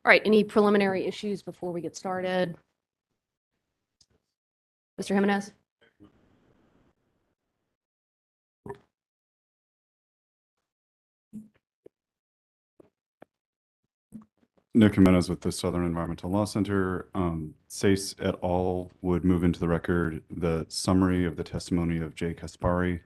All right, any preliminary issues before we get started? Mr. Jimenez? Nick Jimenez with the Southern Environmental Law Center. SACE et al. Would move into the record the summary of the testimony of Jay Kaspari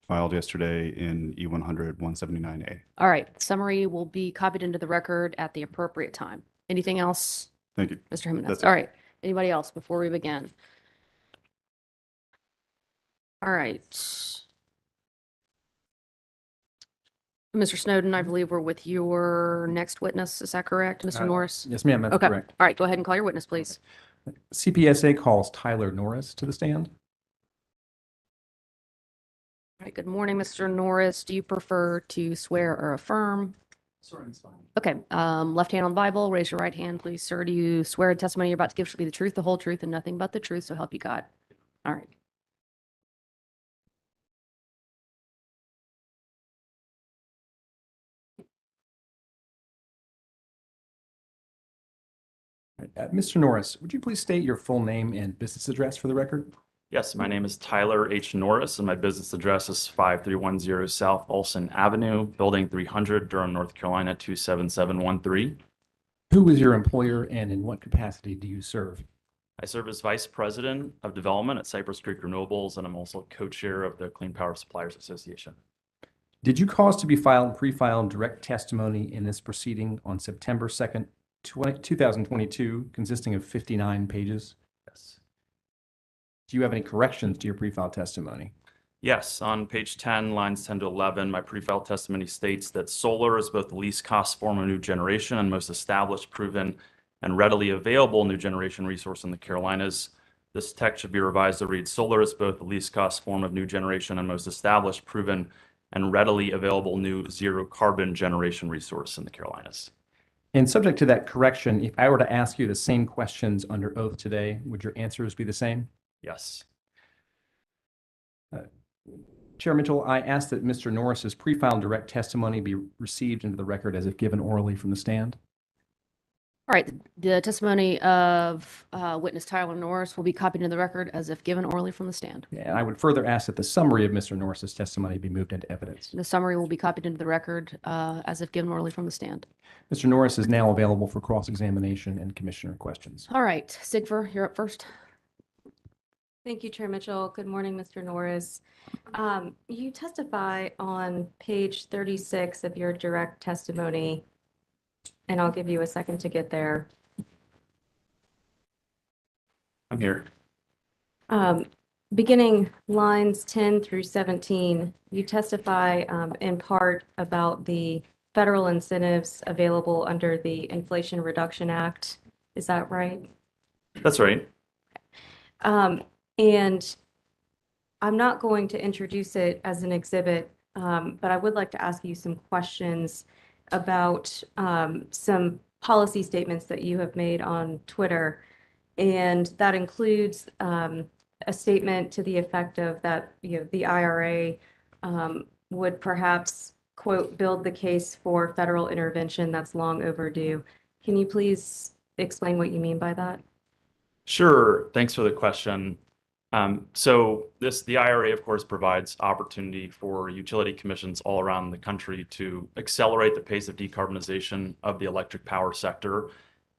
filed yesterday in E-100 179A. All right, summary will be copied into the record at the appropriate time. Anything else? Thank you. Mr. Jimenez? That's it. All right, anybody else before we begin? All right. Mr. Snowden, I believe we're with your next witness. Is that correct, Mr. Norris? Yes, ma'am, that's Okay. correct. All right, go ahead and call your witness, please. Cpsa calls Tyler Norris to the stand. All right, good morning, Mr. Norris. Do you prefer to swear or affirm? Sorry, it's fine. Okay, left hand on the Bible, raise your right hand, please, sir. Do you swear the testimony you're about to give shall be the truth, the whole truth, and nothing but the truth, so help you God? All right. Mr. Norris, would you please state your full name and business address for the record? Yes, my name is Tyler H. Norris, and my business address is 5310 South Olson Avenue, Building 300, Durham, North Carolina, 27713. Who is your employer and in what capacity do you serve? I serve as Vice President of Development at Cypress Creek Renewables, and I'm also co-chair of the Clean Power Suppliers Association. Did you cause to be filed pre-filed direct testimony in this proceeding on September 2nd, 2022, consisting of 59 pages? Yes. Do you have any corrections to your pre-filed testimony? Yes, on page 10, lines 10 to 11, my pre-filed testimony states that solar is both the least cost form of new generation and most established, proven, and readily available new generation resource in the Carolinas. This text should be revised to read: solar is both the least cost form of new generation and most established, proven, and readily available new zero carbon generation resource in the Carolinas. And subject to that correction, if I were to ask you the same questions under oath today, would your answers be the same? Yes. Chair Mitchell, I ask that Mr. Norris's pre-filed direct testimony be received into the record as if given orally from the stand. All right, the testimony of witness Tyler Norris will be copied into the record as if given orally from the stand. And I would further ask that the summary of Mr. Norris's testimony be moved into evidence. The summary will be copied into the record as if given orally from the stand. Mr. Norris is now available for cross-examination and commissioner questions. All right, Sigfer, you're up first. Thank you, Chair Mitchell. Good morning, Mr. Norris. You testify on page 36 of your direct testimony, and I'll give you a second to get there. I'm here. Beginning lines 10 through 17, you testify in part about the federal incentives available under the Inflation Reduction Act. Is that right? That's right. And I'm not going to introduce it as an exhibit, but I would like to ask you some questions about some policy statements that you have made on Twitter. And that includes a statement to the effect of that, the IRA would perhaps, quote, build the case for federal intervention that's long overdue. Can you please explain what you mean by that? Sure. Thanks for the question. So the IRA, of course, provides opportunity for utility commissions all around the country to accelerate the pace of decarbonization of the electric power sector.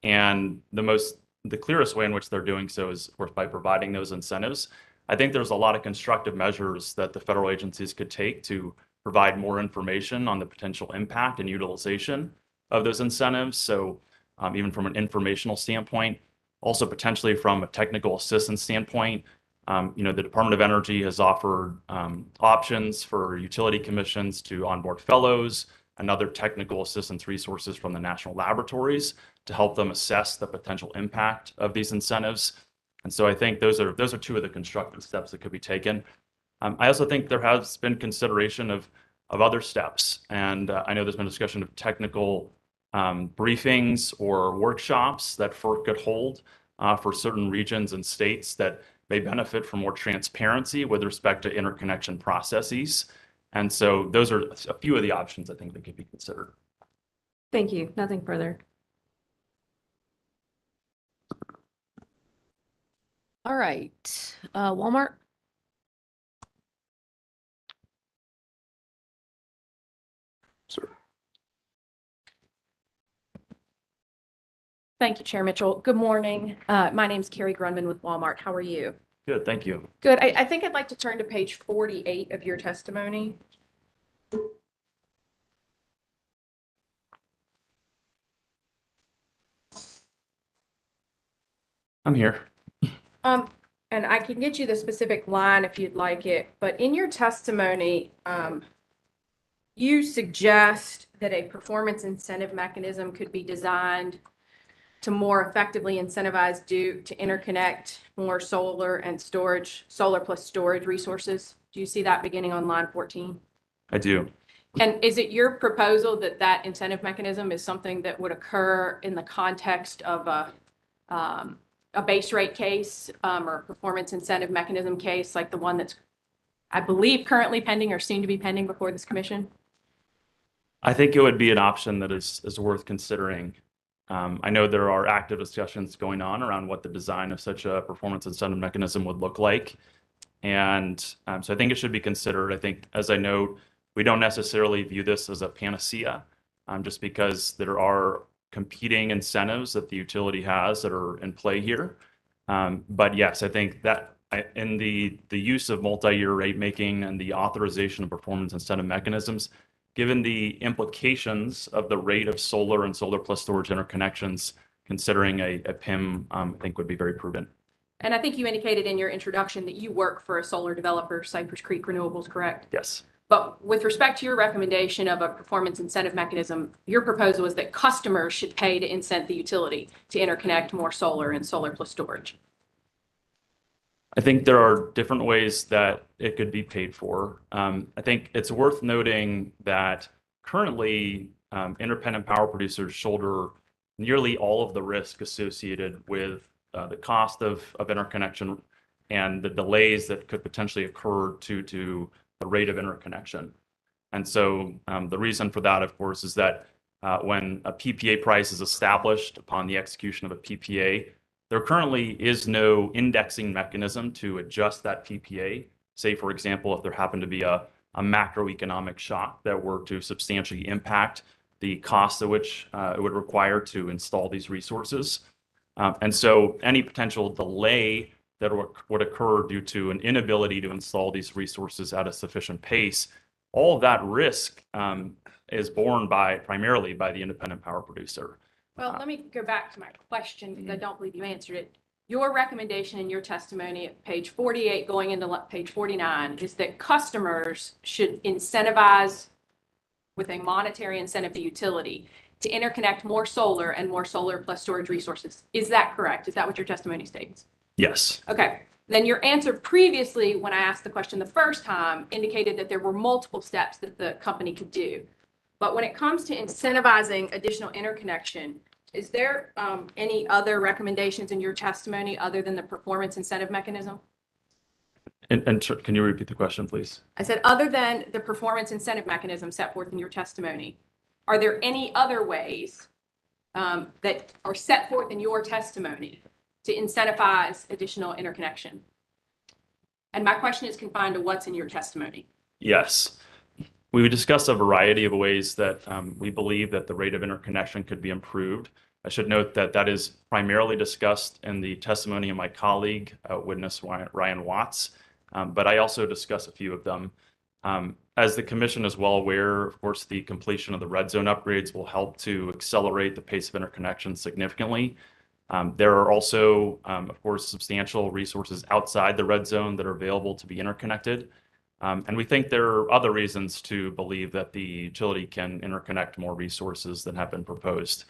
And the clearest way in which they're doing so is, of course, by providing those incentives. I think there's a lot of constructive measures that the federal agencies could take to provide more information on the potential impact and utilization of those incentives. So even from an informational standpoint, also potentially from a technical assistance standpoint, the Department of Energy has offered options for utility commissions to onboard fellows and other technical assistance resources from the national laboratories to help them assess the potential impact of these incentives. And so I think those are two of the constructive steps that could be taken. I also think there has been consideration of other steps, and I know there's been discussion of technical briefings or workshops that FERC could hold for certain regions and states that may benefit from more transparency with respect to interconnection processes. And so those are a few of the options I think that could be considered. Thank you. Nothing further. All right, Walmart. Sir. Thank you, Chair Mitchell. Good morning. My name's Carrie Grunman with Walmart. How are you? Good, thank you. Good. I think I'd like to turn to page 48 of your testimony. I'm here. And I can get you the specific line if you'd like it, but in your testimony, you suggest that a performance incentive mechanism could be designed to more effectively incentivize Duke to interconnect more solar and storage, solar plus storage resources. Do you see that beginning on line 14? I do. And is it your proposal that that incentive mechanism is something that would occur in the context of a base rate case or a performance incentive mechanism case like the one that's, I believe, currently pending or soon to be pending before this commission? I think it would be an option that is worth considering. I know there are active discussions going on around what the design of such a performance incentive mechanism would look like. And so I think it should be considered. I think, as I note, we don't necessarily view this as a panacea, just because there are competing incentives that the utility has that are in play here. But yes, I think that in the use of multi-year rate making and the authorization of performance incentive mechanisms, given the implications of the rate of solar and solar plus storage interconnections, considering a PIM, I think would be very prudent. And I think you indicated in your introduction that you work for a solar developer, Cypress Creek Renewables, correct? Yes. But with respect to your recommendation of a performance incentive mechanism, your proposal is that customers should pay to incent the utility to interconnect more solar and solar plus storage. I think there are different ways that it could be paid for. I think it's worth noting that currently independent power producers shoulder nearly all of the risk associated with the cost of interconnection and the delays that could potentially occur due to the rate of interconnection. And so the reason for that, of course, is that when a PPA price is established upon the execution of a PPA, there currently is no indexing mechanism to adjust that PPA. Say, for example, if there happened to be a macroeconomic shock that were to substantially impact the cost at which it would require to install these resources. And so any potential delay that would occur due to an inability to install these resources at a sufficient pace, all of that risk is borne primarily by the independent power producer. Well, let me go back to my question because I don't believe you answered it. Your recommendation in your testimony at page 48 going into page 49 is that customers should incentivize with a monetary incentive the utility to interconnect more solar and more solar plus storage resources. Is that correct? Is that what your testimony states? Yes. Okay. Then your answer previously, when I asked the question the first time, indicated that there were multiple steps that the company could do. But when it comes to incentivizing additional interconnection, is there any other recommendations in your testimony other than the performance incentive mechanism? And can you repeat the question, please? I said, other than the performance incentive mechanism set forth in your testimony, are there any other ways that are set forth in your testimony to incentivize additional interconnection? And my question is confined to what's in your testimony. Yes. We would discuss a variety of ways that we believe that the rate of interconnection could be improved. I should note that that is primarily discussed in the testimony of my colleague, witness Ryan Watts, but I also discuss a few of them. As the commission is well aware, of course, the completion of the red zone upgrades will help to accelerate the pace of interconnection significantly. There are also, of course, substantial resources outside the red zone that are available to be interconnected. And we think there are other reasons to believe that the utility can interconnect more resources than have been proposed.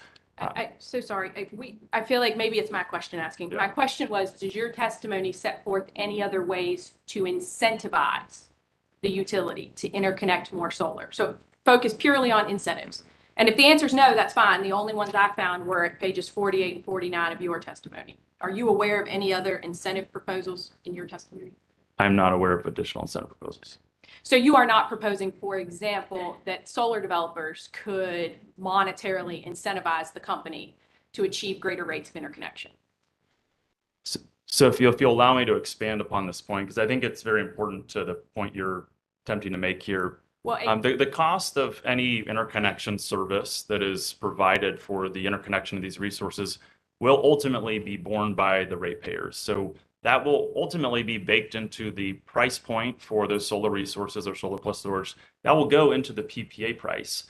So sorry. I feel like maybe it's my question asking. Yeah. My question was, does your testimony set forth any other ways to incentivize the utility to interconnect more solar? So focus purely on incentives. And if the answer is no, that's fine. The only ones I found were at pages 48 and 49 of your testimony. Are you aware of any other incentive proposals in your testimony? I'm not aware of additional incentive proposals. So you are not proposing, for example, that solar developers could monetarily incentivize the company to achieve greater rates of interconnection? So if you'll allow me to expand upon this point, because I think it's very important to the point you're attempting to make here. Well, The cost of any interconnection service that is provided for the interconnection of these resources will ultimately be borne by the ratepayers. So that will ultimately be baked into the price point for those solar resources or solar plus storage. That will go into the PPA price,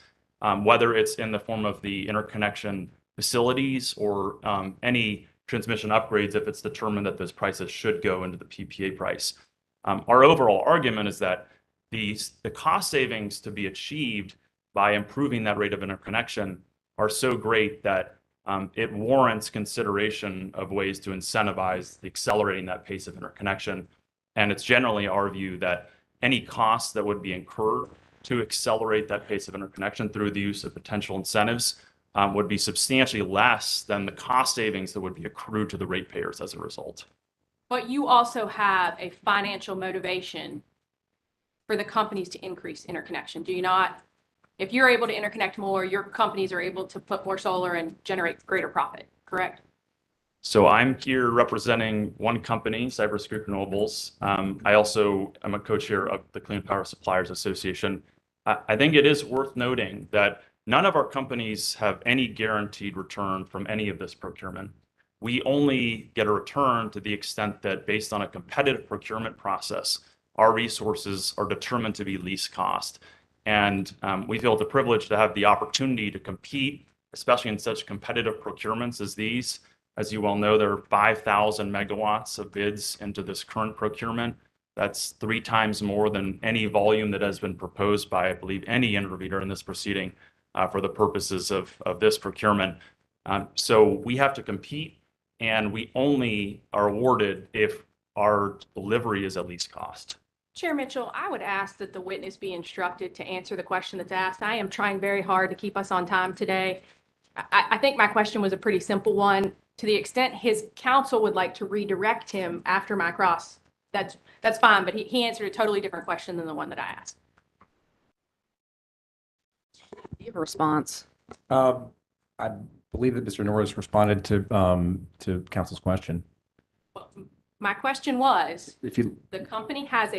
whether it's in the form of the interconnection facilities or any transmission upgrades if it's determined that those prices should go into the PPA price. Our overall argument is that the cost savings to be achieved by improving that rate of interconnection are so great that it warrants consideration of ways to incentivize accelerating that pace of interconnection. And it's generally our view that any costs that would be incurred to accelerate that pace of interconnection through the use of potential incentives would be substantially less than the cost savings that would be accrued to the ratepayers as a result. but you also have a financial motivation for the companies to increase interconnection, do you not? If you're able to interconnect more, your companies are able to put more solar and generate greater profit, correct? So I'm here representing one company, Cypress Creek Renewables. I also am a co-chair of the Clean Power Suppliers Association. I think it is worth noting that none of our companies have any guaranteed return from any of this procurement. We only get a return to the extent that based on a competitive procurement process, our resources are determined to be least cost. And we feel the privilege to have the opportunity to compete, especially in such competitive procurements as these. As you well know, there are 5,000 megawatts of bids into this current procurement. That's 3 times more than any volume that has been proposed by, I believe, any intervener in this proceeding for the purposes of this procurement. So we have to compete, and we only are awarded if our delivery is at least cost. Chair Mitchell, I would ask that the witness be instructed to answer the question that's asked. I am trying very hard to keep us on time today. I think my question was a pretty simple one. To the extent his counsel would like to redirect him after my cross, that's fine, but he answered a totally different question than the one that I asked. Do you have a response? I believe that Mr. Norris responded to council's question. My question was, If you, the company has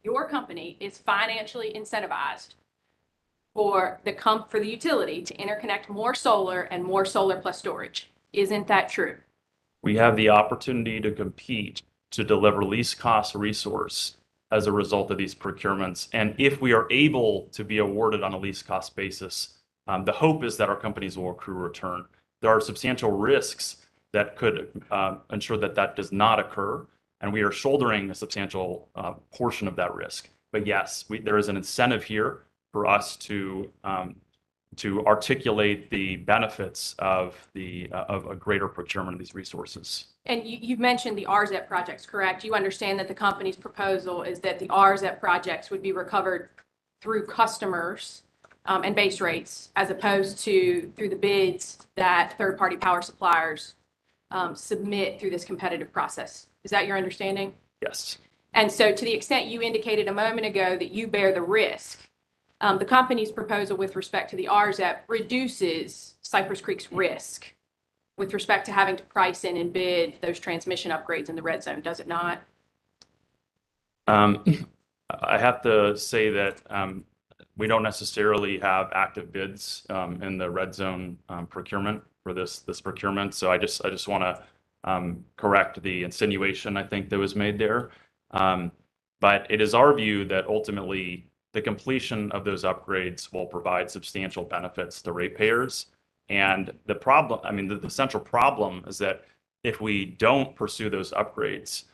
your company is financially incentivized for the utility to interconnect more solar and more solar plus storage. Isn't that true? We have the opportunity to compete to deliver least cost resource as a result of these procurements. And if we are able to be awarded on a least cost basis, the hope is that our companies will accrue return. There are substantial risks that could ensure that that does not occur, and we are shouldering a substantial portion of that risk. But yes, there is an incentive here for us to articulate the benefits of a greater procurement of these resources. And you've mentioned the RZEP projects, correct? You understand that the company's proposal is that the RZEP projects would be recovered through customers and base rates, as opposed to through the bids that third-party power suppliers submit through this competitive process. Is that your understanding? Yes. And so to the extent you indicated a moment ago that you bear the risk, the company's proposal with respect to the RZEP reduces Cypress Creek's risk with respect to having to price in and bid those transmission upgrades in the red zone, does it not? I have to say that we don't necessarily have active bids in the red zone procurement for this procurement. So I just want to correct the insinuation I think that was made there. But it is our view that ultimately the completion of those upgrades will provide substantial benefits to ratepayers. And the problem, the central problem is that if we don't pursue those upgrades,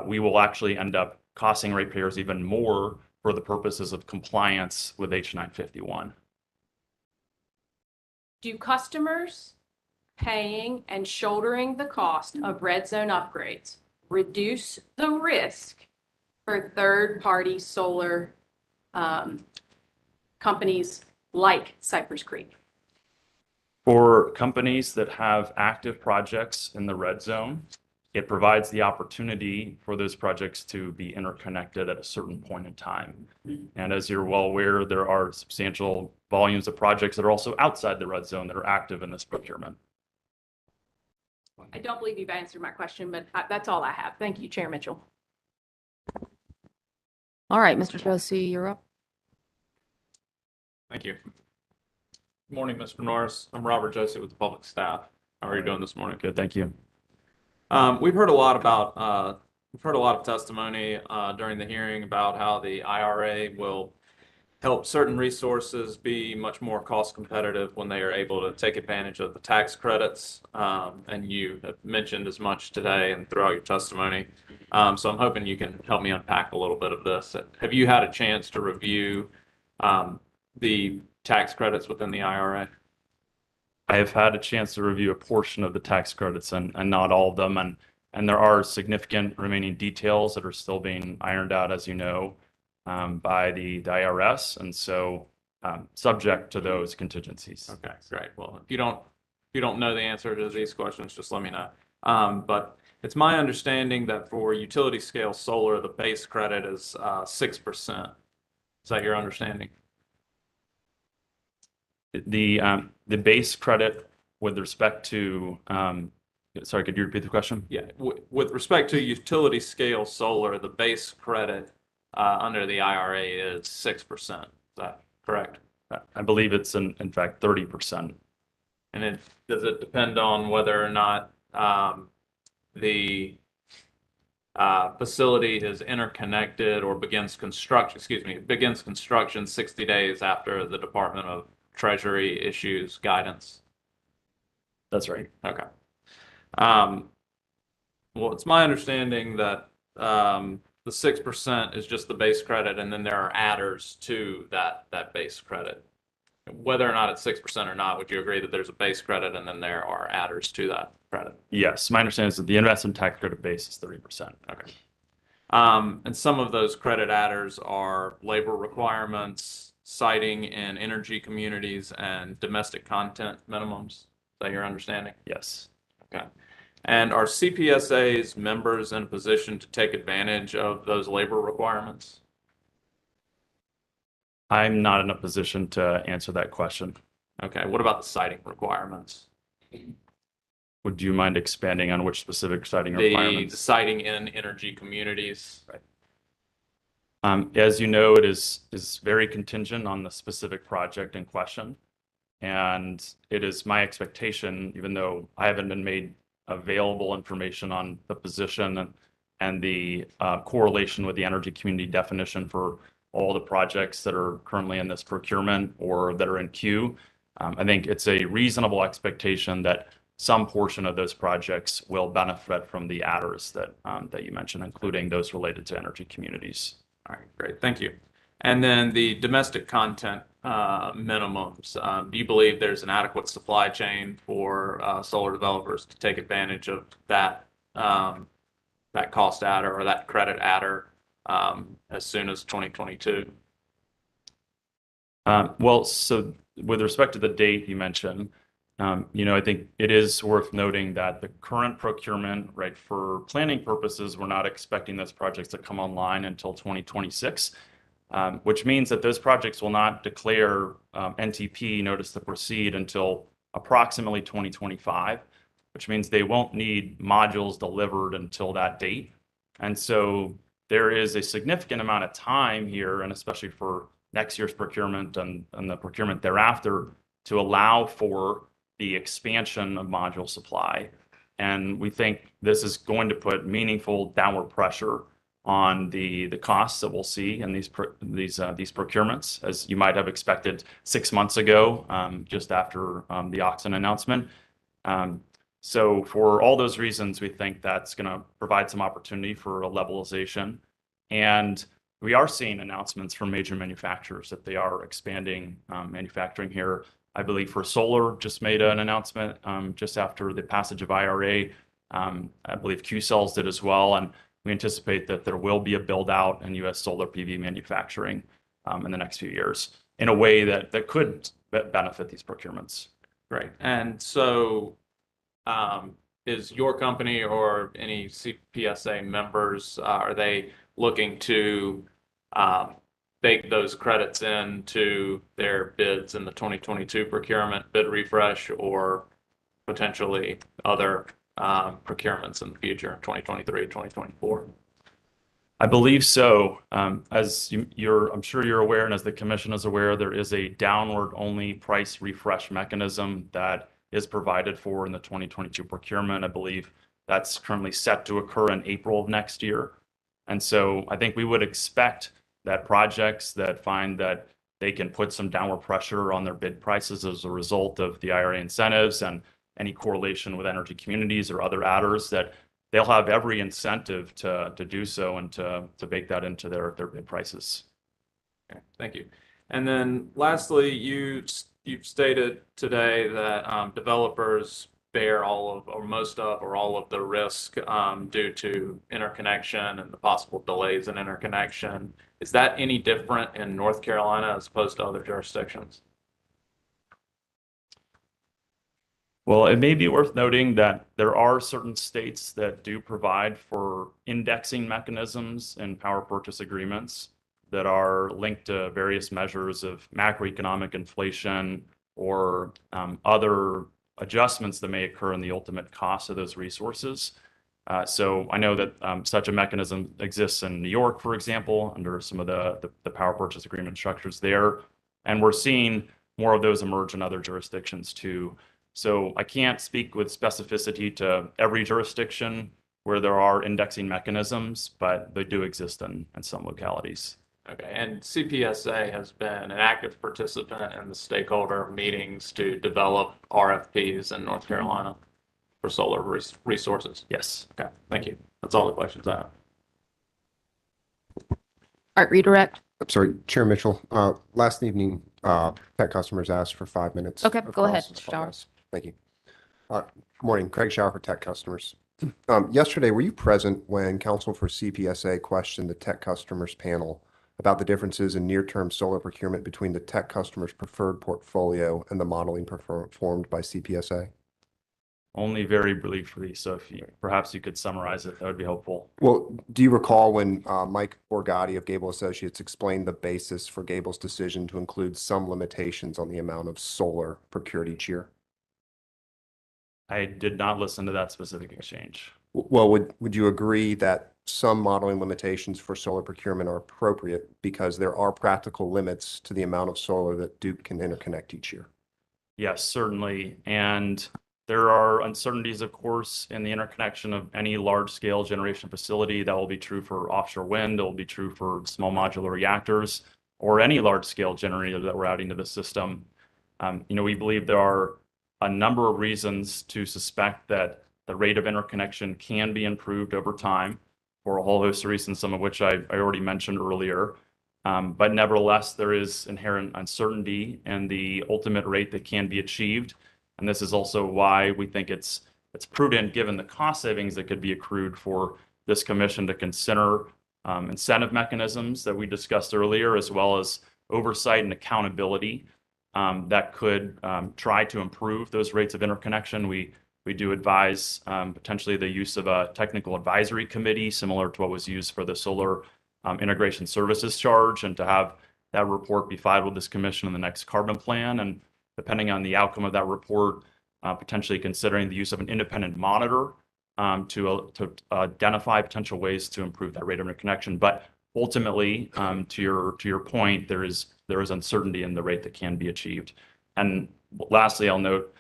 we will actually end up costing ratepayers even more for the purposes of compliance with H951. Do customers paying and shouldering the cost of red zone upgrades reduce the risk for third-party solar companies like Cypress Creek? For companies that have active projects in the red zone, it provides the opportunity for those projects to be interconnected at a certain point in time. And as you're well aware, there are substantial volumes of projects that are also outside the red zone that are active in this procurement. I don't believe you've answered my question, but that's all I have. Thank you, Chair Mitchell. All right, Mr. Josie, you're up. Thank you. Good morning, Mr. Norris. I'm Robert Josie with the public staff. How are you doing this morning? Good, thank you. We've heard a lot of testimony during the hearing about how the IRA will help certain resources be much more cost competitive when they are able to take advantage of the tax credits. And you have mentioned as much today and throughout your testimony. So I'm hoping you can help me unpack a little bit of this. Have you had a chance to review the tax credits within the IRA? I have had a chance to review a portion of the tax credits and not all of them. And there are significant remaining details that are still being ironed out, as you know, by the IRS. And so subject to those contingencies. Okay, great. Well, if you don't know the answer to these questions, just let me know. But it's my understanding that for utility scale solar, the base credit is 6%. Is that your understanding? The base credit with respect to, sorry, could you repeat the question? Yeah, with respect to utility scale solar, the base credit under the IRA is 6%. Is that correct? I believe it's in fact 30%. And does it depend on whether or not the facility is interconnected or begins construction 60 days after the Department of Treasury issues guidance? That's right. Okay. Well, it's my understanding that the 6% is just the base credit, and then there are adders to that base credit. Whether or not it's 6% or not, would you agree that there's a base credit and then there are adders to that credit? Yes, my understanding is that the investment tax credit base is 30%. Okay. And some of those credit adders are labor requirements, siting in energy communities, and domestic content minimums. Is that your understanding? Yes. Okay. And are CPSA's members in a position to take advantage of those labor requirements? I'm not in a position to answer that question. Okay. What about the siting requirements? Would you mind expanding on which specific siting The requirements? siting in energy communities. Right. As you know, it is very contingent on the specific project in question. And it is my expectation, even though I haven't been made available information on the position and the correlation with the energy community definition for all the projects that are currently in this procurement or that are in queue. I think it's a reasonable expectation that some portion of those projects will benefit from the adders that you mentioned, including those related to energy communities. All right, great. Thank you. And then the domestic content minimums. Do you believe there's an adequate supply chain for solar developers to take advantage of that cost adder or that credit adder as soon as 2022? Well, so with respect to the date you mentioned, I think it is worth noting that the current procurement, right, for planning purposes, we're not expecting those projects to come online until 2026, which means that those projects will not declare NTP, notice to proceed, until approximately 2025, which means they won't need modules delivered until that date. And so there is a significant amount of time here, and especially for next year's procurement and the procurement thereafter, to allow for the expansion of module supply. And we think this is going to put meaningful downward pressure on the costs that we'll see in these procurements, as you might have expected 6 months ago, just after the auction announcement. So for all those reasons, we think that's going to provide some opportunity for a levelization. And we are seeing announcements from major manufacturers that they are expanding manufacturing here. I believe for solar just made an announcement just after the passage of IRA. I believe Qcells did as well. And we anticipate that there will be a build out in U.S. solar PV manufacturing in the next few years in a way that could benefit these procurements. Great. And so is your company or any CPSA members, are they looking to bake those credits into their bids in the 2022 procurement bid refresh or potentially other procurements in the future, 2023, 2024? I believe so. As I'm sure you're aware, and as the commission is aware, there is a downward-only price refresh mechanism that is provided for in the 2022 procurement. I believe that's currently set to occur in April of next year. And so I think we would expect that projects that find that they can put some downward pressure on their bid prices as a result of the IRA incentives and any correlation with energy communities or other adders, that they'll have every incentive to do so and to bake that into their bid prices. Okay, thank you. And then lastly, you've stated today that developers bear all of, or most of, or all of the risk due to interconnection and the possible delays in interconnection. Is that any different in North Carolina as opposed to other jurisdictions? Well, it may be worth noting that there are certain states that do provide for indexing mechanisms in power purchase agreements that are linked to various measures of macroeconomic inflation or other adjustments that may occur in the ultimate cost of those resources. So I know that such a mechanism exists in New York, for example, under some of the power purchase agreement structures there. And we're seeing more of those emerge in other jurisdictions too. So I can't speak with specificity to every jurisdiction where there are indexing mechanisms, but they do exist in some localities. Okay, and Cpsa has been an active participant in the stakeholder meetings to develop RFPs in North Carolina for solar resources. Yes. Okay, thank you. That's all the questions I have. All right, redirect. I'm sorry, Chair Mitchell. Last evening, tech customers asked for 5 minutes. Okay, go ahead, across Mr. the Showers. Thank you. Morning, Craig Schauer for tech customers. Yesterday, were you present when counsel for CPSA questioned the tech customers panel about the differences in near-term solar procurement between the tech customers' preferred portfolio and the modeling performed by CPSA? Only very briefly, so if perhaps you could summarize it, that would be helpful. Well, do you recall when Mike Borgatti of Gable Associates explained the basis for Gable's decision to include some limitations on the amount of solar procured each year? I did not listen to that specific exchange. Well, would you agree that some modeling limitations for solar procurement are appropriate because there are practical limits to the amount of solar that Duke can interconnect each year? Yes, certainly. And there are uncertainties, of course, in the interconnection of any large-scale generation facility. That will be true for offshore wind. It will be true for small modular reactors or any large-scale generator that we're adding to the system. We believe there are a number of reasons to suspect that the rate of interconnection can be improved over time for a whole host of reasons, some of which I already mentioned earlier. But nevertheless, there is inherent uncertainty in the ultimate rate that can be achieved. And this is also why we think it's prudent, given the cost savings that could be accrued, for this commission to consider incentive mechanisms that we discussed earlier, as well as oversight and accountability that could try to improve those rates of interconnection. We do advise potentially the use of a technical advisory committee, similar to what was used for the solar integration services charge, and to have that report be filed with this commission in the next carbon plan. And depending on the outcome of that report, potentially considering the use of an independent monitor to identify potential ways to improve that rate of interconnection. But ultimately, to your point, there is uncertainty in the rate that can be achieved. And lastly, I'll note,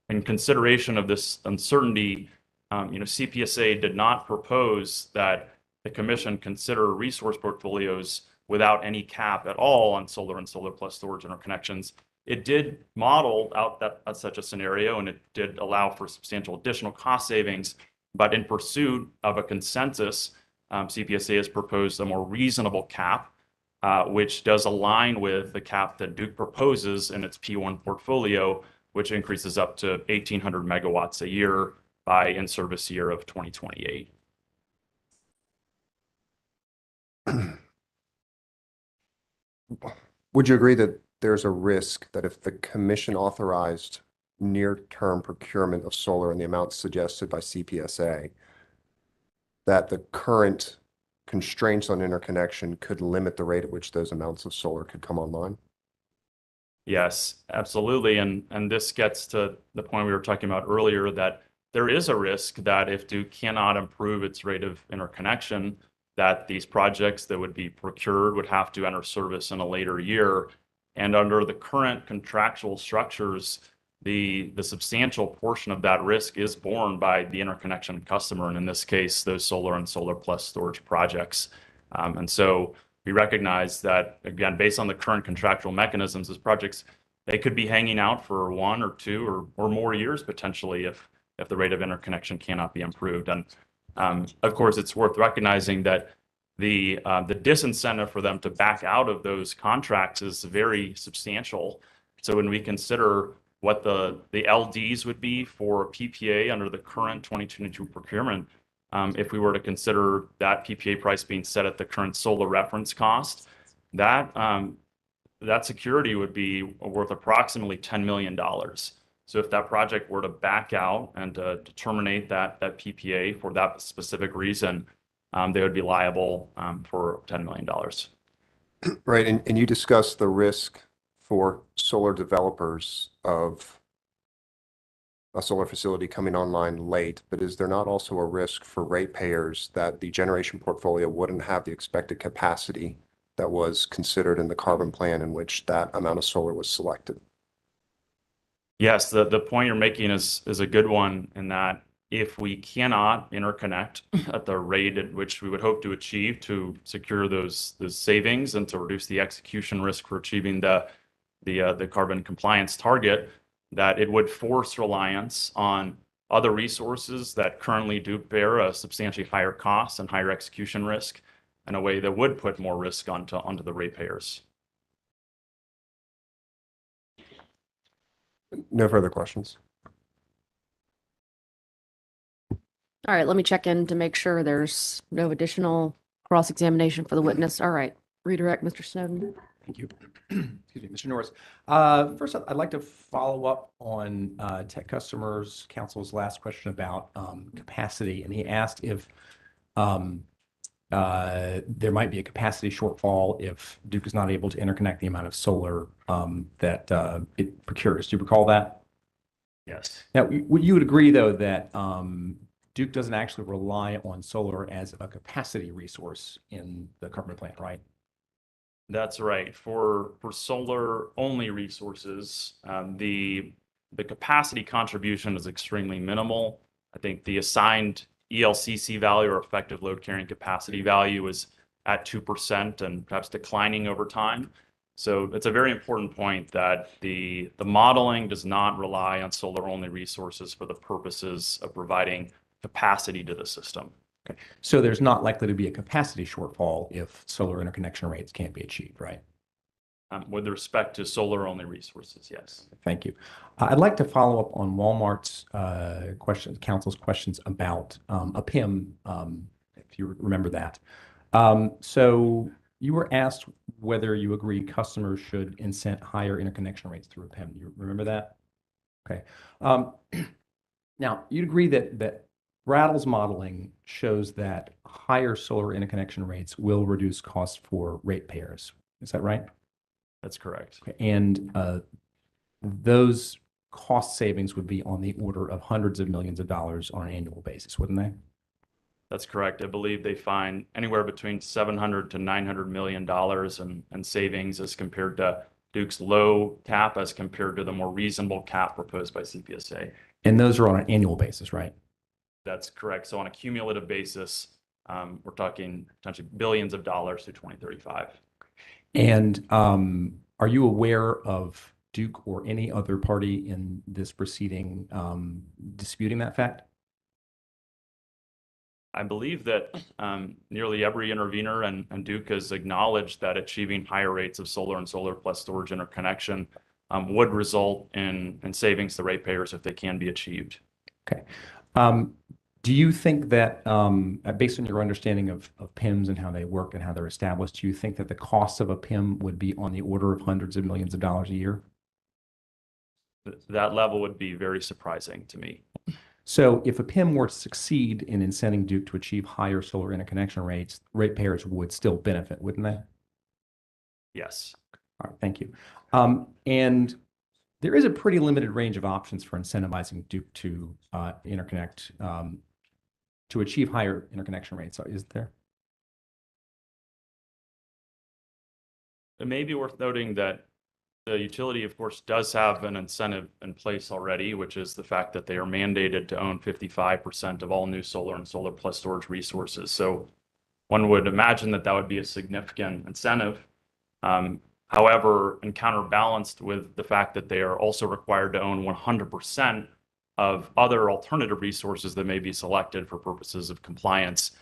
in consideration of this uncertainty, CPSA did not propose that the commission consider resource portfolios without any cap at all on solar and solar plus storage interconnections. It did model out such a scenario, and it did allow for substantial additional cost savings. But in pursuit of a consensus, CPSA has proposed a more reasonable cap, which does align with the cap that Duke proposes in its P1 portfolio, which increases up to 1,800 megawatts a year by in-service year of 2028. Would you agree that there's a risk that if the commission authorized near-term procurement of solar in the amounts suggested by CPSA, that the current constraints on interconnection could limit the rate at which those amounts of solar could come online? Yes, absolutely. And this gets to the point we were talking about earlier, that there is a risk that if Duke cannot improve its rate of interconnection, that these projects that would be procured would have to enter service in a later year. And under the current contractual structures, the substantial portion of that risk is borne by the interconnection customer, and in this case, those solar and solar plus storage projects. And so we recognize that, again, based on the current contractual mechanisms, those projects, they could be hanging out for 1 or 2 or more years potentially if the rate of interconnection cannot be improved. And of course, it's worth recognizing that the disincentive for them to back out of those contracts is very substantial. So when we consider what the LDs would be for PPA under the current 2022 procurement, if we were to consider that PPA price being set at the current solar reference cost, that security would be worth approximately $10 million. So if that project were to back out and to terminate that PPA for that specific reason, they would be liable for $10 million. Right, and you discussed the risk for solar developers of a solar facility coming online late, but is there not also a risk for ratepayers that the generation portfolio wouldn't have the expected capacity that was considered in the carbon plan in which that amount of solar was selected? Yes, the point you're making is a good one, in that if we cannot interconnect at the rate at which we would hope to achieve to secure those savings and to reduce the execution risk for achieving the carbon compliance target, that it would force reliance on other resources that currently do bear a substantially higher cost and higher execution risk in a way that would put more risk onto the ratepayers. No further questions. All right, let me check in to make sure there's no additional cross-examination for the witness. All right, redirect Mr. Snowden. Thank you. Excuse me, Mr. Norris. First, I'd like to follow up on Tech Customers Council's last question about capacity, and he asked if there might be a capacity shortfall if Duke is not able to interconnect the amount of solar that it procures. Do you recall that? Yes. Now, you would agree, though, that Duke doesn't actually rely on solar as a capacity resource in the carbon plan, right? That's right. For solar only resources, the capacity contribution is extremely minimal. I think the assigned ELCC value, or effective load carrying capacity value, is at 2% and perhaps declining over time. So it's a very important point that the modeling does not rely on solar only resources for the purposes of providing capacity to the system. Okay. So there's not likely to be a capacity shortfall if solar interconnection rates can't be achieved, right? With respect to solar only resources, yes. Thank you. I'd like to follow up on Walmart's council's questions about a PIM, if you remember that. So you were asked whether you agree customers should incent higher interconnection rates through a PIM. Do you remember that? Okay. Now, you'd agree that Rattle's modeling shows that higher solar interconnection rates will reduce costs for ratepayers. Is that right? That's correct. Okay. And those cost savings would be on the order of hundreds of millions of dollars on an annual basis, wouldn't they? That's correct. I believe they find anywhere between $700 to $900 million in savings as compared to Duke's low cap as compared to the more reasonable cap proposed by Cpsa. And those are on an annual basis, right? That's correct. So on a cumulative basis, we're talking potentially billions of dollars through 2035. And are you aware of Duke or any other party in this proceeding disputing that fact? I believe that nearly every intervener and Duke has acknowledged that achieving higher rates of solar and solar plus storage interconnection would result in savings to ratepayers if they can be achieved. Okay. Do you think that, based on your understanding of PIMs and how they work and how they're established, do you think that the cost of a PIM would be on the order of hundreds of millions of dollars a year? That level would be very surprising to me. So if a PIM were to succeed in incenting Duke to achieve higher solar interconnection rates, ratepayers would still benefit, wouldn't they? Yes. All right, thank you. And There is a pretty limited range of options for incentivizing Duke to interconnect to achieve higher interconnection rates, is there? It may be worth noting that the utility, of course, does have an incentive in place already, which is the fact that they are mandated to own 55% of all new solar and solar plus storage resources. So one would imagine that that would be a significant incentive. However, and counterbalanced with the fact that they are also required to own 100% of other alternative resources that may be selected for purposes of compliance,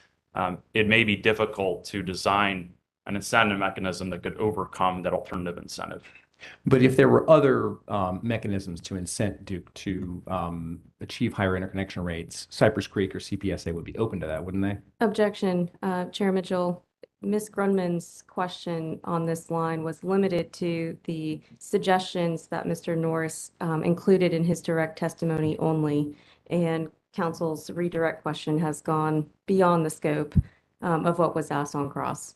it may be difficult to design an incentive mechanism that could overcome that alternative incentive. But if there were other mechanisms to incent Duke to achieve higher interconnection rates, Cypress Creek or CPSA would be open to that, wouldn't they? Objection, Chair Mitchell. Ms. Grunman's question on this line was limited to the suggestions that Mr. Norris included in his direct testimony only, and council's redirect question has gone beyond the scope of what was asked on cross.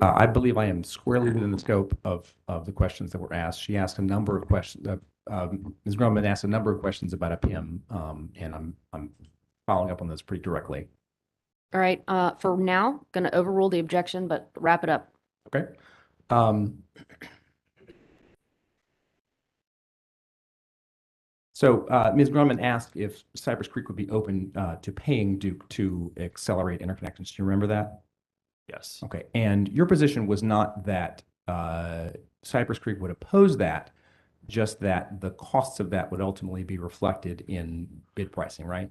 I believe I am squarely within the scope of the questions that were asked. She asked a number of questions. Ms. Grumman asked a number of questions about a PIM, and I'm following up on those pretty directly. All right, for now, going to overrule the objection, but wrap it up. Okay. So Ms. Grumman asked if Cypress Creek would be open to paying Duke to accelerate interconnections. Do you remember that? Yes. Okay. And your position was not that Cypress Creek would oppose that, just that the costs of that would ultimately be reflected in bid pricing, right?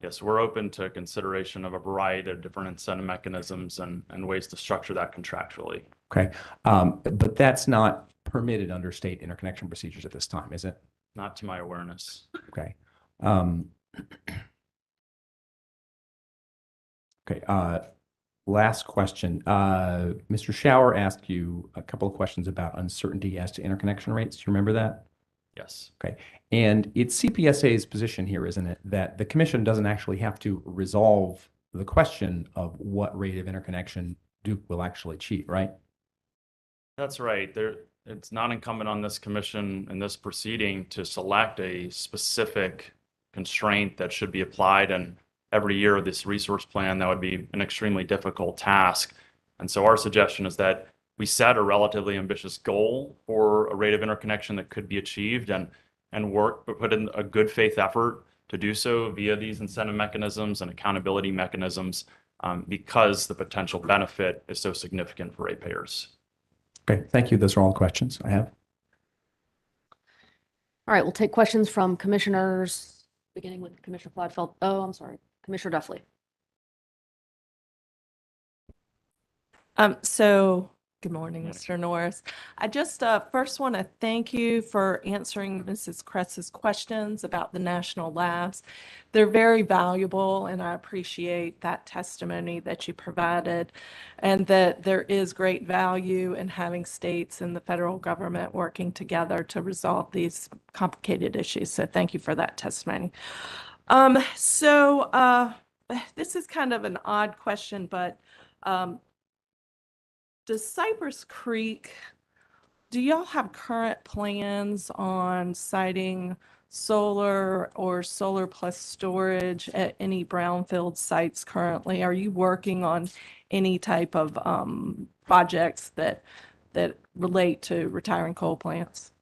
Yes, we're open to consideration of a variety of different incentive mechanisms and ways to structure that contractually. Okay. But that's not permitted under state interconnection procedures at this time, is it? Not to my awareness. Okay. Last question. Mr. Shower asked you a couple of questions about uncertainty as to interconnection rates. Do you remember that? Yes. Okay. And it's CPSA's position here, isn't it, that the commission doesn't actually have to resolve the question of what rate of interconnection Duke will actually achieve, right? That's right. It's not incumbent on this commission in this proceeding to select a specific constraint that should be applied. And every year of this resource plan, that would be an extremely difficult task. And so our suggestion is that we set a relatively ambitious goal for a rate of interconnection that could be achieved and put in a good faith effort to do so via these incentive mechanisms and accountability mechanisms because the potential benefit is so significant for ratepayers. Okay, thank you. Those are all the questions I have. All right, we'll take questions from commissioners, beginning with Commissioner Plattfeld. Oh, I'm sorry, Commissioner Duffley. Good morning, Mr. Norris. I just first want to thank you for answering Mrs. Kress's questions about the national labs. They're very valuable, and I appreciate that testimony that you provided, and that there is great value in having states and the federal government working together to resolve these complicated issues. So thank you for that testimony. This is kind of an odd question, but does Cypress Creek, do y'all have current plans on siting solar or solar plus storage at any brownfield sites currently? Are you working on any type of projects that relate to retiring coal plants?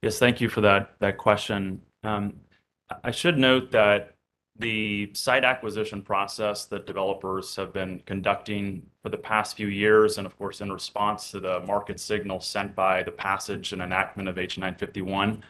Yes, thank you for that question. I should note that the site acquisition process that developers have been conducting for the past few years, and of course in response to the market signal sent by the passage and enactment of H 951,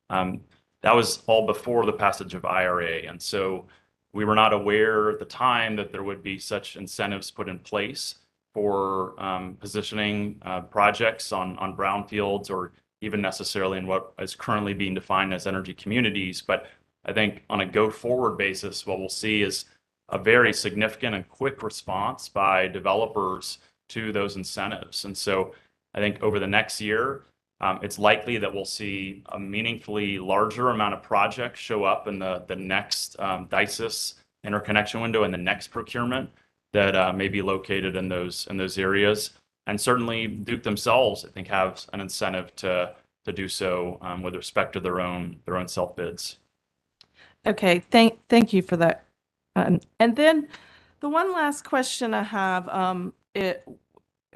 that was all before the passage of IRA. And so we were not aware at the time that there would be such incentives put in place for positioning projects on brownfields or even necessarily in what is currently being defined as energy communities. But I think on a go-forward basis, what we'll see is a very significant and quick response by developers to those incentives. And so I think over the next year, it's likely that we'll see a meaningfully larger amount of projects show up in the next DISIS interconnection window and the next procurement that may be located in those areas. And certainly Duke themselves, I think, have an incentive to to do so with respect to their own self bids. Okay, thank you for that. And then the one last question I have, it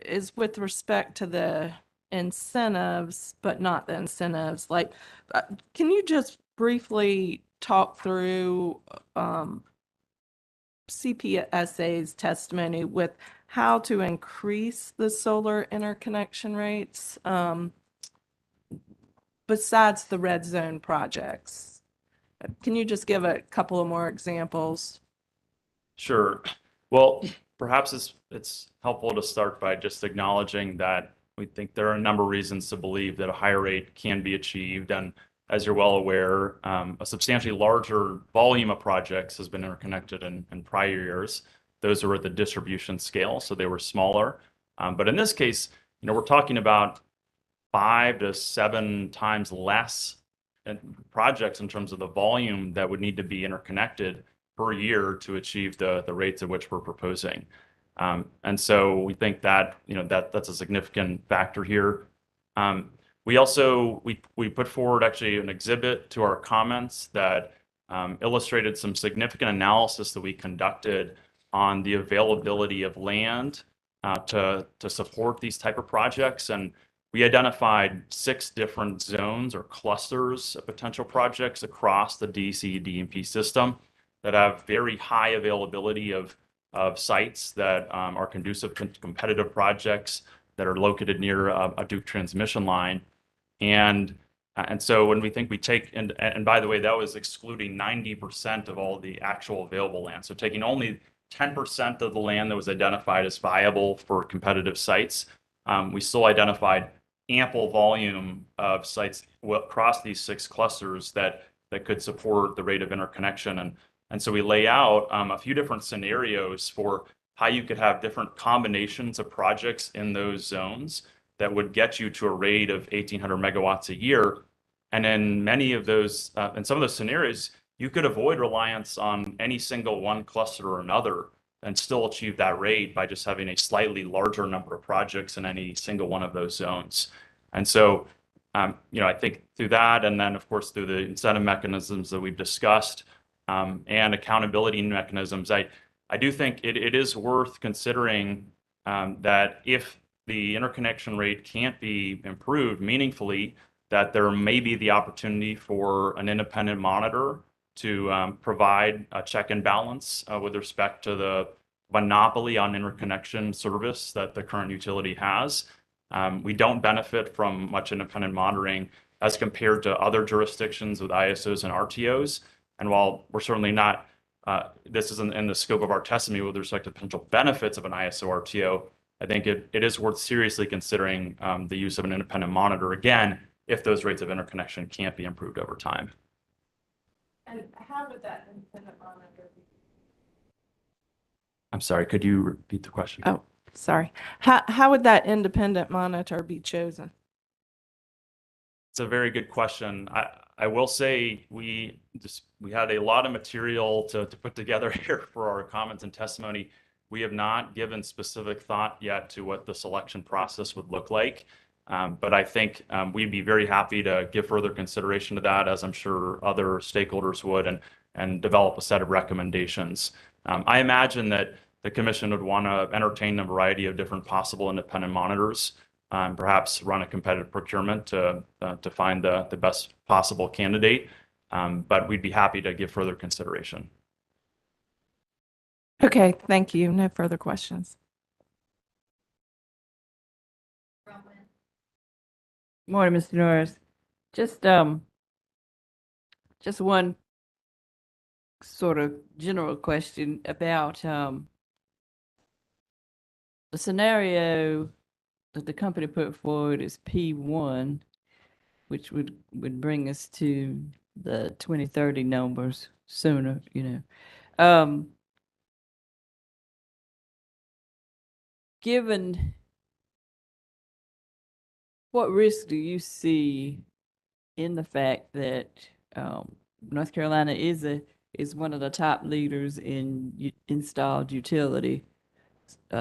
is with respect to the incentives, but not the incentives. Like, can you just briefly talk through CPSA's testimony with how to increase the solar interconnection rates besides the red zone projects? Can you just give a couple of more examples? Sure. Well, perhaps it's helpful to start by just acknowledging that we think there are a number of reasons to believe that a higher rate can be achieved. And as you're well aware, a substantially larger volume of projects has been interconnected in prior years. Those were at the distribution scale, so they were smaller. But in this case, we're talking about 5 to 7 times less projects in terms of the volume that would need to be interconnected per year to achieve the rates at which we're proposing. And so we think that, that's a significant factor here. We also, we put forward actually an exhibit to our comments that illustrated some significant analysis that we conducted on the availability of land to support these type of projects. And we identified 6 different zones or clusters of potential projects across the DC DMP system that have very high availability of sites that are conducive to competitive projects that are located near a Duke transmission line. And so when we think we take, and by the way, that was excluding 90% of all the actual available land. So taking only 10% of the land that was identified as viable for competitive sites, we still identified ample volume of sites across these 6 clusters that could support the rate of interconnection. And so we lay out a few different scenarios for how you could have different combinations of projects in those zones that would get you to a rate of 1,800 megawatts a year. And in many of those, in some of those scenarios, you could avoid reliance on any single one cluster or another and still achieve that rate by just having a slightly larger number of projects in any single one of those zones. And so, I think through that, and then of course through the incentive mechanisms that we've discussed, and accountability mechanisms, I do think it is worth considering that if the interconnection rate can't be improved meaningfully, that there may be the opportunity for an independent monitor to provide a check and balance with respect to the monopoly on interconnection service that the current utility has. We don't benefit from much independent monitoring as compared to other jurisdictions with ISOs and RTOs. And while we're certainly not, this isn't in the scope of our testimony with respect to potential benefits of an ISO RTO, I think it is worth seriously considering the use of an independent monitor, again, if those rates of interconnection can't be improved over time. And how would that independent monitor be? I'm sorry, could you repeat the question? Oh, sorry. How would that independent monitor be chosen? It's a very good question. I will say we had a lot of material to put together here for our comments and testimony. We have not given specific thought yet to what the selection process would look like. But I think we'd be very happy to give further consideration to that, as I'm sure other stakeholders would, and develop a set of recommendations. I imagine that the commission would want to entertain a variety of different possible independent monitors, perhaps run a competitive procurement to find the best possible candidate. But we'd be happy to give further consideration. Okay, thank you. No further questions. Morning, Mr. Norris. Just one sort of general question about the scenario that the company put forward is P1, which would bring us to the 2030 numbers sooner, Given what risk do you see in the fact that North Carolina is one of the top leaders in installed utility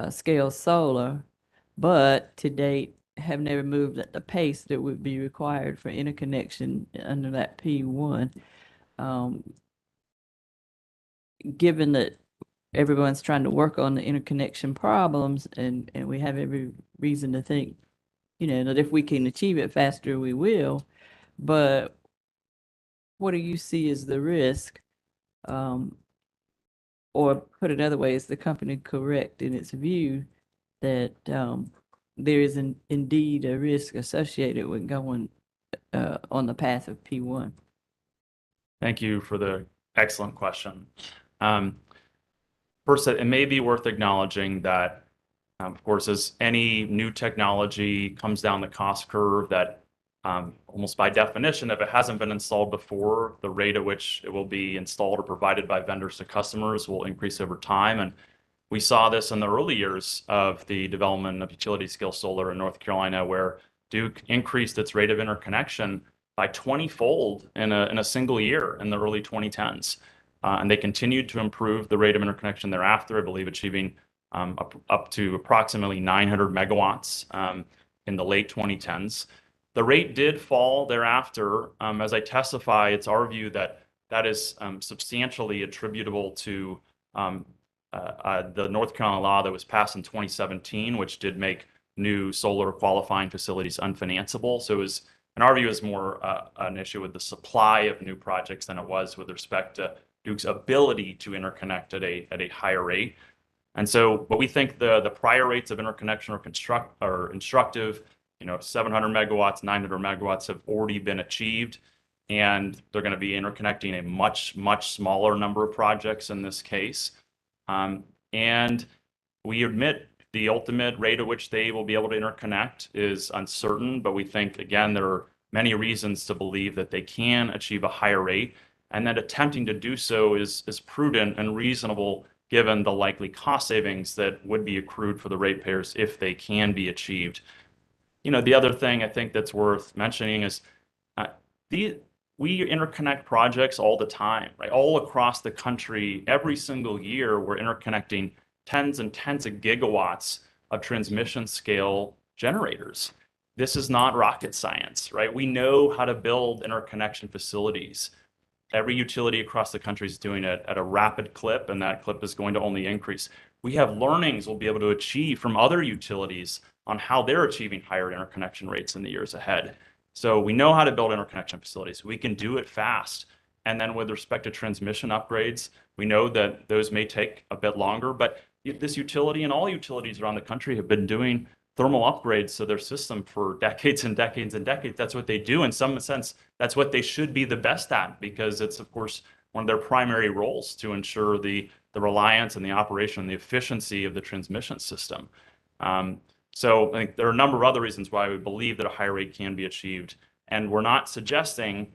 scale solar, but to date have never moved at the pace that would be required for interconnection under that P1. Given that everyone's trying to work on the interconnection problems, and we have every reason to think, that if we can achieve it faster, we will. But what do you see as the risk? Or put another way, is the company correct in its view that there is indeed a risk associated with going on the path of P1? Thank you for the excellent question. First, it may be worth acknowledging that, of course, as any new technology comes down the cost curve, that almost by definition, if it hasn't been installed before, the rate at which it will be installed or provided by vendors to customers will increase over time. And we saw this in the early years of the development of utility scale solar in North Carolina, where Duke increased its rate of interconnection by 20-fold in a single year in the early 2010s. And they continued to improve the rate of interconnection thereafter, I believe achieving up to approximately 900 megawatts in the late 2010s. The rate did fall thereafter. As I testify, it's our view that that is substantially attributable to the North Carolina law that was passed in 2017, which did make new solar qualifying facilities unfinanceable. So it was, in our view, is more an issue with the supply of new projects than it was with respect to Duke's ability to interconnect at a higher rate. And so, but we think the prior rates of interconnection are instructive. 700 megawatts, 900 megawatts have already been achieved, and they're going to be interconnecting a much, much smaller number of projects in this case. And we admit the ultimate rate at which they will be able to interconnect is uncertain, but we think, again, there are many reasons to believe that they can achieve a higher rate, and that attempting to do so is prudent and reasonable given the likely cost savings that would be accrued for the ratepayers if they can be achieved. The other thing I think that's worth mentioning is we interconnect projects all the time, right? All across the country, every single year, we're interconnecting tens and tens of gigawatts of transmission scale generators. This is not rocket science, right? We know how to build interconnection facilities. Every utility across the country is doing it at a rapid clip, and that clip is going to only increase. We have learnings we'll be able to achieve from other utilities on how they're achieving higher interconnection rates in the years ahead. So we know how to build interconnection facilities. We can do it fast. And then with respect to transmission upgrades, we know that those may take a bit longer, but this utility and all utilities around the country have been doing thermal upgrades to their system for decades and decades and decades. That's what they do. In some sense, that's what they should be the best at, because it's, of course, one of their primary roles to ensure the reliance and the operation and the efficiency of the transmission system. So I think there are a number of other reasons why we believe that a higher rate can be achieved. And we're not suggesting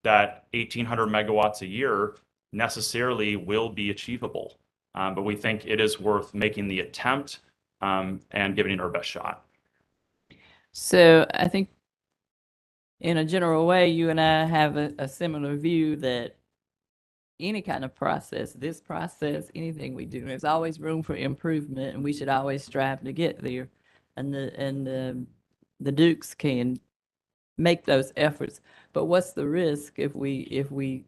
that 1,800 megawatts a year necessarily will be achievable. But we think it is worth making the attempt and giving it our best shot. So I think in a general way, you and I have a similar view that any kind of process, this process, anything we do, there's always room for improvement, and we should always strive to get there. And the Dukes can make those efforts. But what's the risk if we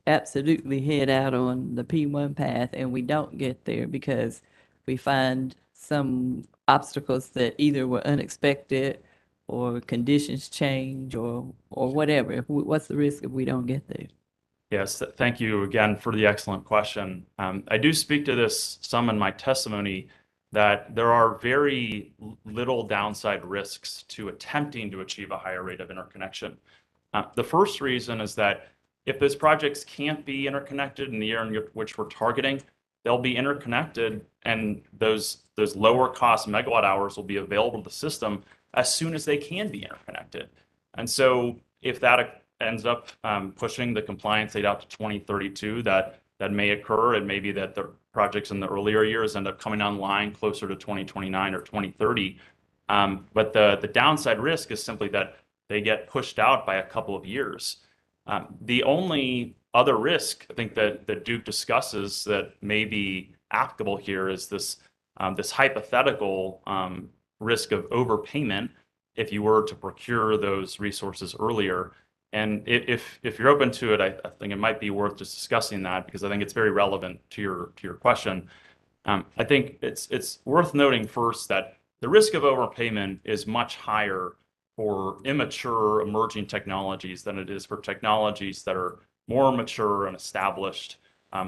absolutely head out on the P1 path and we don't get there because we find some obstacles that either were unexpected or conditions change or whatever? What's the risk if we don't get there? Yes, thank you again for the excellent question. I do speak to this some in my testimony, that there are very little downside risks to attempting to achieve a higher rate of interconnection. The first reason is that if those projects can't be interconnected in the year in which we're targeting, they'll be interconnected, and those lower cost megawatt hours will be available to the system as soon as they can be interconnected. And so if that ends up pushing the compliance date out to 2032, that may occur. It may be that the projects in the earlier years end up coming online closer to 2029 or 2030. But the downside risk is simply that they get pushed out by a couple of years. The only other risk I think that Duke discusses that may be applicable here is this hypothetical risk of overpayment if you were to procure those resources earlier. And if you're open to it, I think it might be worth just discussing that, because I think it's very relevant to your question. I think it's worth noting first that the risk of overpayment is much higher for immature emerging technologies than it is for technologies that are more mature and established,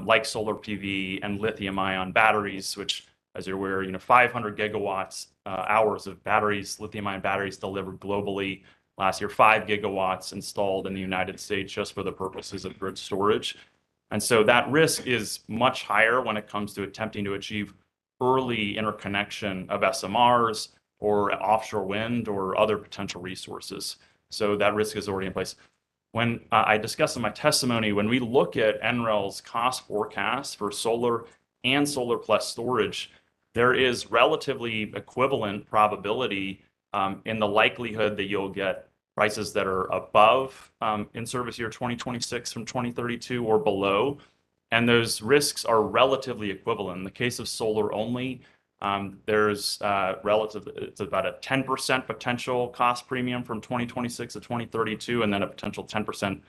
like solar PV and lithium-ion batteries, which, as you're aware, 500 gigawatts hours of batteries, lithium-ion batteries delivered globally. Last year, 5 gigawatts installed in the United States just for the purposes of grid storage. And so that risk is much higher when it comes to attempting to achieve early interconnection of SMRs or offshore wind or other potential resources. So that risk is already in place. When I discussed in my testimony, when we look at NREL's cost forecast for solar and solar plus storage, there is relatively equivalent probability in the likelihood that you'll get prices that are above in service year 2026 from 2032 or below. And those risks are relatively equivalent. In the case of solar only, there's it's about a 10% potential cost premium from 2026 to 2032, and then a potential 10%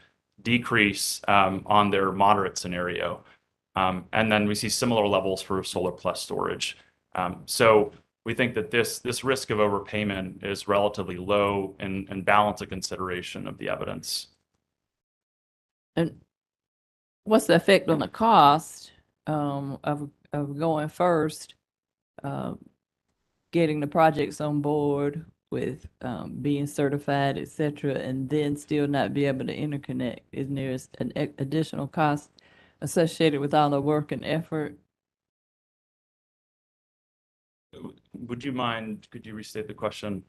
decrease on their moderate scenario. And then we see similar levels for solar plus storage. So we think that this risk of overpayment is relatively low and balance a consideration of the evidence. And what's the effect on the cost of going first, getting the projects on board with being certified, et cetera, and then still not be able to interconnect? Isn't there an additional cost associated with all the work and effort? Would you mind, could you restate the question?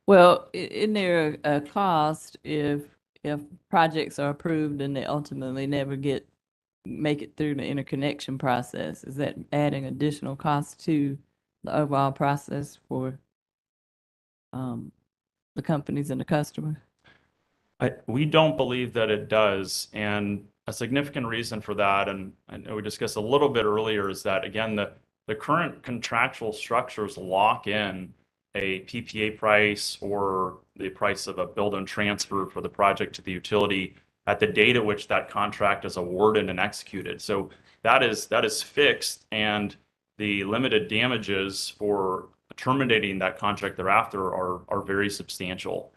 Well, isn't there a cost if projects are approved and they ultimately never make it through the interconnection process? Is that adding additional cost to the overall process for the companies and the customer? We don't believe that it does. And a significant reason for that, and I know we discussed a little bit earlier, is that, again, the current contractual structures lock in a PPA price or the price of a build and transfer for the project to the utility at the date at which that contract is awarded and executed. So that is fixed, and the limited damages for terminating that contract thereafter are very substantial.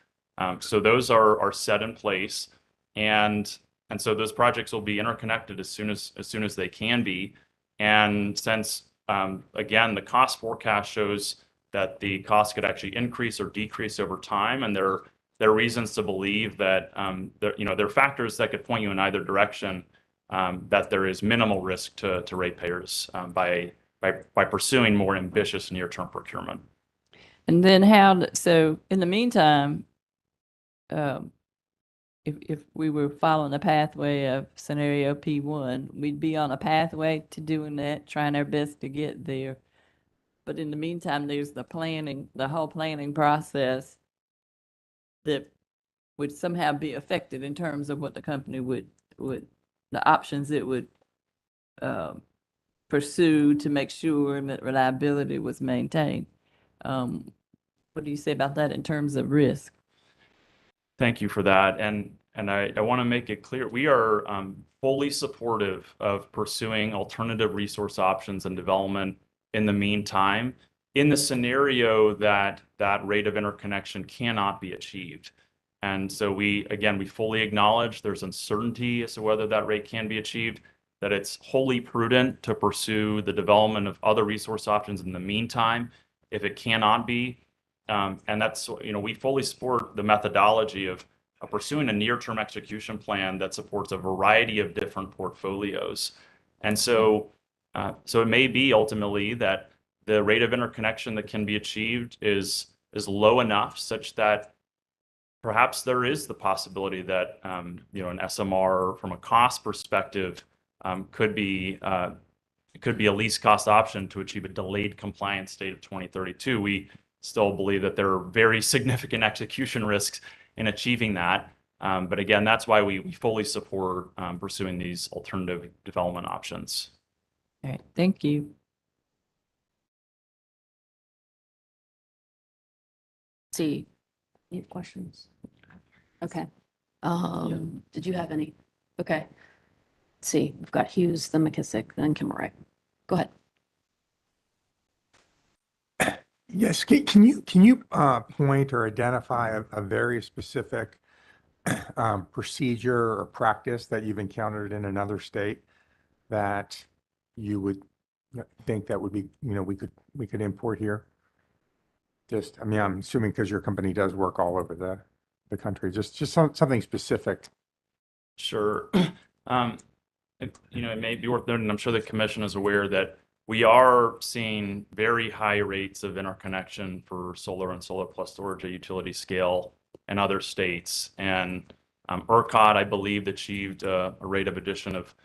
So those are set in place, and so those projects will be interconnected as soon as they can be. And since again, the cost forecast shows that the cost could actually increase or decrease over time, and there are reasons to believe that there are factors that could point you in either direction, that there is minimal risk to ratepayers by pursuing more ambitious near-term procurement. And then so in the meantime, if we were following the pathway of scenario P1, we'd be on a pathway to doing that, trying our best to get there. But in the meantime, there's the whole planning process that would somehow be affected in terms of what the company would the options it would pursue to make sure that reliability was maintained. What do you say about that in terms of risk? Thank you for that. And I want to make it clear, we are fully supportive of pursuing alternative resource options and development in the meantime, in the scenario that rate of interconnection cannot be achieved. And so we fully acknowledge there's uncertainty as to whether that rate can be achieved, that it's wholly prudent to pursue the development of other resource options in the meantime if it cannot be. And that's, we fully support the methodology of pursuing a near-term execution plan that supports a variety of different portfolios. And so it may be ultimately that the rate of interconnection that can be achieved is low enough such that perhaps there is the possibility that an SMR from a cost perspective could be a least cost option to achieve a delayed compliance date of 2032. We still believe that there are very significant execution risks in achieving that. But again, that's why we fully support pursuing these alternative development options. All right, thank you. See, Any questions? Okay. Did you have any? Okay. Let's see, we've got Hughes, then McKissick, then Kimmerer. Go ahead. Yes, can you point or identify a very specific procedure or practice that you've encountered in another state that you would think that would be, we could import here? Just, I mean, I'm assuming because your company does work all over the country, just something specific. Sure. It may be worth noting, I'm sure the commission is aware that we are seeing very high rates of interconnection for solar and solar plus storage at utility scale in other states. And ERCOT, I believe, achieved a rate of addition of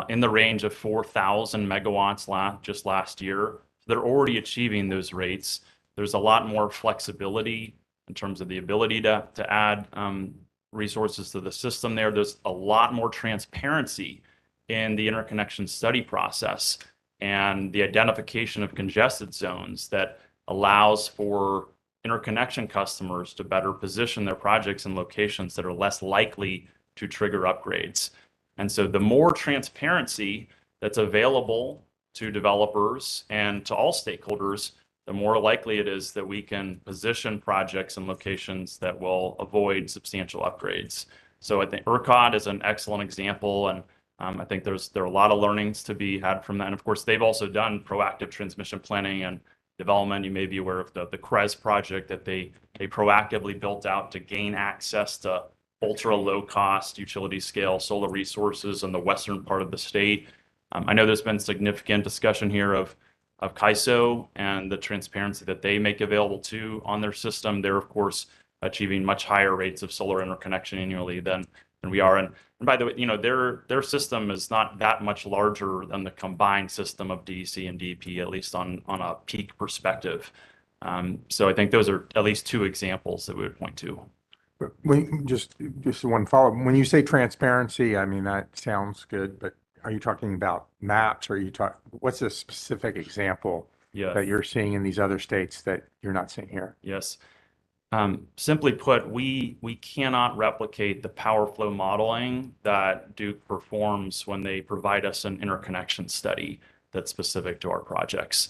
in the range of 4,000 megawatts just last year. They're already achieving those rates. There's a lot more flexibility in terms of the ability to add resources to the system there. There's a lot more transparency in the interconnection study process and the identification of congested zones that allows for interconnection customers to better position their projects in locations that are less likely to trigger upgrades. And so the more transparency that's available to developers and to all stakeholders, the more likely it is that we can position projects in locations that will avoid substantial upgrades. So I think ERCOT is an excellent example, and I think there are a lot of learnings to be had from that. And of course, they've also done proactive transmission planning and development. You may be aware of the CREZ project that they proactively built out to gain access to ultra low cost utility scale solar resources in the western part of the state. I know there's been significant discussion here of CAISO and the transparency that they make available on their system. They're of course achieving much higher rates of solar interconnection annually than we are. And by the way, their system is not that much larger than the combined system of DEC and DEP, at least on a peak perspective. So I think those are at least two examples that we would point to. Just one follow-up. When you say transparency, I mean, that sounds good, but are you talking about maps, or what's a specific example that you're seeing in these other states that you're not seeing here? Yes. Simply put, we cannot replicate the power flow modeling that Duke performs when they provide us an interconnection study that's specific to our projects.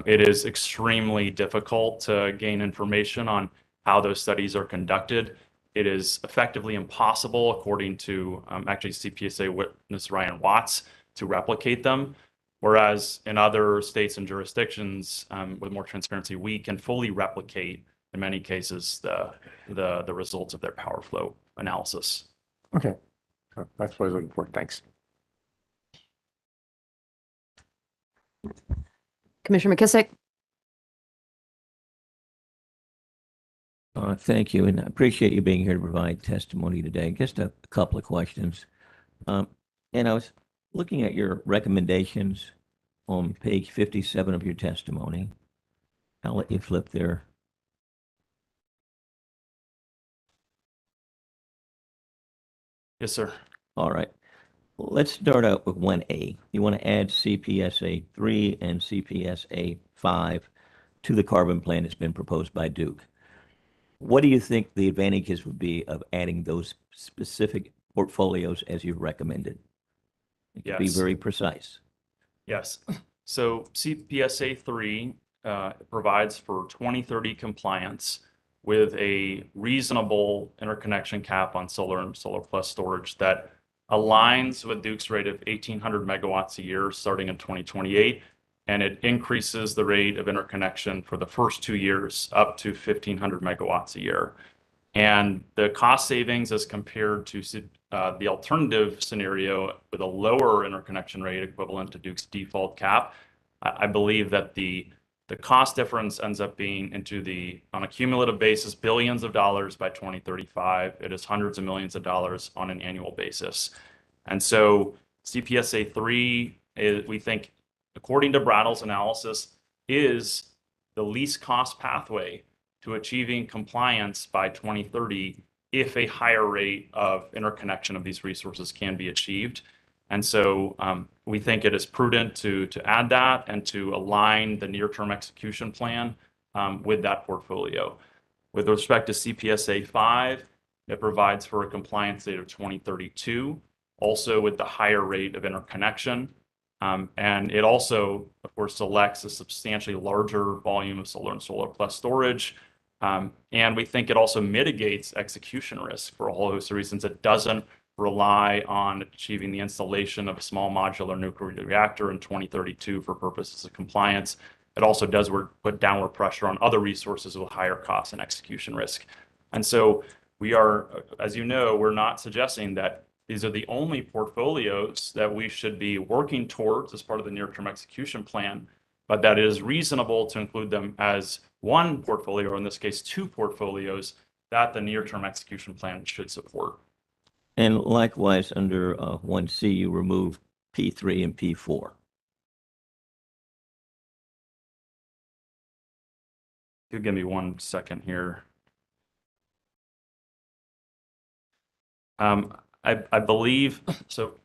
It is extremely difficult to gain information on how those studies are conducted. It is effectively impossible, according to actually Cpsa witness Ryan Watts, to replicate them. Whereas in other states and jurisdictions with more transparency, we can fully replicate, in many cases, the results of their power flow analysis. Okay, that's what I was looking for. Thanks. Commissioner McKissick. Thank you, and I appreciate you being here to provide testimony today. Just a couple of questions. And I was looking at your recommendations on page 57 of your testimony. I'll let you flip there. Yes, sir. All right. Let's start out with 1A. You want to add Cpsa 3 and Cpsa 5 to the carbon plan that's been proposed by Duke. What do you think the advantages would be of adding those specific portfolios as you've recommended? Yes. Be very precise. Yes. So Cpsa 3 provides for 2030 compliance with a reasonable interconnection cap on solar and solar plus storage that aligns with Duke's rate of 1,800 megawatts a year starting in 2028. And it increases the rate of interconnection for the first 2 years up to 1,500 megawatts a year. And the cost savings as compared to the alternative scenario with a lower interconnection rate equivalent to Duke's default cap, I believe that the cost difference ends up being on a cumulative basis, billions of dollars by 2035. It is hundreds of millions of dollars on an annual basis. And so Cpsa 3, we think, according to Brattle's analysis, is the least cost pathway to achieving compliance by 2030 if a higher rate of interconnection of these resources can be achieved. And so we think it is prudent to add that and to align the near-term execution plan with that portfolio. With respect to CPSA 5, it provides for a compliance date of 2032, also with the higher rate of interconnection. And it also, of course, selects a substantially larger volume of solar and solar plus storage. And we think it also mitigates execution risk for a whole host of reasons. It doesn't rely on achieving the installation of a small modular nuclear reactor in 2032 for purposes of compliance. It also does put downward pressure on other resources with higher costs and execution risk. And so we are, as you know, we're not suggesting that these are the only portfolios that we should be working towards as part of the near-term execution plan, but that it is reasonable to include them as one portfolio, or in this case, two portfolios that the near-term execution plan should support. And likewise, under 1C, you remove P3 and P4. You give me 1 second here. I believe, so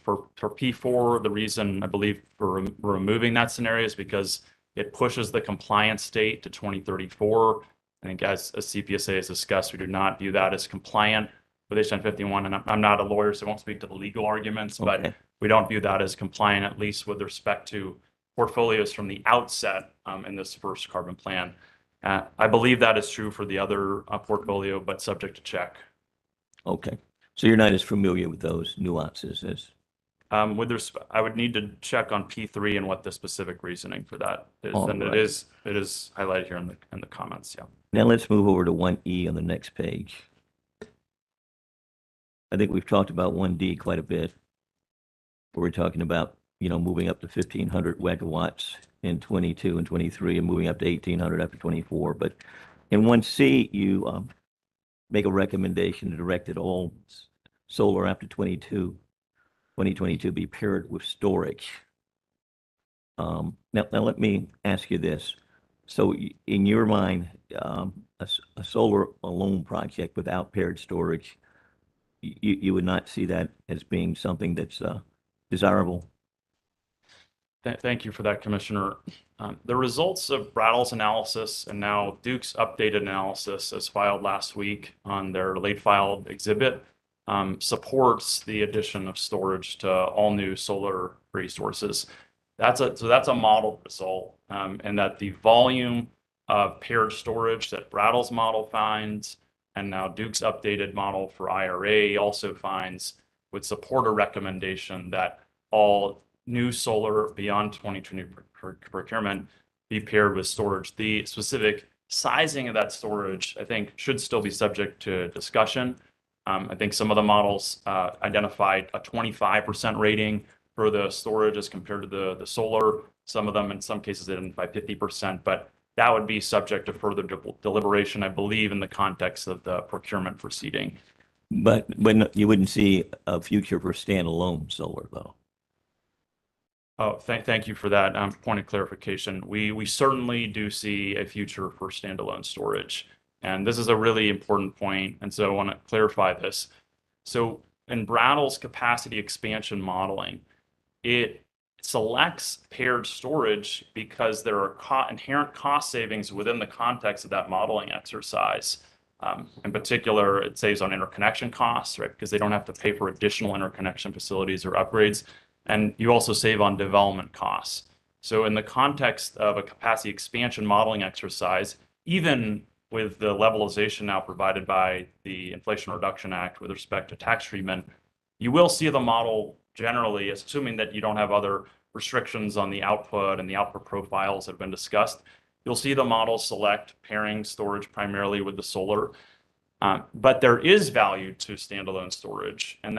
for P4, the reason I believe for removing that scenario is because it pushes the compliance date to 2034. I think as CPSA has discussed, we do not view that as compliant with H 51, and I'm not a lawyer, so I won't speak to the legal arguments, but we don't view that as compliant, at least with respect to portfolios from the outset in this first carbon plan. I believe that is true for the other portfolio, but subject to check. Okay. So you're not as familiar with those nuances as? I would need to check on P3 and what the specific reasoning for that is. And right. it is highlighted here in the comments, yeah. Now let's move over to 1E on the next page. I think we've talked about 1D quite a bit. We're talking about, moving up to 1,500 megawatts in 22 and 23 and moving up to 1,800 after 24. But in 1C, you make a recommendation to direct that all solar after 2022 be paired with storage. Now let me ask you this. So in your mind, a solar alone project without paired storage, you would not see that as being something that's desirable? Thank you for that, Commissioner. The results of Brattle's analysis and now Duke's updated analysis, as filed last week on their late filed exhibit, supports the addition of storage to all new solar resources. So that's a model result, and that the volume of paired storage that Brattle's model finds, and now Duke's updated model for IRA also finds, would support a recommendation that all new solar beyond 2020 procurement be paired with storage. The specific sizing of that storage, I think, should still be subject to discussion. I think some of the models identified a 25% rating for the storage as compared to the solar. Some of them, in some cases, identify 50%, but that would be subject to further deliberation, I believe, in the context of the procurement proceeding. But you wouldn't see a future for standalone solar, though. Oh, thank you for that point of clarification. We certainly do see a future for standalone storage. And this is a really important point, and so I want to clarify this. So in Brattle's capacity expansion modeling, it selects paired storage because there are inherent cost savings within the context of that modeling exercise. In particular, it saves on interconnection costs, right? Because they don't have to pay for additional interconnection facilities or upgrades. And you also save on development costs. So in the context of a capacity expansion modeling exercise, even with the levelization now provided by the Inflation Reduction Act with respect to tax treatment, you will see the model generally, assuming that you don't have other restrictions on the output and the output profiles that have been discussed, you'll see the model select pairing storage primarily with the solar. But there is value to standalone storage, and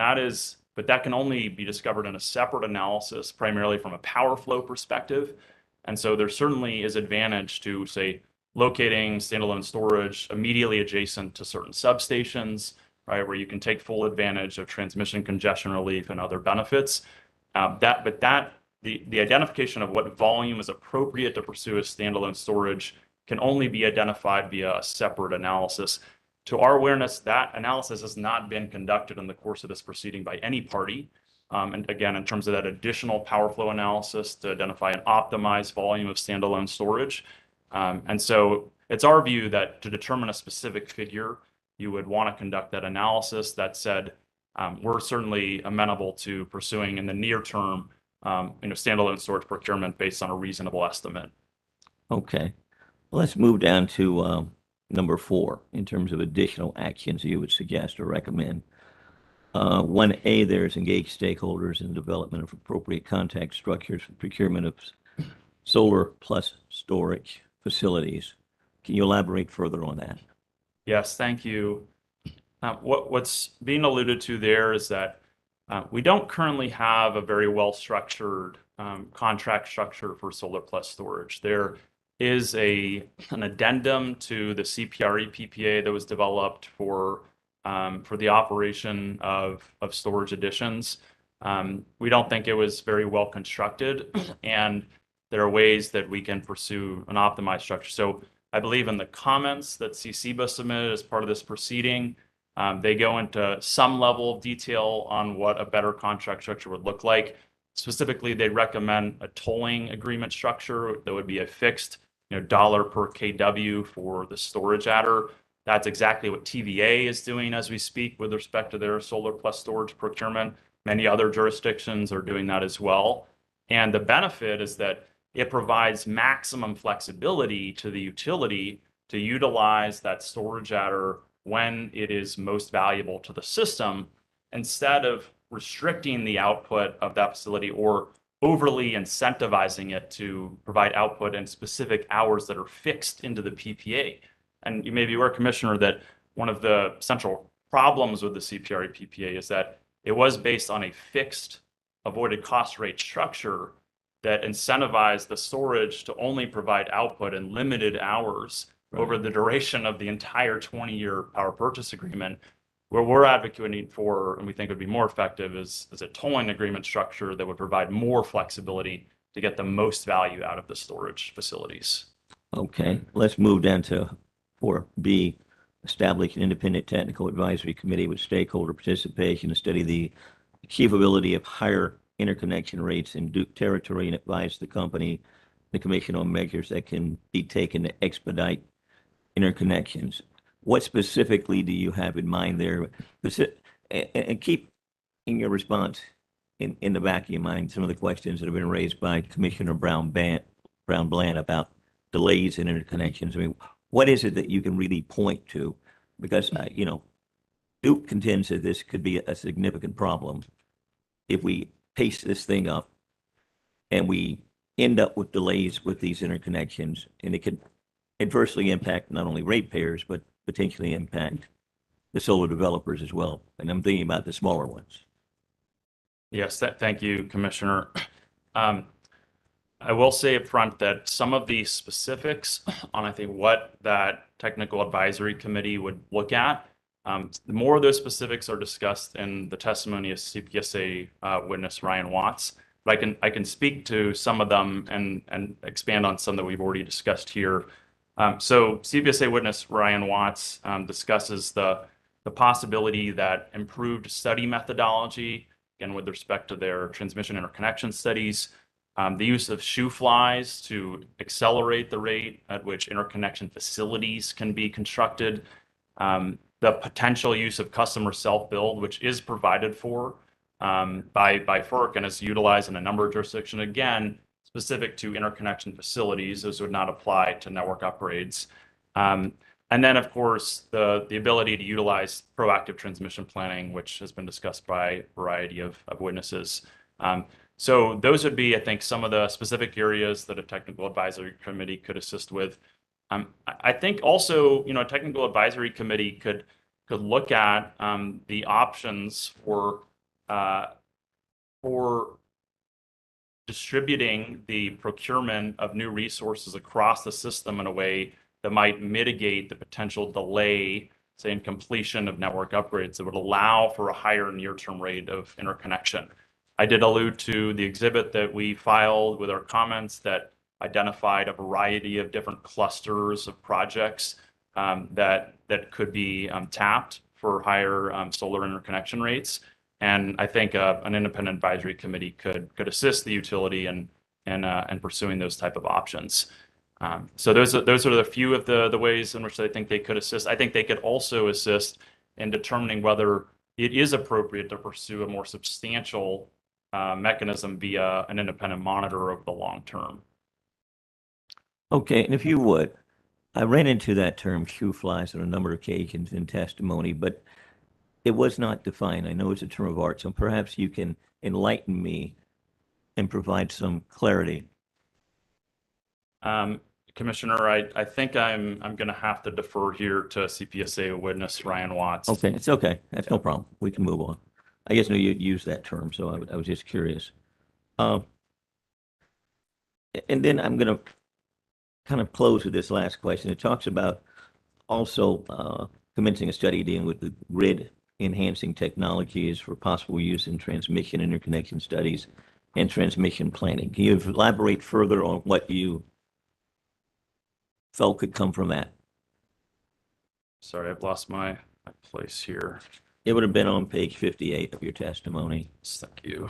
but that can only be discovered in a separate analysis, primarily from a power flow perspective. And so there certainly is advantage to, say, locating standalone storage immediately adjacent to certain substations, right, where you can take full advantage of transmission congestion relief and other benefits. The identification of what volume is appropriate to pursue as standalone storage can only be identified via a separate analysis. To our awareness, that analysis has not been conducted in the course of this proceeding by any party. And again, in terms of that additional power flow analysis to identify an optimized volume of standalone storage. And so it's our view that to determine a specific figure, you would want to conduct that analysis. That said, we're certainly amenable to pursuing in the near term, standalone storage procurement based on a reasonable estimate. Okay. Let's move down to number 4 in terms of additional actions you would suggest or recommend. 1A, there's engage stakeholders in the development of appropriate contact structures for procurement of solar plus storage facilities. Can you elaborate further on that? Yes, thank you. What's being alluded to there is that we don't currently have a very well-structured contract structure for solar plus storage. There is an addendum to the CPRE PPA that was developed for the operation of storage additions. We don't think it was very well constructed, and there are ways that we can pursue an optimized structure. So I believe in the comments that Cpsa submitted as part of this proceeding, they go into some level of detail on what a better contract structure would look like. Specifically, they recommend a tolling agreement structure that would be a fixed, dollar per kW for the storage adder. That's exactly what TVA is doing as we speak with respect to their solar plus storage procurement. Many other jurisdictions are doing that as well. And the benefit is that it provides maximum flexibility to the utility to utilize that storage adder when it is most valuable to the system, instead of restricting the output of that facility or overly incentivizing it to provide output in specific hours that are fixed into the PPA. And you may be aware, Commissioner, that one of the central problems with the CPRE PPA is that it was based on a fixed avoided cost rate structure that incentivized the storage to only provide output in limited hours over the duration of the entire 20-year power purchase agreement. Where we're advocating for, and we think would be more effective, is a tolling agreement structure that would provide more flexibility to get the most value out of the storage facilities. Okay, let's move down to 4B, establish an independent technical advisory committee with stakeholder participation to study the achievability of higher interconnection rates in Duke territory and advise the commission on measures that can be taken to expedite interconnections. What specifically do you have in mind there? And keep in your response in the back of your mind some of the questions that have been raised by Commissioner Brown-Bland about delays in interconnections. I mean, what is it that you can really point to? Because, Duke contends that this could be a significant problem if we pace this thing up and we end up with delays with these interconnections, and it could adversely impact not only ratepayers, but potentially impact the solar developers as well. And I'm thinking about the smaller ones. Yes, thank you, Commissioner. I will say up front that some of the specifics on, I think, what that technical advisory committee would look at, more of those specifics are discussed in the testimony of Cpsa witness Ryan Watts. But I can speak to some of them and expand on some that we've already discussed here. So Cpsa witness Ryan Watts discusses the possibility that improved study methodology, again, with respect to their transmission interconnection studies, the use of shoe flies to accelerate the rate at which interconnection facilities can be constructed, the potential use of customer self-build, which is provided for by FERC and is utilized in a number of jurisdictions, again, specific to interconnection facilities. Those would not apply to network upgrades. And then, of course, the ability to utilize proactive transmission planning, which has been discussed by a variety of witnesses. So those would be, I think, some of the specific areas that a technical advisory committee could assist with. I think also, a technical advisory committee could look at the options for distributing the procurement of new resources across the system in a way that might mitigate the potential delay, say, in completion of network upgrades that would allow for a higher near-term rate of interconnection. I did allude to the exhibit that we filed with our comments that identified a variety of different clusters of projects that could be tapped for higher solar interconnection rates. And I think an independent advisory committee could assist the utility in pursuing those type of options. So those are the few of the ways in which I think they could assist. I think they could also assist in determining whether it is appropriate to pursue a more substantial mechanism via an independent monitor over the long term. Okay, and if you would, I ran into that term shoe flies on a number of occasions in testimony, but it was not defined. I know it's a term of art, so perhaps you can enlighten me and provide some clarity. Commissioner, I think I'm going to have to defer here to CPSA witness Ryan Watts. Okay, it's okay. That's no problem. We can move on. I guess no, you'd use that term, so I was just curious. And then I'm going to kind of close with this last question. It talks about also commencing a study dealing with the grid enhancing technologies for possible use in transmission interconnection studies and transmission planning. Can you elaborate further on what you felt could come from that? Sorry, I've lost my place here. It would have been on page 58 of your testimony. Thank you.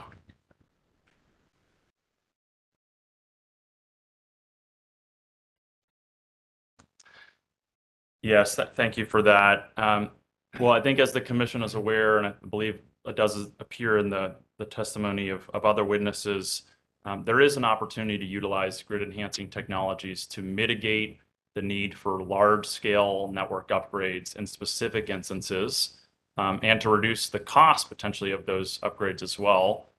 Yes, thank you for that. Well, I think as the commission is aware, and I believe it does appear in the testimony of other witnesses, there is an opportunity to utilize grid enhancing technologies to mitigate the need for large-scale network upgrades in specific instances, and to reduce the cost potentially of those upgrades as well,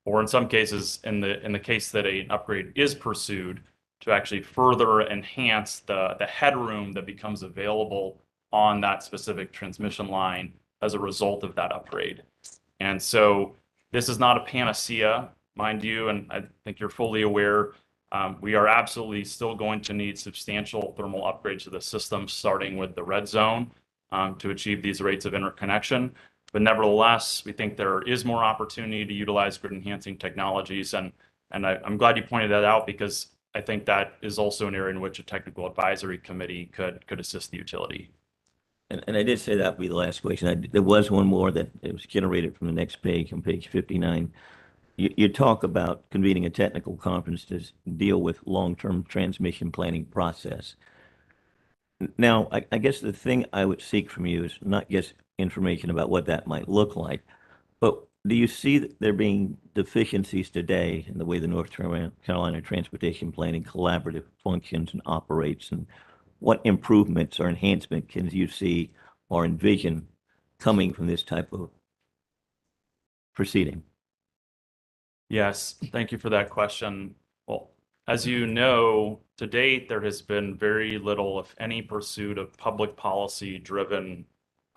or in some cases, in the case that an upgrade is pursued, to actually further enhance the headroom that becomes available on that specific transmission line as a result of that upgrade. And so this is not a panacea, mind you, and I think you're fully aware. We are absolutely still going to need substantial thermal upgrades to the system, starting with the red zone, to achieve these rates of interconnection. But nevertheless, we think there is more opportunity to utilize grid enhancing technologies. And I'm glad you pointed that out, because I think that is also an area in which a technical advisory committee could assist the utility. And I did say that would be the last question. There was one more that it was generated from the next page, on page 59. You talk about convening a technical conference to deal with long-term transmission planning process. Now, I guess the thing I would seek from you is not just information about what that might look like, but do you see that there being deficiencies today in the way the North Carolina Transportation Planning Collaborative functions and operates, and what improvements or enhancement can you see or envision coming from this type of proceeding? Yes, thank you for that question. Well, as you know, to date, there has been very little, if any, pursuit of public policy-driven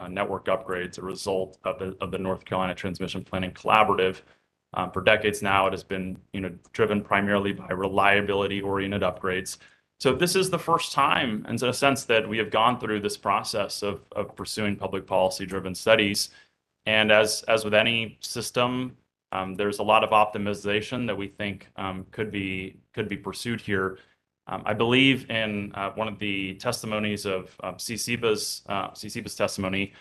network upgrades as a result of the North Carolina Transmission Planning Collaborative. For decades now, it has been driven primarily by reliability-oriented upgrades. So this is the first time, in a sense, that we have gone through this process of pursuing public policy-driven studies. And as with any system, there's a lot of optimization that we think could be pursued here. I believe in one of the testimonies of Cpsa's testimony,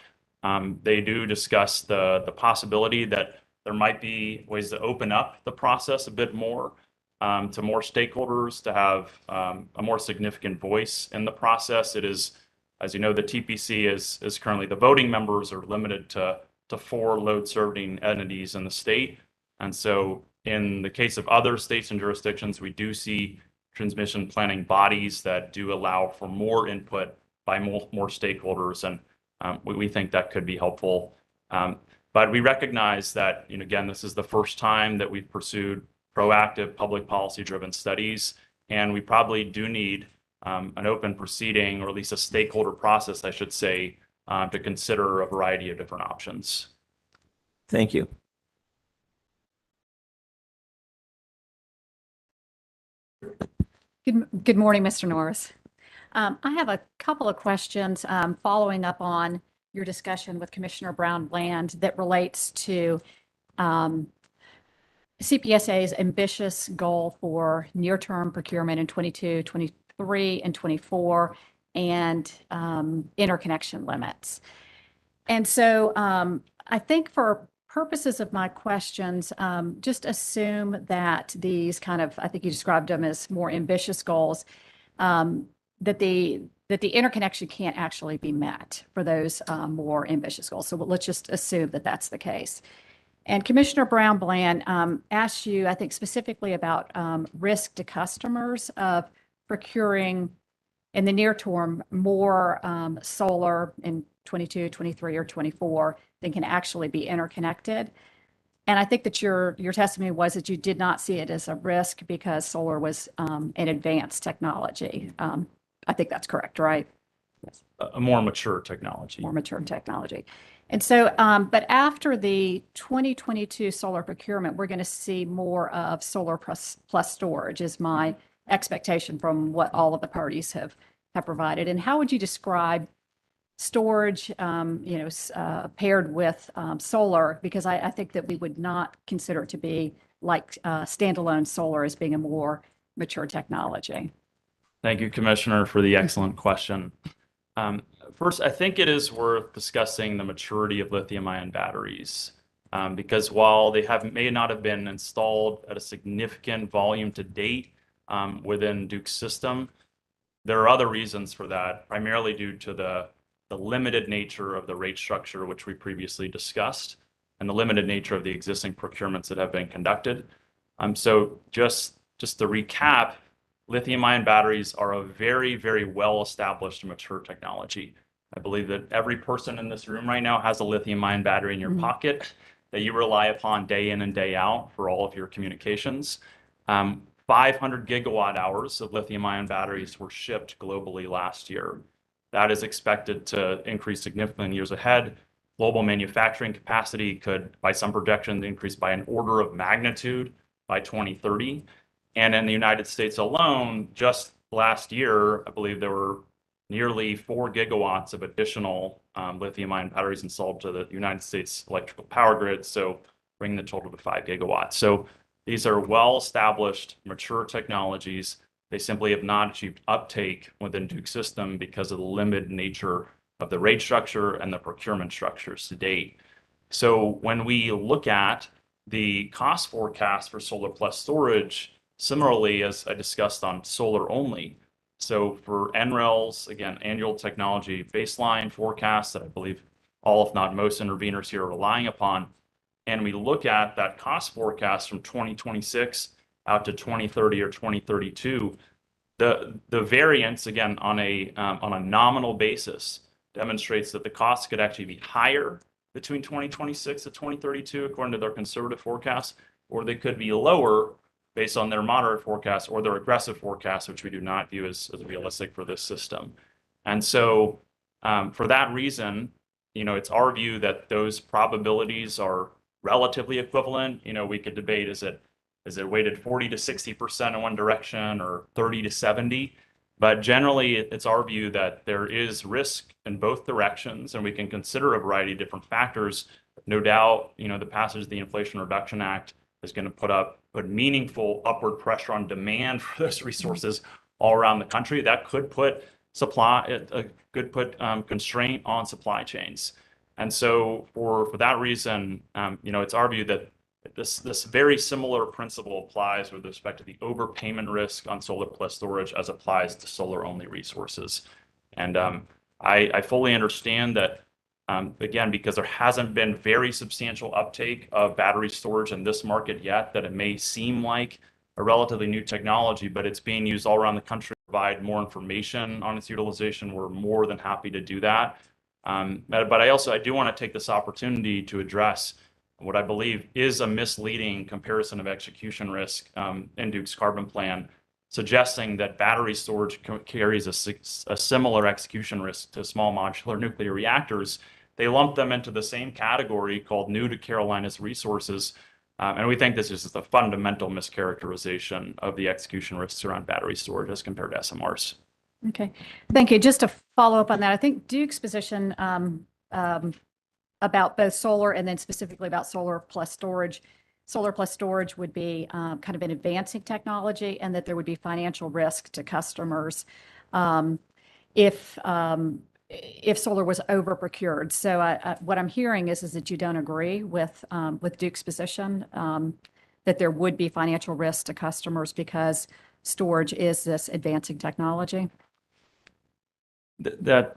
they do discuss the possibility that there might be ways to open up the process a bit more to more stakeholders, to have a more significant voice in the process. It is, as you know, the TPC is currently, the voting members are limited to 4 load serving entities in the state. And so in the case of other states and jurisdictions, we do see transmission planning bodies that do allow for more input by more stakeholders. And we think that could be helpful. But we recognize that, again, this is the first time that we've pursued proactive public policy-driven studies, and we probably do need an open proceeding, or at least a stakeholder process, I should say, to consider a variety of different options. Thank you. Good morning, Mr. Norris. I have a couple of questions following up on your discussion with Commissioner Brown-Bland that relates to CPSA's ambitious goal for near-term procurement in 22, 23, and 24, and interconnection limits. And so I think for purposes of my questions, just assume that these kind of, I think you described them as more ambitious goals, that the interconnection can't actually be met for those more ambitious goals. So let's just assume that that's the case. And Commissioner Brown-Bland asked you, I think, specifically about risk to customers of procuring in the near term more solar in 22, 23, or 24 than can actually be interconnected. And I think that your testimony was that you did not see it as a risk because solar was an advanced technology. I think that's correct, right? A more mature technology. More mature technology. And so, but after the 2022 solar procurement, we're going to see more of solar plus storage is my expectation from what all of the parties have provided. And how would you describe storage, paired with solar? Because I think that we would not consider it to be like standalone solar as being a more mature technology. Thank you, Commissioner, for the excellent question. First, I think it is worth discussing the maturity of lithium-ion batteries, because while they may not have been installed at a significant volume to date within Duke's system, there are other reasons for that, primarily due to the limited nature of the rate structure, which we previously discussed, and the limited nature of the existing procurements that have been conducted. So just to recap, lithium-ion batteries are a very, very well-established and mature technology. I believe that every person in this room right now has a lithium-ion battery in your pocket that you rely upon day in and day out for all of your communications. 500 gigawatt hours of lithium-ion batteries were shipped globally last year. That is expected to increase significantly in years ahead. Global manufacturing capacity could, by some projections, increase by an order of magnitude by 2030. And in the United States alone, just last year, I believe there were nearly 4 gigawatts of additional lithium-ion batteries installed to the United States electrical power grid, so bringing the total to 5 gigawatts. So these are well-established, mature technologies. They simply have not achieved uptake within Duke's system because of the limited nature of the rate structure and the procurement structures to date. So when we look at the cost forecast for solar plus storage, similarly, as I discussed on solar only, so for NRELs, again, annual technology baseline forecasts that I believe all, if not most, interveners here are relying upon, and we look at that cost forecast from 2026 out to 2030 or 2032, the variance, again, on a nominal basis, demonstrates that the costs could actually be higher between 2026 and 2032, according to their conservative forecasts, or they could be lower based on their moderate forecast or their aggressive forecast, which we do not view as realistic for this system. And so for that reason, it's our view that those probabilities are relatively equivalent. We could debate, is it weighted 40 to 60% in one direction or 30 to 70? But generally, it's our view that there is risk in both directions, and we can consider a variety of different factors. No doubt, the passage of the Inflation Reduction Act is going to put meaningful upward pressure on demand for those resources all around the country. That could put constraint on supply chains. And so for that reason, it's our view that this very similar principle applies with respect to the overpayment risk on solar plus storage as applies to solar only resources. And I fully understand that, again, because there hasn't been very substantial uptake of battery storage in this market yet, that it may seem like a relatively new technology, but it's being used all around the country. To provide more information on its utilization, we're more than happy to do that. But I do want to take this opportunity to address what I believe is a misleading comparison of execution risk in Duke's carbon plan, suggesting that battery storage carries a similar execution risk to small modular nuclear reactors. They lump them into the same category called new to Carolinas resources. And we think this is just a fundamental mischaracterization of the execution risks around battery storage as compared to SMRs. Okay, thank you. Just to follow up on that, I think Duke's position about both solar and then specifically about solar plus storage would be kind of an advancing technology, and that there would be financial risk to customers if solar was over procured. So what I'm hearing is that you don't agree with Duke's position that there would be financial risk to customers because storage is this advancing technology?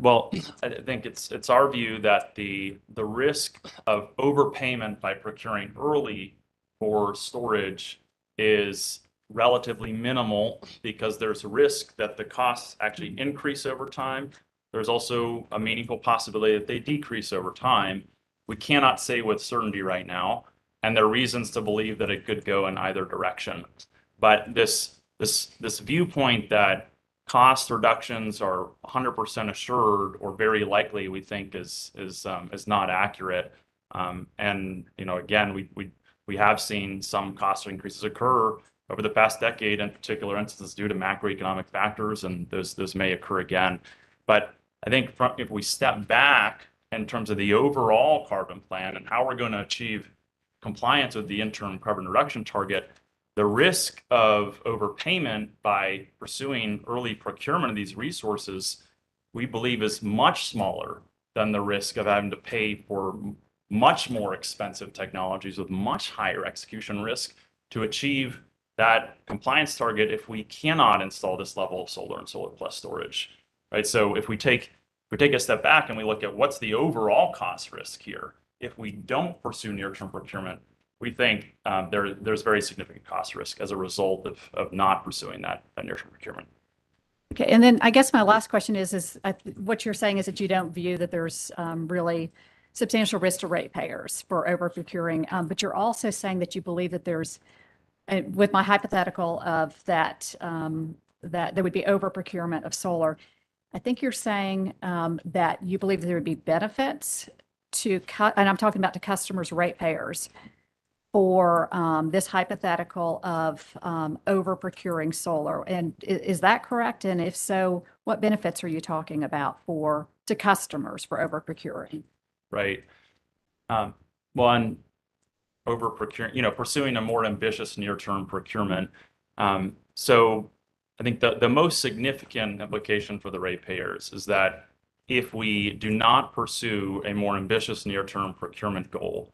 Well, I think it's our view that the risk of overpayment by procuring early for storage is relatively minimal because there's a risk that the costs actually increase over time. There's also a meaningful possibility that they decrease over time. We cannot say with certainty right now, and there are reasons to believe that it could go in either direction. But this viewpoint that cost reductions are 100% assured or very likely, we think is not accurate. And again, we have seen some cost increases occur over the past decade, in particular instances due to macroeconomic factors, and those may occur again. But I think if we step back in terms of the overall carbon plan and how we're going to achieve compliance with the interim carbon reduction target, the risk of overpayment by pursuing early procurement of these resources, we believe, is much smaller than the risk of having to pay for much more expensive technologies with much higher execution risk to achieve that compliance target if we cannot install this level of solar and solar plus storage, right? So if we take a step back and we look at what's the overall cost risk here, if we don't pursue near-term procurement, we think there's very significant cost risk as a result of not pursuing that near-term procurement. Okay, and then I guess my last question is what you're saying is that you don't view that there's really substantial risk to ratepayers for over procuring, but you're also saying that you believe that there's, with my hypothetical of that that there would be over procurement of solar, I think you're saying that you believe that there would be benefits to and I'm talking about to customers, ratepayers, for this hypothetical of over procuring solar. And is that correct? And if so, what benefits are you talking about to customers for over procuring? Right. One, over procuring, pursuing a more ambitious near-term procurement. So I think the most significant implication for the ratepayers is that if we do not pursue a more ambitious near-term procurement goal,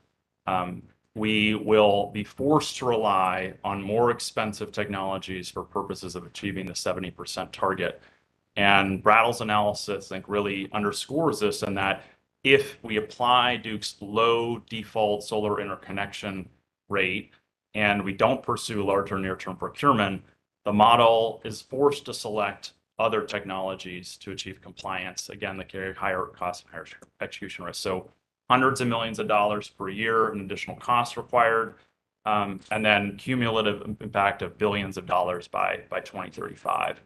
we will be forced to rely on more expensive technologies for purposes of achieving the 70% target. And Brattle's analysis, I think, really underscores this, in that if we apply Duke's low default solar interconnection rate and we don't pursue larger near-term procurement, the model is forced to select other technologies to achieve compliance. Again, that carry higher cost and higher execution risk. So hundreds of millions of dollars per year in additional costs required, and then cumulative impact of billions of dollars by 2035.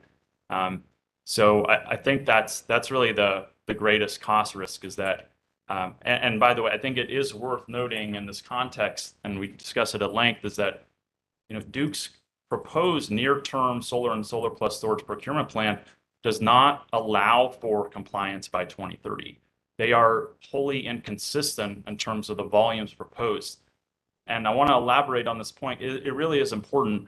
So I think that's really the greatest cost risk, is that, and by the way, I think it is worth noting in this context, and we discussed it at length, is that Duke's proposed near-term solar and solar plus storage procurement plan does not allow for compliance by 2030. They are wholly inconsistent in terms of the volumes proposed. And I want to elaborate on this point. It really is important,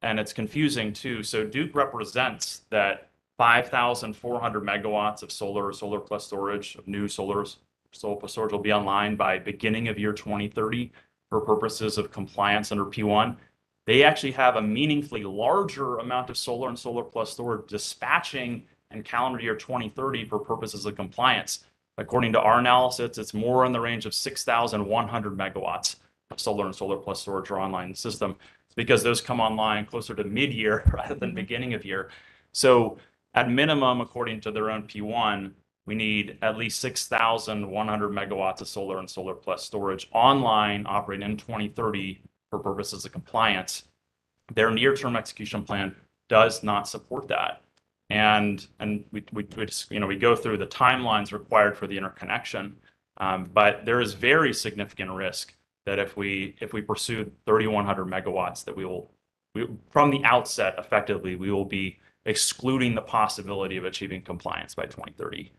and it's confusing too. So Duke represents that 5,400 megawatts of solar or solar plus storage, of new solar plus storage, will be online by beginning of year 2030 for purposes of compliance under P1. They actually have a meaningfully larger amount of solar and solar plus storage dispatching in calendar year 2030 for purposes of compliance. According to our analysis, it's more in the range of 6,100 megawatts of solar and solar plus storage are online in the system. It's because those come online closer to mid-year rather than beginning of year. So at minimum, according to their own P1, we need at least 6,100 megawatts of solar and solar plus storage online operating in 2030 for purposes of compliance. Their near-term execution plan does not support that. And we go through the timelines required for the interconnection, but there is very significant risk that if we pursue 3,100 megawatts, that we from the outset, effectively, we will be excluding the possibility of achieving compliance by 2030.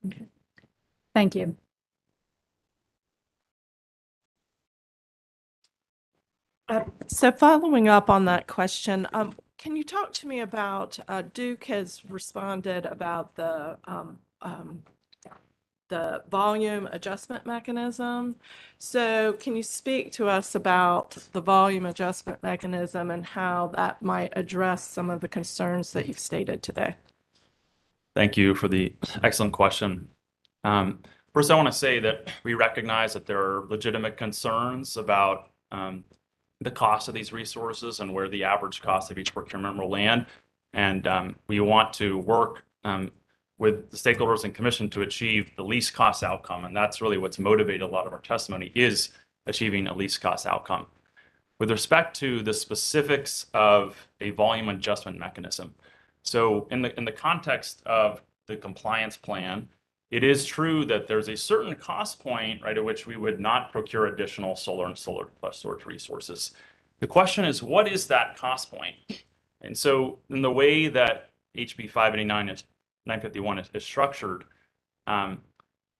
Okay. Thank you. So following up on that question, can you talk to me about Duke has responded about the the volume adjustment mechanism. So can you speak to us about the volume adjustment mechanism and how that might address some of the concerns that you've stated today? Thank you for the excellent question. First, I want to say that we recognize that there are legitimate concerns about the cost of these resources and where the average cost of each procurement will land. And we want to work with the stakeholders and commission to achieve the least cost outcome. And that's really what's motivated a lot of our testimony, is achieving a least cost outcome. With respect to the specifics of a volume adjustment mechanism, so in the context of the compliance plan, it is true that there's a certain cost point, right, at which we would not procure additional solar and solar plus storage resources. The question is, what is that cost point? And so in the way that HB 589 and 951 is structured,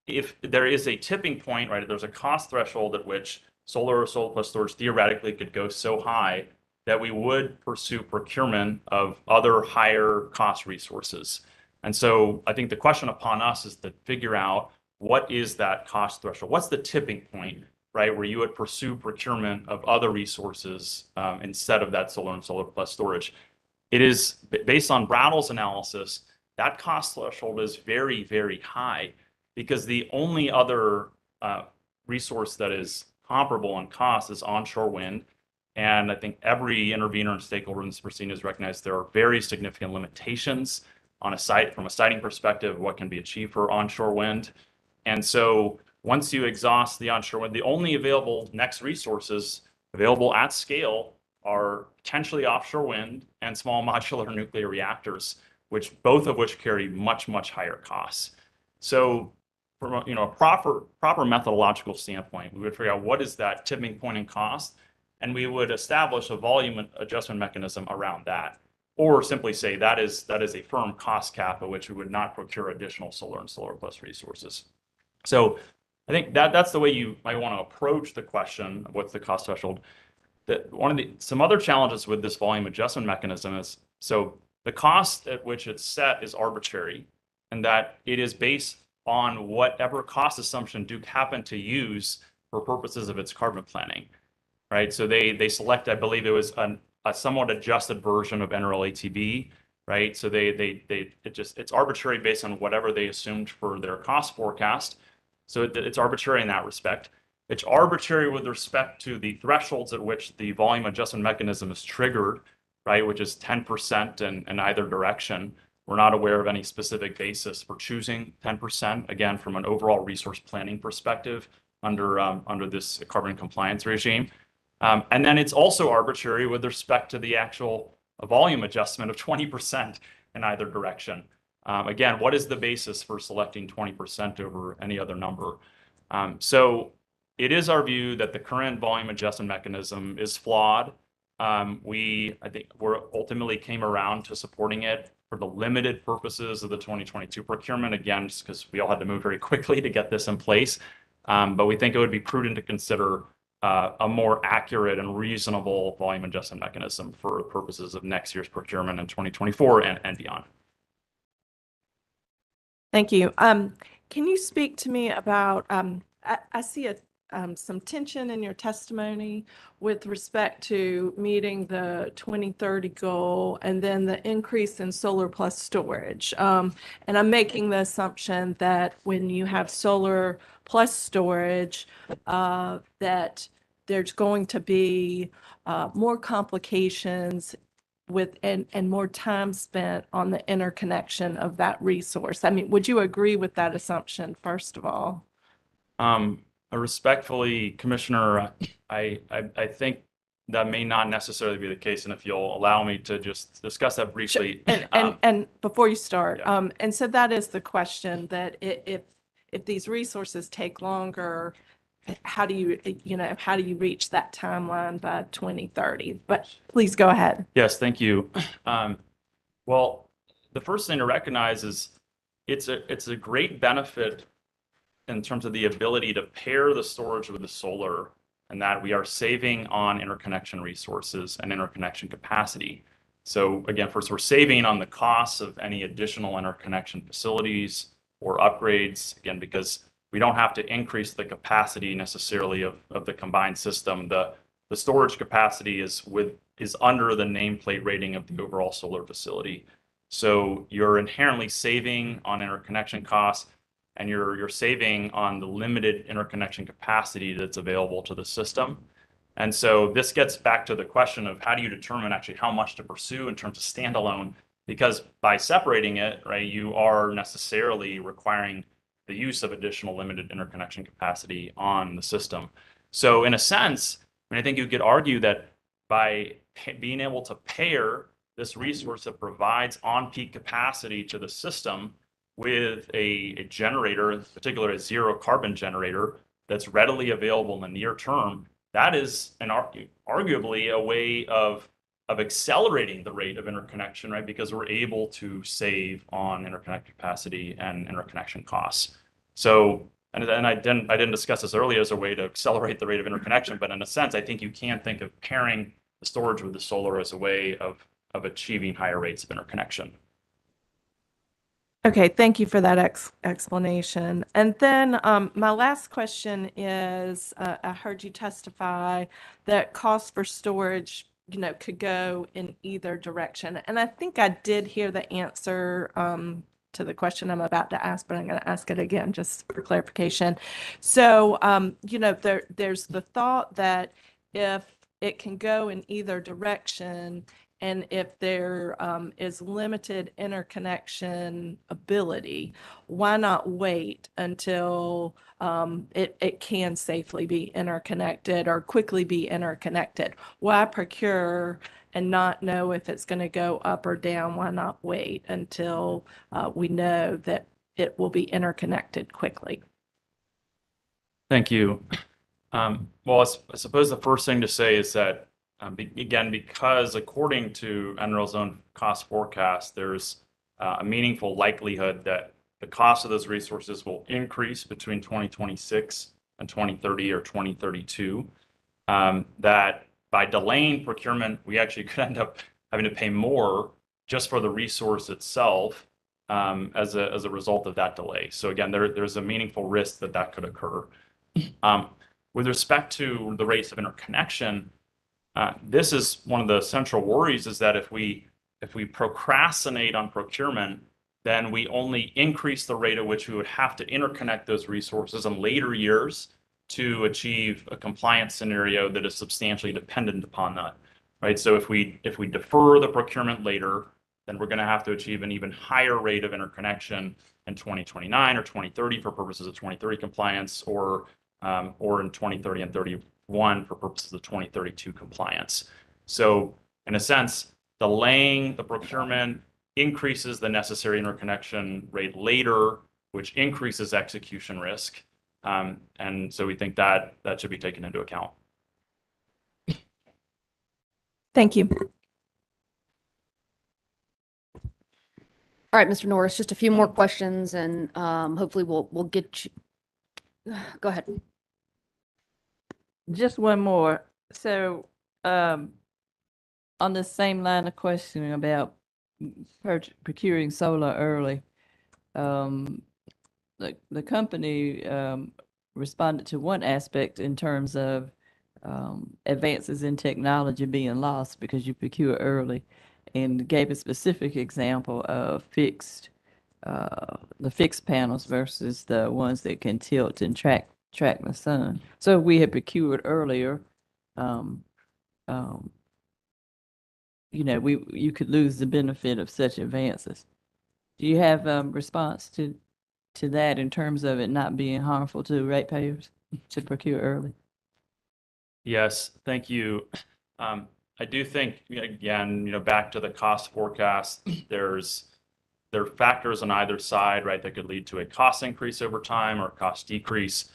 if there is a tipping point, right, there's a cost threshold at which solar or solar plus storage theoretically could go so high that we would pursue procurement of other higher cost resources. And so I think the question upon us is to figure out what is that cost threshold? What's the tipping point, right, where you would pursue procurement of other resources instead of that solar and solar plus storage? It is based on Brattle's analysis, that cost threshold is very, very high, because the only other resource that is comparable in cost is onshore wind. And I think every intervener and stakeholder in this proceeding has recognized there are very significant limitations on a site, from a siting perspective, what can be achieved for onshore wind. And so once you exhaust the onshore wind, the only available next resources available at scale are potentially offshore wind and small modular nuclear reactors, which both of which carry much, much higher costs. So from a proper methodological standpoint, we would figure out what is that tipping point in cost, and we would establish a volume adjustment mechanism around that, or simply say that is a firm cost cap at which we would not procure additional solar and solar plus resources. So I think that's the way you might want to approach the question of what's the cost threshold. Some other challenges with this volume adjustment mechanism is, so the cost at which it's set is arbitrary, and that it is based on whatever cost assumption Duke happened to use for purposes of its carbon planning, right? So they select, I believe it was a somewhat adjusted version of NRL-ATB, right? So it's arbitrary based on whatever they assumed for their cost forecast. So it's arbitrary in that respect. It's arbitrary with respect to the thresholds at which the volume adjustment mechanism is triggered, right? Which is 10% in either direction. We're not aware of any specific basis for choosing 10%, again, from an overall resource planning perspective under this carbon compliance regime. And then it's also arbitrary with respect to the actual volume adjustment of 20% in either direction. Again, what is the basis for selecting 20% over any other number? So it is our view that the current volume adjustment mechanism is flawed. I think we ultimately came around to supporting it for the limited purposes of the 2022 procurement, again, just because we all had to move very quickly to get this in place. But we think it would be prudent to consider a more accurate and reasonable volume adjustment mechanism for purposes of next year's procurement in 2024 and beyond. Thank you. Can you speak to me about, I see some tension in your testimony with respect to meeting the 2030 goal and then the increase in solar plus storage. And I'm making the assumption that when you have solar plus storage, that there's going to be more complications and more time spent on the interconnection of that resource. I mean, would you agree with that assumption, first of all? Respectfully, Commissioner, I think that may not necessarily be the case, and if you'll allow me to just discuss that briefly. And before you start, and so that is the question, that if these resources take longer, how do you reach that timeline by 2030? But please go ahead. Yes, thank you. Well, the first thing to recognize is it's a great benefit in terms of the ability to pair the storage with the solar, and that we are saving on interconnection resources and interconnection capacity. So again, first, we're saving on the costs of any additional interconnection facilities or upgrades, again, because we don't have to increase the capacity necessarily of the combined system. The storage capacity is under the nameplate rating of the overall solar facility. So you're inherently saving on interconnection costs, and you're saving on the limited interconnection capacity that's available to the system. And so this gets back to the question of how do you determine actually how much to pursue in terms of standalone? Because by separating it, right, you are necessarily requiring the use of additional limited interconnection capacity on the system. So in a sense, I think you could argue that by being able to pair this resource that provides on-peak capacity to the system with a generator, in particular a zero carbon generator that's readily available in the near term, that is arguably a way of accelerating the rate of interconnection, right? Because we're able to save on interconnect capacity and interconnection costs. So, and I didn't discuss this earlier as a way to accelerate the rate of interconnection, but in a sense, I think you can think of pairing the storage with the solar as a way of achieving higher rates of interconnection. Okay, thank you for that explanation. And then my last question is, I heard you testify that cost for storage, could go in either direction. And I think I did hear the answer to the question I'm about to ask, but I'm going to ask it again just for clarification. So, there's the thought that if it can go in either direction, and if there is limited interconnection ability, why not wait until it can safely be interconnected or quickly be interconnected? Why procure and not know if it's going to go up or down? Why not wait until we know that it will be interconnected quickly? Thank you. Well, I suppose the first thing to say is that again, because according to NREL's own cost forecast, there's a meaningful likelihood that the cost of those resources will increase between 2026 and 2030 or 2032. That by delaying procurement, we actually could end up having to pay more just for the resource itself as a result of that delay. So again, there's a meaningful risk that could occur. With respect to the rates of interconnection, this is one of the central worries, is that if we procrastinate on procurement, then we only increase the rate at which we would have to interconnect those resources in later years to achieve a compliance scenario that is substantially dependent upon that, right? So if we defer the procurement later, then we're going to have to achieve an even higher rate of interconnection in 2029 or 2030 for purposes of 2030 compliance, or in 2030 and 31 for purposes of 2032 compliance. So in a sense, delaying the procurement increases the necessary interconnection rate later, which increases execution risk. And so we think that should be taken into account. Thank you. All right, Mr. Norris, just a few more questions, and hopefully we'll get you. Go ahead. Just one more. So, on the same line of questioning about procuring solar early, the company responded to one aspect in terms of advances in technology being lost because you procure early, and gave a specific example of the fixed panels versus the ones that can tilt and track the sun. So if we had procured earlier, you could lose the benefit of such advances. Do you have response to that in terms of it not being harmful to ratepayers to procure early? Yes, thank you. I do think, again, back to the cost forecast, there are factors on either side, right, that could lead to a cost increase over time or cost decrease.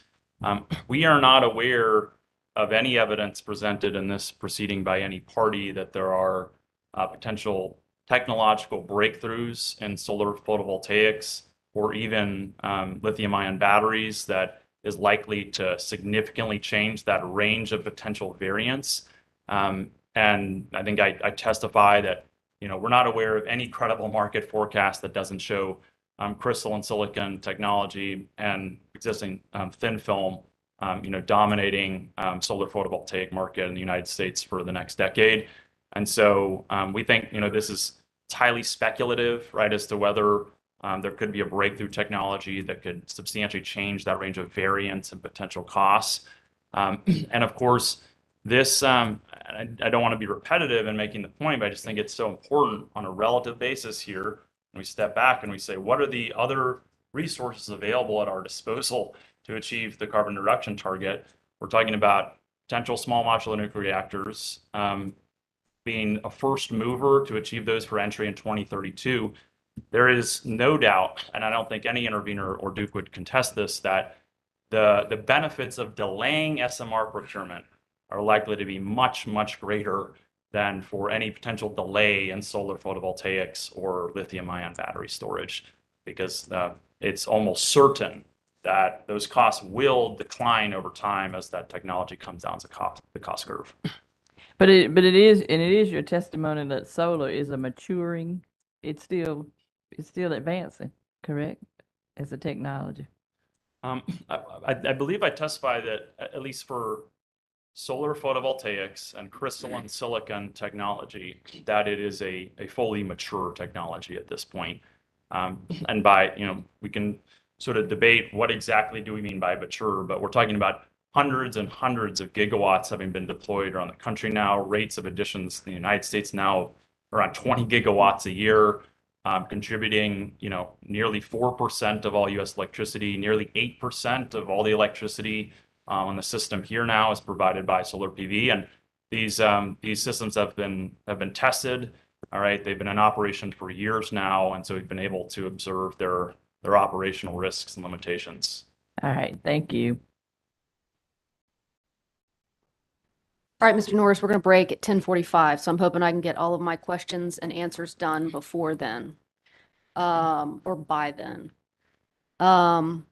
We are not aware of any evidence presented in this proceeding by any party that there are potential technological breakthroughs in solar photovoltaics or even lithium-ion batteries that is likely to significantly change that range of potential variance. And I think I testify that we're not aware of any credible market forecast that doesn't show crystalline silicon technology and existing thin film, dominating solar photovoltaic market in the United States for the next decade. And so we think, it's highly speculative, right, as to whether there could be a breakthrough technology that could substantially change that range of variance and potential costs. And of course, this, I don't want to be repetitive in making the point, but I just think it's so important on a relative basis here. And we step back and we say, what are the other resources available at our disposal to achieve the carbon reduction target? We're talking about potential small modular nuclear reactors, being a first mover to achieve those for entry in 2032. There is no doubt, and I don't think any intervener or Duke would contest this, that the benefits of delaying SMR procurement are likely to be much, much greater than for any potential delay in solar photovoltaics or lithium-ion battery storage, because it's almost certain that those costs will decline over time as that technology comes down the cost curve. But it is your testimony that solar is a maturing, it's still advancing, correct? As a technology. I believe I testified that at least for solar photovoltaics and crystalline silicon technology, that it is a fully mature technology at this point. And by, we can sort of debate what exactly do we mean by mature, but we're talking about hundreds and hundreds of gigawatts having been deployed around the country now. Rates of additions in the United States now around 20 gigawatts a year, contributing, nearly 4% of all U.S. electricity, nearly 8% of all the electricity on the system here now is provided by solar PV. And these systems have been tested. All right, they've been in operation for years now, and so we've been able to observe their operational risks and limitations. All right, thank you. All right, Mr. Norris, we're going to break at 10:45, so I'm hoping I can get all of my questions and answers done before then, or by then. All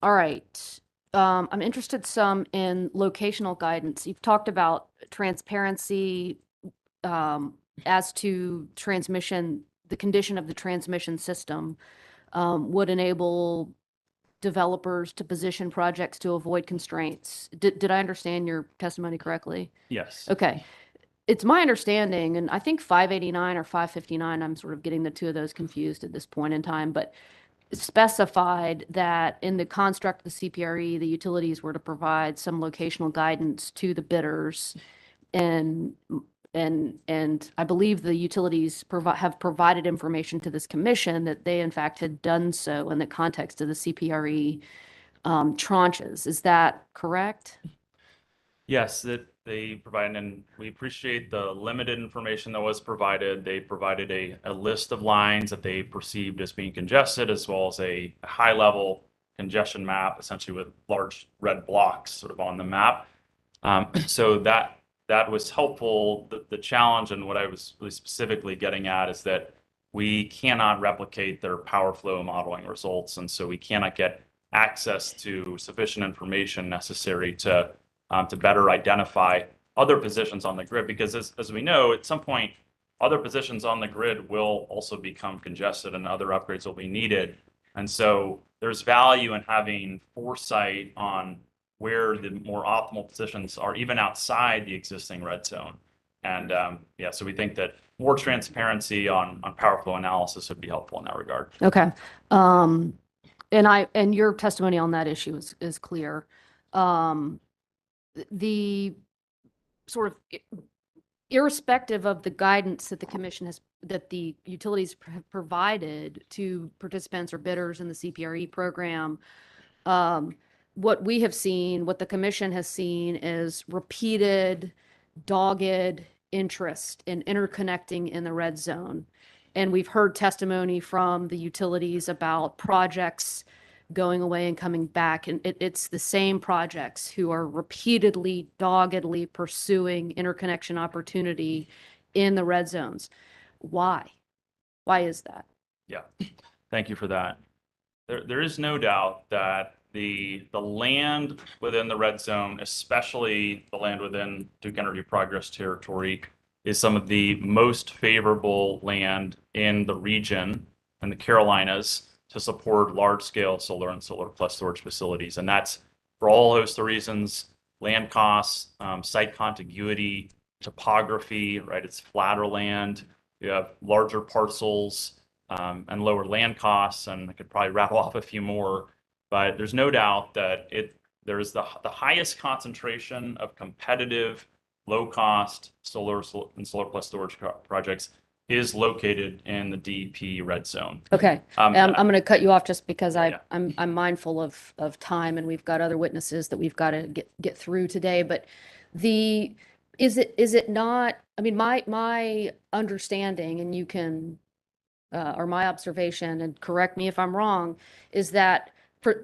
right. I'm interested some in locational guidance. You've talked about transparency as to transmission, the condition of the transmission system would enable developers to position projects to avoid constraints. Did I understand your testimony correctly? Yes. Okay. It's my understanding, and I think 589 or 559, I'm sort of getting the two of those confused at this point in time, but specified that in the construct of the CPRE, the utilities were to provide some locational guidance to the bidders. And I believe the utilities have provided information to this commission that they in fact had done so in the context of the CPRE tranches. Is that correct? Yes, that they provided, and we appreciate the limited information that was provided. They provided a list of lines that they perceived as being congested, as well as a high-level congestion map, essentially with large red blocks sort of on the map. So that was helpful. The challenge and what I was really specifically getting at is that we cannot replicate their power flow modeling results, and so we cannot get access to sufficient information necessary to better identify other positions on the grid, because as we know, at some point, other positions on the grid will also become congested and other upgrades will be needed. And so there's value in having foresight on where the more optimal positions are, even outside the existing red zone. And so we think that more transparency on power flow analysis would be helpful in that regard. Okay. And your testimony on that issue is clear. The sort of irrespective of the guidance that the commission that the utilities have provided to participants or bidders in the CPRE program, what we have seen, what the commission has seen is repeated, dogged interest in interconnecting in the red zone. And we've heard testimony from the utilities about projects going away and coming back. And it's the same projects who are repeatedly, doggedly pursuing interconnection opportunity in the red zones. Why? Why is that? Yeah, thank you for that. There is no doubt that the land within the red zone, especially the land within Duke Energy Progress territory, is some of the most favorable land in the region, in the Carolinas. to support large-scale solar and solar plus storage facilities. And that's for all host of reasons: land costs, site contiguity, topography, right? It's flatter land. You have larger parcels and lower land costs, and I could probably rattle off a few more. But there's no doubt that there is the highest concentration of competitive, low-cost solar and solar plus storage projects is located in the DEP red zone. Okay, I'm going to cut you off just because Yeah. I'm mindful of time, and we've got other witnesses that we've got to get through today. But is it not? I mean, my understanding, and you can or my observation, and correct me if I'm wrong, is that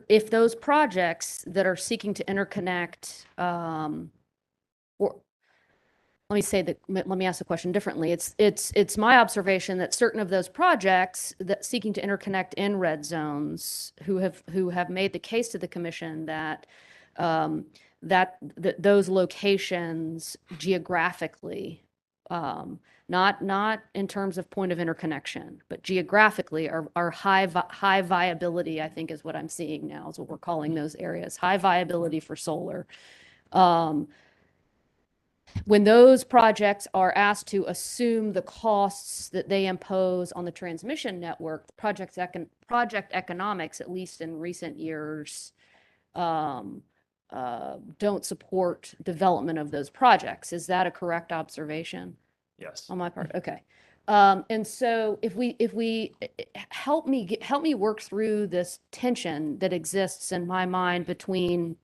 if those projects that are seeking to interconnect, or let me ask the question differently. It's my observation that certain of those projects that seeking to interconnect in red zones who have made the case to the commission that those locations geographically, not in terms of point of interconnection, but geographically are high viability, I think is what I'm seeing now, is what we're calling those areas, high viability for solar. When those projects are asked to assume the costs that they impose on the transmission network, project economics, at least in recent years, don't support development of those projects. Is that a correct observation? Yes. On my part? Okay. And so if we help me work through this tension that exists in my mind between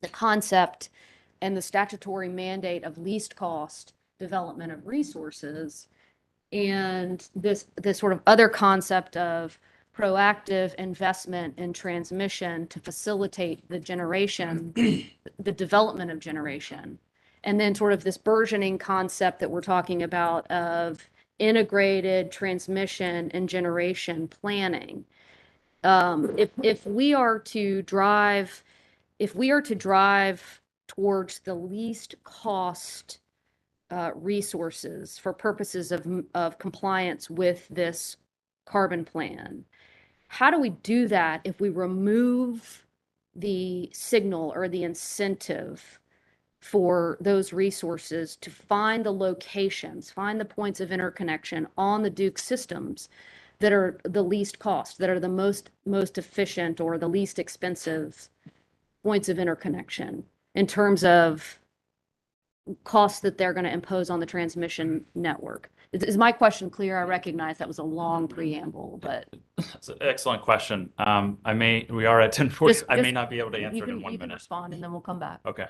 the concept and the statutory mandate of least cost development of resources, and this sort of other concept of proactive investment in transmission to facilitate the generation, the development of generation, and then sort of this burgeoning concept that we're talking about of integrated transmission and generation planning. If we are to drive towards the least cost resources for purposes of compliance with this carbon plan, how do we do that if we remove the signal or the incentive for those resources to find the locations, find the points of interconnection on the Duke systems that are the least cost, that are the most efficient or the least expensive points of interconnection in terms of costs that they're going to impose on the transmission network? Is my question clear? I recognize that was a long preamble, but That's an excellent question. We are at 10:40. I may just- not be able to answer it in 1 you can minute. respond, and then we'll come back. Okay.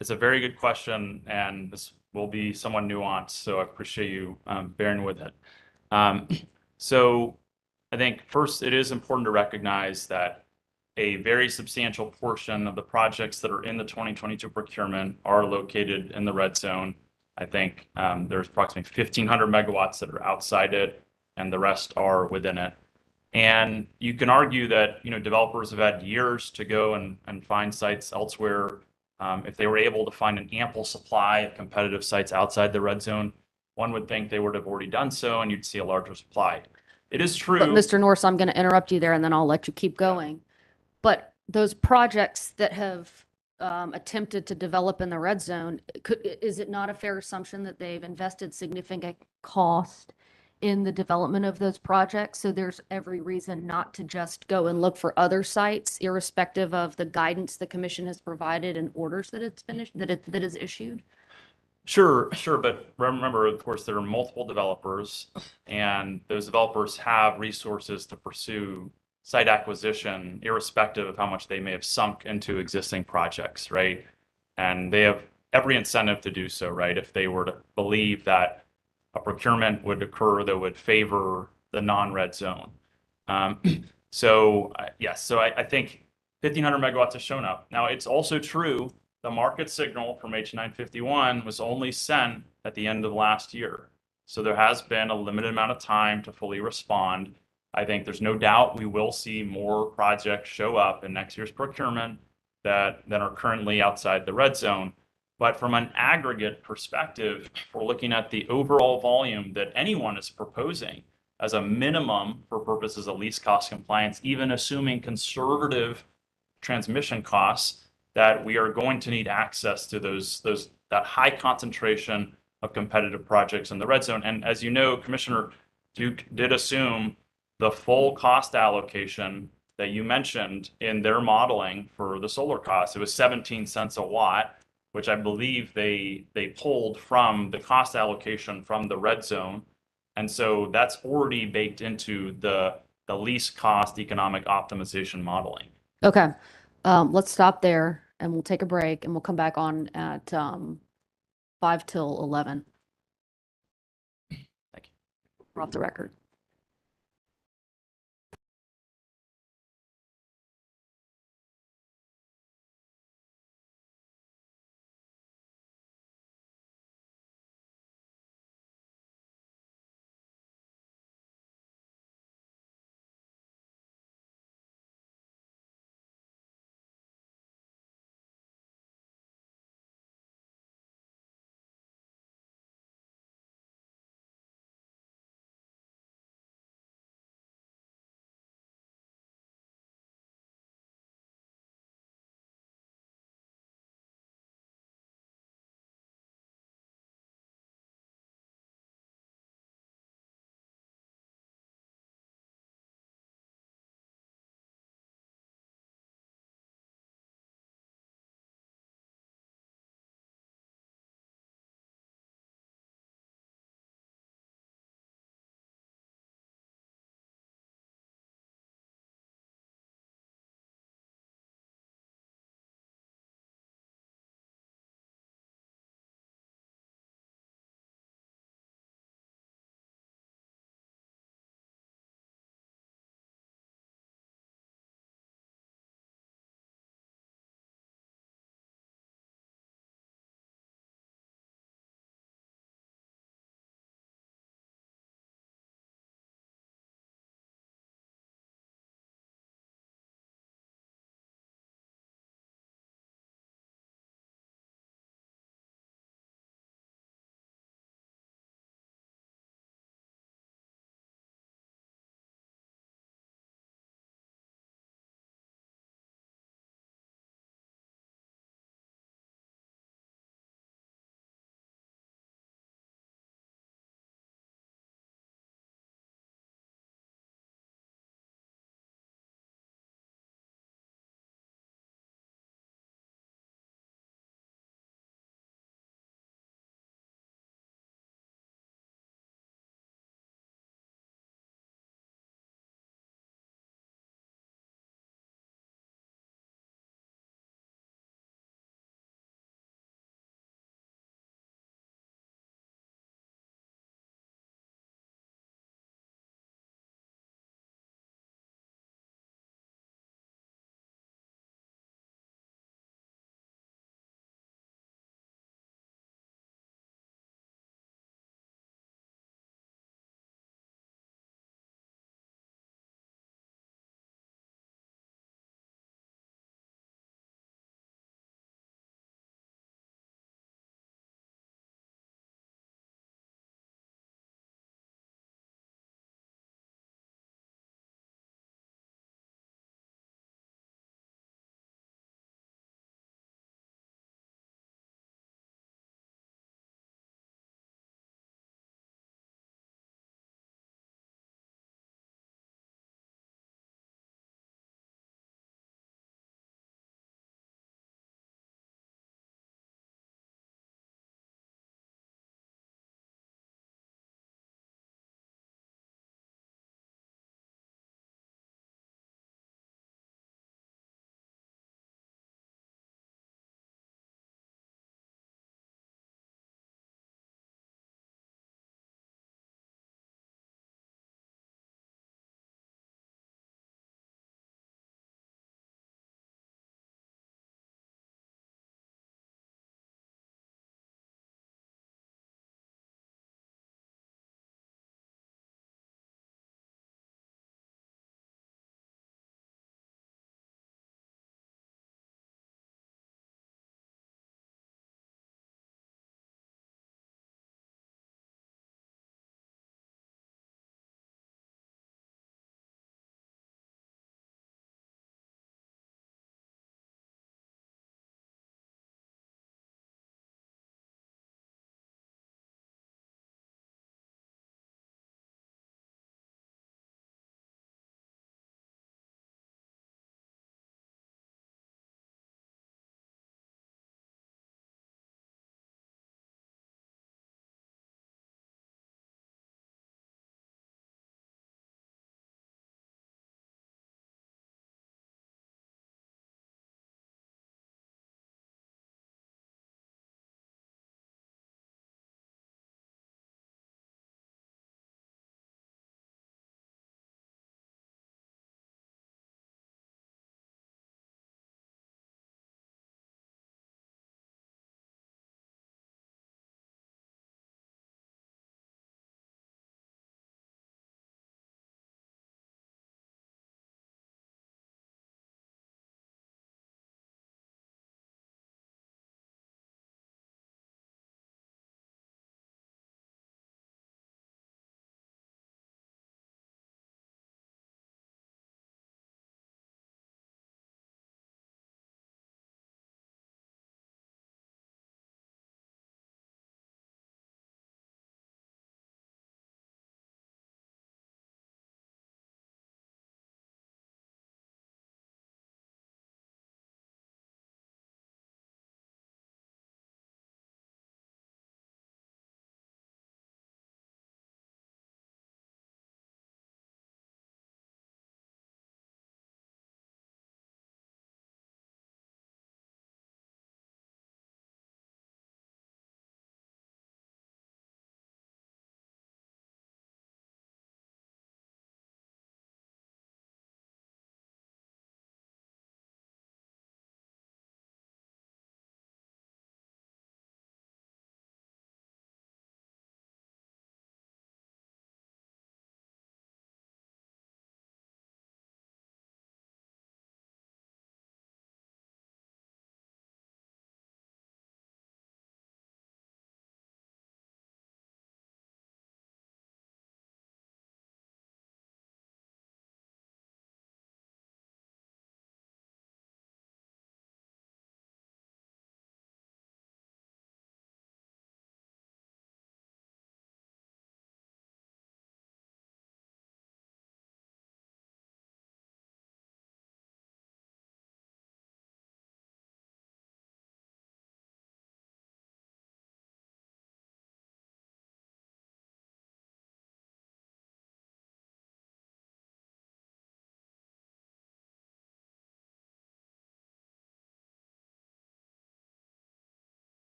It's a very good question, and this will be somewhat nuanced, so I appreciate you bearing with it. So I think first it is important to recognize that a very substantial portion of the projects that are in the 2022 procurement are located in the red zone. I think there's approximately 1,500 megawatts that are outside it, and the rest are within it. And you can argue that, developers have had years to go and find sites elsewhere. If they were able to find an ample supply of competitive sites outside the red zone, one would think they would have already done so, and you'd see a larger supply. It is true. But Mr. Norris, I'm going to interrupt you there, and then I'll let you keep going. But those projects that have attempted to develop in the red zone, is it not a fair assumption that they've invested significant cost in the development of those projects? So there's every reason not to just go and look for other sites, irrespective of the guidance the commission has provided and orders that it's finished, that is issued? Sure. But remember, of course, there are multiple developers, and those developers have resources to pursue site acquisition, irrespective of how much they may have sunk into existing projects, right? And they have every incentive to do so, right? If they were to believe that a procurement would occur that would favor the non-red zone. So I think 1,500 megawatts has shown up. Now, it's also true the market signal from H951 was only sent at the end of last year. So there has been a limited amount of time to fully respond. I think there's no doubt we will see more projects show up in next year's procurement that are currently outside the red zone. But from an aggregate perspective, we're looking at the overall volume that anyone is proposing. as a minimum for purposes of least cost compliance, even assuming conservative transmission costs, that we are going to need access to that high concentration of competitive projects in the red zone. And as you know, Commissioner Duke did assume the full cost allocation that you mentioned in their modeling for the solar cost. It was 17 cents a watt, which I believe they pulled from the cost allocation from the red zone. And so that's already baked into the least cost economic optimization modeling. Okay, let's stop there and we'll take a break and we'll come back on at 5 till 11. Thank you. We're off the record.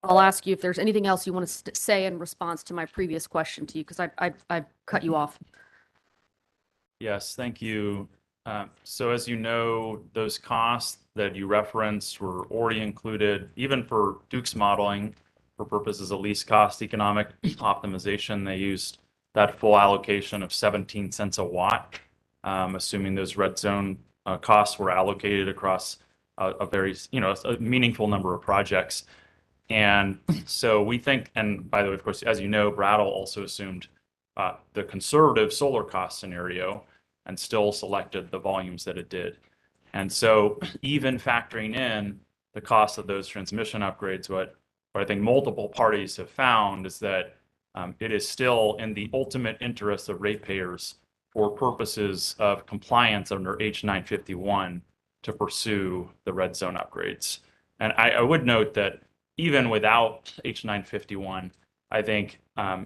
I'll ask you if there's anything else you want to say in response to my previous question to you, because I cut you off. Yes, thank you. So as you know, those costs that you referenced were already included, even for Duke's modeling, for purposes of least cost economic optimization. They used that full allocation of 17 cents a watt, assuming those red zone costs were allocated across a very, a meaningful number of projects. And so we think, and by the way, of course, as you know, Brattle also assumed the conservative solar cost scenario and still selected the volumes that it did. And so even factoring in the cost of those transmission upgrades, what I think multiple parties have found is that it is still in the ultimate interest of ratepayers for purposes of compliance under H951 to pursue the red zone upgrades. And I would note that even without H951, I think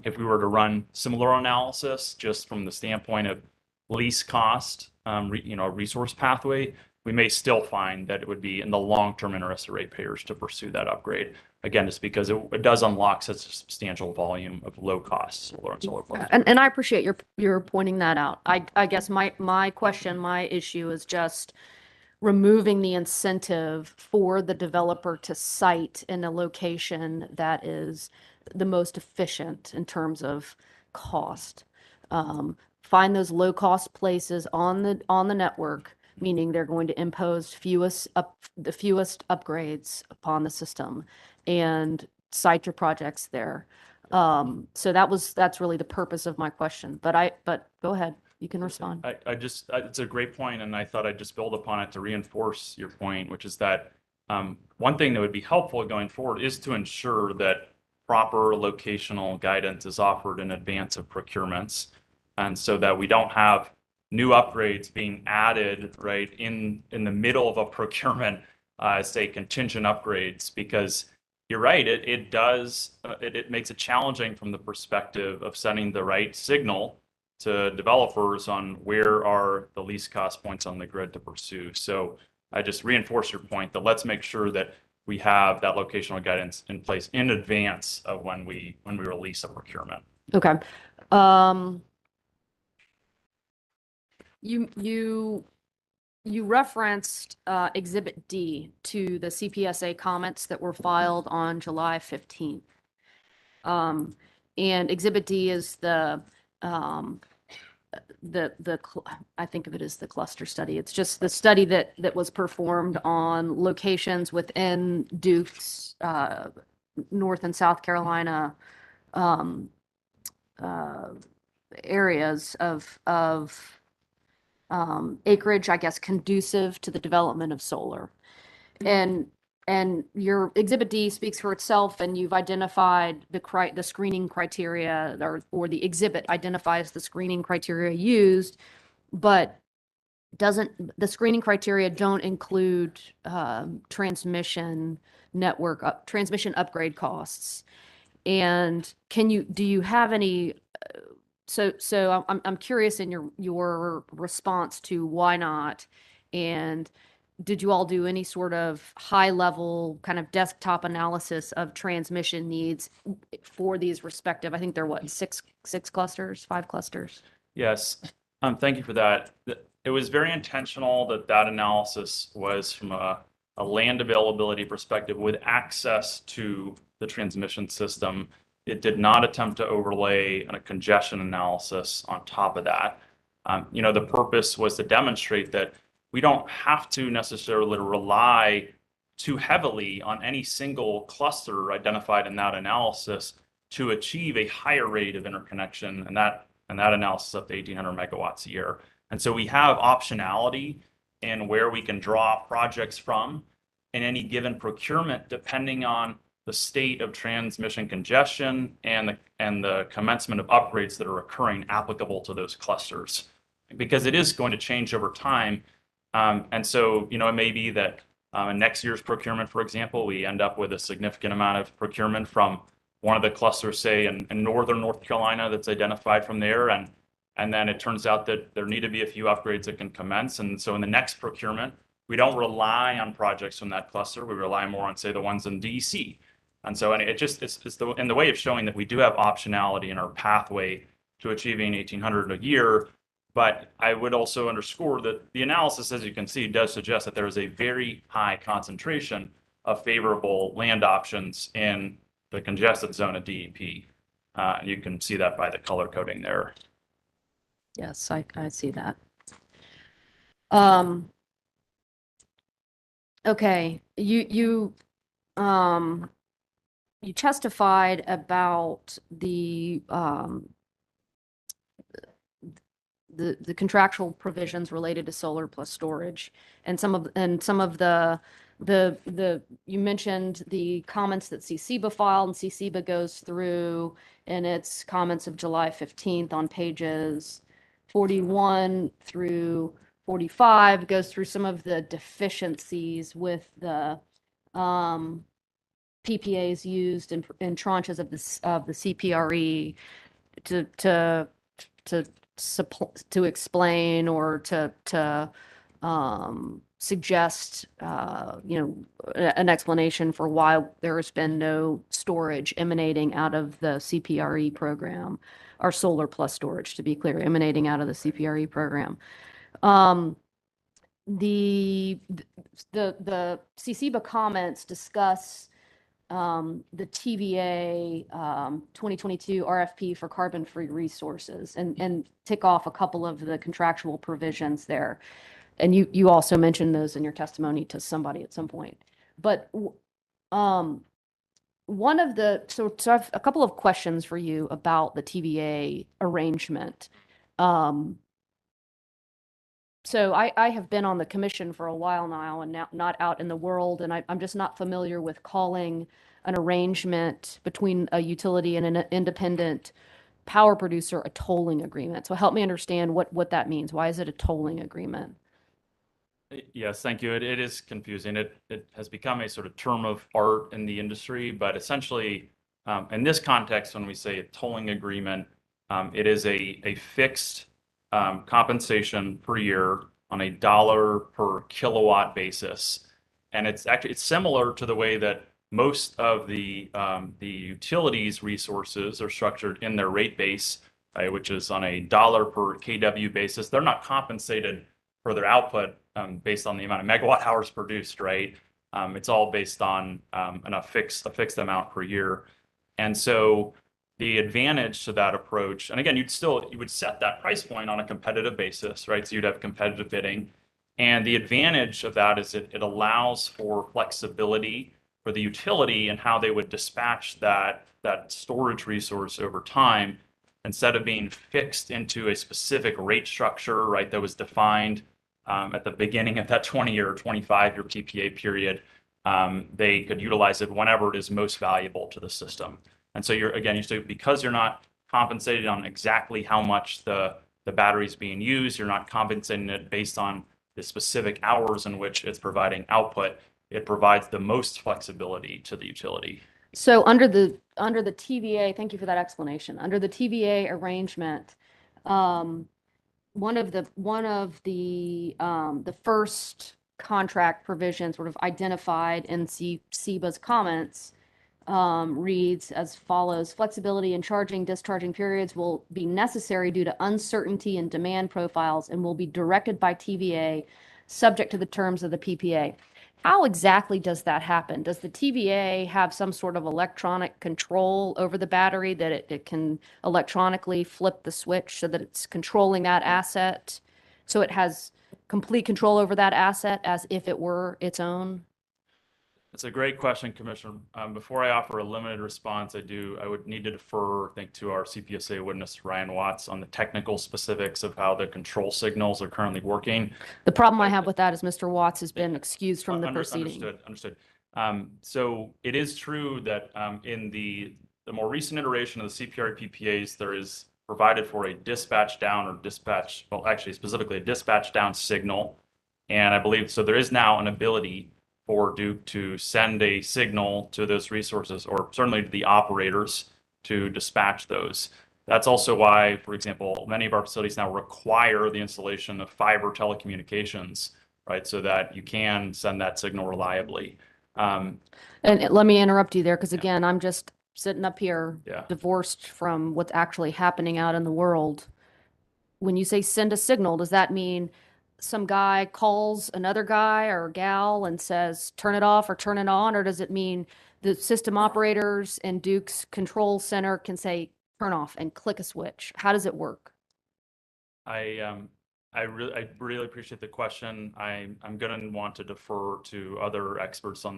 if we were to run similar analysis just from the standpoint of least cost, resource pathway, we may still find that it would be in the long-term interest of ratepayers to pursue that upgrade. Again, just because it does unlock such a substantial volume of low-cost solar and solar farms. And I appreciate your pointing that out. I guess my question, my issue is just removing the incentive for the developer to site in a location that is the most efficient in terms of cost. Find those low-cost places on the network, meaning they're going to impose the fewest upgrades upon the system, and site your projects there. So that's really the purpose of my question. But go ahead, you can respond. It's a great point, and I thought I'd just build upon it to reinforce your point, which is that one thing that would be helpful going forward is to ensure that proper locational guidance is offered in advance of procurements, and so that we don't have new upgrades being added right in the middle of a procurement, say contingent upgrades, because you're right, it makes it challenging from the perspective of sending the right signal to developers on where are the least cost points on the grid to pursue. So I just reinforce your point that let's make sure that we have that locational guidance in place in advance of when we release a procurement. Okay. You referenced Exhibit D to the CPSA comments that were filed on July 15th. And Exhibit D is I think of it as the cluster study. It's just the study that was performed on locations within Duke's North and South Carolina areas of acreage, I guess, conducive to the development of solar. And your Exhibit D speaks for itself, and you've identified the screening criteria, or the exhibit identifies the screening criteria used, but the screening criteria don't include transmission upgrade costs. And do you have any? So I'm curious in your response to why not, and did you all do any sort of high-level kind of desktop analysis of transmission needs for these respective? I think they're what, six clusters, 5 clusters? Yes, thank you for that. It was very intentional that analysis was from a land availability perspective with access to the transmission system. It did not attempt to overlay a congestion analysis on top of that. The purpose was to demonstrate that we don't have to necessarily rely too heavily on any single cluster identified in that analysis to achieve a higher rate of interconnection, and that analysis up to 1,800 megawatts a year. And so we have optionality in where we can draw projects from in any given procurement, depending on the state of transmission congestion and the commencement of upgrades that are occurring applicable to those clusters, because it is going to change over time. And so, it may be that in next year's procurement, for example, we end up with a significant amount of procurement from one of the clusters, say in northern North Carolina, that's identified from there. And then it turns out that there need to be a few upgrades that can commence. And so in the next procurement, we don't rely on projects from that cluster. We rely more on, say, the ones in DC. And so, and it's in the way of showing that we do have optionality in our pathway to achieving 1,800 a year. But I would also underscore that the analysis, as you can see, does suggest that there is a very high concentration of favorable land options in the congested zone of DEP. You can see that by the color coding there. Yes, I see that. Okay, you testified about the contractual provisions related to solar plus storage, and some of the you mentioned the comments that Cpsa filed, and Cpsa goes through in its comments of July 15th on pages 41 through 45, goes through some of the deficiencies with the PPAs used in tranches of the CPRE to explain or to suggest an explanation for why there has been no storage emanating out of the CPRE program, or solar plus storage, to be clear, emanating out of the CPRE program. The Cpsa comments discuss the TVA 2022 RFP for carbon-free resources and tick off a couple of the contractual provisions there. And you also mentioned those in your testimony to somebody at some point. But one of the, so I have a couple of questions for you about the TVA arrangement. So I have been on the commission for a while now and now not out in the world, and I'm just not familiar with calling an arrangement between a utility and an independent power producer a tolling agreement. So help me understand what that means. Why is it a tolling agreement? Yes, thank you. It is confusing. It has become a sort of term of art in the industry, but essentially, in this context, when we say a tolling agreement, it is a fixed compensation per year on a dollar per kilowatt basis. And it's similar to the way that most of the utilities resources are structured in their rate base, which is on a dollar per kW basis. They're not compensated for their output based on the amount of megawatt hours produced, right? It's all based on a fixed amount per year. And so the advantage to that approach, and again, you would set that price point on a competitive basis, right? So you'd have competitive bidding. And the advantage of that is it allows for flexibility for the utility and how they would dispatch that storage resource over time, instead of being fixed into a specific rate structure, right, that was defined at the beginning of that 20-year or 25-year PPA period. They could utilize it whenever it is most valuable to the system. And so because you're not compensated on exactly how much the battery is being used, you're not compensating it based on the specific hours in which it's providing output. It provides the most flexibility to the utility. So under the TVA, thank you for that explanation. Under the TVA arrangement, one of the first contract provisions sort of identified in Cpsa's comments reads as follows: flexibility in charging, discharging periods will be necessary due to uncertainty in demand profiles and will be directed by TVA, subject to the terms of the PPA. How exactly does that happen? Does the TVA have some sort of electronic control over the battery that it can electronically flip the switch so that it's controlling that asset? So it has complete control over that asset as if it were its own? It's a great question, Commissioner. Before I offer a limited response, I would need to defer, I think, to our Cpsa witness, Ryan Watts, on the technical specifics of how the control signals are currently working. The problem I have with that is Mr. Watts has been excused from the proceeding. Understood. So it is true that in the more recent iteration of the CPRE PPAs, there is provided for a dispatch down specifically a dispatch down signal. And I believe, so there is now an ability for Duke to send a signal to those resources, or certainly to the operators, to dispatch those. That's also why, for example, many of our facilities now require the installation of fiber telecommunications, right, so that you can send that signal reliably. Um, And let me interrupt you there, because again, I'm just sitting up here yeah. divorced from what's actually happening out in the world. When you say send a signal, does that mean some guy calls another guy or gal and says, turn it off or turn it on? Or does it mean the system operators and Duke's control center can say, turn off and click a switch? How does it work? I really appreciate the question. I'm going to want to defer to other experts on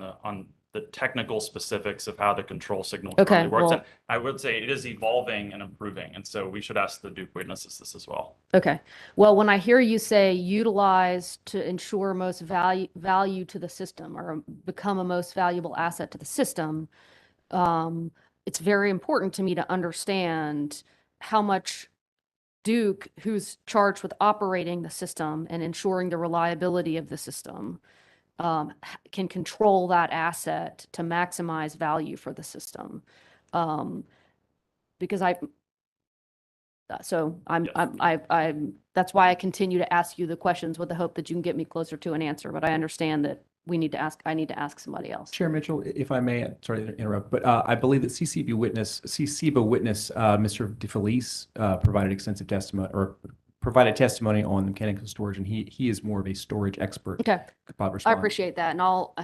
the technical specifics of how the control signal Okay, currently works. well- And I would say it is evolving and improving, and so we should ask the Duke witnesses this as well. Okay. Well, when I hear you say utilize to ensure most value to the system or become a most valuable asset to the system, it's very important to me to understand how much Duke, who's charged with operating the system and ensuring the reliability of the system, can control that asset to maximize value for the system. Because that's why I continue to ask you the questions with the hope that you can get me closer to an answer. But I understand that I need to ask somebody else. Chair Mitchell, if I may, sorry to interrupt, but I believe that CCB witness, Mr. DeFelice, provided extensive testimony or provided testimony on mechanical storage, and he is more of a storage expert. Okay. Could probably I respond. appreciate that. And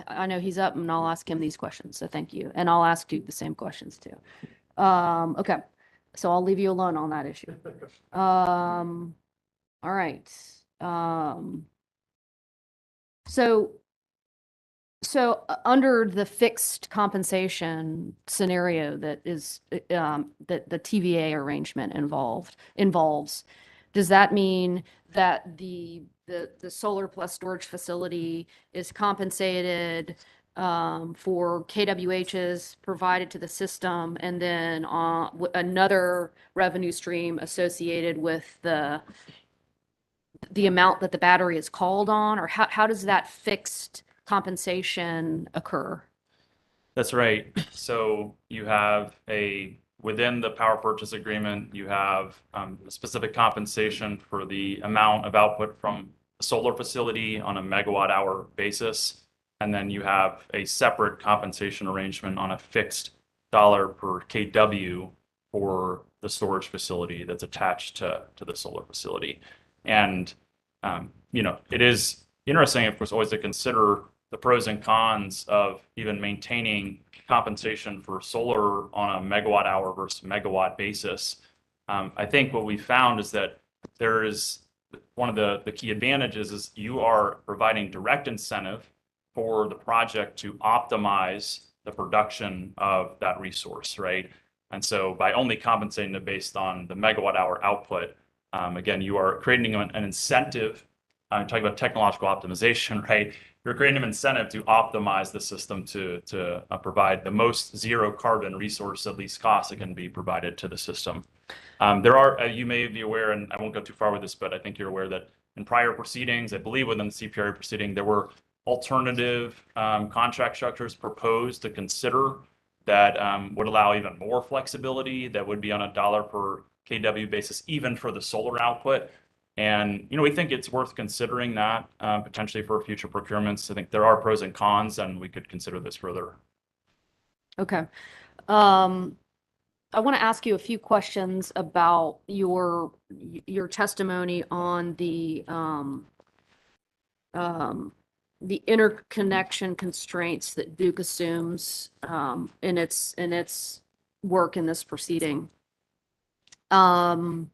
I know he's up and I'll ask him these questions. So thank you. And I'll ask you the same questions too. Okay. So I'll leave you alone on that issue. All right. So under the fixed compensation scenario that is that the TVA arrangement involves, does that mean that the solar plus storage facility is compensated for KWHs provided to the system, and then another revenue stream associated with the amount that the battery is called on, or how does that fixed compensation occur? That's right. So you have within the power purchase agreement, you have a specific compensation for the amount of output from the solar facility on a megawatt hour basis. And then you have a separate compensation arrangement on a fixed dollar per kW for the storage facility that's attached to the solar facility. And, it is interesting, of course, always to consider the pros and cons of even maintaining compensation for solar on a megawatt hour versus megawatt basis. I think what we found is that there is one of the key advantages is you are providing direct incentive for the project to optimize the production of that resource, right? And so by only compensating it based on the megawatt hour output, again, you are creating an incentive. I'm talking about technological optimization, right? You're creating an incentive to optimize the system to provide the most zero carbon resource at least cost that can be provided to the system. There are, you may be aware, and I won't go too far with this, but I think you're aware that in prior proceedings, I believe within the CPRA proceeding, there were alternative contract structures proposed to consider that would allow even more flexibility that would be on a dollar per kW basis, even for the solar output. And, we think it's worth considering that potentially for future procurements. I think there are pros and cons, and we could consider this further. Okay. I want to ask you a few questions about your testimony on the interconnection constraints that Duke assumes in its work in this proceeding. Have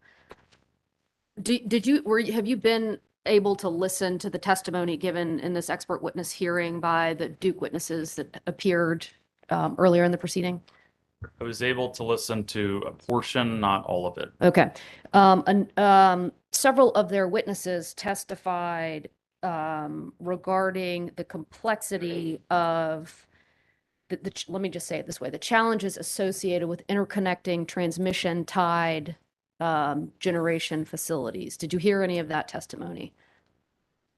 you been able to listen to the testimony given in this expert witness hearing by the Duke witnesses that appeared earlier in the proceeding? I was able to listen to a portion, not all of it. Okay. Several of their witnesses testified regarding the complexity of let me just say it this way, the challenges associated with interconnecting transmission tied generation facilities. Did you hear any of that testimony?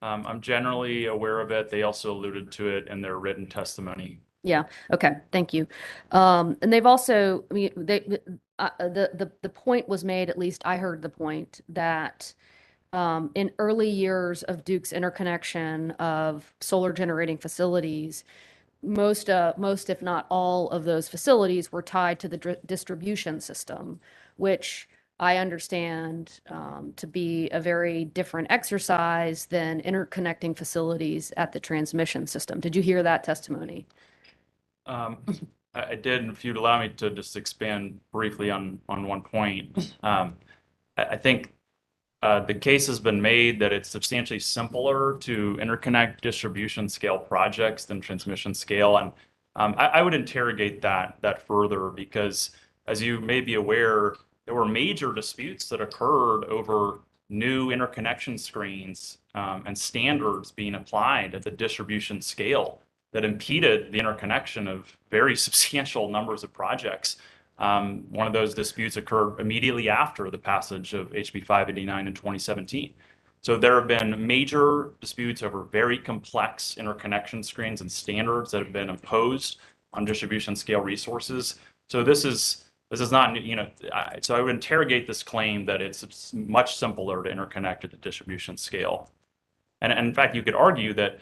I'm generally aware of it. They also alluded to it in their written testimony. Yeah. Okay. Thank you. And they've also, I mean, the point was made, at least I heard the point, that in early years of Duke's interconnection of solar generating facilities, most, if not all of those facilities were tied to the distribution system, which I understand to be a very different exercise than interconnecting facilities at the transmission system. Did you hear that testimony? I did, and if you'd allow me to just expand briefly on one point. I think the case has been made that it's substantially simpler to interconnect distribution scale projects than transmission scale. And I would interrogate that further because, as you may be aware, there were major disputes that occurred over new interconnection screens and standards being applied at the distribution scale that impeded the interconnection of very substantial numbers of projects. One of those disputes occurred immediately after the passage of HB 589 in 2017. So there have been major disputes over very complex interconnection screens and standards that have been imposed on distribution scale resources. So this is not, so I would interrogate this claim that it's much simpler to interconnect at the distribution scale. And in fact, you could argue that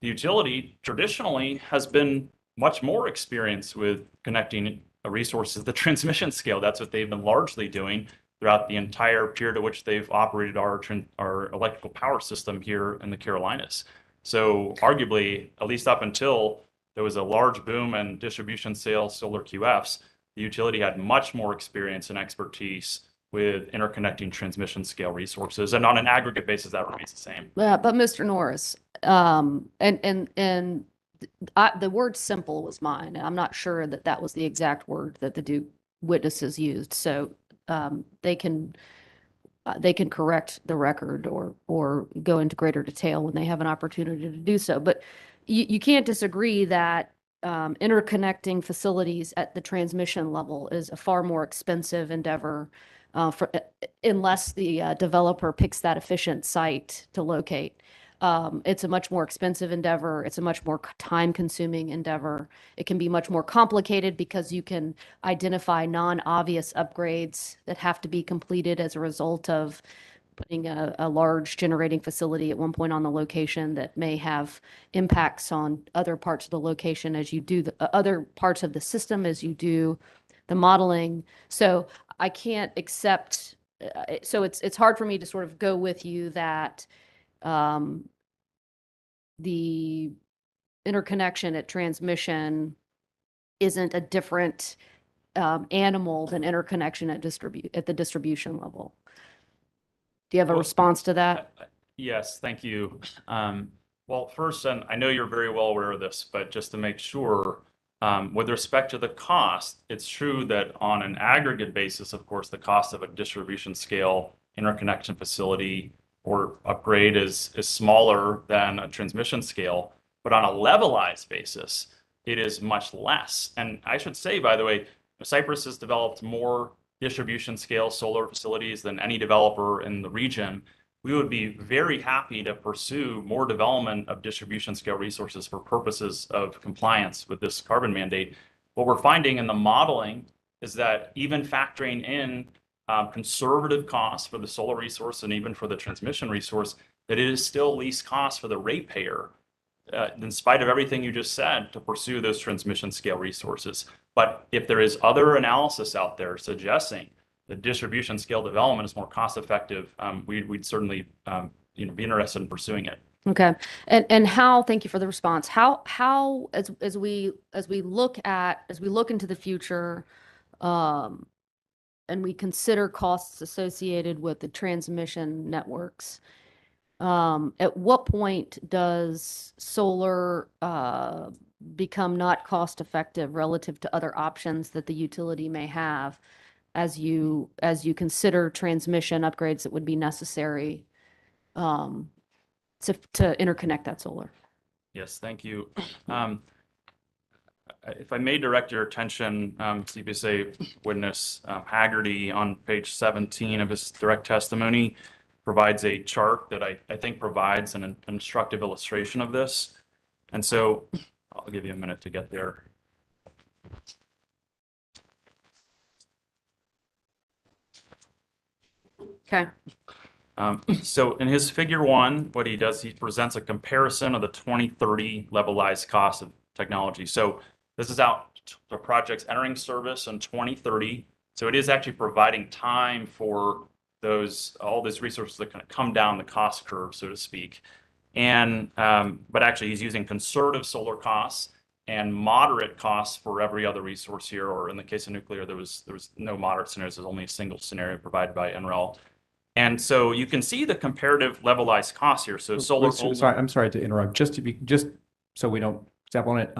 the utility traditionally has been much more experienced with connecting resources at the transmission scale. That's what they've been largely doing throughout the entire period at which they've operated our electrical power system here in the Carolinas. So arguably, at least up until there was a large boom in distribution sales, solar QFs, the utility had much more experience and expertise with interconnecting transmission scale resources. And on an aggregate basis, that remains the same. But Mr. Norris, the word simple was mine. I'm not sure that was the exact word that the Duke witnesses used. So they can correct the record or go into greater detail when they have an opportunity to do so. But you can't disagree that interconnecting facilities at the transmission level is a far more expensive endeavor unless the developer picks that efficient site to locate. It's a much more expensive endeavor. It's a much more time-consuming endeavor. It can be much more complicated because you can identify non-obvious upgrades that have to be completed as a result of putting a large generating facility at one point on the location that may have impacts on other parts of the location as you do the other parts of the system as you do the modeling. So I can't accept, so it's hard for me to sort of go with you that the interconnection at transmission isn't a different animal than interconnection at the distribution level. Do you have a response to that? Yes, thank you. Well, first, and I know you're very well aware of this, but just to make sure, with respect to the cost, it's true that on an aggregate basis, of course, the cost of a distribution scale interconnection facility or upgrade is smaller than a transmission scale, but on a levelized basis, it is much less. And I should say, by the way, Cypress has developed more distribution scale solar facilities than any developer in the region. We would be very happy to pursue more development of distribution scale resources for purposes of compliance with this carbon mandate. What we're finding in the modeling is that even factoring in conservative costs for the solar resource and even for the transmission resource, that it is still least cost for the ratepayer, in spite of everything you just said, to pursue those transmission scale resources. But if there is other analysis out there suggesting that distribution scale development is more cost effective, we'd certainly be interested in pursuing it. Okay. And how, thank you for the response. How as we look into the future, and we consider costs associated with the transmission networks, at what point does solar become not cost effective relative to other options that the utility may have as you consider transmission upgrades that would be necessary to interconnect that solar? Yes, thank you. If I may direct your attention, Cpsa witness Haggerty on page 17 of his direct testimony provides a chart that I think provides an instructive illustration of this. And so I'll give you a minute to get there. Okay. So in his figure 1, what he does, he presents a comparison of the 2030 levelized cost of technology. So this is out the project's entering service in 2030. So it is actually providing time for all these resources that kind of come down the cost curve, so to speak. And but actually he's using conservative solar costs and moderate costs for every other resource here, or in the case of nuclear, there was no moderate scenarios, there's only a single scenario provided by NREL. And so you can see the comparative levelized costs here. So solar. Sorry, I'm sorry to interrupt. Just so we don't step on it.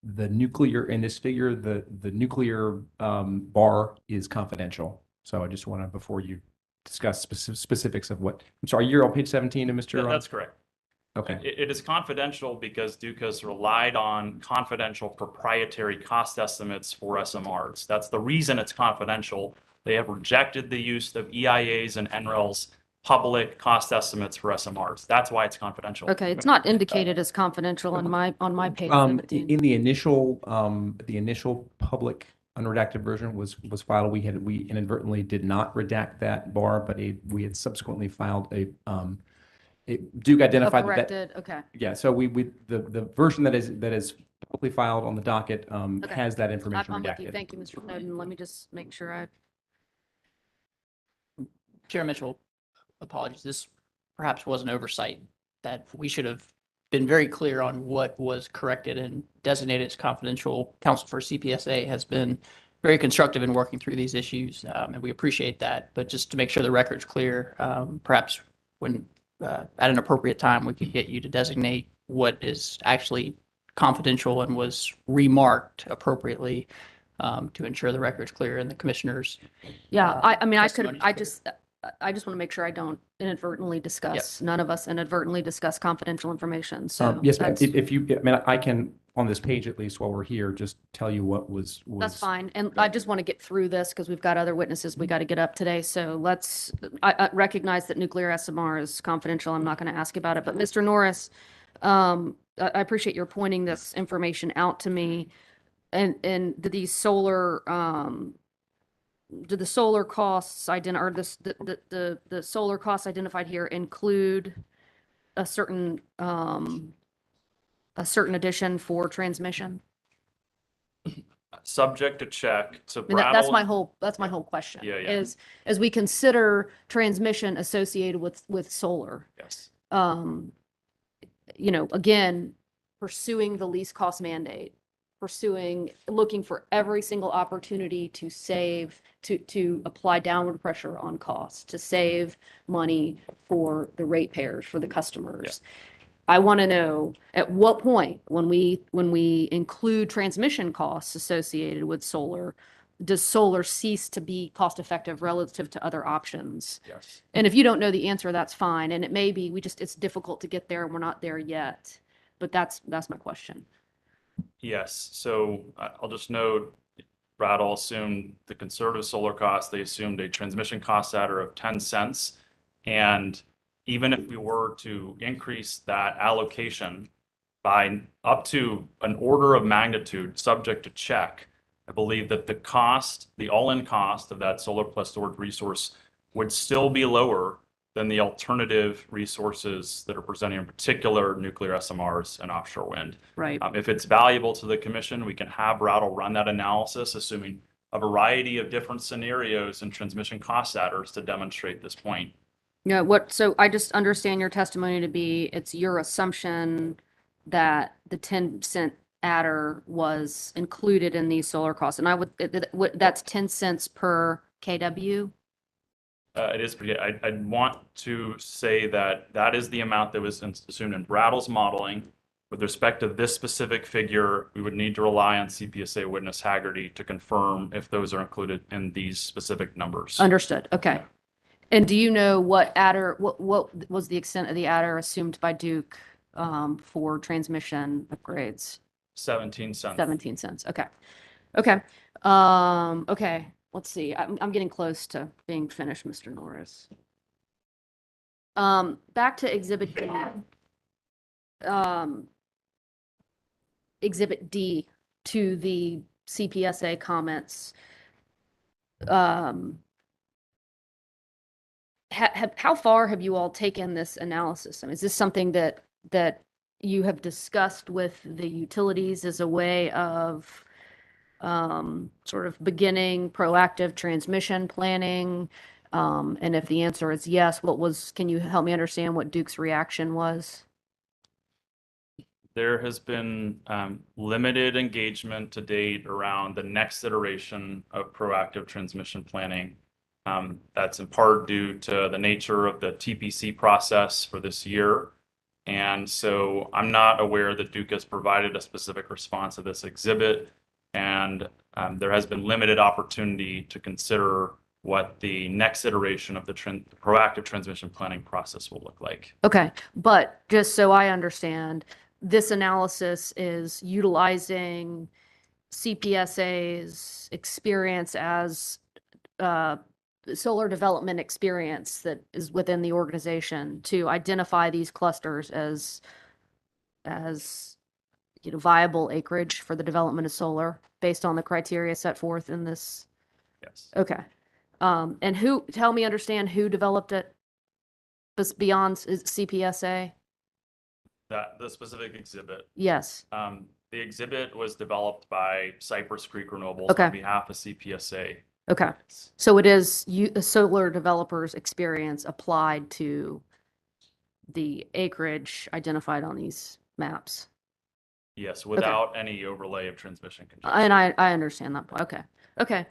The nuclear in this figure, the nuclear bar is confidential. So I just want to, before you discuss specifics of what, I'm sorry, you're on page 17 of Mr. That's correct. Okay. It is confidential because Duke has relied on confidential proprietary cost estimates for SMRs. That's the reason it's confidential. They have rejected the use of EIA's and NREL's public cost estimates for SMRs. That's why it's confidential. Okay, it's not indicated as confidential on my page 17. In the initial public unredacted version was filed, we inadvertently did not redact that bar, but we had subsequently filed Duke identified that. Corrected, okay. Yeah, so the version that is publicly filed on the docket has that information I'm with you. redacted. Thank you, Mr. Snowden. Let me just make sure I. Chair Mitchell, apologies. This perhaps was an oversight that we should have been very clear on what was corrected and designated as confidential. Counsel for CPSA has been very constructive in working through these issues, and we appreciate that. But just to make sure the record's clear, perhaps when at an appropriate time, we could get you to designate what is actually confidential and was remarked appropriately to ensure the record's clear and the commissioners. Yeah, I mean, I testimony's just want to make sure I don't inadvertently discuss, Yep. none of us inadvertently discuss confidential information. So Yes, ma'am. that's- If you, I mean, I can, on this page at least while we're here, just tell you what was. That's fine. And I just want to get through this because we've got other witnesses we got to get up today. So I recognize that nuclear SMR is confidential. I'm not going to ask about it. But Mr. Norris, I appreciate your pointing this information out to me. And do these solar, do the solar costs or the solar costs identified here include a certain addition for transmission? Subject to check. So I mean, that's my whole question. Yeah, yeah. Is as we consider transmission associated with solar, Yes. Again, pursuing the least cost mandate, looking for every single opportunity to save, to apply downward pressure on costs, to save money for the ratepayers, for the customers. I want to know at what point, when we include transmission costs associated with solar, does solar cease to be cost effective relative to other options? Yes. And if you don't know the answer, that's fine. And it may be it's difficult to get there and we're not there yet. But that's my question. Yes. So I'll just note, Brattle assumed the conservative solar cost. They assumed a transmission cost adder of 10 cents. And even if we were to increase that allocation by up to an order of magnitude, subject to check, I believe that the all-in cost of that solar plus storage resource would still be lower than the alternative resources that are presenting, in particular, nuclear SMRs and offshore wind. Right. If it's valuable to the commission, we can have Brattle run that analysis, assuming a variety of different scenarios and transmission cost adders to demonstrate this point. So I just understand your testimony to be, it's your assumption that the 10-cent adder was included in these solar costs. And that's 10 cents per kW? It is pretty, I'd want to say that is the amount that was assumed in Brattle's modeling. With respect to this specific figure, we would need to rely on CPSA witness Haggerty to confirm if those are included in these specific numbers. Understood. Okay. And do you know what was the extent of the adder assumed by Duke for transmission upgrades? 17 cents. 17 cents. Okay. Okay. Okay. Let's see. I'm getting close to being finished, Mr. Norris. Back to Exhibit D. Exhibit D to the CPSA comments. How far have you all taken this analysis? I mean, is this something that you have discussed with the utilities as a way of sort of beginning proactive transmission planning? And if the answer is yes, can you help me understand what Duke's reaction was? There has been limited engagement to date around the next iteration of proactive transmission planning. That's in part due to the nature of the TPC process for this year. And so I'm not aware that Duke has provided a specific response to this exhibit. And there has been limited opportunity to consider what the next iteration of the proactive transmission planning process will look like. Okay, but just so I understand, this analysis is utilizing CPSA's experience as solar development experience that is within the organization to identify these clusters as viable acreage for the development of solar based on the criteria set forth in this. Yes. Okay. And tell me, understand who developed it beyond CPSA? The specific exhibit. Yes. The exhibit was developed by Cypress Creek Renewables Okay. on behalf of CPSA. Okay. So it is a solar developer's experience applied to the acreage identified on these maps. Yes, without any overlay of transmission congestion. And I understand that. Okay. Okay.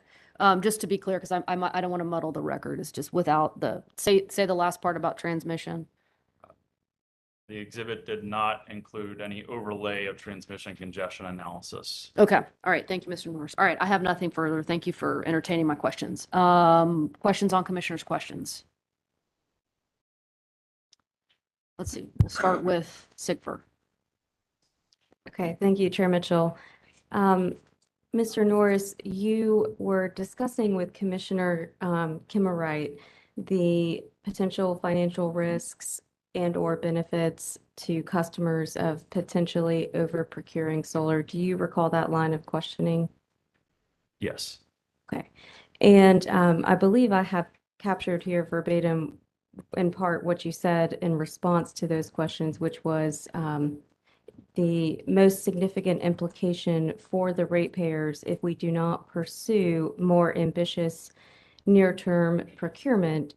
Just to be clear, because I don't want to muddle the record. It's just without say the last part about transmission. The exhibit did not include any overlay of transmission congestion analysis. Okay. All right. Thank you, Mr. Norris. All right. I have nothing further. Thank you for entertaining my questions. Questions on commissioners' questions? Let's see. We'll start with Sigfer. Okay, thank you, Chair Mitchell. Mr. Norris, you were discussing with Commissioner Kimmerite the potential financial risks and/or benefits to customers of potentially over procuring solar. Do you recall that line of questioning? Yes. Okay. And I believe I have captured here verbatim in part what you said in response to those questions, which was the most significant implication for the ratepayers if we do not pursue more ambitious near-term procurement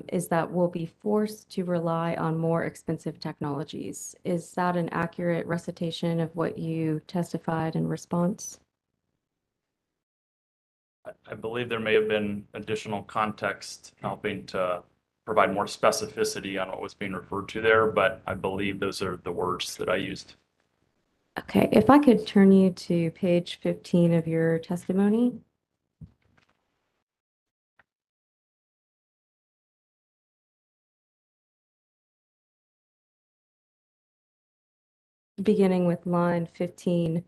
is that we'll be forced to rely on more expensive technologies. Is that an accurate recitation of what you testified in response? I believe there may have been additional context helping to provide more specificity on what was being referred to there, but I believe those are the words that I used. Okay, if I could turn you to page 15 of your testimony. Beginning with line 15,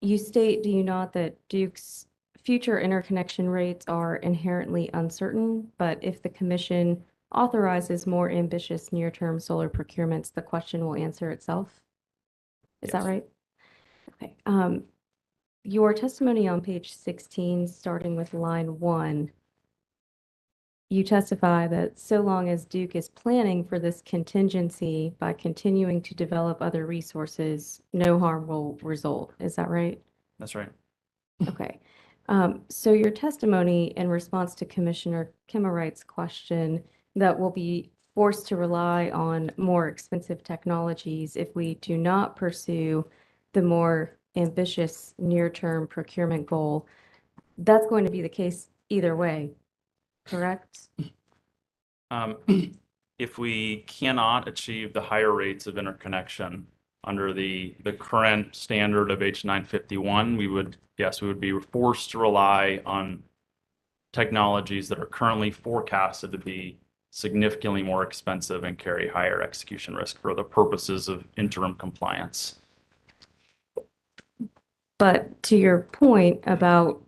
you state, do you not, that Duke's future interconnection rates are inherently uncertain, but if the commission authorizes more ambitious near-term solar procurements, the question will answer itself? Is that Yes. right? Okay. Your testimony on page 16, starting with line 1, you testify that so long as Duke is planning for this contingency by continuing to develop other resources, no harm will result. Is that right? That's right. Okay. So your testimony in response to Commissioner Kimmerite's question that we'll be forced to rely on more expensive technologies if we do not pursue the more ambitious near-term procurement goal, that's going to be the case either way, correct? If we cannot achieve the higher rates of interconnection under the current standard of H951, we would be forced to rely on technologies that are currently forecasted to be significantly more expensive and carry higher execution risk for the purposes of interim compliance. But to your point about,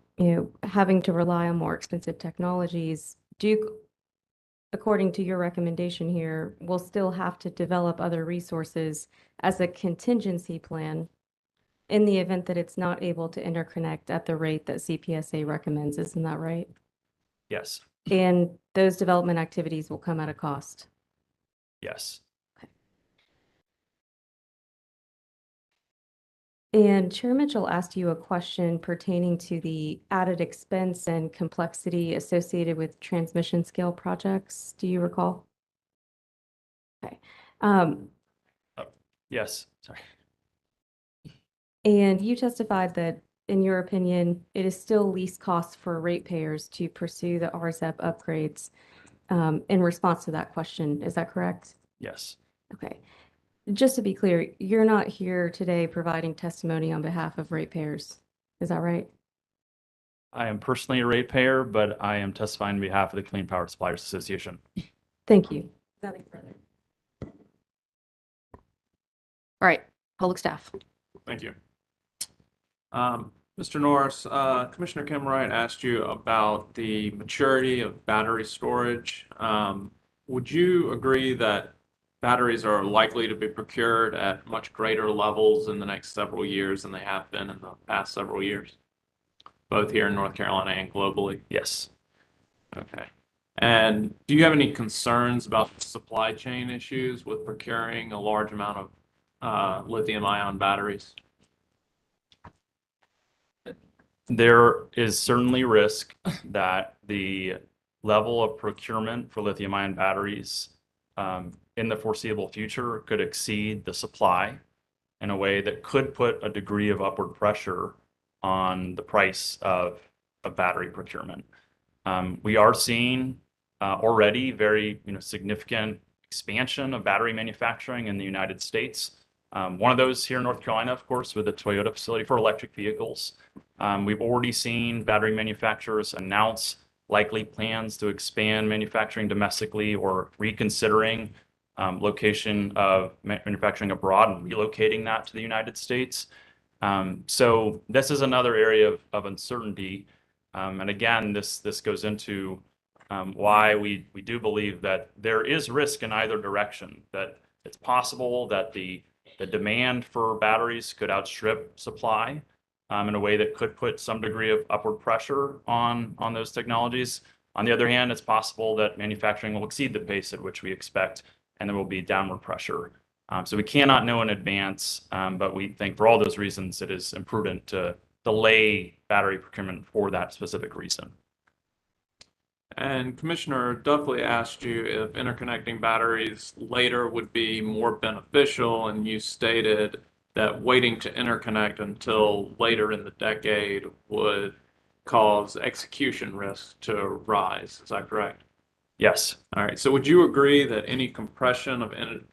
having to rely on more expensive technologies, Duke, according to your recommendation here, will still have to develop other resources as a contingency plan in the event that it's not able to interconnect at the rate that CPSA recommends. Isn't that right? Yes. And those development activities will come at a cost. Yes. And Chair Mitchell asked you a question pertaining to the added expense and complexity associated with transmission scale projects. Do you recall? Okay. Yes, sorry. And you testified that, in your opinion, it is still least cost for ratepayers to pursue the RZEP upgrades in response to that question. Is that correct? Yes. Okay. Just to be clear, you're not here today providing testimony on behalf of ratepayers. Is that right? I am personally a ratepayer, but I am testifying on behalf of the Clean Power Suppliers Association. Thank you. Nothing further. All right, public staff. Thank you. Mr. Norris, Commissioner Kimwright asked you about the maturity of battery storage. Would you agree that batteries are likely to be procured at much greater levels in the next several years than they have been in the past several years, both here in North Carolina and globally? Yes. Okay. And do you have any concerns about the supply chain issues with procuring a large amount of lithium-ion batteries? There is certainly risk that the level of procurement for lithium-ion batteries in the foreseeable future could exceed the supply in a way that could put a degree of upward pressure on the price of battery procurement. We are seeing already very significant expansion of battery manufacturing in the United States. One of those here in North Carolina, of course, with the Toyota facility for electric vehicles. We've already seen battery manufacturers announce likely plans to expand manufacturing domestically or reconsidering location of manufacturing abroad and relocating that to the United States. So this is another area of uncertainty. And again, this goes into why we do believe that there is risk in either direction, that it's possible that the demand for batteries could outstrip supply in a way that could put some degree of upward pressure on those technologies. On the other hand, it's possible that manufacturing will exceed the pace at which we expect, and there will be downward pressure. So we cannot know in advance, but we think for all those reasons, it is imprudent to delay battery procurement for that specific reason. And Commissioner Duffley asked you if interconnecting batteries later would be more beneficial, and you stated that waiting to interconnect until later in the decade would cause execution risk to rise. Is that correct? Yes. All right. So would you agree that any compression of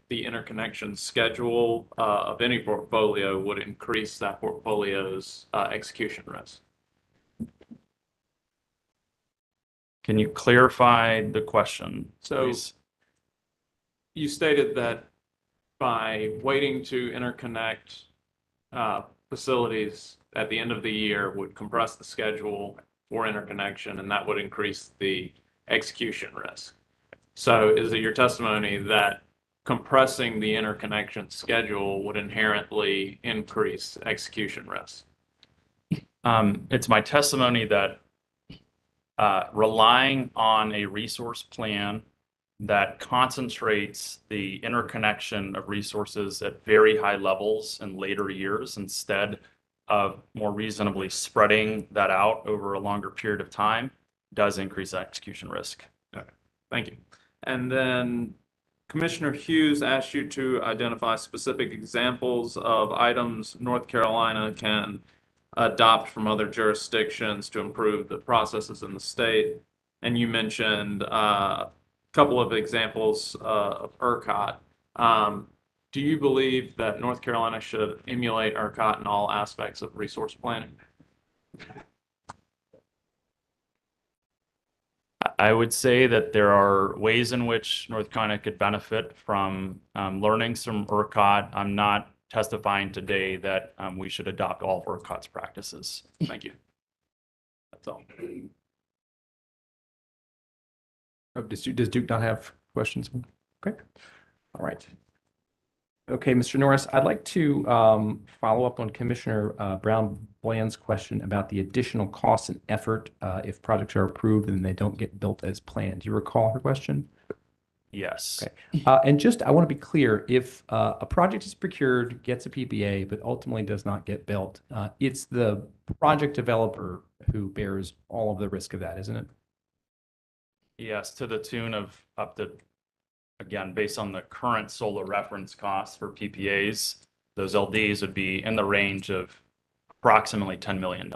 the interconnection schedule of any portfolio would increase that portfolio's execution risk? Can you clarify the question, So please? you stated that by waiting to interconnect facilities at the end of the year would compress the schedule for interconnection, and that would increase the execution risk. So is it your testimony that compressing the interconnection schedule would inherently increase execution risk? It's my testimony that relying on a resource plan that concentrates the interconnection of resources at very high levels in later years instead of more reasonably spreading that out over a longer period of time does increase execution risk. Okay, thank you. And then Commissioner Hughes asked you to identify specific examples of items North Carolina can adopt from other jurisdictions to improve the processes in the state. And you mentioned a couple of examples of ERCOT. Do you believe that North Carolina should emulate ERCOT in all aspects of resource planning? I would say that there are ways in which North Carolina could benefit from learnings from ERCOT. I'm not testifying today that we should adopt all of ERCOT's practices. Thank you. That's all. Oh, does Duke not have questions? Okay. All right. Okay, Mr. Norris, I'd like to follow up on Commissioner Brown-Bland's question about the additional costs and effort if projects are approved and they don't get built as planned. Do you recall her question? Yes. Okay. And just, I want to be clear, if a project is procured, gets a PPA, but ultimately does not get built, it's the project developer who bears all of the risk of that, isn't it? Yes, to the tune of up to, again, based on the current solar reference costs for PPAs, those LDs would be in the range of approximately $10 million.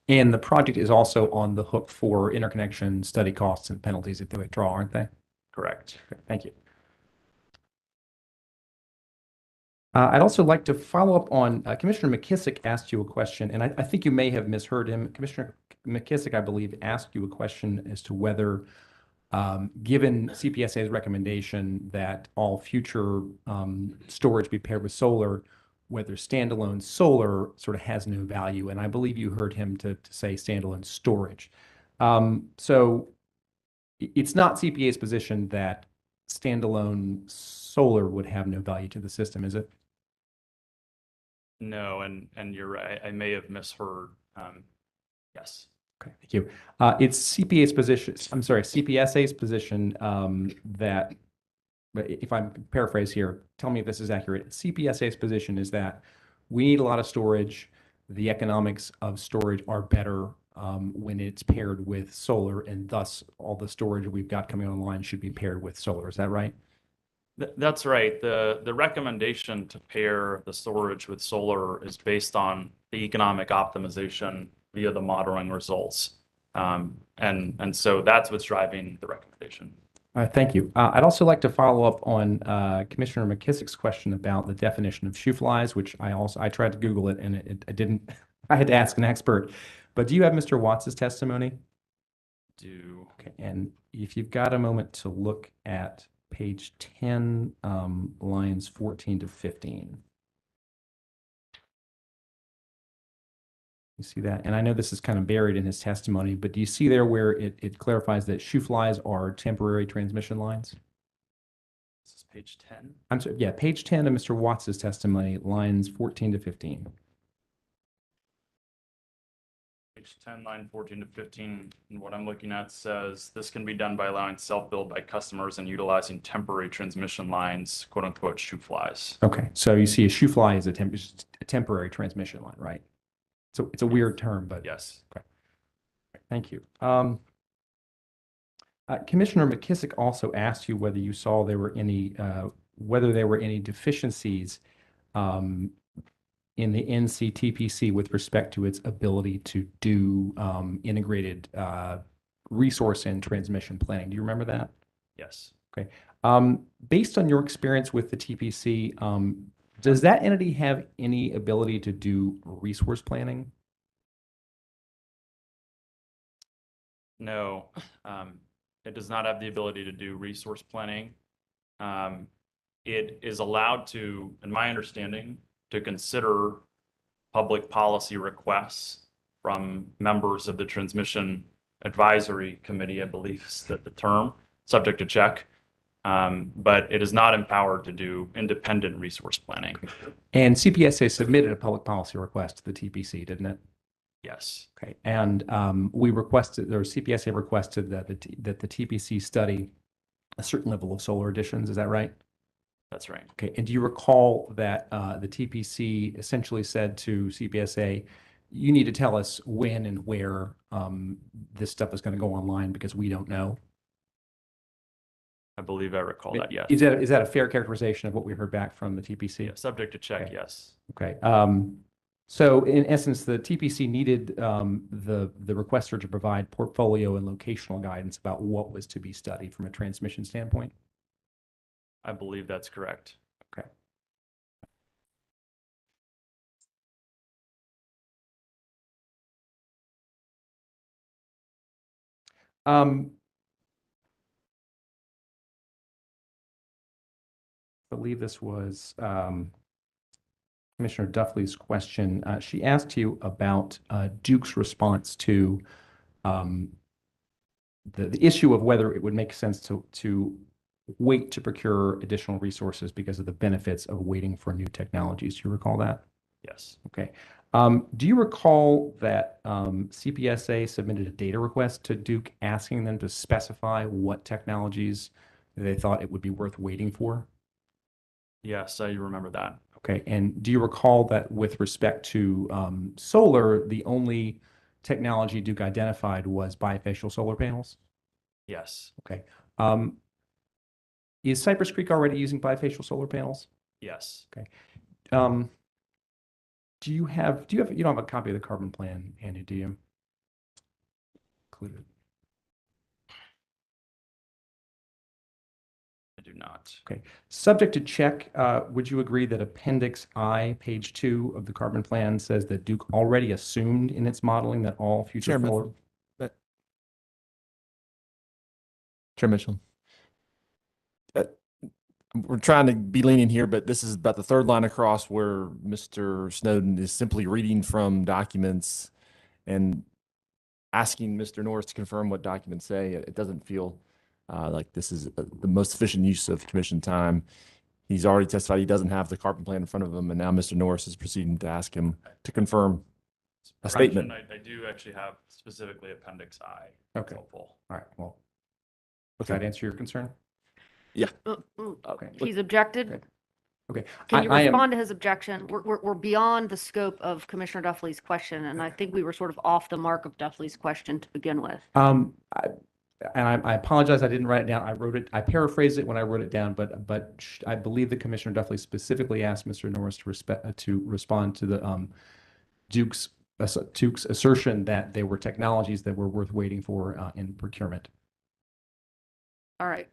And the project is also on the hook for interconnection study costs and penalties if they withdraw, aren't they? Correct. Okay, thank you. I'd also like to follow up on Commissioner McKissick asked you a question, and I think you may have misheard him. Commissioner McKissick, I believe, asked you a question as to whether, given CPSA's recommendation that all future storage be paired with solar, whether standalone solar sort of has no value. And I believe you heard him to say standalone storage. So it's not CPA's position that standalone solar would have no value to the system, is it? No, and you're right. I may have misheard. Yes. Okay, thank you. It's CPA's position, I'm sorry, CPSA's position that, if I'm paraphrase here, tell me if this is accurate. CPSA's position is that we need a lot of storage. The economics of storage are better when it's paired with solar, and thus all the storage we've got coming online should be paired with solar. Is that right? That's right. The recommendation to pair the storage with solar is based on the economic optimization via the modeling results. And so that's what's driving the recommendation. Thank you. I'd also like to follow up on Commissioner McKissick's question about the definition of shoe flies, which I tried to Google it and it didn't, I had to ask an expert. But do you have Mr. Watts's testimony? Do. Okay, and if you've got a moment to look at page 10, lines 14 to 15. You see that? And I know this is kind of buried in his testimony, but do you see there where it clarifies that shoe flies are temporary transmission lines? This is page 10. I'm sorry, yeah, page 10 of Mr. Watts's testimony, lines 14 to 15. Page 10, line 14 to 15, and what I'm looking at says this can be done by allowing self-build by customers and utilizing temporary transmission lines, quote unquote, shoe flies. Okay, so you see a shoe fly is a temporary transmission line, right? So it's a weird term, but yes. Okay. Thank you. Commissioner McKissick also asked you whether you saw there were any deficiencies in the NCTPC with respect to its ability to do integrated resource and transmission planning. Do you remember that? Yes. Okay. Based on your experience with the TPC, does that entity have any ability to do resource planning? No, it does not have the ability to do resource planning. It is allowed to, in my understanding, to consider public policy requests from members of the Transmission Advisory Committee, I believe is the term, subject to check. But it is not empowered to do independent resource planning. And CPSA submitted a public policy request to the TPC, didn't it? Yes. Okay. And we requested, or CPSA requested that the TPC study a certain level of solar additions. Is that right? That's right. Okay. And do you recall that the TPC essentially said to CPSA, you need to tell us when and where this stuff is going to go online because we don't know? I believe I recall that, yes. Is that a fair characterization of what we heard back from the TPC? Yeah, subject to check, Okay. yes. Okay. So in essence, the TPC needed the requester to provide portfolio and locational guidance about what was to be studied from a transmission standpoint? I believe that's correct. Okay. I believe this was Commissioner Duffley's question. She asked you about Duke's response to the issue of whether it would make sense to wait to procure additional resources because of the benefits of waiting for new technologies. Do you recall that? Yes. Okay. Do you recall that CPSA submitted a data request to Duke asking them to specify what technologies they thought it would be worth waiting for? Yes, I remember that. Okay, and do you recall that with respect to solar, the only technology Duke identified was bifacial solar panels? Yes, Okay. Um, is Cypress Creek already using bifacial solar panels? yes. Um, you don't have a copy of the carbon plan, Andy, do you? Included. I do not. Okay. Subject to check, would you agree that Appendix I, page 2 of the carbon plan says that Duke already assumed in its modeling that all future Chairman. solar? Chair Mitchell. We're trying to be lenient here, but this is about the third line across where Mr. Snowden is simply reading from documents and asking Mr. Norris to confirm what documents say. It doesn't feel like this is the most efficient use of commission time. He's already testified he doesn't have the carbon plan in front of him, and now Mr. Norris is proceeding to ask him to confirm a statement. I do actually have specifically Appendix I. Okay. That's helpful. All right, well, does that answer your concern? Okay. He's objected. Okay. Can you I am- respond to his objection? We're beyond the scope of Commissioner Duffley's question, and I think we were sort of off the mark of Duffley's question to begin with. I apologize, I didn't write it down. I paraphrased it when I wrote it down, but I believe that Commissioner Duffley specifically asked Mr. Norris to respond to the Duke's assertion that there were technologies that were worth waiting for in procurement. All right.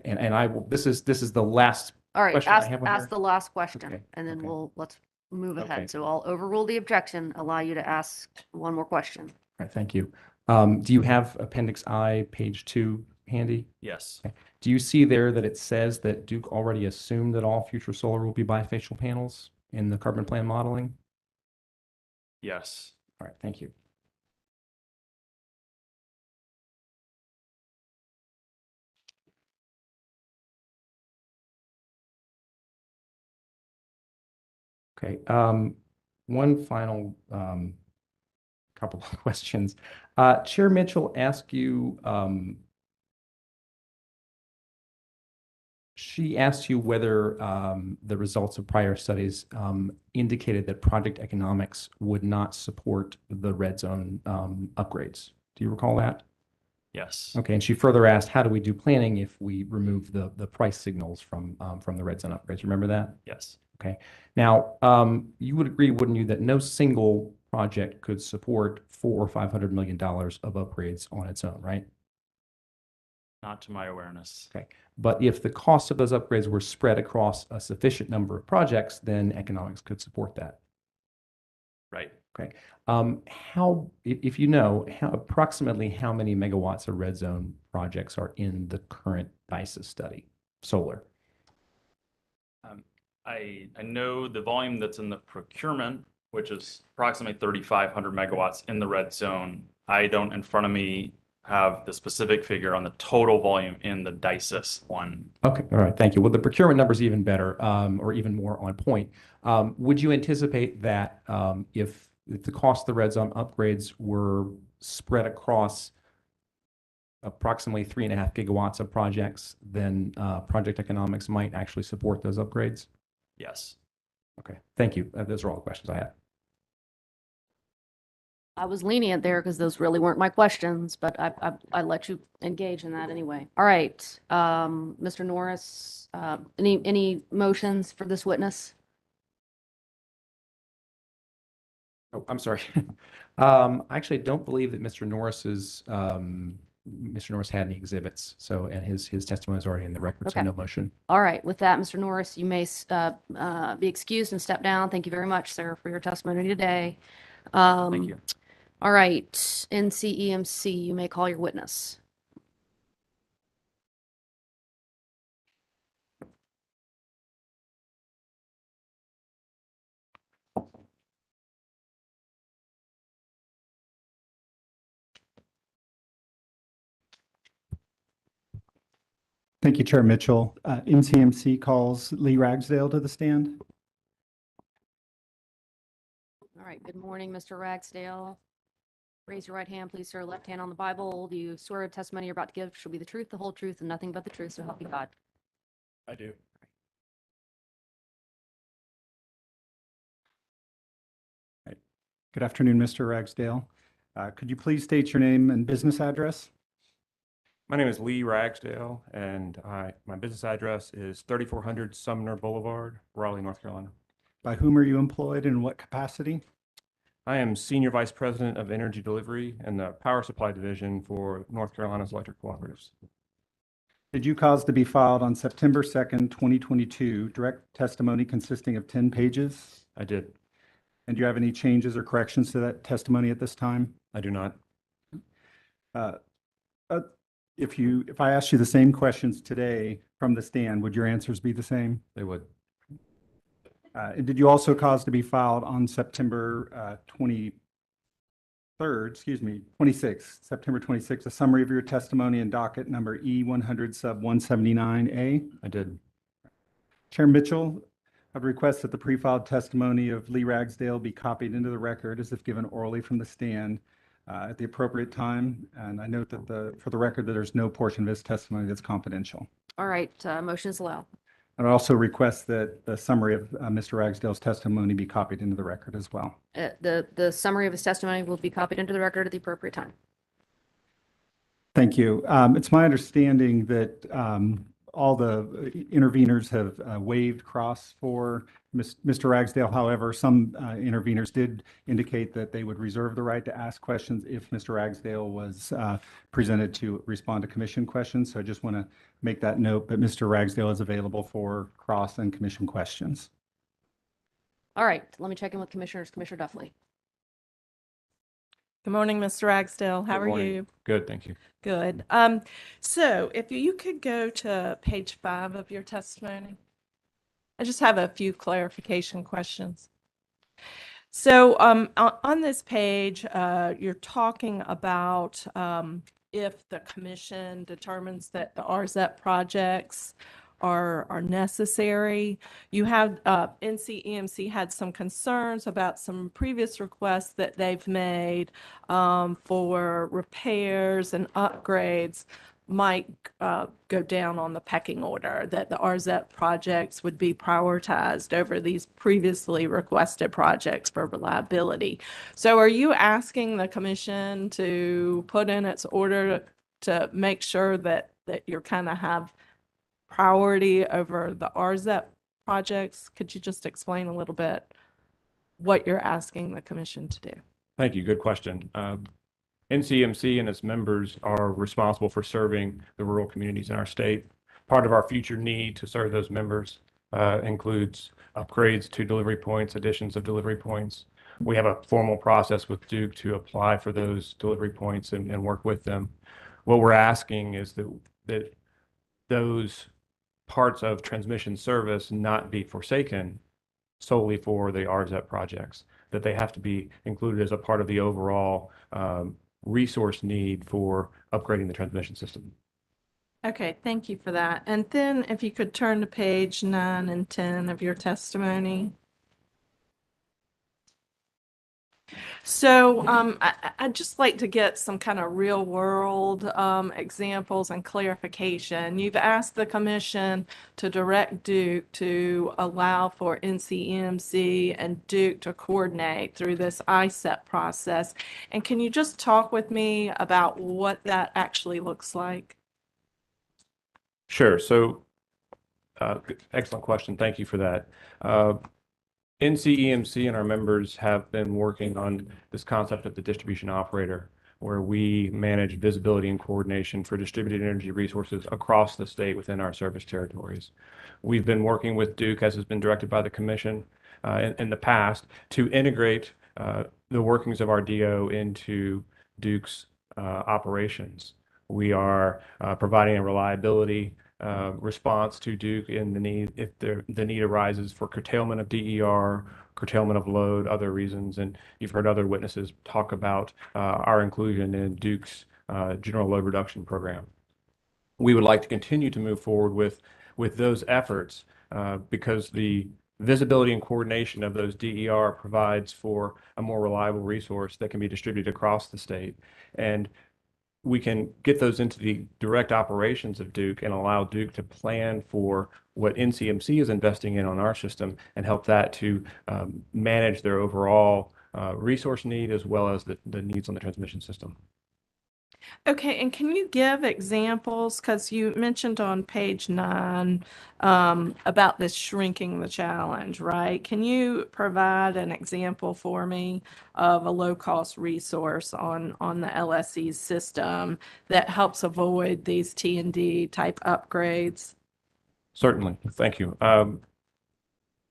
And I will, this is the last All right, question I ask, have on ask here. the last question, Okay, and then okay. let's move Okay. ahead. So I'll overrule the objection, allow you to ask one more question. All right, thank you. Do you have Appendix I, page 2 handy? Yes. Do you see there that it says that Duke already assumed that all future solar will be bifacial panels in the carbon plan modeling? Yes. All right, thank you. Okay, one final couple of questions. Chair Mitchell asked you, she asked you whether the results of prior studies indicated that project economics would not support the red zone upgrades. Do you recall that? Yes. Okay, and she further asked, how do we do planning if we remove the price signals from the red zone upgrades? Remember that? Yes. Okay. Now, you would agree, wouldn't you, that no single project could support $400 or $500 million of upgrades on its own, right? Not to my awareness. Okay. But if the cost of those upgrades were spread across a sufficient number of projects, then economics could support that. Right. Okay. If you know, approximately how many megawatts of red zone projects are in the current DICES study, solar? I know the volume that's in the procurement, which is approximately 3,500 megawatts in the red zone. I don't in front of me have the specific figure on the total volume in the DICES one. Okay, all right, thank you. Well, the procurement number is even better, or even more on point. Would you anticipate that if the cost of the red zone upgrades were spread across approximately 3.5 gigawatts of projects, then project economics might actually support those upgrades? Yes. Okay, thank you. Those are all the questions I have. I was lenient there because those really weren't my questions, but I let you engage in that anyway. All right, Mr. Norris, any motions for this witness? Oh, I'm sorry. I actually don't believe that Mr. Norris had any exhibits, so, and his testimony is already in the record, so Okay. no motion. All right, with that, Mr. Norris, you may be excused and step down. Thank you very much, sir, for your testimony today. Thank you. All right, NCEMC, you may call your witness. Thank you, Chair Mitchell. NCMC calls Lee Ragsdale to the stand. All right, good morning, Mr. Ragsdale. Raise your right hand, please, sir. Left hand on the Bible. Do you swear testimony you're about to give shall be the truth, the whole truth, and nothing but the truth, so help you God? I do. Good afternoon, Mr. Ragsdale. Could you please state your name and business address? My name is Lee Ragsdale, and my business address is 3400 Sumner Boulevard, Raleigh, North Carolina. By whom are you employed and in what capacity? I am Senior Vice President of Energy Delivery and the Power Supply Division for North Carolina's Electric Cooperatives. Did you cause to be filed on September 2nd, 2022, direct testimony consisting of 10 pages? I did. And do you have any changes or corrections to that testimony at this time? I do not. If I asked you the same questions today from the stand, would your answers be the same? They would. And did you also cause to be filed on September 26th, September 26th, a summary of your testimony in docket number E-100 sub 179A? I did. Chair Mitchell, I would request that the pre-filed testimony of Lee Ragsdale be copied into the record as if given orally from the stand at the appropriate time. And I note that for the record that there's no portion of his testimony that's confidential. All right, motion is allowed. And I also request that the summary of Mr. Ragsdale's testimony be copied into the record as well. The summary of his testimony will be copied into the record at the appropriate time. Thank you. It's my understanding that all the interveners have waived cross for Mr. Ragsdale. However, some interveners did indicate that they would reserve the right to ask questions if Mr. Ragsdale was presented to respond to commission questions. So I just want to make that note, but Mr. Ragsdale is available for cross and commission questions. All right, let me check in with commissioners. Commissioner Duffley. Good morning, Mr. Ragsdale. How Good are morning. you? Good, thank you. Good. So if you could go to page 5 of your testimony. I just have a few clarification questions. So on this page, you're talking about if the commission determines that the RZEP projects are necessary. You have NCEMC had some concerns about some previous requests that they've made for repairs and upgrades might go down on the pecking order, that the RZEP projects would be prioritized over these previously requested projects for reliability. So are you asking the commission to put in its order to make sure that you're kind of have priority over the RZEP projects? Could you just explain a little bit what you're asking the commission to do? Thank you. Good question. NCMC and its members are responsible for serving the rural communities in our state. Part of our future need to serve those members includes upgrades to delivery points, additions of delivery points. We have a formal process with Duke to apply for those delivery points and work with them. What we're asking is that those parts of transmission service not be forsaken solely for the RZEP projects, that they have to be included as a part of the overall resource need for upgrading the transmission system. Okay, thank you for that. And then if you could turn to page 9 and 10 of your testimony. So I'd just like to get some kind of real world examples and clarification. You've asked the commission to direct Duke to allow for NCEMC and Duke to coordinate through this ISEP process. And can you just talk with me about what that actually looks like? Sure. So excellent question. Thank you for that. NCEMC and our members have been working on this concept of the distribution operator, where we manage visibility and coordination for distributed energy resources across the state within our service territories. We've been working with Duke, as has been directed by the commission in the past, to integrate the workings of our DO into Duke's operations. We are providing a reliability response to Duke in the need, if the need arises for curtailment of DER, curtailment of load, other reasons. And you've heard other witnesses talk about our inclusion in Duke's general load reduction program. We would like to continue to move forward with those efforts because the visibility and coordination of those DER provides for a more reliable resource that can be distributed across the state. And we can get those into the direct operations of Duke and allow Duke to plan for what NCMC is investing in on our system and help that to manage their overall resource need as well as the needs on the transmission system. Okay, and can you give examples? Because you mentioned on page 9 about this shrinking the challenge, right? Can you provide an example for me of a low-cost resource on the LSE's system that helps avoid these T&D type upgrades? Certainly, thank you.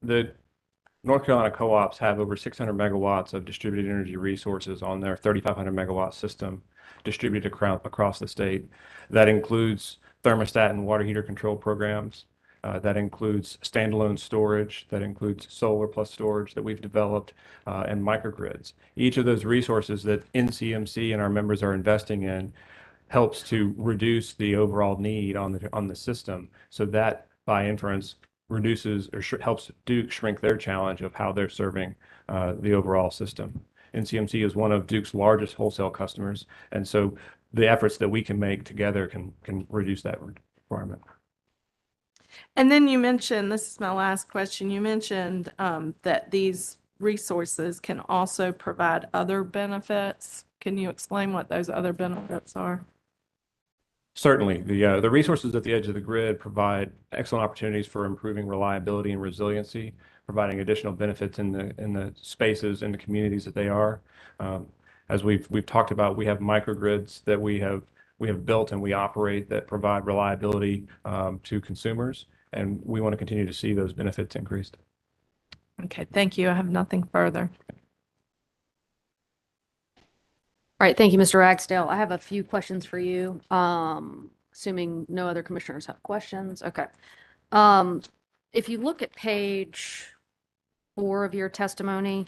The North Carolina co-ops have over 600 megawatts of distributed energy resources on their 3,500 megawatt system distributed across the state. That includes thermostat and water heater control programs. That includes standalone storage. That includes solar plus storage that we've developed and microgrids. Each of those resources that NCMC and our members are investing in helps to reduce the overall need on the system. So that, by inference, reduces or helps Duke shrink their challenge of how they're serving the overall system. NCMC is one of Duke's largest wholesale customers, and so the efforts that we can make together can reduce that requirement. And then you mentioned, this is my last question, you mentioned that these resources can also provide other benefits. Can you explain what those other benefits are? Certainly. The resources at the edge of the grid provide excellent opportunities for improving reliability and resiliency, providing additional benefits in the spaces and the communities that they are. As we've talked about, we have microgrids that we have built and we operate that provide reliability to consumers, and we want to continue to see those benefits increased. Okay, thank you. I have nothing further. All right, thank you, Mr. Ragsdale. I have a few questions for you, assuming no other commissioners have questions. Okay. If you look at page 4 of your testimony,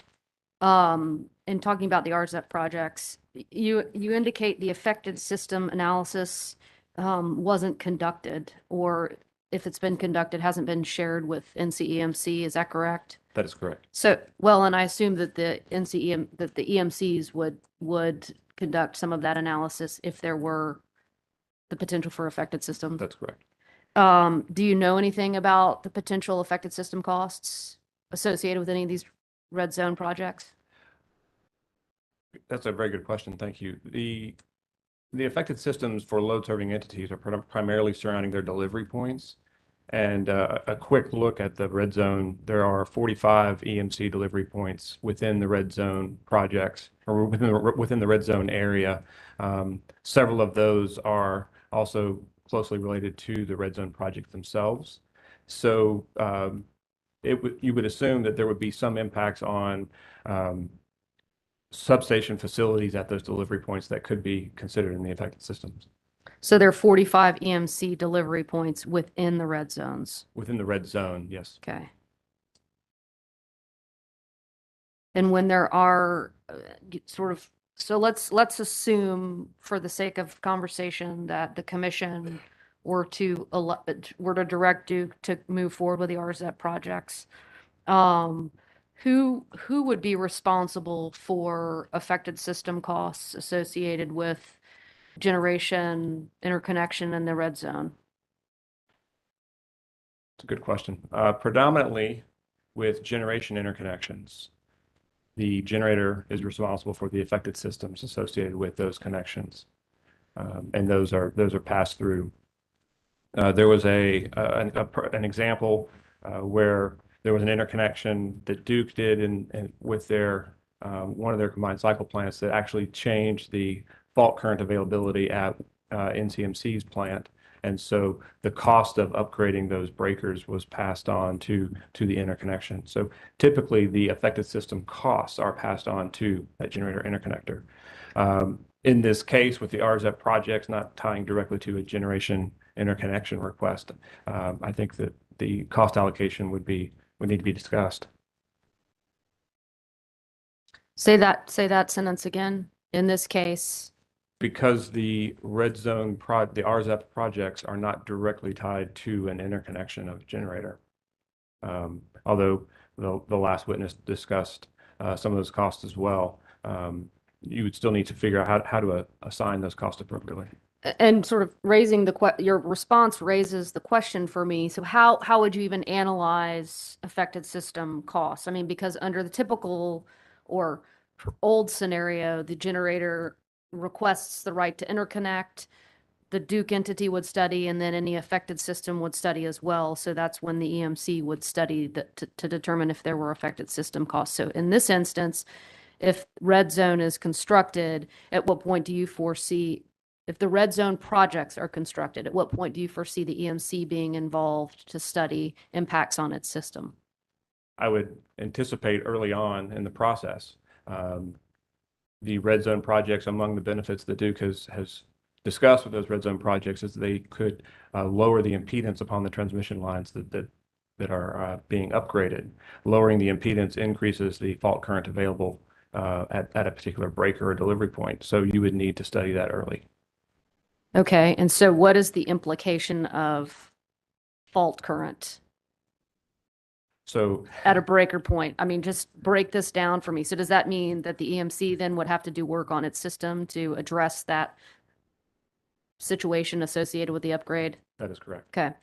in talking about the RZEP projects, you indicate the affected system analysis wasn't conducted, or if it's been conducted, hasn't been shared with NCEMC. Is that correct? That is correct. So, well, and I assume that the EMCs would conduct some of that analysis if there were the potential for affected systems. That's correct. Do you know anything about the potential affected system costs associated with any of these red zone projects? That's a very good question. Thank you. The affected systems for load serving entities are primarily surrounding their delivery points. And a quick look at the red zone, there are 45 EMC delivery points within the red zone projects, or within the red zone area. Several of those are also closely related to the red zone project themselves. So you would assume that there would be some impacts on substation facilities at those delivery points that could be considered in the affected systems. So there are 45 EMC delivery points within the red zones. Within the red zone, yes. Okay. And when there are so let's assume, for the sake of conversation, that the commission were to direct Duke to move forward with the RZEP projects. Who would be responsible for affected system costs associated with generation interconnection in the red zone? It's a good question. Predominantly with generation interconnections, the generator is responsible for the affected systems associated with those connections, and those are passed through. There was an example where there was an interconnection that Duke did with their one of their combined cycle plants that actually changed the fault current availability at NCMC's plant. And so the cost of upgrading those breakers was passed on to the interconnection. So typically the affected system costs are passed on to that generator interconnector. In this case, with the RZEP projects not tying directly to a generation interconnection request, I think that the cost allocation would need to be discussed. Say that sentence again. In this case, because the red zone the RZEP projects are not directly tied to an interconnection of a generator. although the last witness discussed some of those costs as well. You would still need to figure out how to assign those costs appropriately. And sort of raising your response raises the question for me. So how would you even analyze affected system costs? I mean, because under the typical or old scenario, the generator requests the right to interconnect, the Duke entity would study, and then any affected system would study as well. So that's when the EMC would study to determine if there were affected system costs. So in this instance, if red zone is constructed, at what point do you foresee, if the red zone projects are constructed, at what point do you foresee the EMC being involved to study impacts on its system? I would anticipate early on in the process. The red zone projects, among the benefits that Duke has discussed with those red zone projects, is they could lower the impedance upon the transmission lines that are being upgraded. Lowering the impedance increases the fault current available at a particular breaker or delivery point. So you would need to study that early. Okay, and so what is the implication of fault current So at a breaker point? I mean, just break this down for me. So does that mean that the EMC then would have to do work on its system to address that situation associated with the upgrade? that is correct. Okay.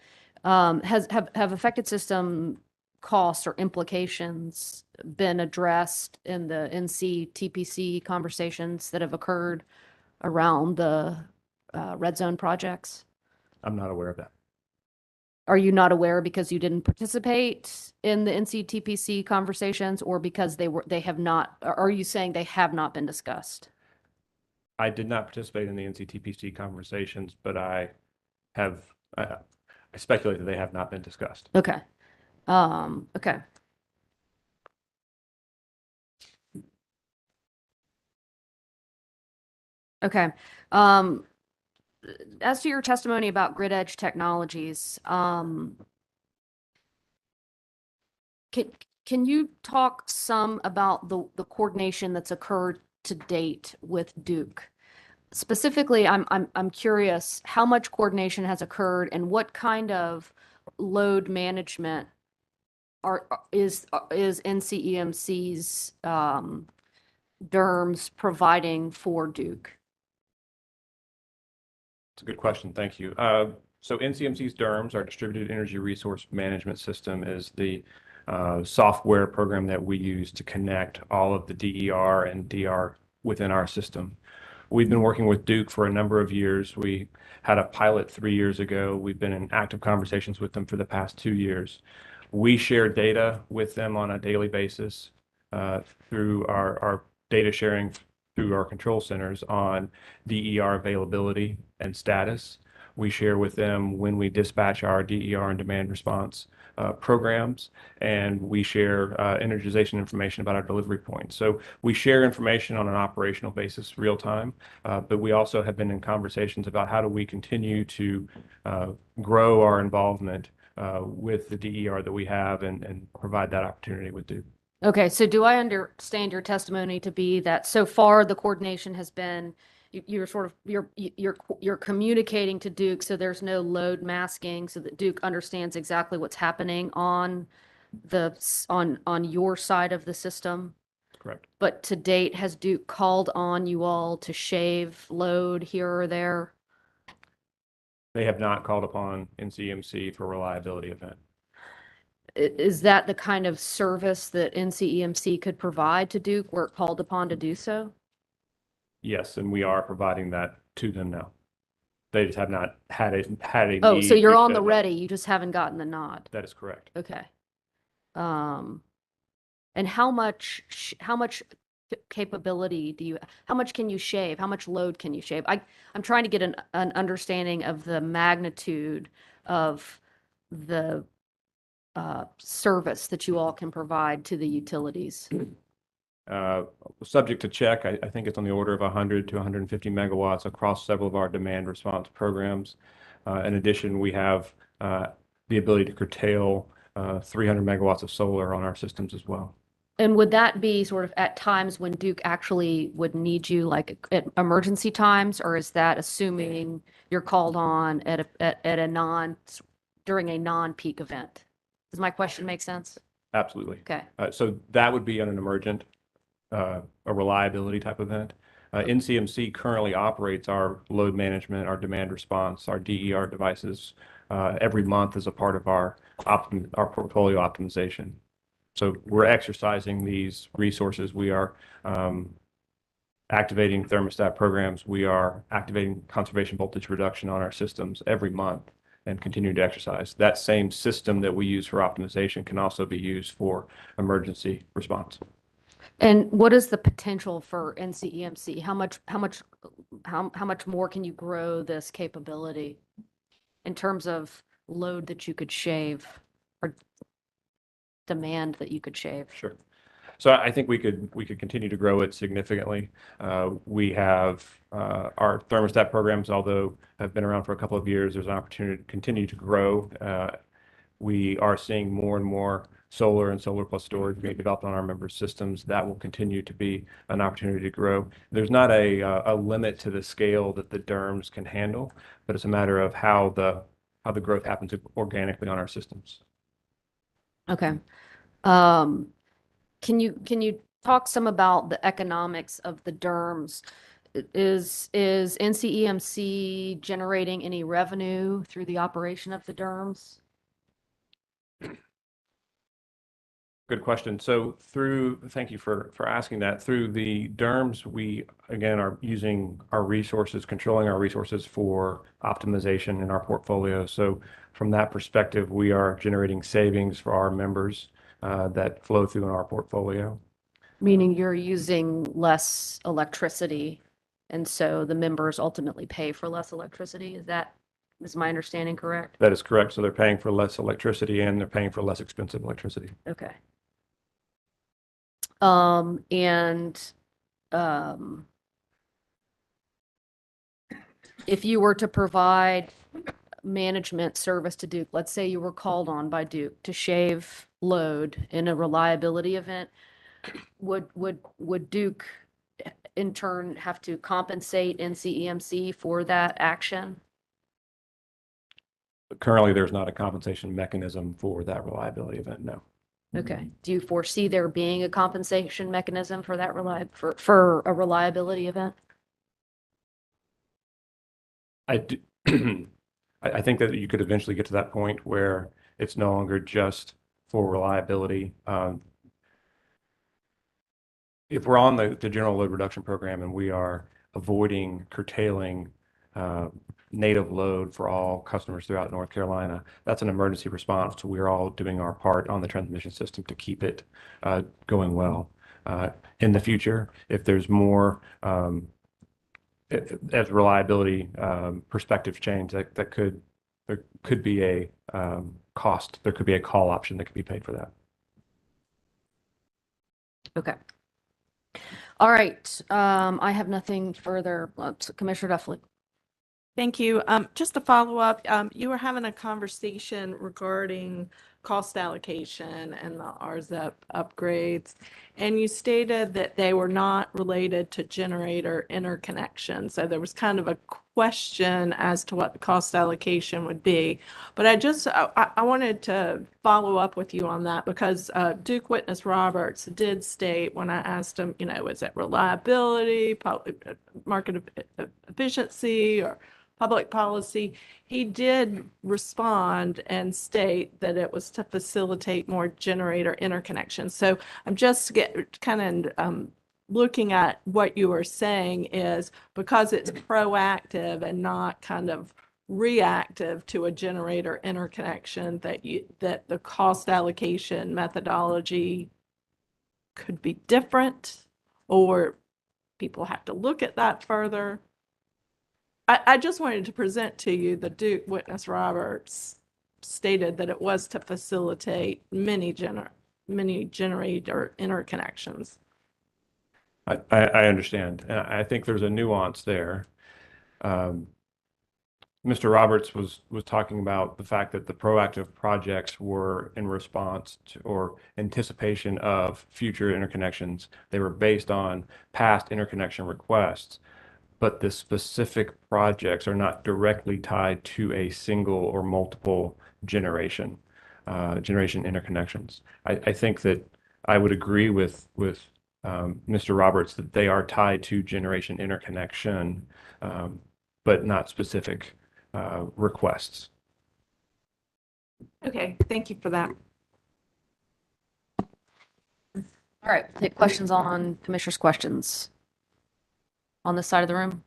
Have affected system costs or implications been addressed in the NC TPC conversations that have occurred around the red zone projects? I'm not aware of that. Are you not aware because you didn't participate in the NCTPC conversations, or because they have not, are you saying they have not been discussed? I did not participate in the NCTPC conversations, but I speculate that they have not been discussed. Okay. Okay. Okay. As to your testimony about grid edge technologies, can you talk some about the coordination that's occurred to date with Duke? Specifically, I'm curious how much coordination has occurred and what kind of load management is NCEMC's DERMS providing for Duke? It's a good question. Thank you. So NCMC's DERMS, our Distributed Energy Resource Management System, is the software program that we use to connect all of the DER and DR within our system. We've been working with Duke for a number of years. We had a pilot 3 years ago. We've been in active conversations with them for the past 2 years. We share data with them on a daily basis through our data sharing through our control centers on DER availability and status. We share with them when we dispatch our DER and demand response programs, and we share energization information about our delivery points. So we share information on an operational basis real time, but we also have been in conversations about how do we continue to grow our involvement with the DER that we have and provide that opportunity with Duke. Okay, so do I understand your testimony to be that so far the coordination has been you're sort of you're communicating to Duke so there's no load masking, so that Duke understands exactly what's happening on your side of the system? Correct. But to date, has Duke called on you all to shave load here or there? They have not called upon NCEMC for a reliability event. Is that the kind of service that NCEMC could provide to Duke were it called upon to do so? Yes, and we are providing that to them now. They just have not had a Oh, need so you're to on show the that. ready, you just haven't gotten the nod. That is correct. Okay. And how much capability do you, how much can you shave? How much load can you shave? I'm trying to get an understanding of the magnitude of the service that you all can provide to the utilities. Subject to check, I think it's on the order of 100 to 150 megawatts across several of our demand response programs. In addition, we have the ability to curtail 300 megawatts of solar on our systems as well. And would that be sort of at times when Duke actually would need you, like at emergency times, or is that assuming you're called on during a non-peak event? Does my question make sense? Absolutely. Okay. So that would be on an emergent, a reliability type event. NCMC currently operates our load management, our demand response, our DER devices every month as a part of our portfolio optimization. So we're exercising these resources. We are activating thermostat programs. We are activating conservation voltage reduction on our systems every month and continuing to exercise. That same system that we use for optimization can also be used for emergency response. And what is the potential for NCEMC? How much more can you grow this capability in terms of load that you could shave or demand that you could shave? Sure. So I think we could continue to grow it significantly. We have our thermostat programs, although have been around for a couple of years, there's an opportunity to continue to grow. We are seeing more and more solar and solar plus storage being developed on our member systems. That will continue to be an opportunity to grow. There's not a limit to the scale that the DERMS can handle, but it's a matter of how the growth happens organically on our systems. Okay. Can you talk some about the economics of the DERMS? Is NCEMC generating any revenue through the operation of the DERMS? Good question. So thank you for asking that. Through the DERMS, we again are using our resources, controlling our resources for optimization in our portfolio. So from that perspective, we are generating savings for our members that flow through in our portfolio. Meaning you're using less electricity, and so the members ultimately pay for less electricity. Is my understanding correct? That is correct. So they're paying for less electricity and they're paying for less expensive electricity. Okay. And if you were to provide management service to Duke, let's say you were called on by Duke to shave load in a reliability event, would Duke in turn have to compensate NCEMC for that action? Currently, there's not a compensation mechanism for that reliability event, no. Okay. Do you foresee there being a compensation mechanism for that for a reliability event? I do. I think that you could eventually get to that point where it's no longer just for reliability. If we're on the general load reduction program and we are avoiding curtailing native load for all customers throughout North Carolina, that's an emergency response. So we're all doing our part on the transmission system to keep it going well. In the future, if there's more as reliability perspectives change, there could be a cost. There could be a call option that could be paid for that. Okay. All right. I have nothing further. Commissioner Duffley. Thank you. Just to follow up, you were having a conversation regarding cost allocation and the RZEP upgrades, and you stated that they were not related to generator interconnection. So there was kind of a question as to what the cost allocation would be. But I wanted to follow up with you on that because Duke Witness Roberts did state when I asked him, is it reliability, market efficiency, or public policy, he did respond and state that it was to facilitate more generator interconnection. So I'm just looking at what you were saying is because it's proactive and not kind of reactive to a generator interconnection that the cost allocation methodology could be different, or people have to look at that further. I just wanted to present to you the Duke Witness Roberts stated that it was to facilitate many generator interconnections. I understand. I think there's a nuance there. Mr. Roberts was talking about the fact that the proactive projects were in response to or anticipation of future interconnections. They were based on past interconnection requests, but the specific projects are not directly tied to a single or multiple generation. generation interconnections. I think that I would agree with Mr. Roberts that they are tied to generation interconnection, but not specific requests. Okay, thank you for that. All right, take questions on commissioners' questions. On this side of the room?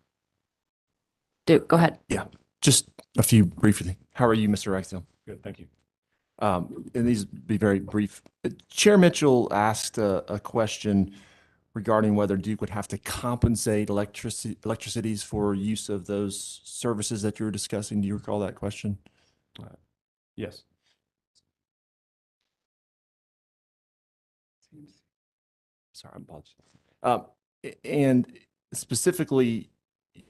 Duke, go ahead. Yeah, just a few briefly. How are you, Mr. Ragsdale? Good, thank you. And these be very brief. Chair Mitchell asked a question regarding whether Duke would have to compensate electricities for use of those services that you were discussing. Do you recall that question? Yes. Sorry, I'm apologize. And specifically,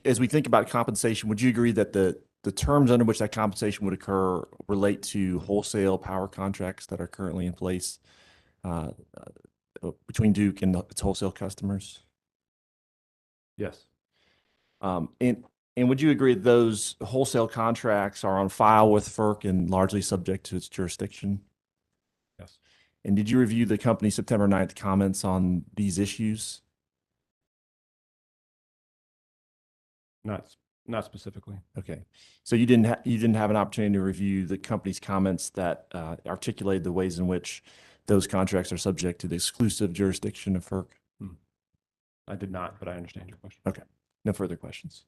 as we think about compensation, would you agree that the terms under which that compensation would occur relate to wholesale power contracts that are currently in place between Duke and its wholesale customers? Yes. And would you agree that those wholesale contracts are on file with FERC and largely subject to its jurisdiction? Yes. And did you review the company's September 9th comments on these issues? Not specifically. Okay. So you didn't have an opportunity to review the company's comments that articulated the ways in which those contracts are subject to the exclusive jurisdiction of FERC? I did not, but I understand your question. Okay. No further questions.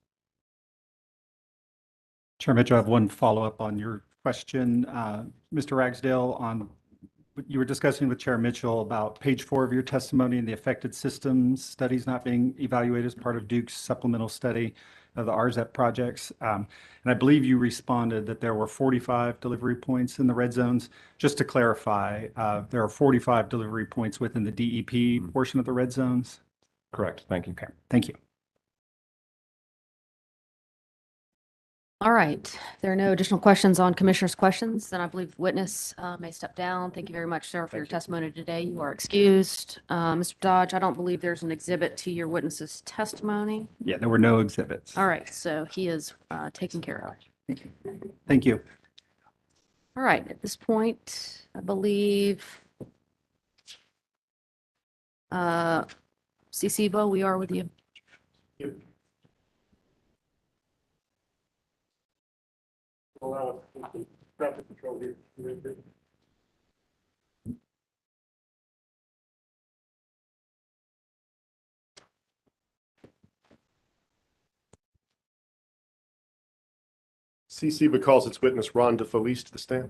Chair Mitchell, I have one follow-up on your question. Mr. Ragsdale, on you were discussing with Chair Mitchell about page 4 of your testimony and the affected systems studies not being evaluated as part of Duke's supplemental study of the RZEP projects. And I believe you responded that there were 45 delivery points in the red zones. Just to clarify, there are 45 delivery points within the DEP portion of the red zones? Correct. Thank you. Okay, thank you. All right, there are no additional questions on commissioners' questions, then I believe witness may step down. Thank you very much, sir, for your testimony today. You are excused. Mr. Dodge, I don't believe there's an exhibit to your witness's testimony. Yeah, there were no exhibits. All right, so he is taken care of. Thank you. Thank you. All right, at this point, I believe Cpsa, we are with you. Cpsa calls its witness Ron DeFelice to the stand.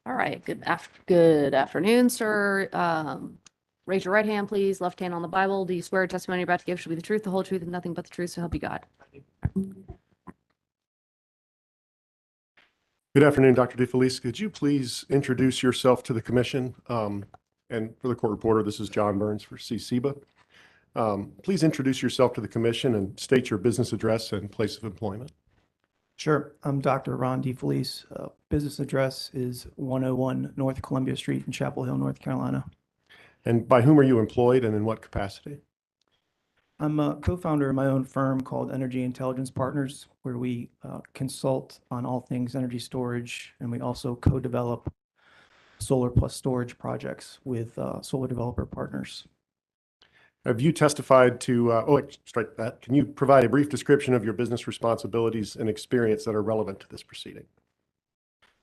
All right, good afternoon, sir. Raise your right hand, please. Left hand on the Bible. Do you swear testimony you're about to give should be the truth, the whole truth, and nothing but the truth, so help you God? Good afternoon, Dr. DeFelice. Could you please introduce yourself to the commission? And for the court reporter, this is John Burns for Cpsa. Please introduce yourself to the commission and state your business address and place of employment. Sure. I'm Dr. Ron DeFelice. Business address is 101 North Columbia Street in Chapel Hill, North Carolina. And by whom are you employed and in what capacity? I'm a co-founder of my own firm called Energy Intelligence Partners, where we consult on all things energy storage, and we also co-develop solar plus storage projects with solar developer partners. Have you testified to, strike that. Can you provide a brief description of your business responsibilities and experience that are relevant to this proceeding?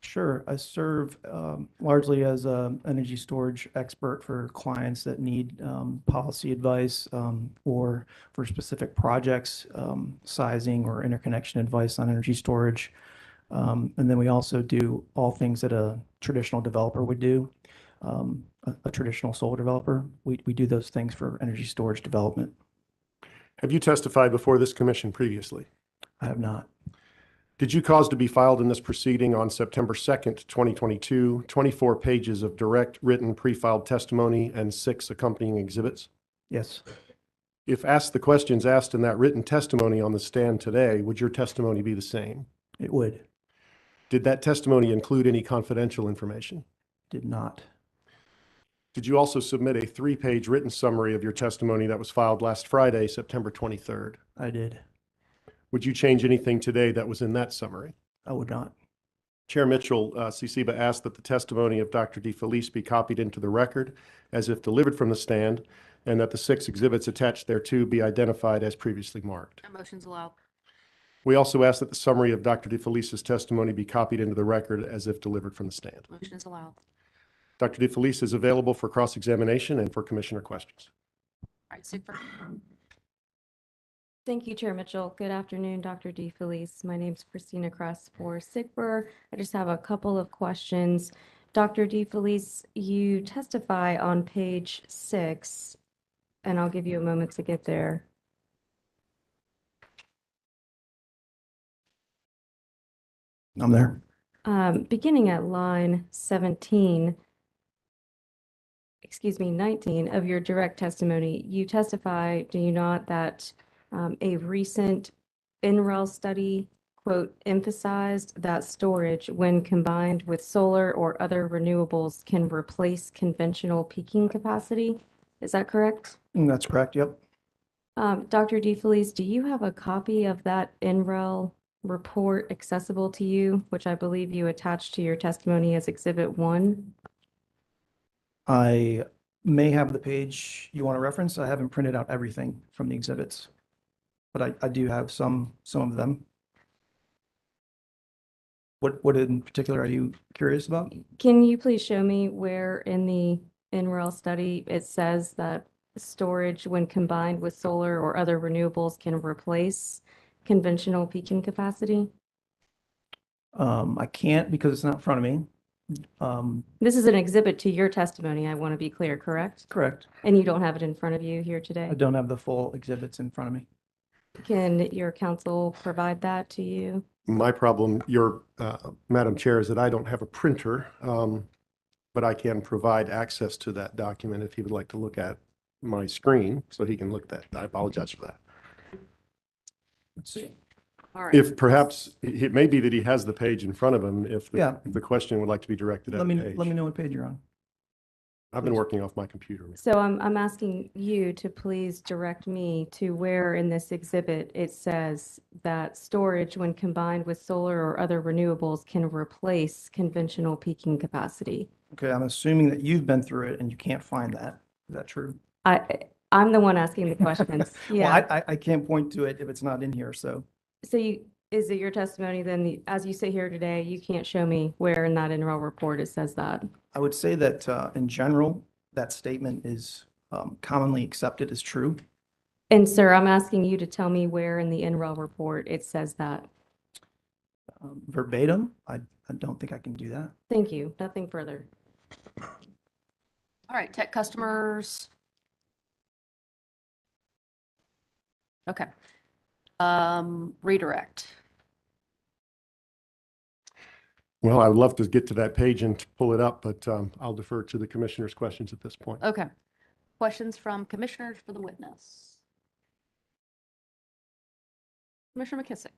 Sure. I serve largely as an energy storage expert for clients that need policy advice or for specific projects, sizing or interconnection advice on energy storage. And then we also do all things that a traditional developer would do. A traditional solar developer, we do those things for energy storage development. Have you testified before this commission previously? I have not. Did you cause to be filed in this proceeding on September 2nd, 2022, 24 pages of direct written pre-filed testimony and 6 accompanying exhibits? Yes, If asked the questions asked in that written testimony on the stand today, would your testimony be the same? it would. Did that testimony include any confidential information? Did not. Did you also submit a 3-page written summary of your testimony that was filed last Friday, September 23rd? I did. Would you change anything today that was in that summary? I would not. Chair Mitchell, Cpsa asked that the testimony of Dr. DeFelice be copied into the record as if delivered from the stand, and that the 6 exhibits attached thereto be identified as previously marked. No motions allowed. We also ask that the summary of Dr. DeFelice's testimony be copied into the record as if delivered from the stand. Motion is allowed. Dr. DeFelice is available for cross-examination and for commissioner questions. All right, Sigford. Thank you, Chair Mitchell. Good afternoon, Dr. DeFelice. My name's Christina Kress for SIGBR. I just have a couple of questions. Dr. DeFelice, you testify on page 6, and I'll give you a moment to get there. I'm there. Beginning at line 19 of your direct testimony, you testify, do you not, that a recent NREL study, quote, emphasized that storage, when combined with solar or other renewables, can replace conventional peaking capacity? Is that correct? That's correct, yep. Dr. DeFelice, do you have a copy of that NREL report accessible to you, which I believe you attached to your testimony as Exhibit 1? I may have the page you want to reference. I haven't printed out everything from the exhibits, but I do have some of them. What in particular are you curious about? Can you please show me where in the NREL study it says that storage, when combined with solar or other renewables, can replace conventional peaking capacity? I can't because it's not in front of me. This is an exhibit to your testimony, I want to be clear, correct? Correct. And you don't have it in front of you here today? I don't have the full exhibits in front of me. Can your counsel provide that to you? My problem, Madam Chair, is that I don't have a printer, but I can provide access to that document if he would like to look at my screen, so he can look at that. I apologize for that. Let's see. All right. If perhaps, it may be that he has the page in front of him, if Yeah. the question would like to be directed at Let the me page. know what page you're on. I've been working off my computer. So I'm asking you to please direct me to where in this exhibit it says that storage, when combined with solar or other renewables, can replace conventional peaking capacity. Okay, I'm assuming that you've been through it and you can't find that. Is that true? I'm the one asking the questions. Well, Yeah. I can't point to it if it's not in here, so. So is it your testimony then, as you sit here today, you can't show me where in that NREL report it says that? I would say that in general, that statement is commonly accepted as true. And sir, I'm asking you to tell me where in the NREL report it says that. Verbatim, I don't think I can do that. Thank you. Nothing further. All right, tech customers. Okay. Redirect. Well, I would love to get to that page and pull it up, but I'll defer to the commissioner's questions at this point. Okay. Questions from commissioners for the witness? Commissioner McKissick.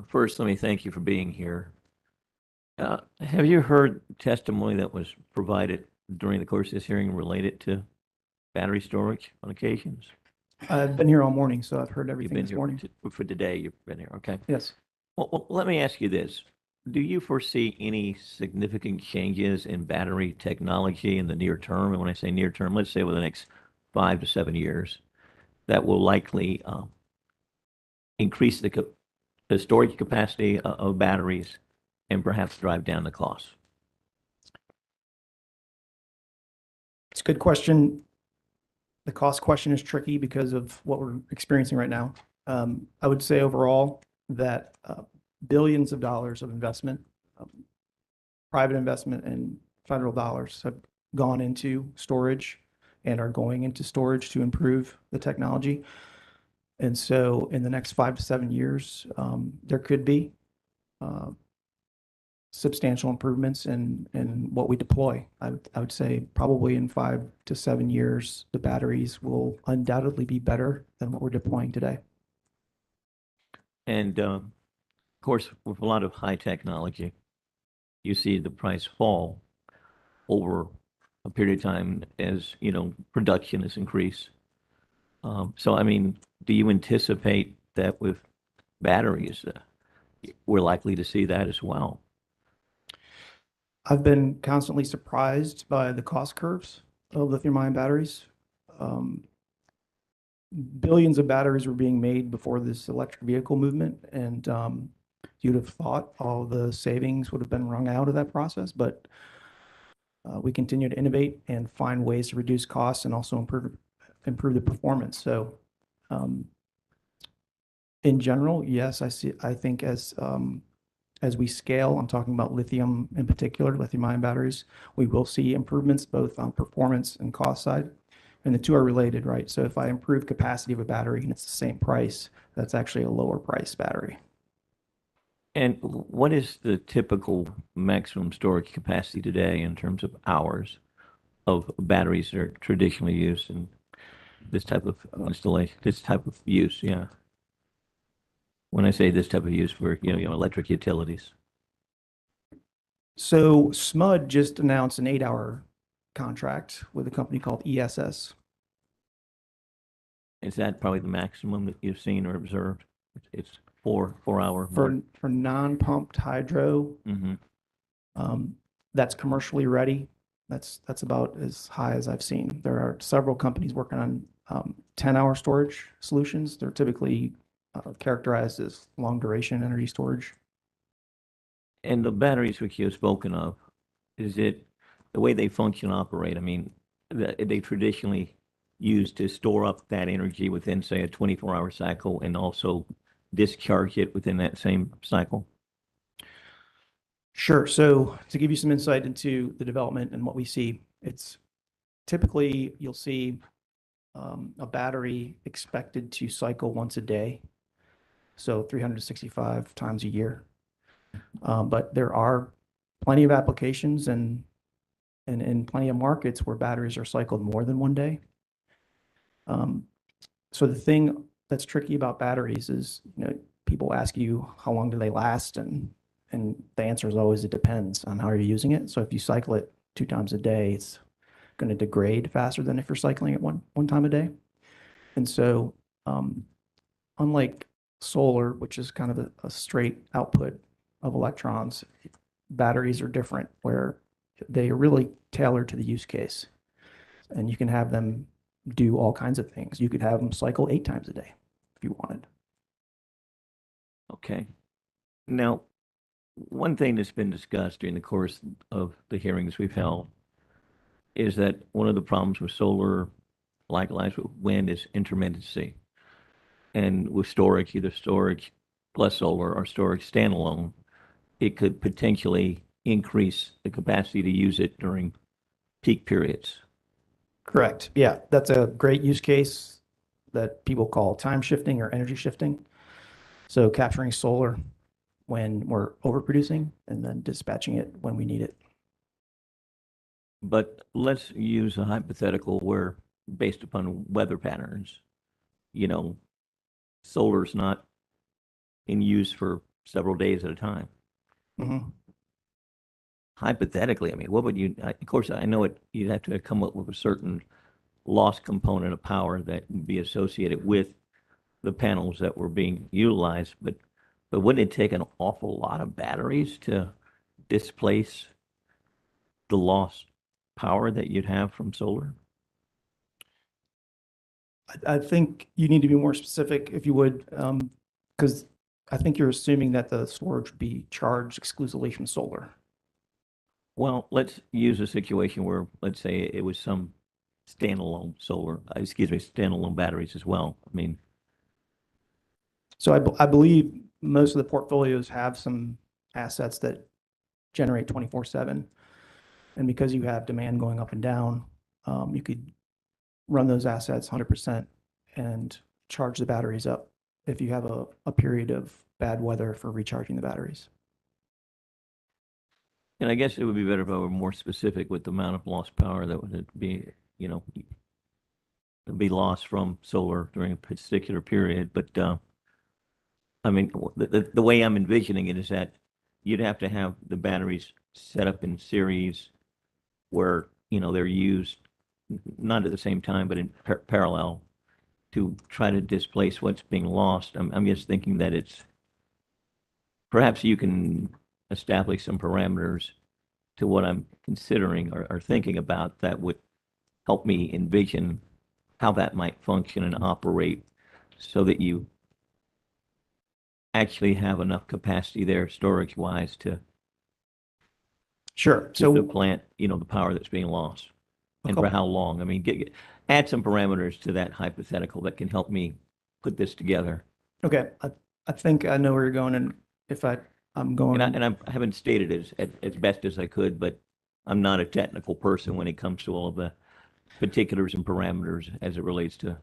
First, let me thank you for being here. Have you heard testimony that was provided during the course of this hearing related to battery storage on occasions? I've been here all morning, so I've heard You've everything been this here morning. for today, you've been here, okay? Yes. Well, let me ask you this. Do you foresee any significant changes in battery technology in the near term? And when I say near term, let's say over the next 5 to 7 years, that will likely increase the storage capacity of batteries and perhaps drive down the cost? It's a good question. The cost question is tricky because of what we're experiencing right now. I would say overall that billions of dollars of investment, private investment and federal dollars have gone into storage and are going into storage to improve the technology. And so in the next 5 to 7 years, there could be substantial improvements in what we deploy. I would say probably in 5 to 7 years, the batteries will undoubtedly be better than what we're deploying today. And of course, with a lot of high technology, you see the price fall over a period of time as, production has increased. So, I mean, do you anticipate that with batteries, we're likely to see that as well? I've been constantly surprised by the cost curves of lithium-ion batteries. Billions of batteries were being made before this electric vehicle movement, and you'd have thought all the savings would have been wrung out of that process, but we continue to innovate and find ways to reduce costs and also improve the performance. So, in general, yes, I think as we scale, I'm talking about lithium in particular, lithium-ion batteries, we will see improvements both on performance and cost side. And the two are related, right? So if I improve capacity of a battery and it's the same price, that's actually a lower price battery. And what is the typical maximum storage capacity today in terms of hours of batteries that are traditionally used in this type of installation, this type of use? Yeah. When I say this type of use for, electric utilities. So SMUD just announced an 8-hour contract with a company called ESS. Is that probably the maximum that you've seen or observed? It's 4 hour. For non-pumped hydro, that's commercially ready. That's about as high as I've seen. There are several companies working on 10-hour storage solutions. They're typically characterized as long duration energy storage. And the batteries which you've spoken of, is it the way they function, operate? I mean, they traditionally used to store up that energy within, say, a 24-hour cycle and also discharge it within that same cycle? Sure. So to give you some insight into the development and what we see, it's typically you'll see a battery expected to cycle once a day, so 365 times a year. But there are plenty of applications and plenty of markets where batteries are cycled more than one day. So the thing that's tricky about batteries is, people ask you how long do they last, and the answer is always it depends on how you're using it. So if you cycle it 2 times a day, it's going to degrade faster than if you're cycling it one time a day. And so, unlike solar, which is kind of a straight output of electrons, batteries are different, where they are really tailored to the use case, and you can have them do all kinds of things. You could have them cycle 8 times a day if you wanted. Okay. Now, one thing that's been discussed during the course of the hearings we've held is that one of the problems with solar, likewise with wind, is intermittency. And with storage, either storage plus solar or storage standalone, it could potentially increase the capacity to use it during peak periods. Correct. Yeah, that's a great use case that people call time shifting or energy shifting. So capturing solar when we're overproducing and then dispatching it when we need it. But let's use a hypothetical where, based upon weather patterns, solar's not in use for several days at a time. Hypothetically, I mean, what would you, of course, I know you'd have to come up with a certain loss component of power that would be associated with the panels that were being utilized, but wouldn't it take an awful lot of batteries to displace the lost power that you'd have from solar? I think you need to be more specific, if you would, because I think you're assuming that the storage would be charged exclusively from solar. Well, let's use a situation where, let's say it was some standalone standalone batteries as well. I mean, so I believe most of the portfolios have some assets that generate 24/7. And because you have demand going up and down, you could run those assets 100% and charge the batteries up if you have a period of bad weather for recharging the batteries. And I guess it would be better if I were more specific with the amount of lost power that would be, you know, be lost from solar during a particular period. But I mean, the way I'm envisioning it is that you'd have to have the batteries set up in series where, you know, they're used not at the same time, but in parallel to try to displace what's being lost. I'm just thinking that it's perhaps you can establish some parameters to what I'm considering or thinking about that would help me envision how that might function and operate so that you actually have enough capacity there storage wise to Sure. supplant, you know, the power that's being lost and for how long. I mean, add some parameters to that hypothetical that can help me put this together. Okay, I think I know where you're going, and if I'm going. And I haven't stated it as best as I could, but I'm not a technical person when it comes to all of the particulars and parameters as it relates to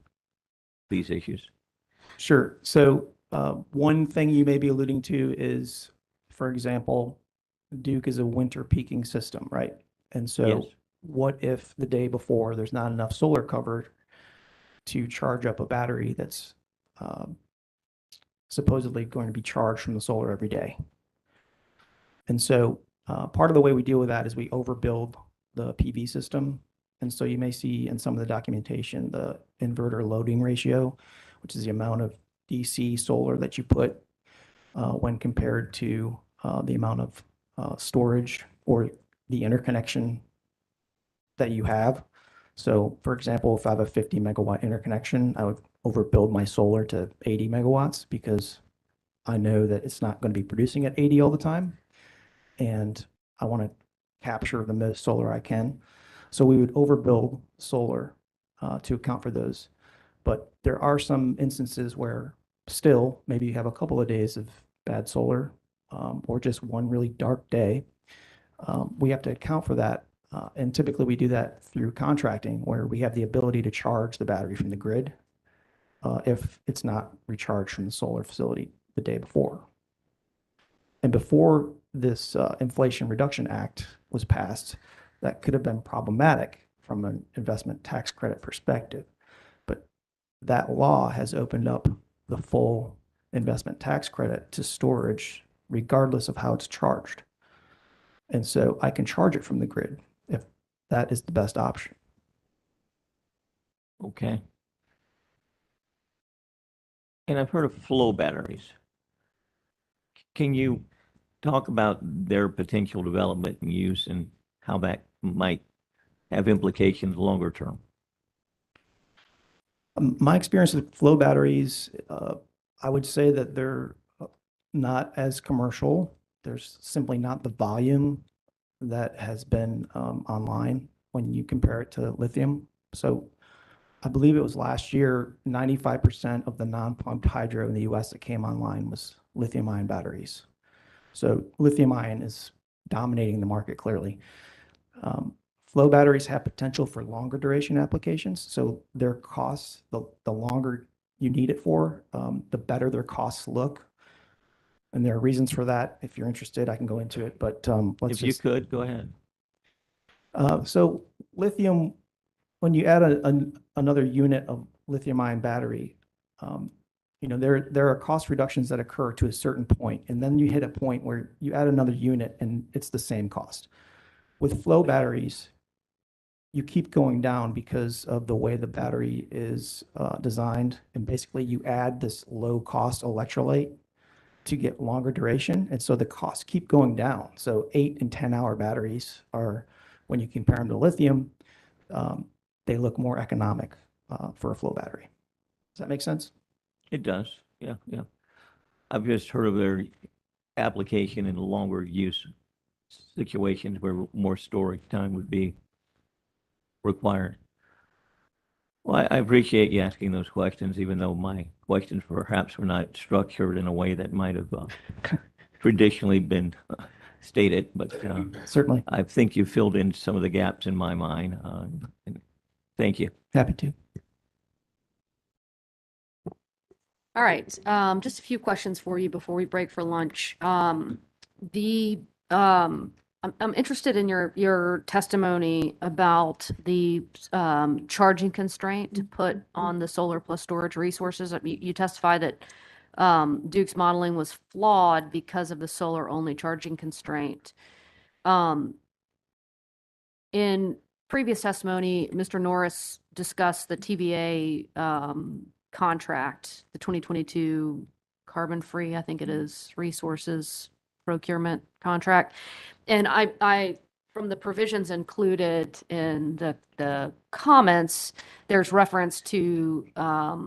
these issues. Sure. So one thing you may be alluding to is, for example, Duke is a winter peaking system, right? And so Yes. what if the day before there's not enough solar covered to charge up a battery that's supposedly going to be charged from the solar every day? And so part of the way we deal with that is we overbuild the PV system. And so you may see in some of the documentation, the inverter loading ratio, which is the amount of DC solar that you put when compared to the amount of storage or the interconnection that you have. So for example, if I have a 50 megawatt interconnection, I would overbuild my solar to 80 megawatts because I know that it's not going to be producing at 80 all the time. And I want to capture the most solar I can. So we would overbuild solar to account for those. But there are some instances where still maybe you have a couple of days of bad solar or just one really dark day. We have to account for that. And typically we do that through contracting where we have the ability to charge the battery from the grid if it's not recharged from the solar facility the day before. And before this Inflation Reduction Act was passed, that could have been problematic from an investment tax credit perspective. But that law has opened up the full investment tax credit to storage, regardless of how it's charged. And so I can charge it from the grid if that is the best option. Okay. And I've heard of flow batteries. Can you talk about their potential development and use and how that might have implications longer term? My experience with flow batteries, I would say that they're not as commercial. There's simply not the volume that has been online when you compare it to lithium. So I believe it was last year, 95% of the non-pumped hydro in the US that came online was lithium-ion batteries. So lithium-ion is dominating the market clearly. Flow batteries have potential for longer duration applications. So their costs, the longer you need it for, the better their costs look. And there are reasons for that. If you're interested, I can go into it, but let's If you could, go ahead. So lithium, when you add another unit of lithium-ion battery, you know, there are cost reductions that occur to a certain point, and then you hit a point where you add another unit and it's the same cost. With flow batteries, you keep going down because of the way the battery is designed, and basically you add this low-cost electrolyte to get longer duration, and so the costs keep going down. So 8 and 10-hour batteries are, when you compare them to lithium, they look more economic for a flow battery. Does that make sense? It does. Yeah, yeah. I've just heard of their application in longer use situations where more storage time would be required. Well, I appreciate you asking those questions, even though my questions perhaps were not structured in a way that might have traditionally been stated, but certainly, I think you filled in some of the gaps in my mind. And thank you. Happy to. All right, just a few questions for you before we break for lunch. The I'm interested in your testimony about the charging constraint to put on the solar plus storage resources. You testify that Duke's modeling was flawed because of the solar only charging constraint. In previous testimony, Mr. Norris discussed the TVA contract, the 2022 carbon-free, I think it is, resources procurement contract. And I from the provisions included in the comments, there's reference to I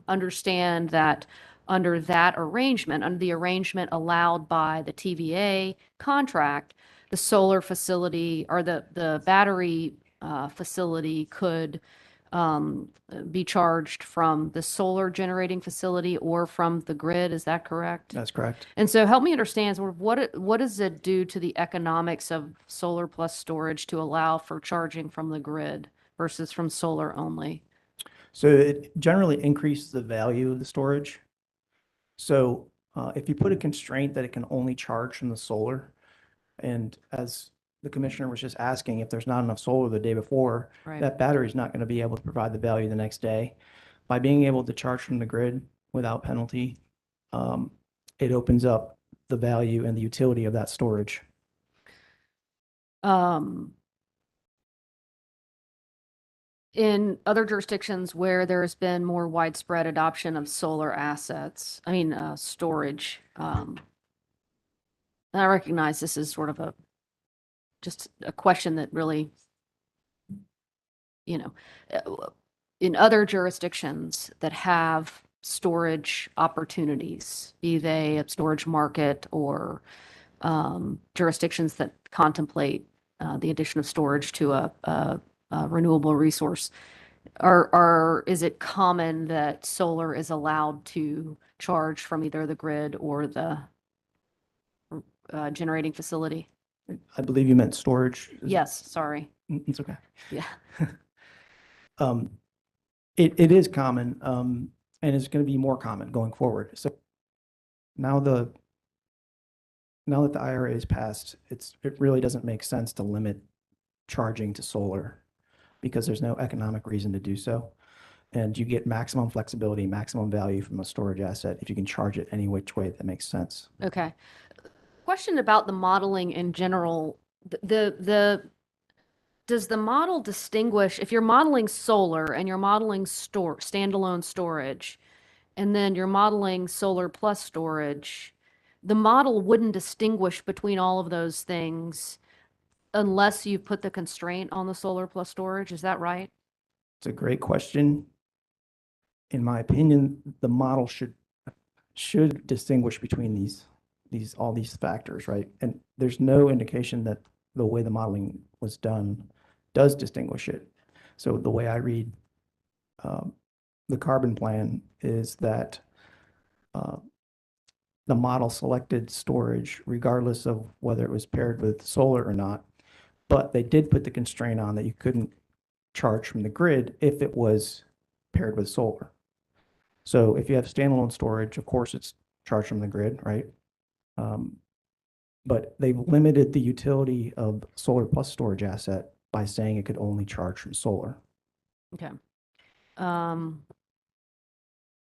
understand that under that arrangement, under the arrangement allowed by the TVA contract, the solar facility or the battery facility could be charged from the solar generating facility or from the grid. Is that correct? That's correct. And so help me understand sort of what does it do to the economics of solar plus storage to allow for charging from the grid versus from solar only? So it generally increases the value of the storage. So if you put a constraint that it can only charge from the solar, and as the commissioner was just asking, if there's not enough solar the day before, Right. that battery is not going to be able to provide the value the next day. By being able to charge from the grid without penalty, it opens up the value and the utility of that storage. In other jurisdictions where there's been more widespread adoption of solar assets, storage, and I recognize this is sort of just a question that really, in other jurisdictions that have storage opportunities, be they a storage market or jurisdictions that contemplate the addition of storage to a renewable resource, is it common that solar is allowed to charge from either the grid or the generating facility? I believe you meant storage. Yes, sorry. It's okay. Yeah. It is common, and it's going to be more common going forward. So now that the IRA is passed, it really doesn't make sense to limit charging to solar because there's no economic reason to do so. And you get maximum flexibility, maximum value from a storage asset if you can charge it any which way that makes sense. Okay. Question about the modeling in general. Does the model distinguish if you're modeling solar and you're modeling standalone storage, and then you're modeling solar plus storage, the model wouldn't distinguish between all of those things unless you put the constraint on the solar plus storage. Is that right? It's a great question. In my opinion, the model should distinguish between all these factors, right? And there's no indication that the way the modeling was done does distinguish it. So the way I read the carbon plan is that the model selected storage regardless of whether it was paired with solar or not, but they did put the constraint on that you couldn't charge from the grid if it was paired with solar. So if you have standalone storage, of course it's charged from the grid, right? But they've limited the utility of solar plus storage asset by saying it could only charge from solar. Okay.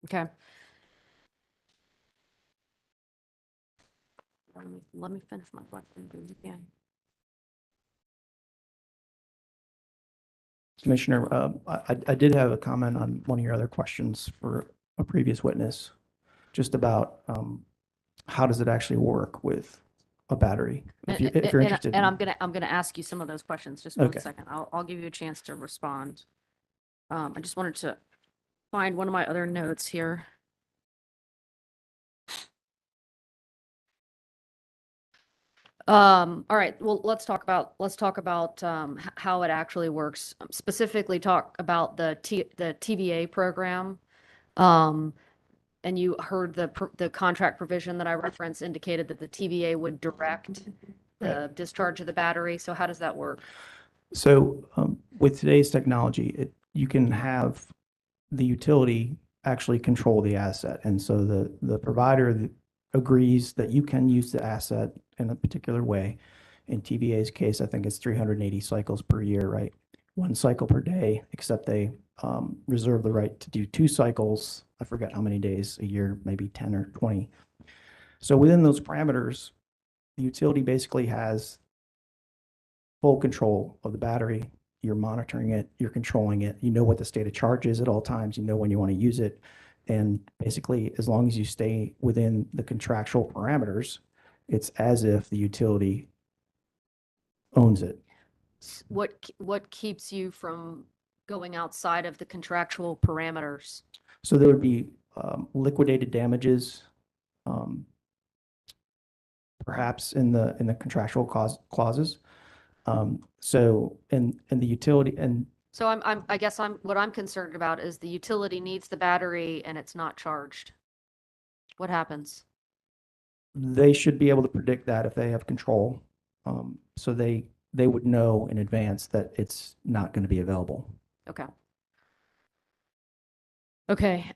Okay. Let me finish my question again. Commissioner, I did have a comment on one of your other questions for a previous witness, just about how does it actually work with a battery? If you're interested. And I'm gonna ask you some of those questions. Just one Okay. second. I'll give you a chance to respond. I just wanted to find one of my other notes here. All right. Well, let's talk about how it actually works. Specifically, talk about the TVA program. And you heard the contract provision that I referenced indicated that the TVA would direct the discharge of the battery. So how does that work? So with today's technology, you can have the utility actually control the asset. And so the provider agrees that you can use the asset in a particular way. In TVA's case, I think it's 380 cycles per year, right? 1 cycle per day, except they reserve the right to do 2 cycles. I forget how many days a year, maybe 10 or 20. So within those parameters, the utility basically has full control of the battery. You're monitoring it, you're controlling it. You know what the state of charge is at all times. You know when you want to use it. And basically, as long as you stay within the contractual parameters, it's as if the utility owns it. What keeps you from going outside of the contractual parameters? So there would be liquidated damages, perhaps in the contractual clauses. So and the utility and So I guess what I'm concerned about is the utility needs the battery and it's not charged. What happens? they should be able to predict that if they have control. So they would know in advance that it's not going to be available. Okay. Okay.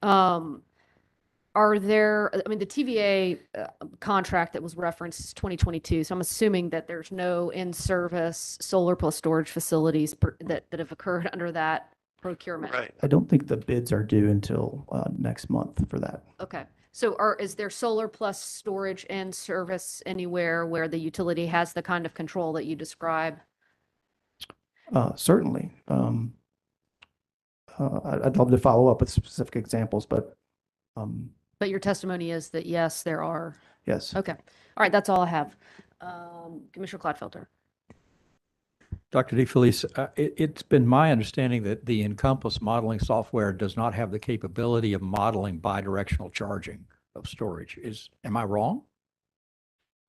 Are there, I mean, the TVA contract that was referenced is 2022. So I'm assuming that there's no in-service solar plus storage facilities that have occurred under that procurement. Right. I don't think the bids are due until next month for that. Okay. So is there solar plus storage in service anywhere where the utility has the kind of control that you describe? Certainly. I'd love to follow up with specific examples, but But your testimony is that yes, there are. yes. Okay. All right. That's all I have. Commissioner Clodfelter. Dr. DeFelice, it's been my understanding that the Encompass modeling software does not have the capability of modeling bidirectional charging of storage. Am I wrong?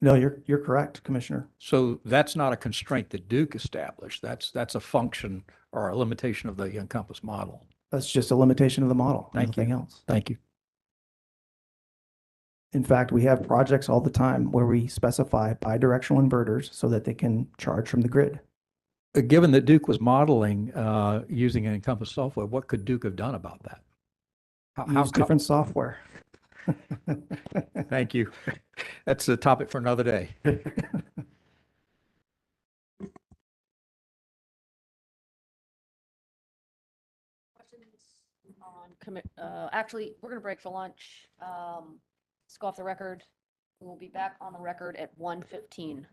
No, you're correct, Commissioner. So that's not a constraint that Duke established. That's a function or a limitation of the Encompass model. That's just a limitation of the model, nothing else. Thank you. In fact, we have projects all the time where we specify bidirectional inverters so that they can charge from the grid. Given that Duke was modeling using an Encompass software, what could Duke have done about that? Use different software. Thank you. That's a topic for another day. Actually, we're going to break for lunch. Let's go off the record. We'll be back on the record at 1:15.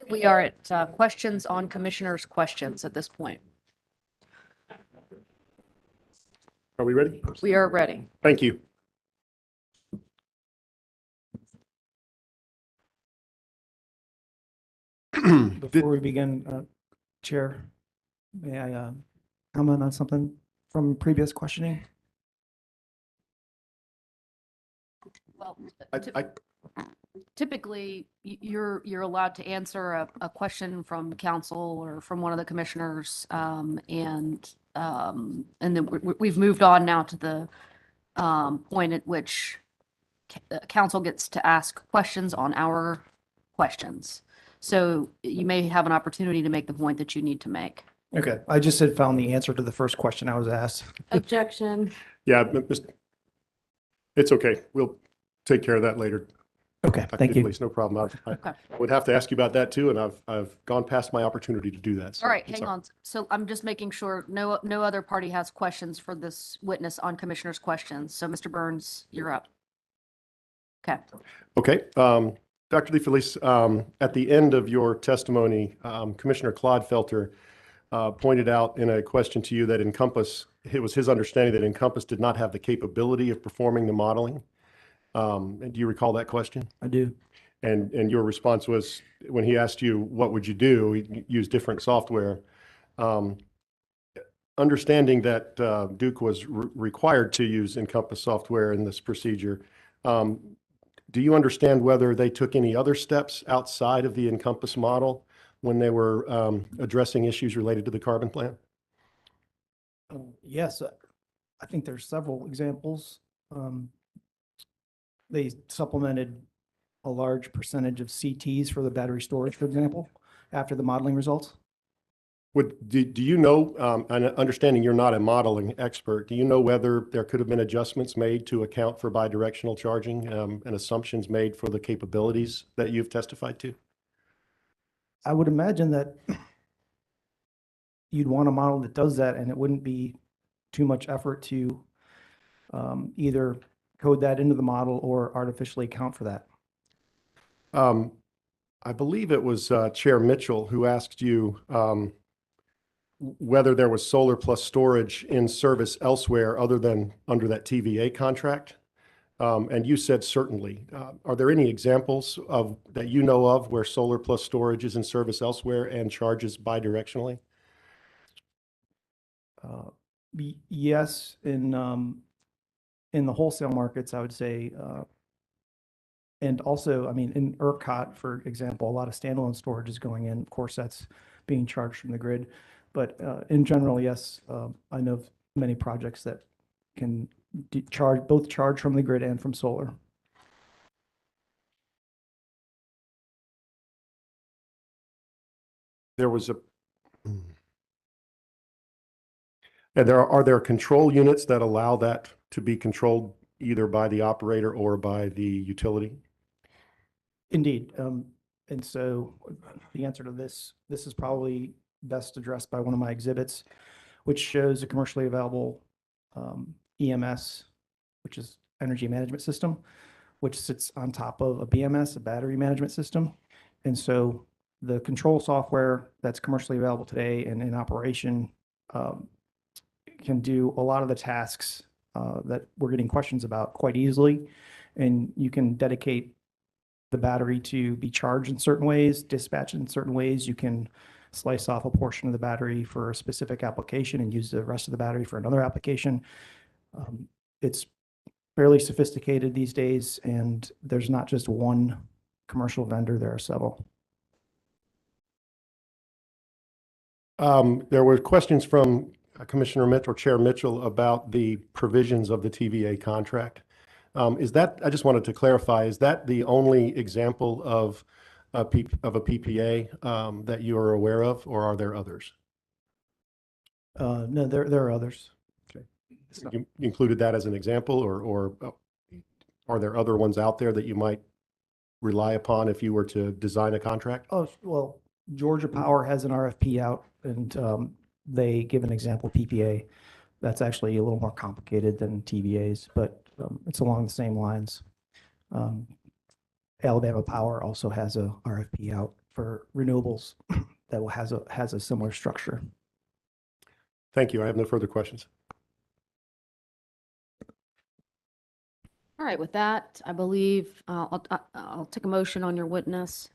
We are at questions on commissioners' questions at this point. Are we ready? We are ready. Thank you. Before we begin, Chair, may I comment on something from previous questioning? Well, I typically, you're allowed to answer a question from council or from one of the commissioners, and then we've moved on now to the point at which council gets to ask questions on our questions. So you may have an opportunity to make the point that you need to make. Okay, I just had found the answer to the first question I was asked. Objection. Yeah, it's okay. We'll take care of that later. Okay, Dr. thank you. DeFelice, no problem. I Okay. would have to ask you about that too, and I've gone past my opportunity to do that. So All right, it's hang on. So I'm just making sure no other party has questions for this witness on commissioners' questions. So Mr. Burns, you're up. Okay. Okay. Dr. DeFelice, at the end of your testimony, Commissioner Clodfelter pointed out in a question to you that Encompass, it was his understanding that Encompass did not have the capability of performing the modeling. And do you recall that question? I do. And your response was, when he asked you, what would you do? He used different software. Understanding that Duke was required to use Encompass software in this procedure, do you understand whether they took any other steps outside of the Encompass model when they were addressing issues related to the carbon plan? Yes, I think there's several examples. They supplemented a large percentage of CTs for the battery storage, for example, after the modeling results. Do you know, and understanding you're not a modeling expert, do you know whether there could have been adjustments made to account for bidirectional charging and assumptions made for the capabilities that you've testified to? I would imagine that you'd want a model that does that, and it wouldn't be too much effort to either code that into the model or artificially account for that. I believe it was Chair Mitchell who asked you whether there was solar plus storage in service elsewhere other than under that TVA contract. And you said certainly. Are there any examples of that you know of where solar plus storage is in service elsewhere and charges bidirectionally? Yes, in the wholesale markets, I would say, and also, I mean, in ERCOT, for example, a lot of standalone storage is going in. Of course, that's being charged from the grid. But in general, yes, I know of many projects that can both charge from the grid and from solar. There was a, and are there control units that allow that to be controlled either by the operator or by the utility? Indeed. And so the answer to this is probably best addressed by one of my exhibits, which shows a commercially available EMS, which is energy management system, which sits on top of a BMS, a battery management system. And so the control software that's commercially available today and in operation can do a lot of the tasks that we're getting questions about quite easily. And you can dedicate the battery to be charged in certain ways, dispatched in certain ways. You can slice off a portion of the battery for a specific application and use the rest of the battery for another application. It's fairly sophisticated these days, and there's not just one commercial vendor, there are several. There were questions from Commissioner Mitchell or Chair Mitchell about the provisions of the TVA contract. Is that, I just wanted to clarify, is that the only example of a PPA that you are aware of, or are there others? No, there are others. Okay. You included that as an example, or are there other ones out there that you might rely upon if you were to design a contract? Oh, well, Georgia Power has an RFP out, and they give an example PPA. That's actually a little more complicated than TVAs, but it's along the same lines. Alabama Power also has a RFP out for renewables that has a similar structure. Thank you. I have no further questions. All right, with that, I believe I'll take a motion on your witness.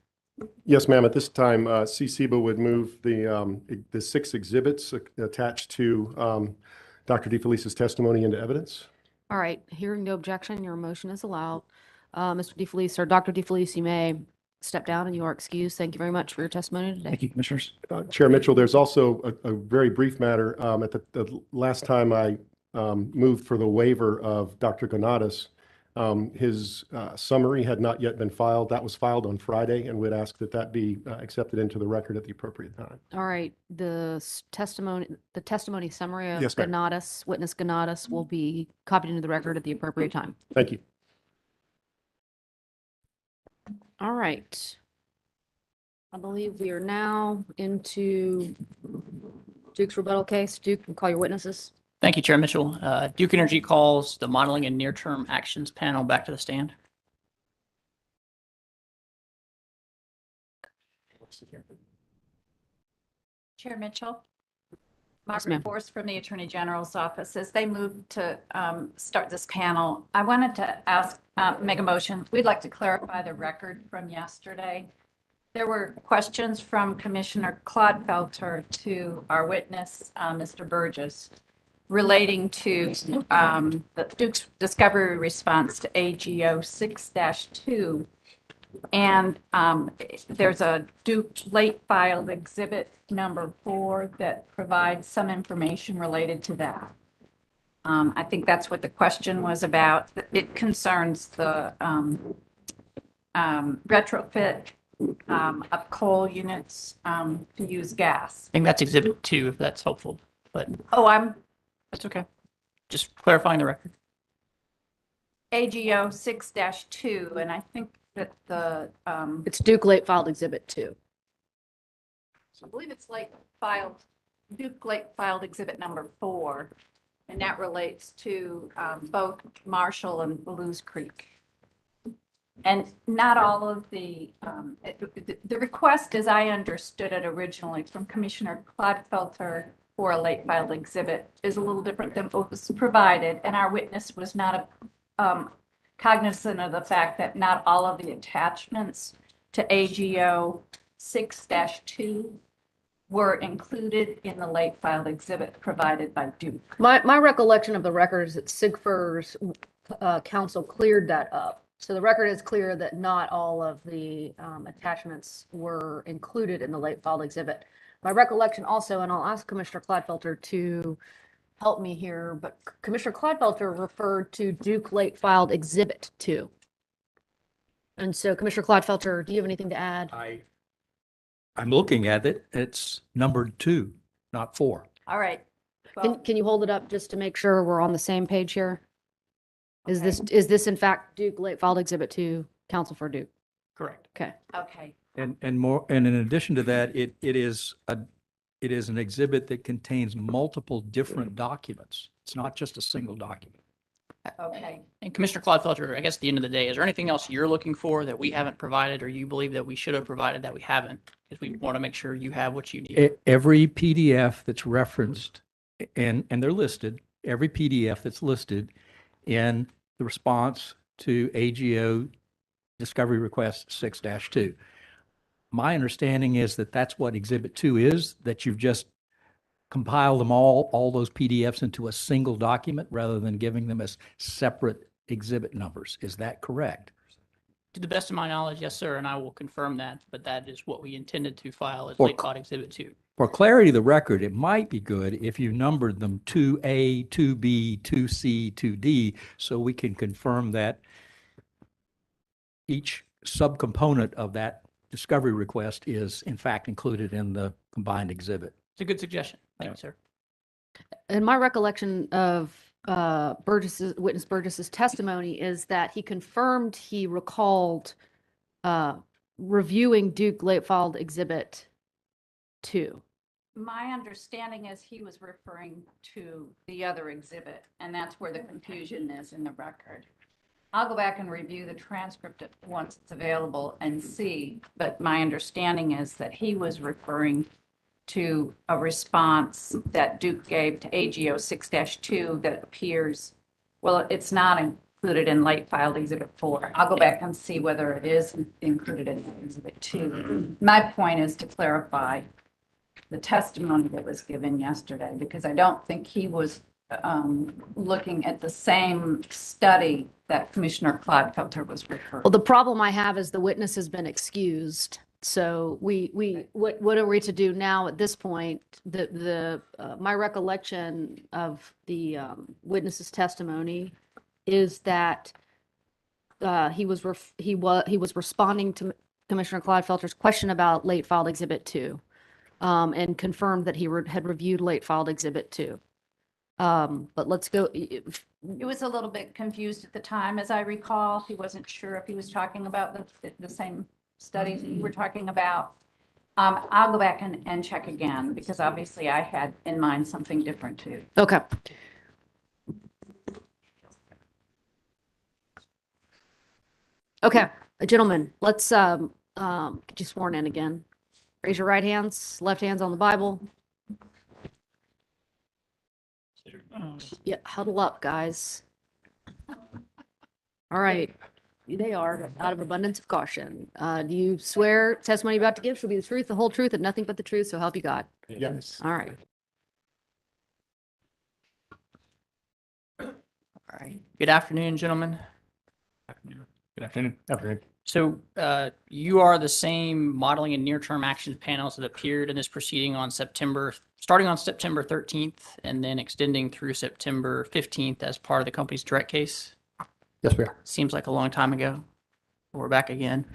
Yes, ma'am. At this time, Cpsa would move the 6 exhibits attached to Dr. DeFelice's testimony into evidence. All right, hearing no objection, your motion is allowed. Mr. DeFelice or Dr. DeFelice, you may step down and you are excused. Thank you very much for your testimony today. Thank you, Commissioners. Chair Mitchell, there's also a very brief matter. At the last time I moved for the waiver of Dr. Gonatas, his summary had not yet been filed. That was filed on Friday, and would ask that that be accepted into the record at the appropriate time. All right, the testimony summary of Yes, ma'am. Gonatas, witness Gonatas, will be copied into the record at the appropriate time. Thank you. All right. I believe we are now into Duke's rebuttal case. Duke, can call your witnesses. Thank you, Chair Mitchell. Duke Energy calls the Modeling and Near-Term Actions panel back to the stand. Chair Mitchell. Yes, Margaret ma'am. Force from the Attorney General's office. As they move to start this panel, I wanted to ask, make a motion. We'd like to clarify the record from yesterday. There were questions from Commissioner Clodfelter to our witness, Mr. Burgess, relating to the Duke's discovery response to AGO 6-2. And there's a Duke late filed exhibit number 4 that provides some information related to that. I think that's what the question was about. It concerns the retrofit of coal units to use gas. I think that's Exhibit 2, if that's helpful, but Oh, that's okay. Just clarifying the record. AGO 6-2, and I think that the, It's Duke late filed exhibit 2. I believe it's Duke late filed exhibit number 4, and that relates to both Marshall and Blues Creek. And not all of the request, as I understood it originally from Commissioner Clodfelter for a late filed exhibit, is a little different than what was provided, and our witness was not cognizant of the fact that not all of the attachments to AGO 6-2 were included in the late filed exhibit provided by Duke. My recollection of the record is that SIGFER's counsel cleared that up. So the record is clear that not all of the attachments were included in the late filed exhibit. My recollection also, and I'll ask Commissioner Clodfelter to help me here, but Commissioner Clodfelter referred to Duke late filed exhibit 2. And so Commissioner Clodfelter, do you have anything to add? I'm looking at it. It's numbered 2, not 4. All right. Well, Can you hold it up just to make sure we're on the same page here? Is this in fact Duke late filed exhibit 2, counsel for Duke? Correct. Okay. okay. And in addition to that, it is an exhibit that contains multiple different documents. It's not just a single document. Okay. And Commissioner Clodfelter, I guess at the end of the day, is there anything else you're looking for that we haven't provided or you believe that we should have provided that we haven't? Because we want to make sure you have what you need. Every PDF that's referenced, and they're listed, every PDF that's listed in the response to AGO Discovery Request 6-2. My understanding is that that's what Exhibit 2 is, that you've just compiled them all those PDFs into a single document rather than giving them as separate exhibit numbers. Is that correct? To the best of my knowledge, yes, sir, and I will confirm that, but that is what we intended to file as Or- late filed Exhibit 2. For clarity of the record, it might be good if you numbered them 2A, 2B, 2C, 2D, so we can confirm that each subcomponent of that discovery request is in fact included in the combined exhibit. It's a good suggestion. Thank you, sir. And my recollection of witness Burgess's testimony is that he confirmed he recalled reviewing Duke late filed exhibit 2. My understanding is he was referring to the other exhibit, and that's where the confusion is in the record. I'll go back and review the transcript once it's available and see, but my understanding is that he was referring to a response that Duke gave to AGO 6-2 that appears, well, it's not included in late filed Exhibit 4. I'll go back and see whether it is included in Exhibit 2. My point is to clarify the testimony that was given yesterday, because I don't think he was looking at the same study that Commissioner Clodfelter was referring. Well, the problem I have is the witness has been excused. So what are we to do now at this point? My recollection of the witness's testimony is that he was responding to Commissioner Clodfelter's question about late filed Exhibit 2, and confirmed that he had reviewed late filed Exhibit 2. But let's go. He was a little bit confused at the time, as I recall. He wasn't sure if he was talking about the same studies we were talking about. I'll go back and check again, because obviously I had in mind something different too. Okay. Okay, gentlemen, let's get you sworn in again. Raise your right hands, left hands on the Bible. Yeah, huddle up, guys. All right. They are, out of abundance of caution. Do you swear testimony you're about to give shall be the truth, the whole truth, and nothing but the truth, so help you God? Yes. All right. All right. Good afternoon, gentlemen. Good afternoon. Afternoon. So you are the same modeling and near-term actions panels that appeared in this proceeding starting on September 13th and then extending through September 15th as part of the company's direct case? Yes, we are. Seems like a long time ago. We're back again.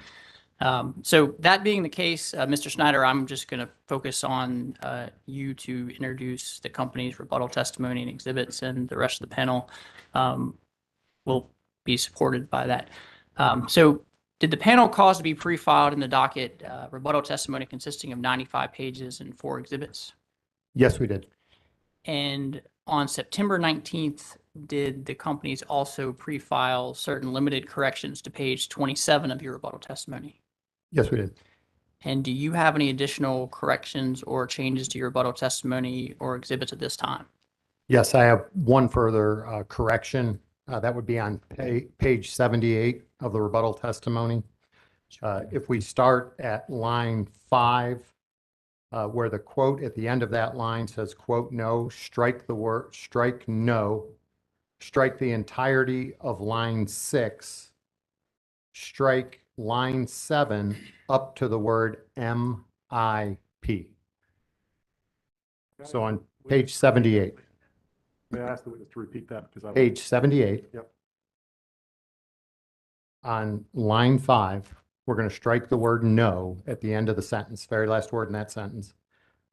So that being the case, Mr. Snyder, I'm just going to focus on you to introduce the company's rebuttal testimony and exhibits, and the rest of the panel will be supported by that. So did the panel cause to be pre-filed in the docket rebuttal testimony consisting of 95 pages and 4 exhibits? Yes, we did. And on September 19th, did the companies also pre-file certain limited corrections to page 27 of your rebuttal testimony? Yes, we did. And do you have any additional corrections or changes to your rebuttal testimony or exhibits at this time? Yes, I have one further correction. That would be on page 78 of the rebuttal testimony. If we start at line 5, where the quote at the end of that line says, quote, no, strike the word, strike no, strike the entirety of line 6, strike line 7 up to the word MIP. So on page 78. May I ask the witness to repeat that? Because Page 78. Yep. On line 5, we're going to strike the word no at the end of the sentence, very last word in that sentence.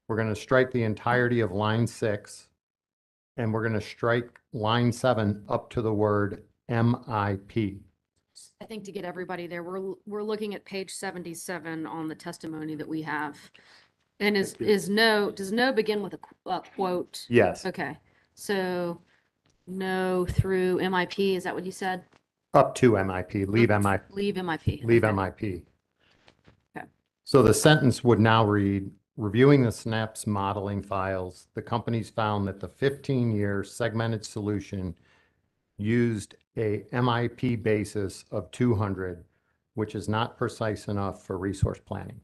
We're going to strike the entirety of line 6, and we're going to strike line 7 up to the word MIP. I think to get everybody there, we're looking at page 77 on the testimony that we have. And does no begin with a quote? Yes. Okay. So no through MIP, is that what you said? Up to MIP, leave MIP. Leave MIP. Leave Okay. MIP. Okay. So the sentence would now read, reviewing the SNAPS modeling files, the companies found that the 15-year segmented solution used a MIP basis of 200, which is not precise enough for resource planning.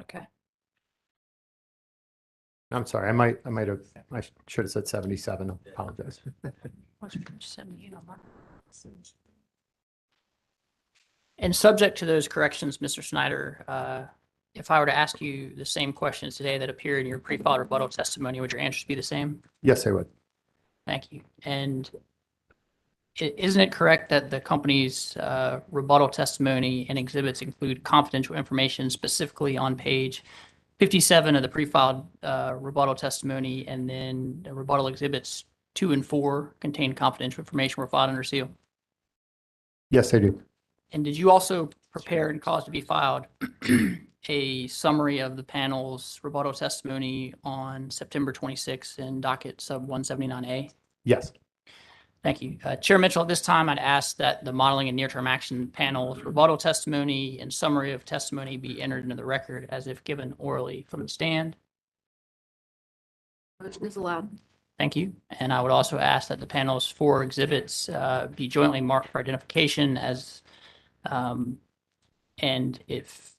Okay. I'm sorry, I should have said 77. I apologize. And subject to those corrections, Mr. Snyder, if I were to ask you the same questions today that appear in your pre-filed rebuttal testimony, would your answers be the same? Yes, I would. Thank you. And Isn't it correct that the company's rebuttal testimony and exhibits include confidential information specifically on page 57 of the pre-filed rebuttal testimony, and then the rebuttal exhibits 2 and 4 contain confidential information were filed under seal? Yes, I do. And did you also prepare and cause to be filed a summary of the panel's rebuttal testimony on September 26 in docket sub 179A? Yes. Thank you. Chair Mitchell, at this time, I'd ask that the modeling and near-term action panel's rebuttal testimony and summary of testimony be entered into the record as if given orally from the stand. Motion is allowed. Thank you. And I would also ask that the panel's 4 exhibits be jointly marked for identification as, and if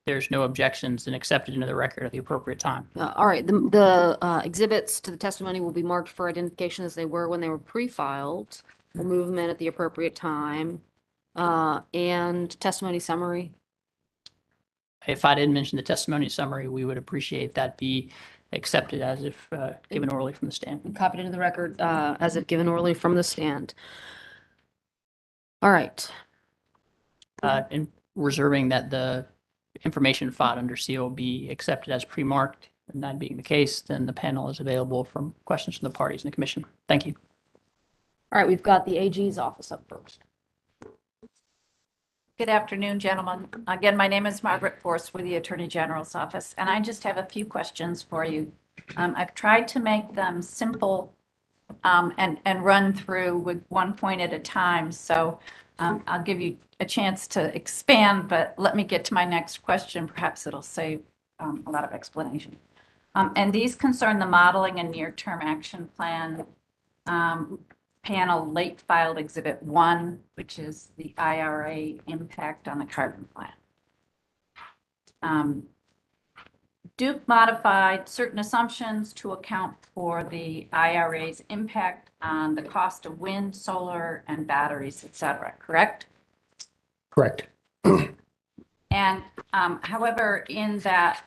there's no objections, then accepted into the record at the appropriate time. All right, the exhibits to the testimony will be marked for identification as they were when they were pre-filed. We'll move them in at the appropriate time. And testimony summary. If I didn't mention the testimony summary, we would appreciate that be accepted as if given orally from the stand. Copied into the record as if given orally from the stand. All right. And reserving that the information filed under seal be accepted as pre-marked, and that being the case, then the panel is available from questions from the parties in the commission. Thank you. All right, we've got the AG's office up first. Good afternoon, gentlemen. Again, my name is Margaret Force with the Attorney General's office, and I just have a few questions for you. I've tried to make them simple and run through with one point at a time. So I'll give you a chance to expand, but let me get to my next question. Perhaps it'll save a lot of explanation. And these concern the modeling and near-term action plan panel late filed exhibit 1, which is the IRA impact on the carbon plan. Duke modified certain assumptions to account for the IRA's impact on the cost of wind, solar, and batteries, et cetera, correct? Correct. And however, in that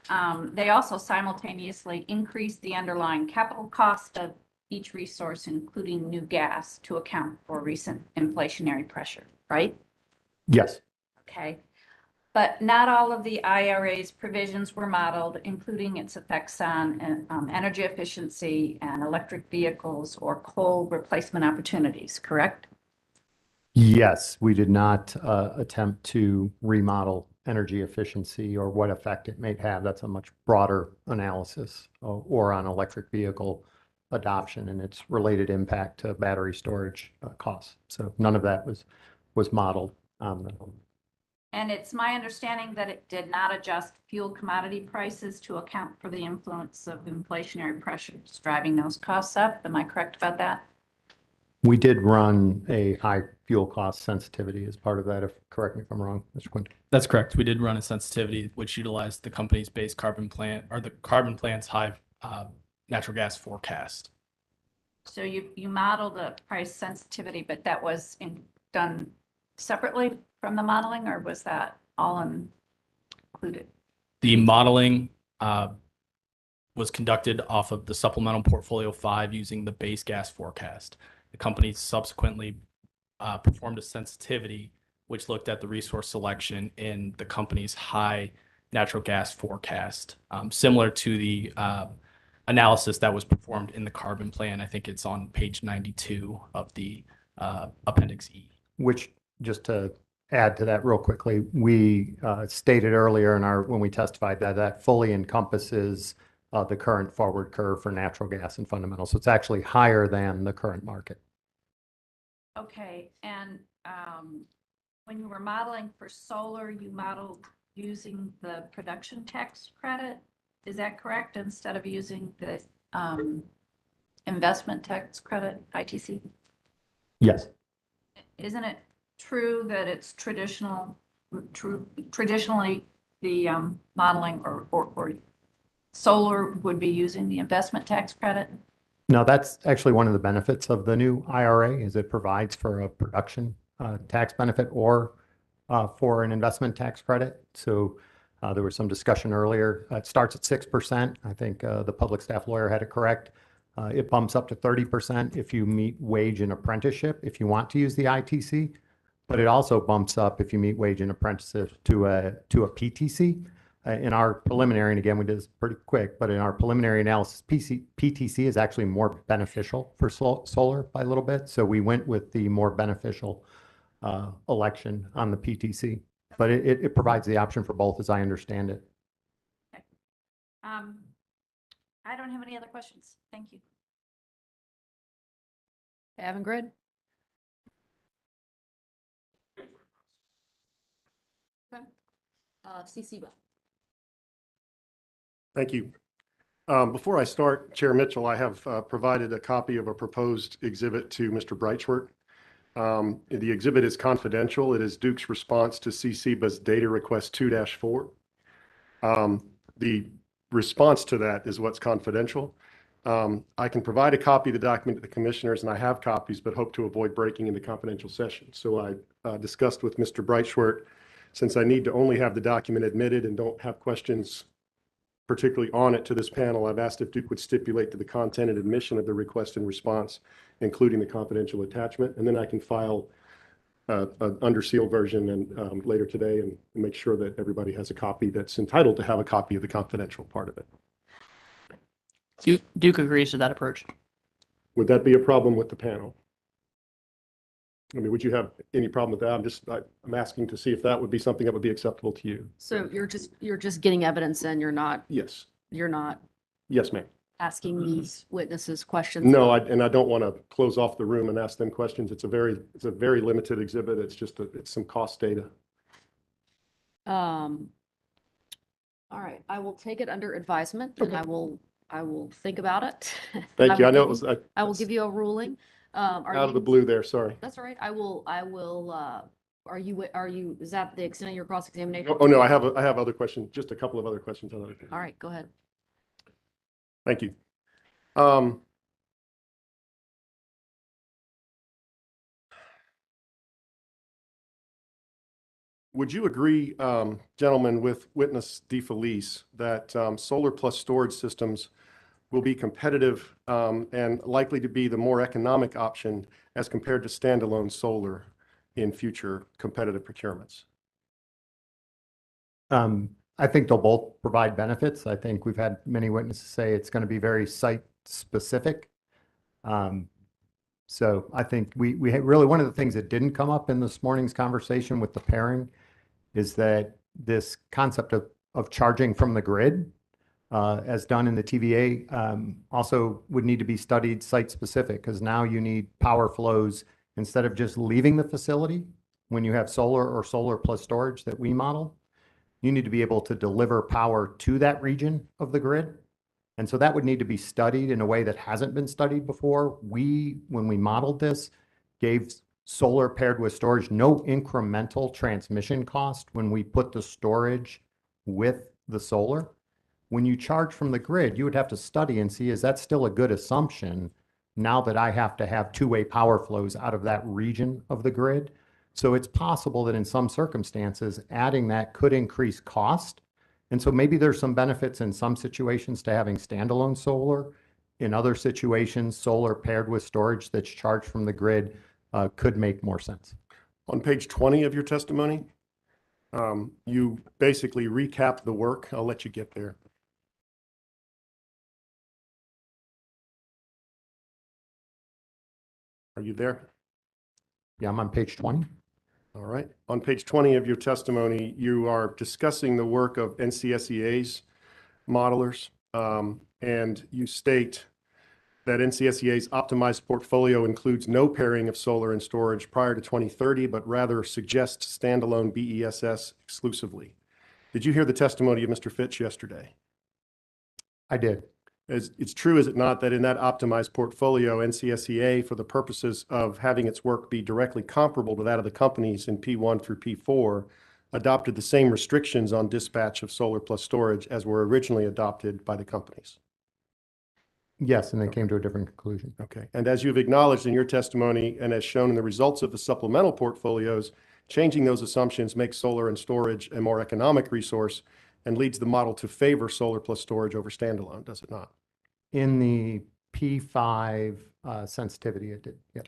they also simultaneously increased the underlying capital cost of each resource, including new gas, to account for recent inflationary pressure, right? Yes. Okay. But not all of the IRA's provisions were modeled, including its effects on energy efficiency and electric vehicles or coal replacement opportunities, correct? Yes, we did not attempt to remodel energy efficiency or what effect it may have. That's a much broader analysis or on electric vehicle adoption and its related impact to battery storage costs. So none of that was modeled on the. And it's my understanding that it did not adjust fuel commodity prices to account for the influence of inflationary pressures driving those costs up. Am I correct about that? We did run a high fuel cost sensitivity as part of that, correct me if I'm wrong, Mr. Quinn. That's correct. We did run a sensitivity which utilized the company's base carbon plan or the carbon plant's high natural gas forecast. So you modeled a price sensitivity, but that was done separately from the modeling, or was that all included? The modeling was conducted off of the supplemental portfolio 5 using the base gas forecast. The company subsequently performed a sensitivity which looked at the resource selection in the company's high natural gas forecast, similar to the analysis that was performed in the carbon plan. I think it's on page 92 of the Appendix E. Which, just to add to that real quickly, we stated earlier when we testified that fully encompasses the current forward curve for natural gas and fundamentals. So it's actually higher than the current market. Okay, and when you were modeling for solar, you modeled using the production tax credit. Is that correct? Instead of using the investment tax credit, ITC? Yes. Isn't it true that it's traditionally the modeling or solar would be using the investment tax credit? No, that's actually one of the benefits of the new IRA is it provides for a production tax benefit or for an investment tax credit. So there was some discussion earlier. It starts at 6%. I think the public staff lawyer had it correct. It bumps up to 30% if you meet wage and apprenticeship, if you want to use the ITC. But it also bumps up if you meet wage and apprenticeship to a PTC. In our preliminary, and again, we did this pretty quick, but in our preliminary analysis, PTC is actually more beneficial for solar by a little bit. So we went with the more beneficial election on the PTC. But it provides the option for both, as I understand it. I don't have any other questions. Thank you. Evan Grid? Okay. Cpsa. Thank you. Before I start, Chair Mitchell, I have provided a copy of a proposed exhibit to Mr. Breitschwert. The exhibit is confidential. It is Duke's response to Cpsa's data request 2-4. The response to that is what's confidential. I can provide a copy of the document to the commissioners, and I have copies, but hope to avoid breaking into confidential sessions. So I discussed with Mr. Breitschwert, since I need to only have the document admitted and don't have questions particularly on it to this panel, I've asked if Duke would stipulate to the content and admission of the request and response, including the confidential attachment, and then I can file an under seal version and later today and make sure that everybody has a copy that's entitled to have a copy of the confidential part of it. Duke agrees to that approach. Would that be a problem with the panel? I mean, would you have any problem with that? I'm asking to see if that would be something that would be acceptable to you. So you're just getting evidence and you're not Yes. Yes, ma'am. asking these witnesses questions? No, and I don't want to close off the room and ask them questions. It's a very limited exhibit. It's just it's some cost data. All right, I will take it under advisement and I will think about it. Thank you. I know it was I will give you a ruling. out of the blue there. Sorry. That's all right. I will, are you, is that the extent of your cross-examination? Oh, no, I have other questions, just a couple of other questions on other things. All right, go ahead. Thank you. Would you agree, gentlemen, with witness DeFelice that solar plus storage systems will be competitive and likely to be the more economic option as compared to standalone solar in future competitive procurements? I think they'll both provide benefits. I think we've had many witnesses say it's going to be very site specific. So I think we really, one of the things that didn't come up in this morning's conversation with the pairing is that this concept of charging from the grid, as done in the TVA, also would need to be studied site specific, because now you need power flows instead of just leaving the facility when you have solar or solar plus storage that we model. You need to be able to deliver power to that region of the grid. And so that would need to be studied in a way that hasn't been studied before. When we modeled this, gave solar paired with storage no incremental transmission cost when we put the storage with the solar. When you charge from the grid, you would have to study and see, is that still a good assumption now that I have to have two-way power flows out of that region of the grid? So it's possible that in some circumstances, adding that could increase cost. And so maybe there's some benefits in some situations to having standalone solar. In other situations, solar paired with storage that's charged from the grid could make more sense. On page 20 of your testimony, you basically recap the work. I'll let you get there. Are you there? Yeah, I'm on page 20. All right. On page 20 of your testimony, you are discussing the work of NCSEA's modelers, and you state that NCSEA's optimized portfolio includes no pairing of solar and storage prior to 2030, but rather suggests standalone BESS exclusively. Did you hear the testimony of Mr. Fitch yesterday? I did. It's true, is it not, that in that optimized portfolio, NCSEA, for the purposes of having its work be directly comparable to that of the companies in P1 through P4, adopted the same restrictions on dispatch of solar plus storage as were originally adopted by the companies? Yes, and they came to a different conclusion. Okay. And as you've acknowledged in your testimony and as shown in the results of the supplemental portfolios, changing those assumptions makes solar and storage a more economic resource and leads the model to favor solar plus storage over standalone, does it not? In the P5 sensitivity. It did. Yep.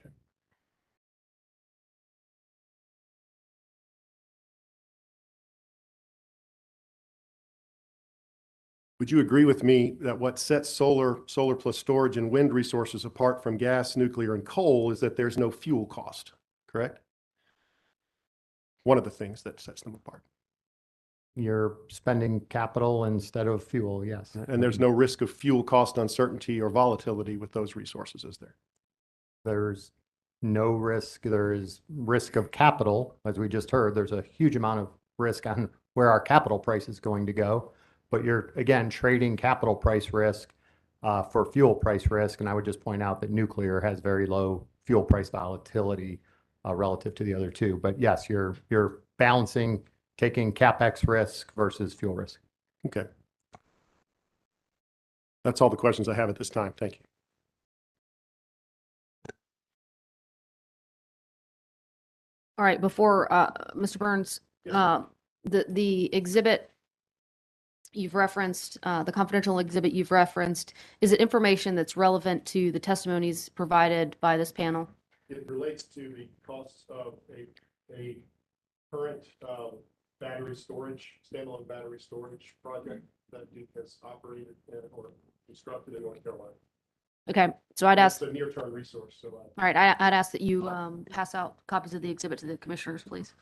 Would you agree with me that what sets solar plus storage and wind resources apart from gas, nuclear, and coal is that there's no fuel cost, correct? One of the things that sets them apart. You're spending capital instead of fuel, yes. And there's no risk of fuel cost uncertainty or volatility with those resources, is there? There's no risk. There is risk of capital, as we just heard. There's a huge amount of risk on where our capital price is going to go. But you're, again, trading capital price risk for fuel price risk. And I would just point out that nuclear has very low fuel price volatility relative to the other two. But yes, you're balancing taking CapEx risk versus fuel risk. Okay. That's all the questions I have at this time. Thank you. All right, before Mr. Burns, the exhibit you've referenced, the confidential exhibit you've referenced, is it information that's relevant to the testimonies provided by this panel? It relates to the costs of a current battery storage, standalone battery storage project that Duke has operated or constructed in North Carolina. Okay, so I'd ask. It's a near-term resource, so. All right, I'd ask that you pass out copies of the exhibit to the commissioners, please.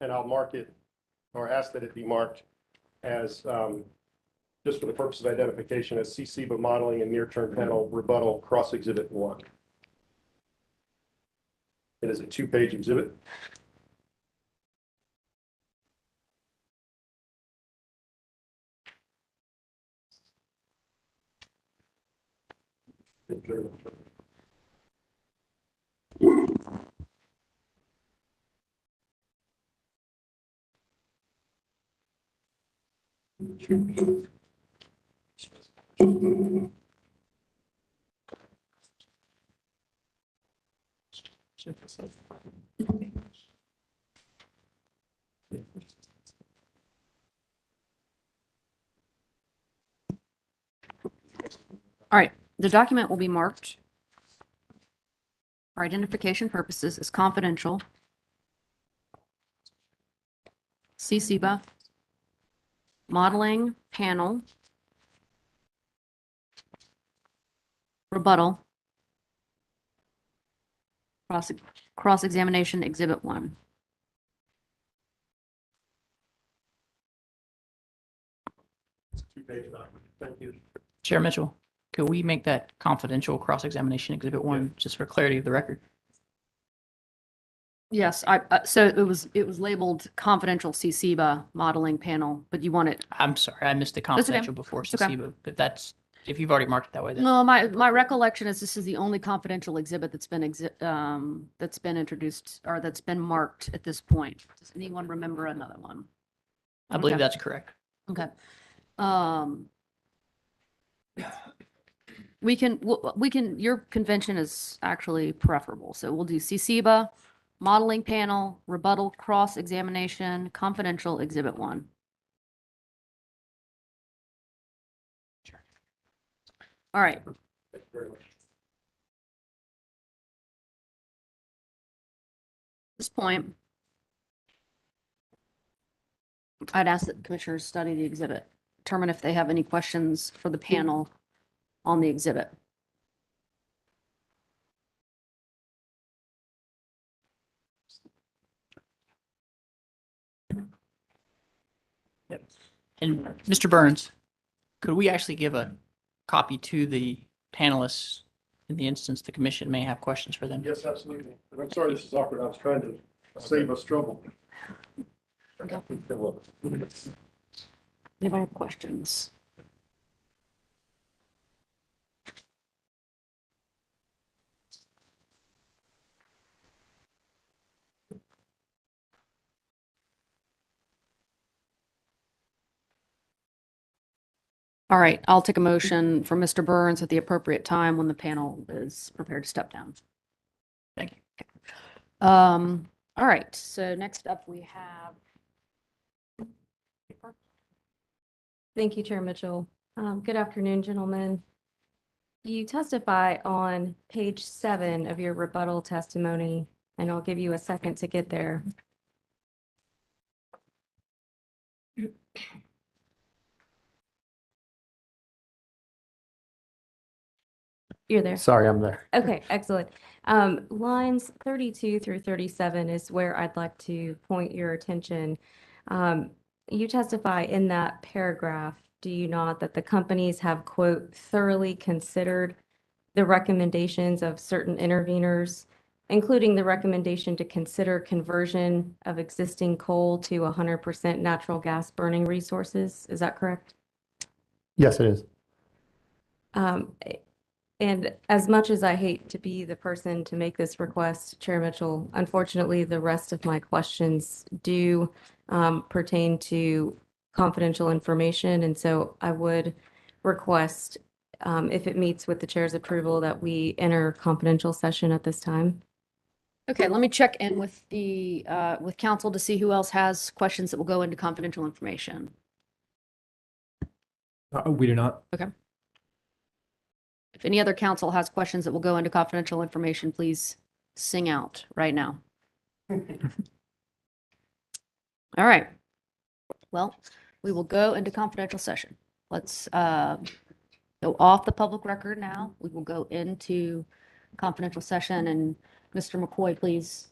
And I'll mark it, or ask that it be marked as, just for the purpose of identification, as Cpsa modeling and near-term panel rebuttal cross exhibit 1. It is a 2-page exhibit. All right, the document will be marked for identification purposes as confidential. Cpsa modeling panel rebuttal cross-examination exhibit 1. It's a 2-page document. Thank you. Chair Mitchell, could we make that confidential cross-examination exhibit 1, just for clarity of the record? Yes, so it was labeled confidential Cpsa modeling panel, but you want it. I'm sorry, I missed the okay. confidential before It's okay. Cpsa, but that's, if you've already marked it that way, then. No, my recollection is this is the only confidential exhibit that's been introduced or that's been marked at this point. Does anyone remember another one? I believe Okay. that's correct. Okay. We can, your convention is actually preferable. So we'll do Cpsa, modeling panel, rebuttal, cross-examination, confidential exhibit 1. All right. Thank you very much. At this point, I'd ask that the commissioners study the exhibit, determine if they have any questions for the panel on the exhibit. Yep. And Mr. Burns, could we actually give a copy to the panelists in the instance the commission may have questions for them? Yes, absolutely. And I'm sorry this is awkward. I was trying to save us trouble. Anybody have questions? All right, I'll take a motion for Mr. Burns at the appropriate time when the panel is prepared to step down. Thank you. All right, so next up we have. Thank you, Chair Mitchell. Good afternoon, gentlemen. You testify on page 7 of your rebuttal testimony, and I'll give you a second to get there. You're there. Sorry, I'm there. Okay, excellent. Lines 32 through 37 is where I'd like to point your attention. You testify in that paragraph, do you not, that the companies have, quote, thoroughly considered the recommendations of certain interveners, including the recommendation to consider conversion of existing coal to 100% natural gas burning resources. Is that correct? Yes, it is. And as much as I hate to be the person to make this request, Chair Mitchell, unfortunately, the rest of my questions do pertain to confidential information. And so I would request, if it meets with the chair's approval, that we enter confidential session at this time. Okay, let me check in with the, with council to see who else has questions that will go into confidential information. We do not. Okay. If any other council has questions that will go into confidential information, please sing out right now. All right. Well, we will go into confidential session. Let's go off the public record now. We will go into confidential session, and Mr. McCoy, please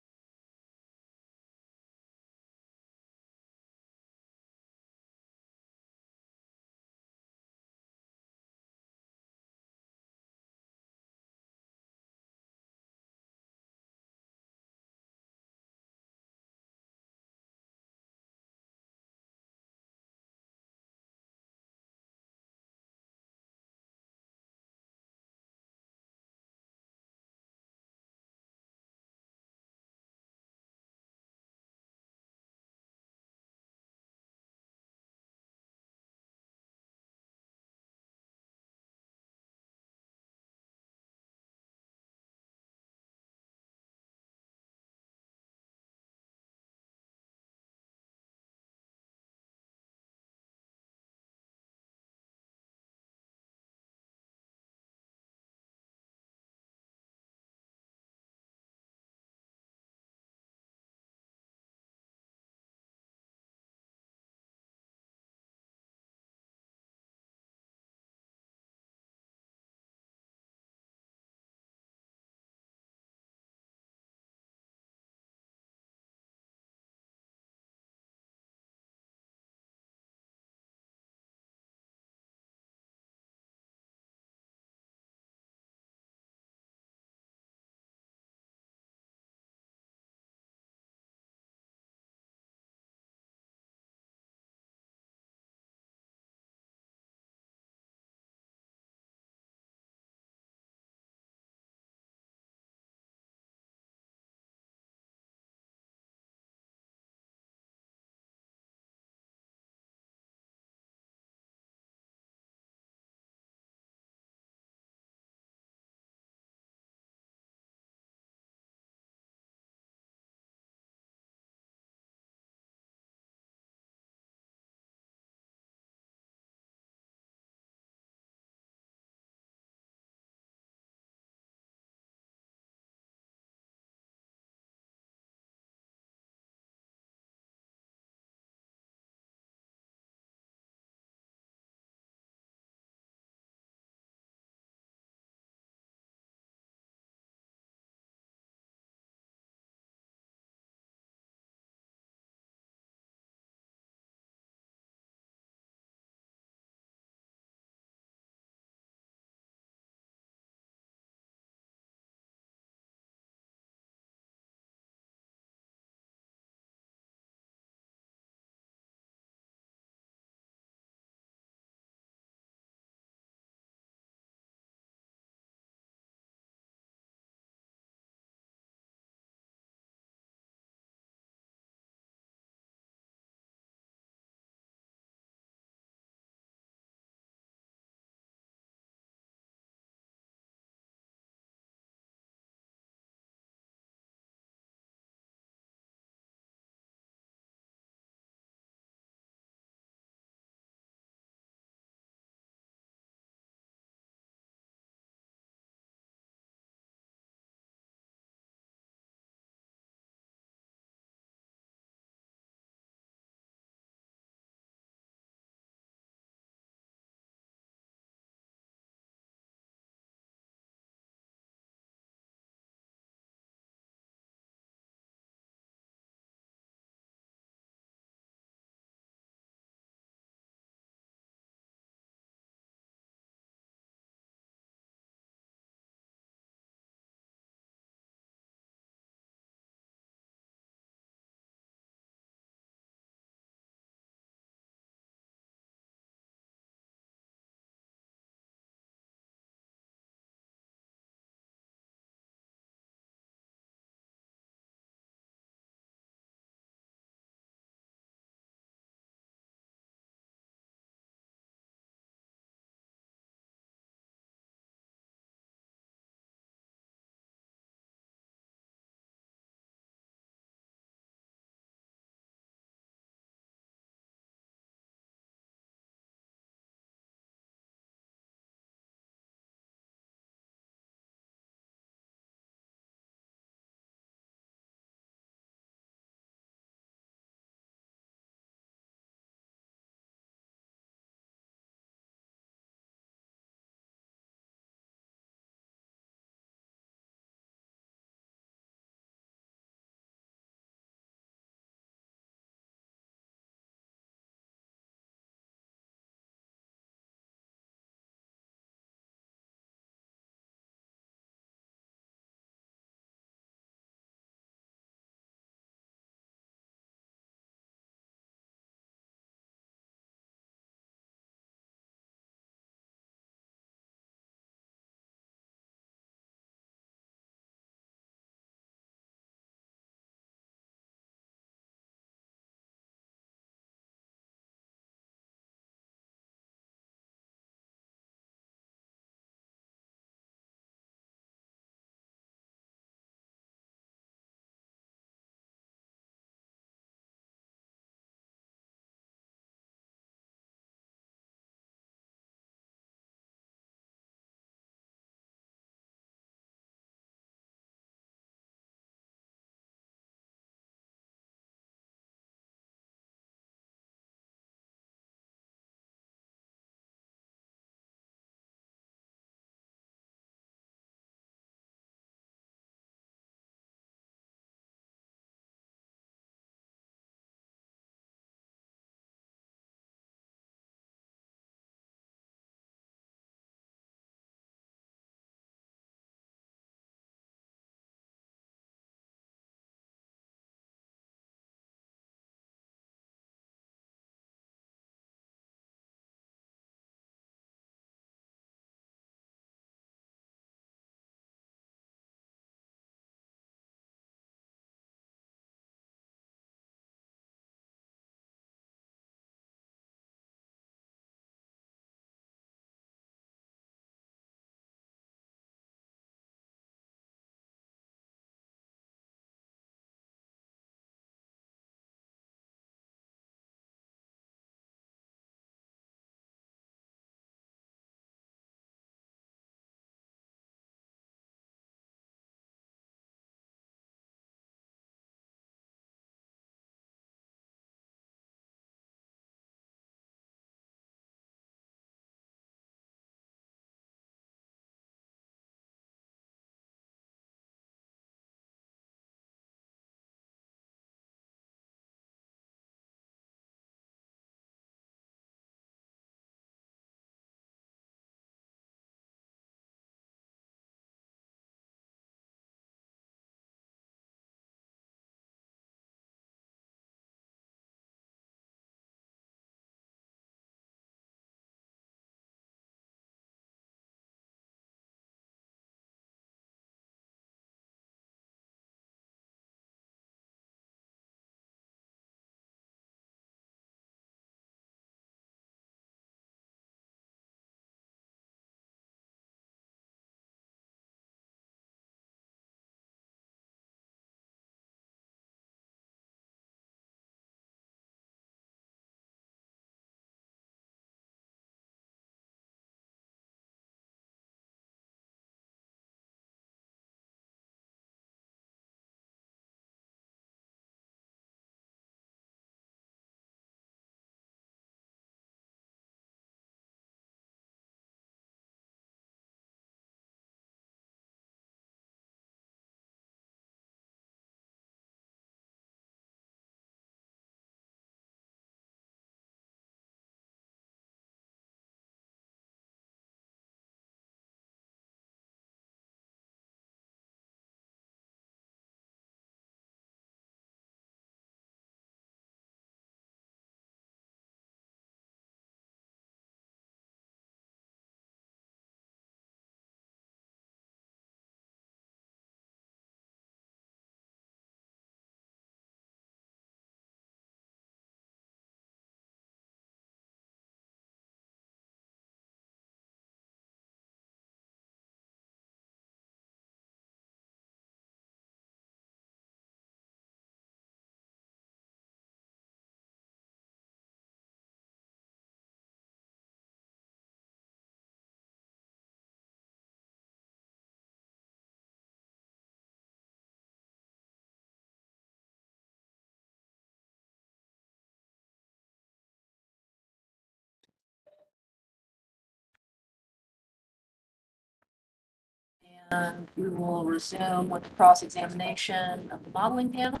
And we will resume with the cross-examination of the modeling panel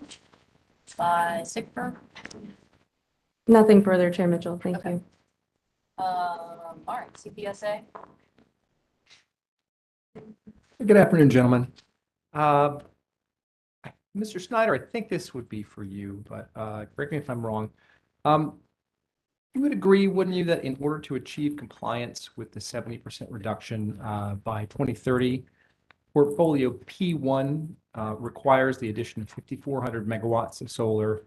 by Sigberg. Nothing further, Chair Mitchell. Thank you. All right, CPSA. Good afternoon, gentlemen. Mr. Snyder, I think this would be for you, but correct me if I'm wrong. You would agree, wouldn't you, that in order to achieve compliance with the 70% reduction by 2030, portfolio P1 requires the addition of 5,400 megawatts of solar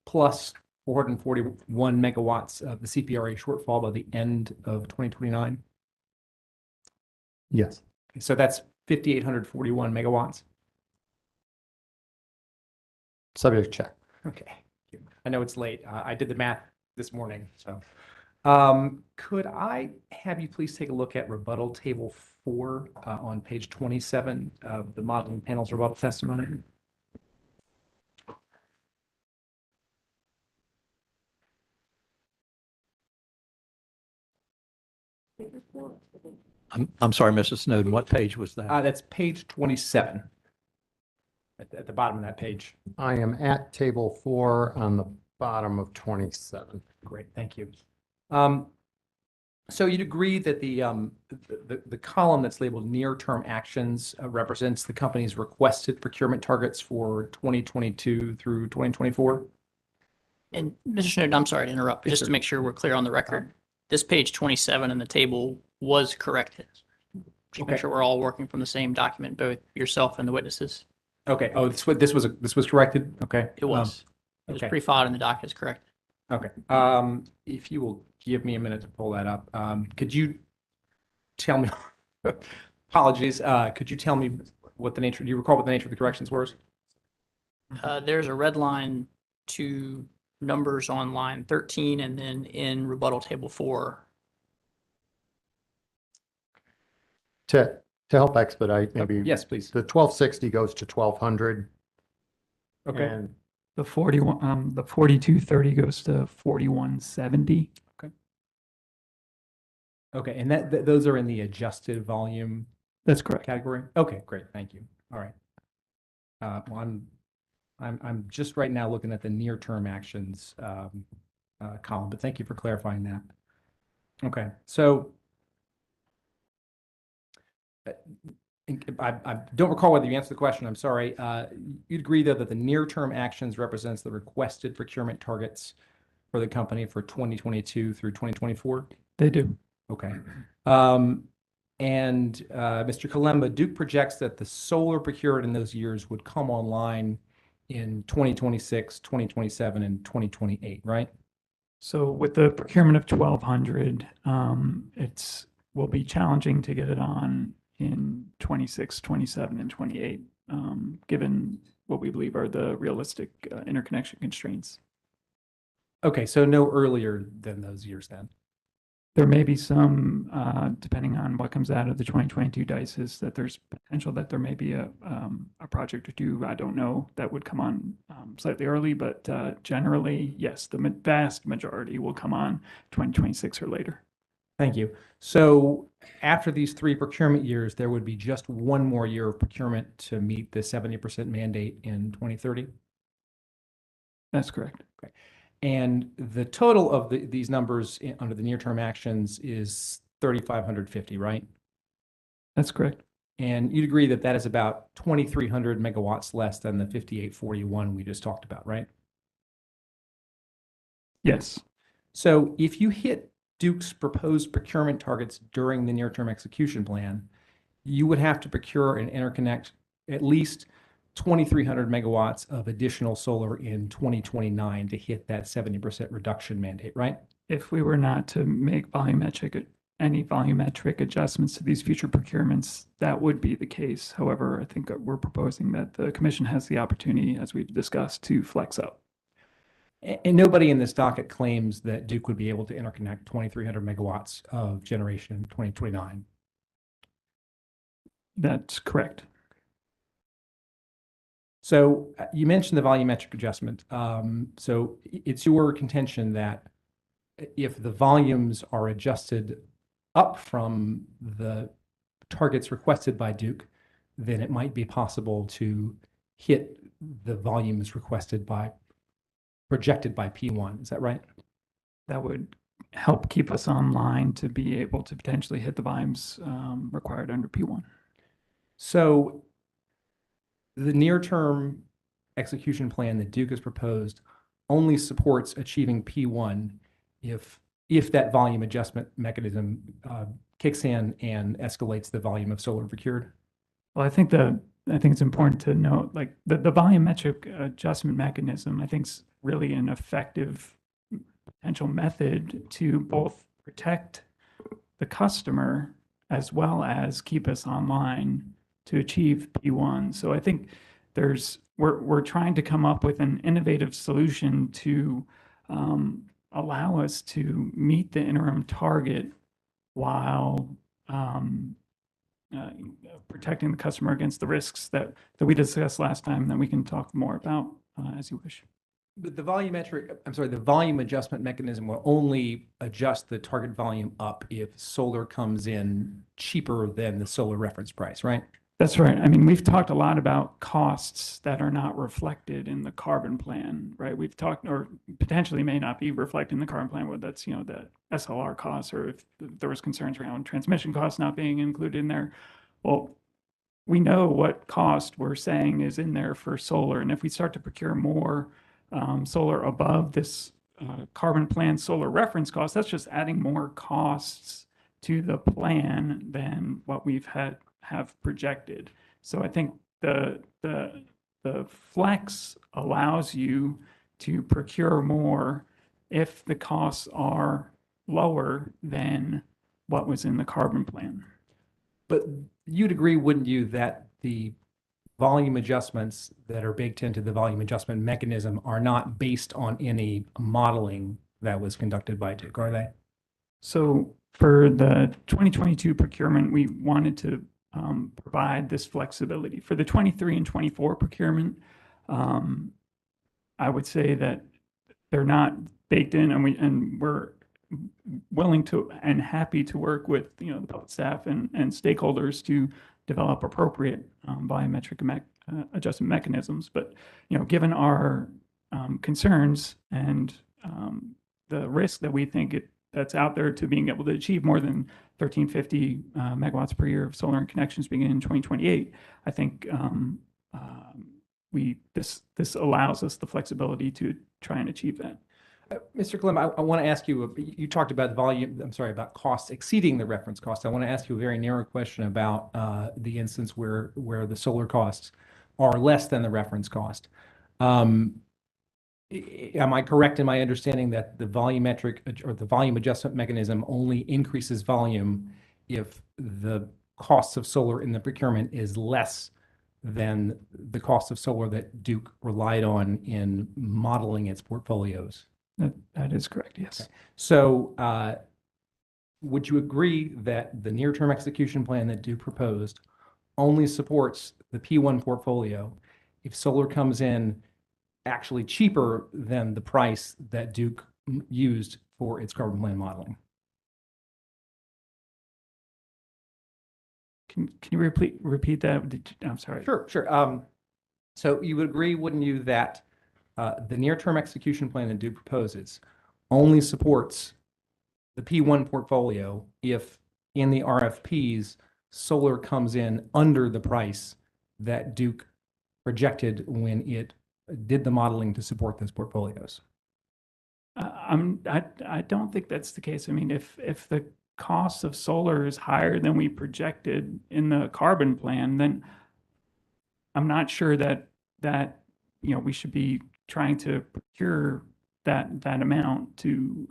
plus 441 megawatts of the CPRA shortfall by the end of 2029? Yes. So that's 5,841 megawatts. Subject check. Okay. I know it's late. I did the math this morning, so. Could I have you please take a look at rebuttal table 4 on page 27 of the modeling panel's rebuttal testimony? I'm sorry, Mrs. Snowden, what page was that? That's page 27 at the bottom of that page. I am at table 4 on the bottom of 27. Great, thank you. So you'd agree that the column that's labeled near-term actions represents the company's requested procurement targets for 2022 through 2024? And Mr. Snowden, I'm sorry to interrupt, but Yes, just sir. to make sure we're clear on the record, this page 27 in the table was corrected. Just Okay. make sure we're all working from the same document, both yourself and the witnesses. Okay. Oh, this was corrected. Okay. It was. It was okay. pre-filed and the doc is correct. Okay. If you will give me a minute to pull that up, could you tell me? Apologies. Could you tell me what the nature? Do you recall what the nature of the corrections was? There's a red line to numbers on line 13 and then in rebuttal table 4. To help expedite, maybe. Yes, please. The 1260 goes to 1200. Okay. And The 4230 goes to 4170. Okay, and those are in the adjusted volume. That's correct. Category. Okay, great, thank you. All right. Well, I'm just right now looking at the near-term actions column, but thank you for clarifying that. Okay, so I don't recall whether you answered the question. I'm sorry. You'd agree though that the near-term actions represents the requested procurement targets for the company for 2022 through 2024? They do. Okay. Mr. Kalemba, Duke projects that the solar procured in those years would come online in 2026, 2027, and 2028, right? So with the procurement of 1200, will be challenging to get it on in 26, 27, and 28, given what we believe are the realistic interconnection constraints. Okay, so no earlier than those years then. There may be some, depending on what comes out of the 2022 DICEs, that there's potential that there may be a project or two, I don't know, that would come on slightly early, but generally, yes, the vast majority will come on 2026 or later. Thank you. So after these 3 procurement years, there would be just one more year of procurement to meet the 70% mandate in 2030? That's correct. Okay. And the total of these numbers under the near-term actions is 3,550, right? That's correct. And you'd agree that that is about 2,300 megawatts less than the 5,841 we just talked about, right? Yes. So if you hit Duke's proposed procurement targets during the near-term execution plan, you would have to procure and interconnect at least 2,300 megawatts of additional solar in 2029 to hit that 70% reduction mandate, right? If we were not to make any volumetric adjustments to these future procurements, that would be the case. However, I think we're proposing that the commission has the opportunity, as we've discussed, to flex up. And nobody in this docket claims that Duke would be able to interconnect 2,300 megawatts of generation in 2029. That's correct. So you mentioned the volumetric adjustment. So it's your contention that if the volumes are adjusted up from the targets requested by Duke, then it might be possible to hit the volumes projected by P1. Is that right? That would help keep us online to be able to potentially hit the volumes required under P1. So the near-term execution plan that Duke has proposed only supports achieving P1 if that volume adjustment mechanism kicks in and escalates the volume of solar procured. Well, I think it's important to note, like the volumetric adjustment mechanism, I think is really an effective potential method to both protect the customer as well as keep us online to achieve P1. So I think we're trying to come up with an innovative solution to allow us to meet the interim target while protecting the customer against the risks that we discussed last time that we can talk more about as you wish. But the volume adjustment mechanism will only adjust the target volume up if solar comes in cheaper than the solar reference price, right? That's right. I mean, we've talked a lot about costs that are not reflected in the carbon plan, right? We've talked, or potentially may not be reflected in the carbon plan, whether that's, the SLR costs, or if there was concerns around transmission costs not being included in there. Well, we know what cost we're saying is in there for solar. And if we start to procure more solar above this carbon plan solar reference cost, that's just adding more costs to the plan than what we've have projected. So I think the flex allows you to procure more if the costs are lower than what was in the carbon plan. But you'd agree, wouldn't you, that the volume adjustments that are baked into the volume adjustment mechanism are not based on any modeling that was conducted by Duke, are they? So for the 2022 procurement, we wanted to provide this flexibility. For the 23 and 24 procurement, I would say that they're not baked in, and we're willing to and happy to work with the public staff and stakeholders to develop appropriate volumetric adjustment mechanisms. But given our concerns and the risk that we think that's out there to being able to achieve more than 1350 megawatts per year of solar and connections beginning in 2028, I think this allows us the flexibility to try and achieve that. Mr. Clem, I want to ask you, you talked about about costs exceeding the reference cost. I want to ask you a very narrow question about the instance where the solar costs are less than the reference cost. Am I correct in my understanding that the volumetric or the volume adjustment mechanism only increases volume if the costs of solar in the procurement is less than the cost of solar that Duke relied on in modeling its portfolios? That is correct, yes. Okay. So would you agree that the near-term execution plan that Duke proposed only supports the P1 portfolio if solar comes in actually cheaper than the price that Duke used for its carbon plan modeling? Can you repeat that? I'm sorry. Sure. So you would agree, wouldn't you, that the near-term execution plan that Duke proposes only supports the P1 portfolio if in the RFPs solar comes in under the price that Duke projected when it did the modeling to support those portfolios? I don't think that's the case. I mean, if the cost of solar is higher than we projected in the carbon plan, then I'm not sure that we should be trying to procure that amount to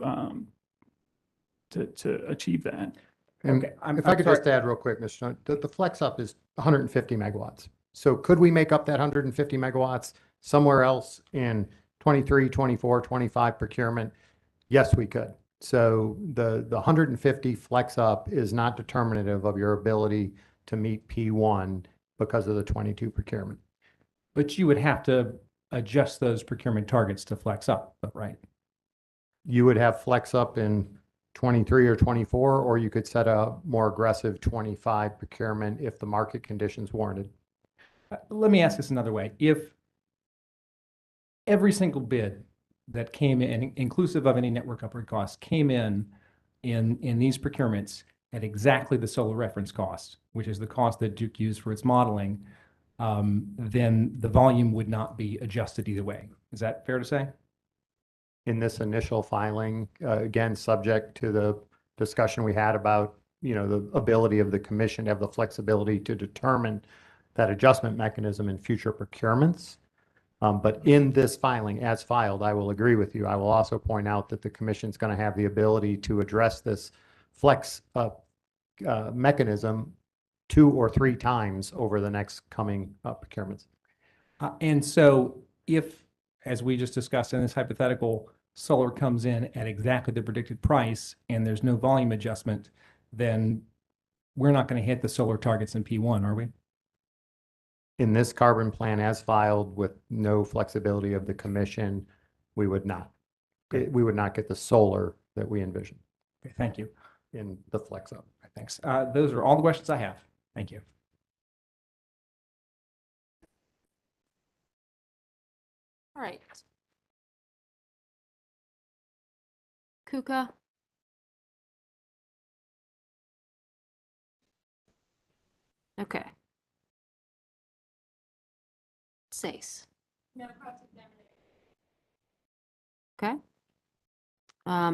achieve that. And Okay, if I could just add real quick, Mr. Stone, the flex up is 150 megawatts. So could we make up that 150 megawatts somewhere else in 23, 24, 25 procurement? Yes, we could. So the 150 flex up is not determinative of your ability to meet P1 because of the 22 procurement. But you would have to adjust those procurement targets to flex up, right? You would have flex up in 23 or 24, or you could set a more aggressive 25 procurement if the market conditions warranted. Let me ask this another way. If every single bid that came in, inclusive of any network upgrade costs, came in these procurements at exactly the solar reference cost, which is the cost that Duke used for its modeling, then the volume would not be adjusted either way. Is that fair to say? In this initial filing, again, subject to the discussion we had about, you know, the ability of the commission to have the flexibility to determine that adjustment mechanism in future procurements. But in this filing, as filed, I will agree with you. I will also point out that the commission's going to have the ability to address this flex mechanism 2 or 3 times over the next coming procurements. And so if, as we just discussed in this hypothetical, solar comes in at exactly the predicted price and there's no volume adjustment, then we're not going to hit the solar targets in P1, are we? In this carbon plan as filed with no flexibility of the commission, we would not. We would not get the solar that we envision. Okay, thank you. In the flex up. Thanks. Those are all the questions I have. Thank you. All right. Kuka. Okay. Sace. Okay.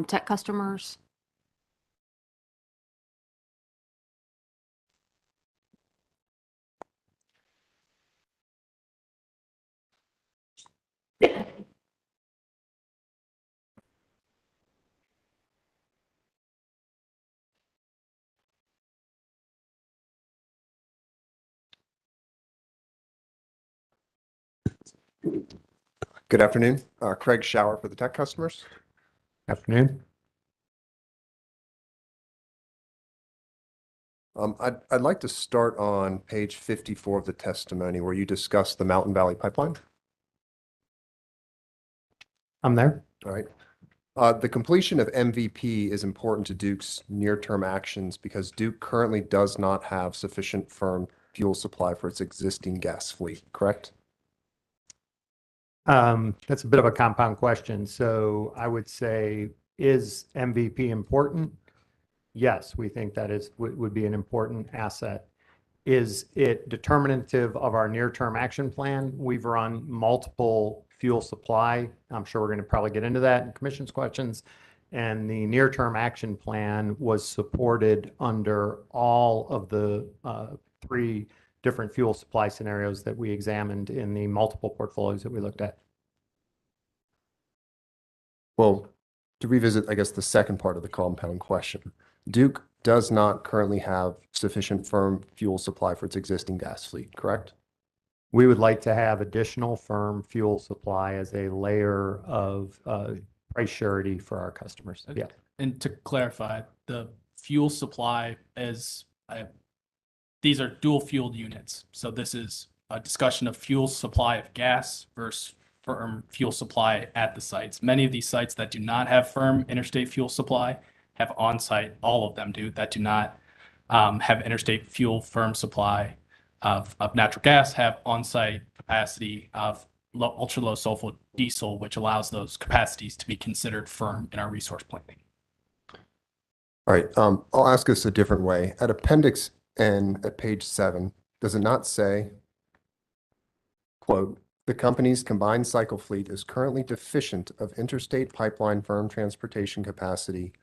Tech customers. Good afternoon. Craig Shower for the tech customers. Afternoon. I'd like to start on page 54 of the testimony where you discuss the Mountain Valley Pipeline. I'm there. All right. The completion of MVP is important to Duke's near-term actions because Duke currently does not have sufficient firm fuel supply for its existing gas fleet, correct? That's a bit of a compound question. So I would say, is MVP important? Yes, we think that would be an important asset. Is it determinative of our near-term action plan? We've run multiple fuel supply. I'm sure we're going to probably get into that in commission's questions. And the near-term action plan was supported under all of the 3 different fuel supply scenarios that we examined in the multiple portfolios that we looked at. Well, to revisit, I guess, the second part of the compound question, Duke does not currently have sufficient firm fuel supply for its existing gas fleet, correct? We would like to have additional firm fuel supply as a layer of price surety for our customers. Yeah. And to clarify, the fuel supply is, these are dual fueled units. So this is a discussion of fuel supply of gas versus firm fuel supply at the sites. Many of these sites that do not have firm interstate fuel supply have on-site, all of them do, that do not have interstate fuel firm supply of natural gas, have on-site capacity of ultra-low sulfur diesel, which allows those capacities to be considered firm in our resource planning. All right, I'll ask this a different way. At Appendix N at page 7, does it not say, quote, the company's combined cycle fleet is currently deficient of interstate pipeline firm transportation capacity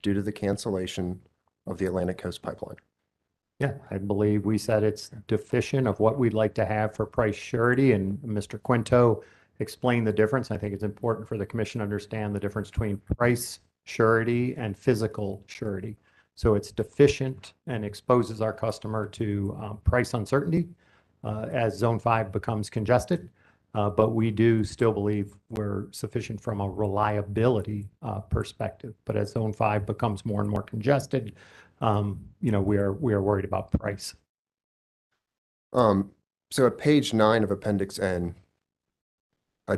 due to the cancellation of the Atlantic Coast Pipeline? Yeah, I believe we said it's deficient of what we'd like to have for price surety, and Mr. Quinto explained the difference. I think it's important for the commission to understand the difference between price surety and physical surety. So it's deficient and exposes our customer to price uncertainty as Zone 5 becomes congested. But we do still believe we're sufficient from a reliability perspective. But as Zone 5 becomes more and more congested, you know, we are worried about price. So at page 9 of Appendix N,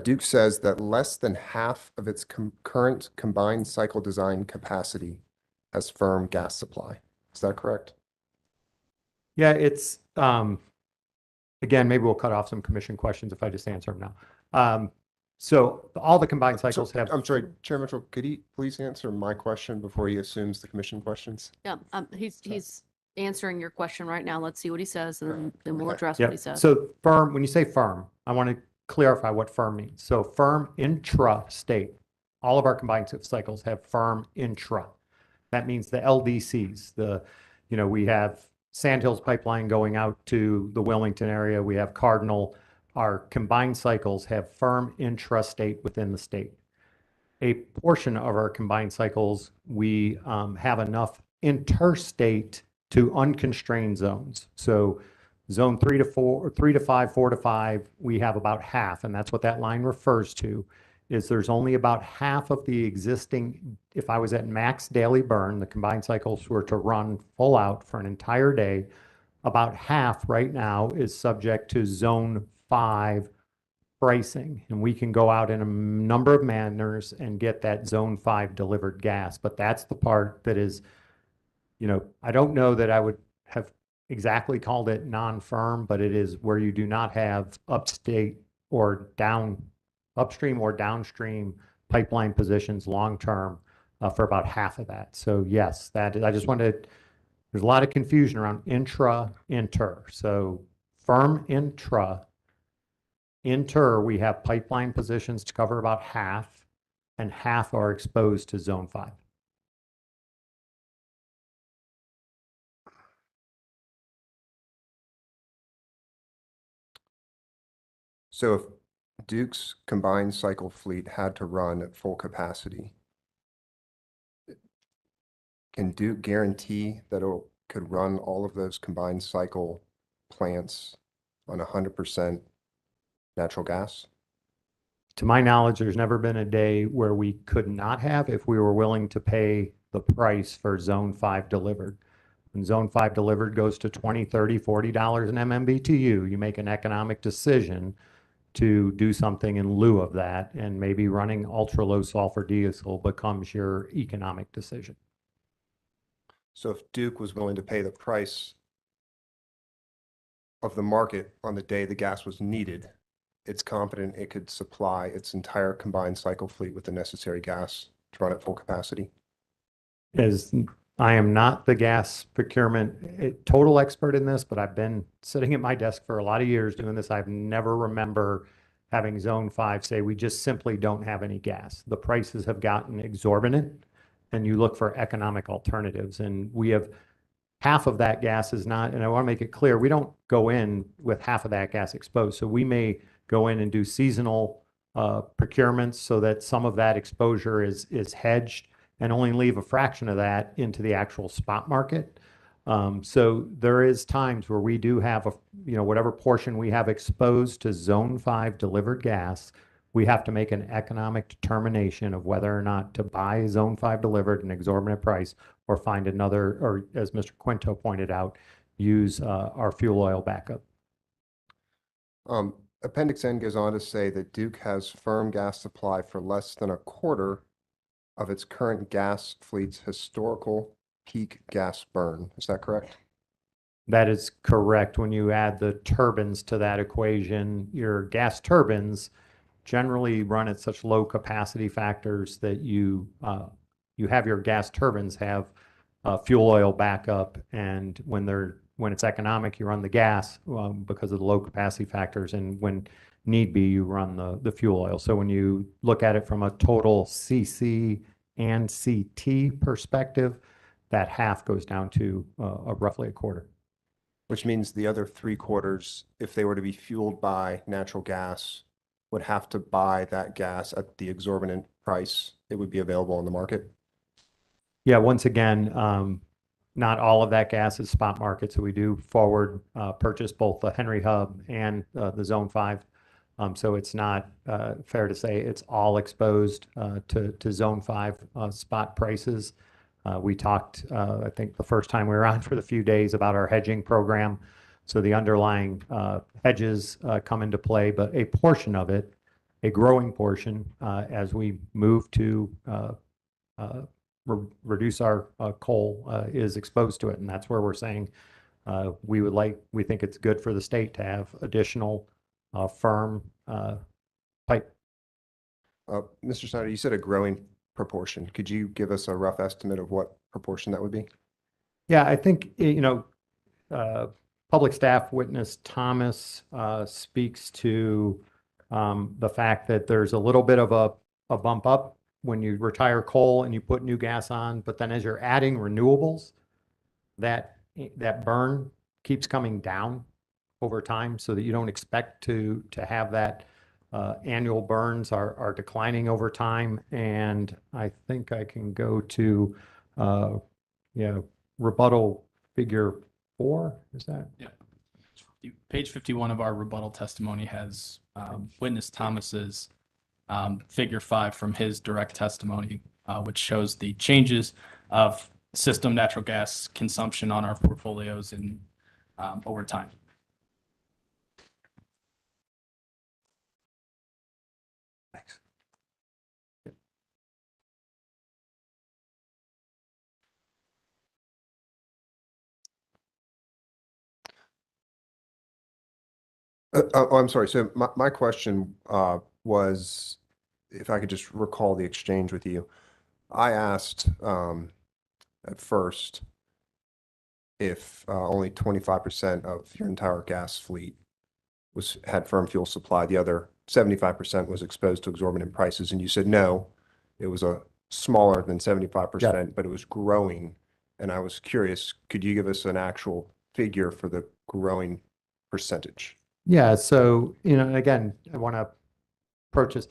Duke says that less than half of its current combined cycle design capacity as firm gas supply. Is that correct? Yeah, it's, again, maybe we'll cut off some commission questions if I just answer them now. So all the combined cycles have. I'm sorry, Chair Mitchell, could he please answer my question before he assumes the commission questions? Yeah, he's answering your question right now. Let's see what he says, and then we'll address Yeah. what he says. So firm, when you say firm, I want to clarify what firm means. So firm intra-state, all of our combined cycles have firm intra. That means the LDCs, we have Sandhills Pipeline going out to the Wilmington area. We have Cardinal. Our combined cycles have firm intrastate within the state. A portion of our combined cycles, we have enough interstate to unconstrained zones. So zone 3 to 4, 3 to 5, 4 to 5, we have about half, and that's what that line refers to, is there's only about half of the existing, if I was at max daily burn, the combined cycles were to run full out for an entire day, about half right now is subject to zone 5 pricing. And we can go out in a number of manners and get that zone 5 delivered gas. But that's the part that is, I don't know that I would have exactly called it non-firm, but it is where you do not have upstream or downstream pipeline positions long-term for about half of that. So yes, I just wanted, there's a lot of confusion around inter. So firm inter, we have pipeline positions to cover about half, and half are exposed to zone 5. So if Duke's combined cycle fleet had to run at full capacity, can Duke guarantee that it could run all of those combined cycle plants on 100% natural gas? To my knowledge, there's never been a day where we could not have if we were willing to pay the price for zone 5 delivered. When zone 5 delivered goes to $20, $30, $40 an MMBTU, you make an economic decision to do something in lieu of that, and maybe running ultra low sulfur diesel becomes your economic decision. So if Duke was willing to pay the price of the market on the day the gas was needed, it's confident it could supply its entire combined cycle fleet with the necessary gas to run at full capacity? As I am not the gas procurement total expert in this, but I've been sitting at my desk for a lot of years doing this. I've never remember having zone 5 say, we just simply don't have any gas. The prices have gotten exorbitant, and you look for economic alternatives. And we have half of that gas is not, and I want to make it clear, we don't go in with half of that gas exposed. So we may go in and do seasonal procurements so that some of that exposure is hedged, and only leave a fraction of that into the actual spot market. So there is times where we do have whatever portion we have exposed to zone 5 delivered gas, we have to make an economic determination of whether or not to buy zone 5 delivered an exorbitant price, or find another, or as Mr. Quinto pointed out, use our fuel oil backup. Appendix N goes on to say that Duke has firm gas supply for less than a quarter of its current gas fleet's historical peak gas burn. Is that correct? That is correct. When you add the turbines to that equation, your gas turbines generally run at such low capacity factors that you have your gas turbines have fuel oil backup, and when it's economic, you run the gas because of the low capacity factors, and when need be, you run the fuel oil. So when you look at it from a total CC and CT perspective, that half goes down to roughly a quarter. Which means the other 3/4, if they were to be fueled by natural gas, would have to buy that gas at the exorbitant price it would be available on the market? Yeah, once again, not all of that gas is spot market, so we do forward purchase both the Henry Hub and the Zone 5. So it's not fair to say it's all exposed to Zone 5 spot prices. We talked, I think the first time we were on for the few days, about our hedging program. So the underlying hedges come into play, but a portion of it, a growing portion, as we move to reduce our coal is exposed to it. And that's where we're saying we think it's good for the state to have additional firm pipe. Mr. Snyder, you said a growing proportion. Could you give us a rough estimate of what proportion that would be? Yeah, I think, Public Staff Witness Thomas speaks to the fact that there's a little bit of a bump up when you retire coal and you put new gas on, but then as you're adding renewables, that burn keeps coming down over time so that you don't expect to have that annual burns are declining over time. And I think I can go to rebuttal figure 4. Is that? Yeah. Page 51 of our rebuttal testimony has witness Thomas's figure 5 from his direct testimony, which shows the changes of system natural gas consumption on our portfolios in over time. Thanks. I'm sorry. So my question was, if I could just recall the exchange with you. I asked at first if only 25% of your entire gas fleet had firm fuel supply. The other 75% was exposed to exorbitant prices. And you said, no, it was a smaller than 75%, but it was growing. And I was curious, could you give us an actual figure for the growing percentage? Yeah. So, again, I want to approach this.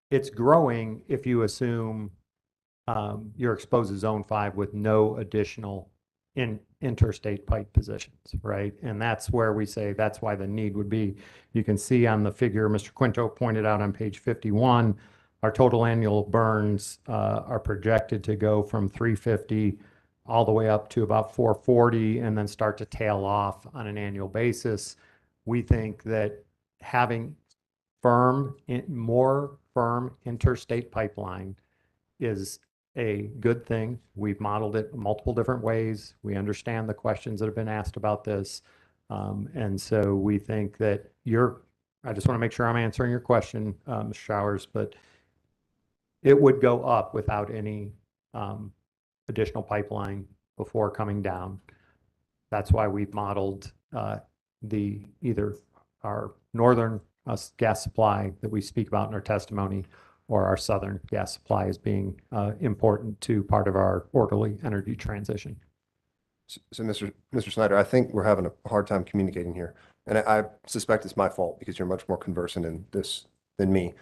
It's growing if you assume you're exposed to zone 5 with no additional interstate pipe positions, right? And that's where we say that's why the need would be. You can see on the figure Mr. Quinto pointed out on page 51, our total annual burns are projected to go from 350 all the way up to about 440 and then start to tail off on an annual basis. We think that having more firm interstate pipeline is a good thing. We've modeled it multiple different ways. We understand the questions that have been asked about this. And so we think that I just want to make sure I'm answering your question, Mr. Showers, but it would go up without any additional pipeline before coming down. That's why we've modeled either our northern gas supply that we speak about in our testimony or our southern gas supply as being important to part of our orderly energy transition. So Mr. Snyder, I think we're having a hard time communicating here. And I suspect it's my fault because you're much more conversant in this than me.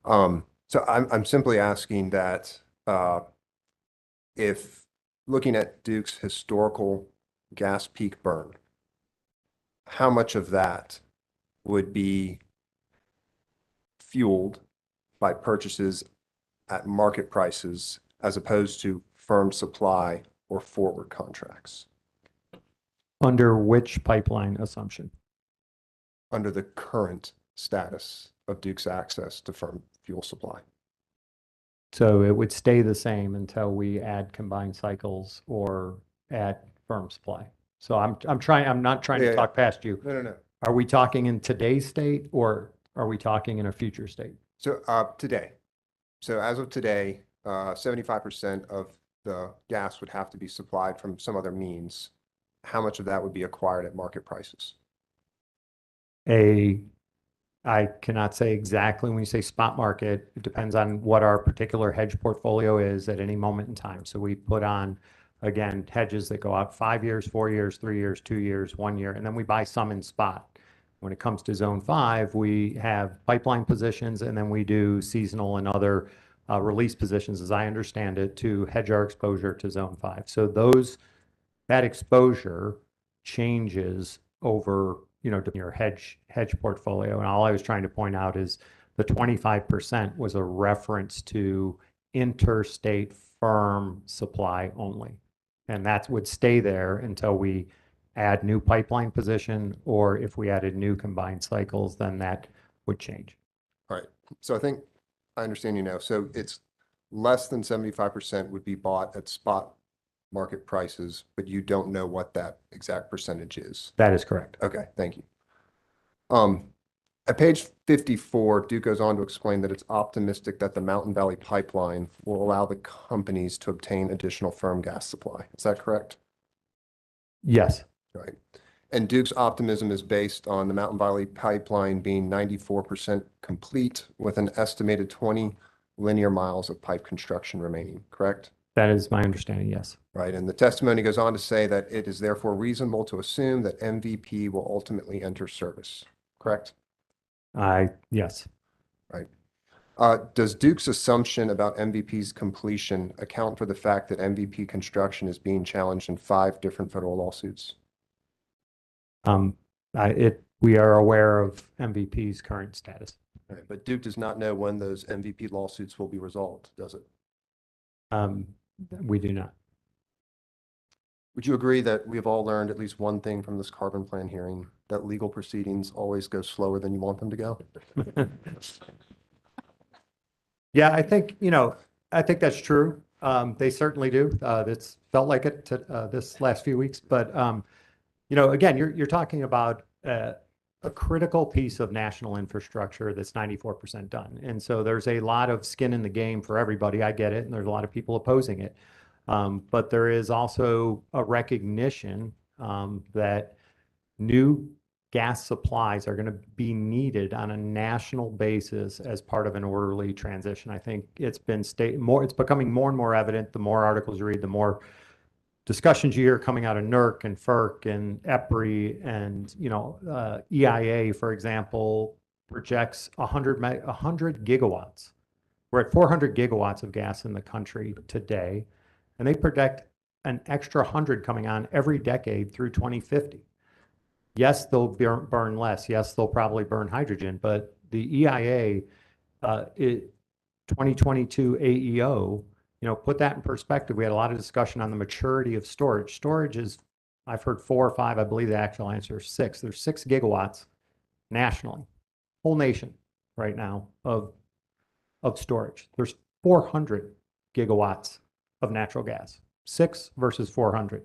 So I'm simply asking that if looking at Duke's historical gas peak burn, how much of that would be fueled by purchases at market prices as opposed to firm supply or forward contracts? Under which pipeline assumption? Under the current status of Duke's access to firm fuel supply. So it would stay the same until we add combined cycles or add firm supply. So I'm not trying to talk past you. No. Are we talking in today's state or are we talking in a future state? So today. So as of today, 75% of the gas would have to be supplied from some other means. How much of that would be acquired at market prices? I cannot say exactly when you say spot market. It depends on what our particular hedge portfolio is at any moment in time. So we put on, again, hedges that go out 5 years, 4 years, 3 years, 2 years, 1 year, and then we buy some in spot. When it comes to zone 5, we have pipeline positions and then we do seasonal and other release positions, as I understand it, to hedge our exposure to zone 5. So that exposure changes over your hedge portfolio. And all I was trying to point out is the 25% was a reference to interstate firm supply only. And that would stay there until we add new pipeline position, or if we added new combined cycles, then that would change. All right. So I think I understand you now. So it's less than 75% would be bought at spot market prices, but you don't know what that exact percentage is. That is correct. Okay, thank you. At page 54, Duke goes on to explain that it's optimistic that the Mountain Valley Pipeline will allow the companies to obtain additional firm gas supply. Is that correct? Yes. Right. And Duke's optimism is based on the Mountain Valley Pipeline being 94% complete with an estimated 20 linear miles of pipe construction remaining, correct? That is my understanding, yes. Right. And the testimony goes on to say that it is therefore reasonable to assume that MVP will ultimately enter service, correct? Yes. Right. Does Duke's assumption about MVP's completion account for the fact that MVP construction is being challenged in 5 different federal lawsuits? We are aware of MVP's current status. Right, but Duke does not know when those MVP lawsuits will be resolved, does it? We do not. Would you agree that we have all learned at least one thing from this carbon plan hearing, that legal proceedings always go slower than you want them to go? Yeah, I think that's true. They certainly do. It's felt like it this last few weeks, but again, you're talking about a critical piece of national infrastructure that's 94% done. And so there's a lot of skin in the game for everybody. I get it. And there's a lot of people opposing it. But there is also a recognition that new gas supplies are going to be needed on a national basis as part of an orderly transition. I think it's becoming more and more evident. The more articles you read, the more discussions you hear coming out of NERC and FERC and EPRI and EIA, for example, projects 100 gigawatts. We're at 400 gigawatts of gas in the country today, and they project an extra 100 coming on every decade through 2050. Yes, they'll burn less. Yes, they'll probably burn hydrogen, but the EIA 2022 AEO, put that in perspective. We had a lot of discussion on the maturity of storage. Storage is, I've heard 4 or 5, I believe the actual answer is 6. There's 6 gigawatts nationally, whole nation right now of storage. There's 400 gigawatts of natural gas, 6 versus 400.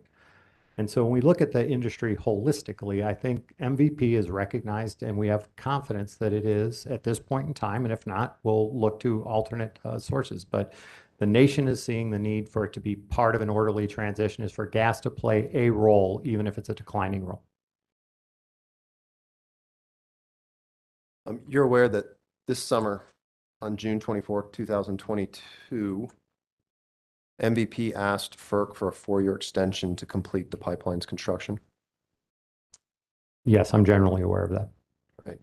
And so when we look at the industry holistically, I think MVP is recognized and we have confidence that it is at this point in time. And if not, we'll look to alternate sources. But the nation is seeing the need for it to be part of an orderly transition, is for gas to play a role, even if it's a declining role. You're aware that this summer, on June 24th, 2022, MVP asked FERC for a 4-year extension to complete the pipeline's construction? Yes, I'm generally aware of that. Right.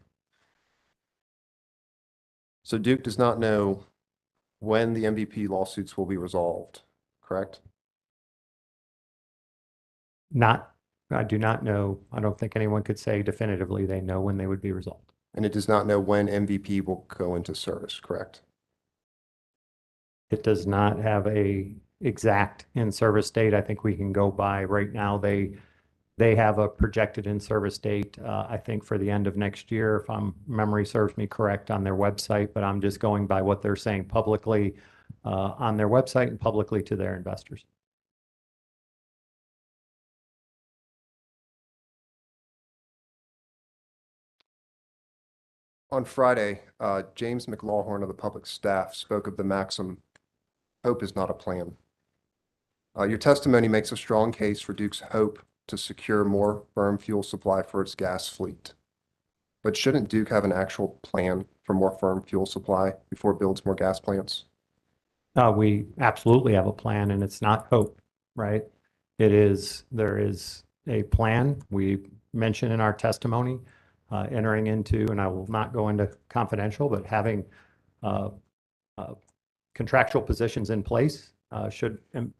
So Duke does not know when the MVP lawsuits will be resolved, correct? I do not know. I don't think anyone could say definitively they know when they would be resolved. And it does not know when MVP will go into service, correct? It does not have a exact in-service date. I think we can go by right now. They have a projected in-service date, I think for the end of next year, if memory serves me correct, on their website, but I'm just going by what they're saying publicly on their website and publicly to their investors. On Friday, James McLawhorn of the public staff spoke of the maxim, "Hope is not a plan." Your testimony makes a strong case for Duke's hope to secure more firm fuel supply for its gas fleet. But shouldn't Duke have an actual plan for more firm fuel supply before it builds more gas plants? We absolutely have a plan, and it's not hope, right? There is a plan. We mentioned in our testimony entering into, and I will not go into confidential, but having contractual positions in place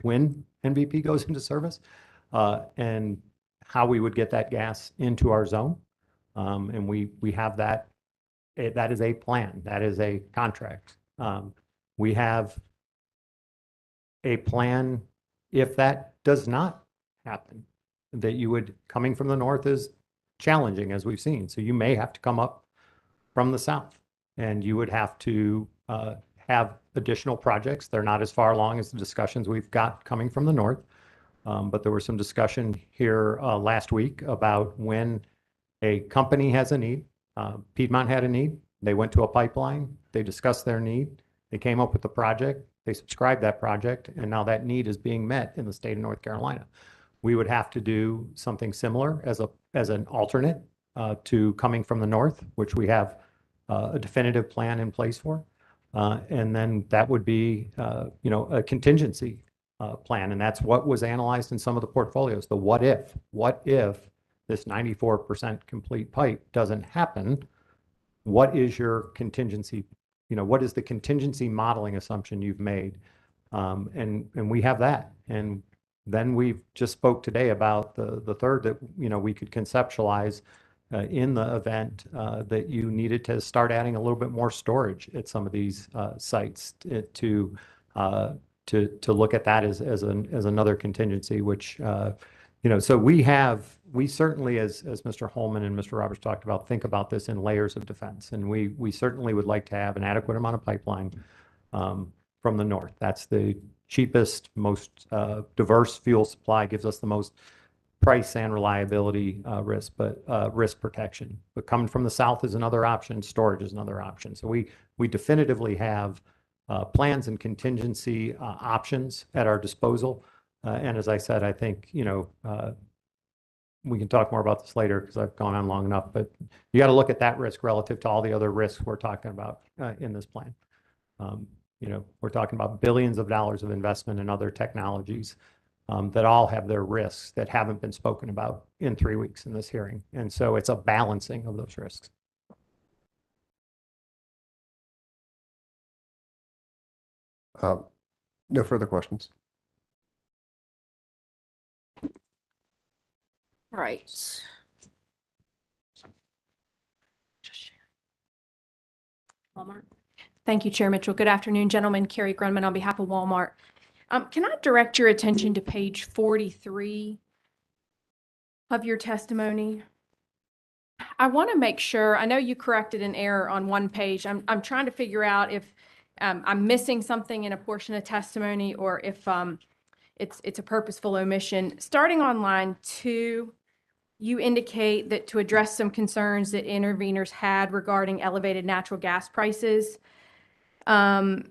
when MVP goes into service, and how we would get that gas into our zone. And we have that. That is a plan. That is a contract. We have a plan if that does not happen, that coming from the north is challenging, as we've seen. So you may have to come up from the south, and you would have to have additional projects. They're not as far along as the discussions we've got coming from the north. But there was some discussion here last week about when a company has a need. Piedmont had a need. They went to a pipeline. They discussed their need. They came up with the project. They subscribed that project, and now that need is being met in the state of North Carolina. We would have to do something similar as an alternate to coming from the north, which we have a definitive plan in place for. And then that would be, a contingency plan. And that's what was analyzed in some of the portfolios. The what if this 94% complete pipe doesn't happen? What is your contingency? What is the contingency modeling assumption you've made? And we have that. And then we just spoke today about the third that, we could conceptualize in the event that you needed to start adding a little bit more storage at some of these sites to look at that as another contingency, which, so we certainly, as Mr. Holman and Mr. Roberts talked about, think about this in layers of defense. And we certainly would like to have an adequate amount of pipeline from the north. That's the cheapest, most diverse fuel supply, gives us the most price and reliability risk protection. But coming from the south is another option. Storage is another option. So we definitively have plans and contingency options at our disposal. And as I said, I think, we can talk more about this later because I've gone on long enough, but you got to look at that risk relative to all the other risks we're talking about in this plan. We're talking about billions of dollars of investment in other technologies that all have their risks that haven't been spoken about in 3 weeks in this hearing. And so it's a balancing of those risks. No further questions. Right. Walmart. Thank you, Chair Mitchell. Good afternoon, gentlemen. Carrie Grunman on behalf of Walmart. Can I direct your attention to page 43 of your testimony? I want to make sure, I know you corrected an error on one page. I'm trying to figure out if I'm missing something in a portion of testimony or if it's a purposeful omission. Starting on line 2, you indicate that to address some concerns that interveners had regarding elevated natural gas prices, that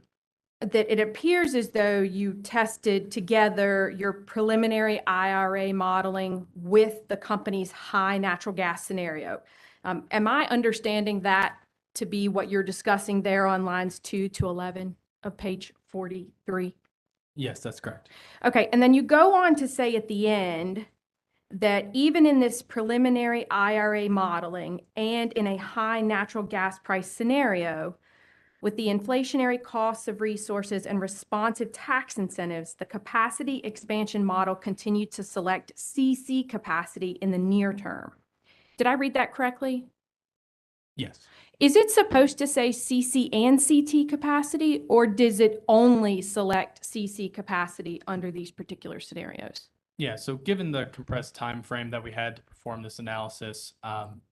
it appears as though you tested together your preliminary IRA modeling with the company's high natural gas scenario. Am I understanding that to be what you're discussing there on lines 2 to 11 of page 43? Yes, that's correct. Okay, and then you go on to say at the end that even in this preliminary IRA modeling and in a high natural gas price scenario, with the inflationary costs of resources and responsive tax incentives, the capacity expansion model continued to select CC capacity in the near term. Did I read that correctly? Yes. Is it supposed to say CC and CT capacity, or does it only select CC capacity under these particular scenarios? Yeah, so given the compressed time frame that we had to perform this analysis,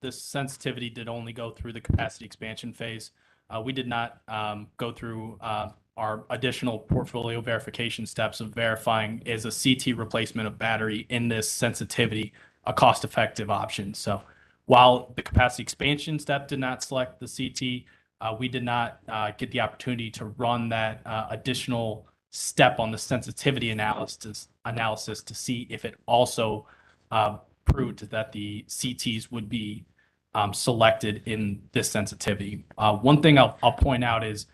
this sensitivity did only go through the capacity expansion phase. We did not go through our additional portfolio verification steps of verifying is a CT replacement of battery in this sensitivity a cost-effective option. So while the capacity expansion step did not select the CT, we did not get the opportunity to run that additional step on the sensitivity analysis to see if it also proved that the CTs would be selected in this sensitivity. One thing I'll point out is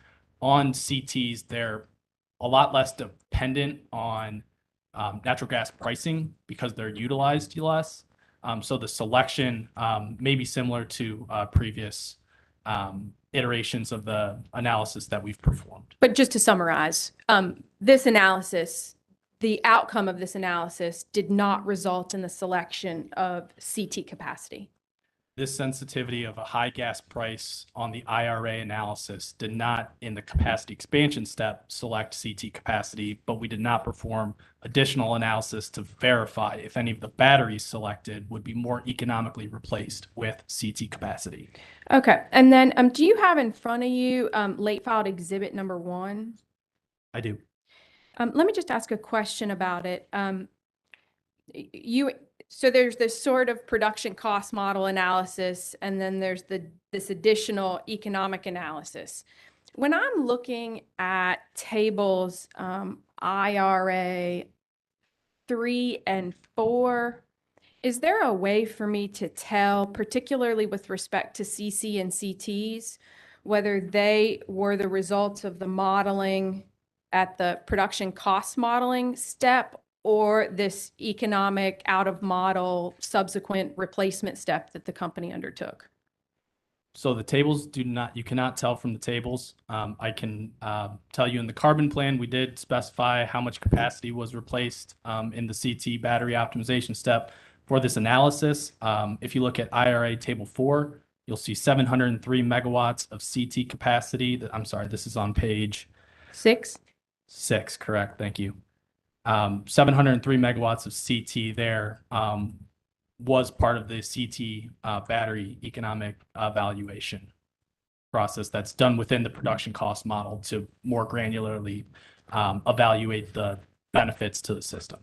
on CTs, they're a lot less dependent on natural gas pricing because they're utilized less. So the selection may be similar to previous iterations of the analysis that we've performed. But just to summarize, this analysis, the outcome of this analysis did not result in the selection of CT capacity. this sensitivity of a high gas price on the IRA analysis did not, in the capacity expansion step, select CT capacity, but we did not perform additional analysis to verify if any of the batteries selected would be more economically replaced with CT capacity. Okay, and then do you have in front of you late filed exhibit number 1? I do. Let me just ask a question about it. So there's this sort of production cost model analysis, and then there's this additional economic analysis. When I'm looking at tables IRA 3 and 4, is there a way for me to tell, particularly with respect to CC and CTs, whether they were the results of the modeling at the production cost modeling step or this economic out of model subsequent replacement step that the company undertook? So the tables you cannot tell from the tables. I can tell you in the carbon plan, we did specify how much capacity was replaced in the CT battery optimization step for this analysis. If you look at IRA table 4, you'll see 703 megawatts of CT capacity. I'm sorry, this is on page 6. 6, correct. Thank you. 703 megawatts of CT there was part of the CT battery economic evaluation process that's done within the production cost model to more granularly evaluate the benefits to the system.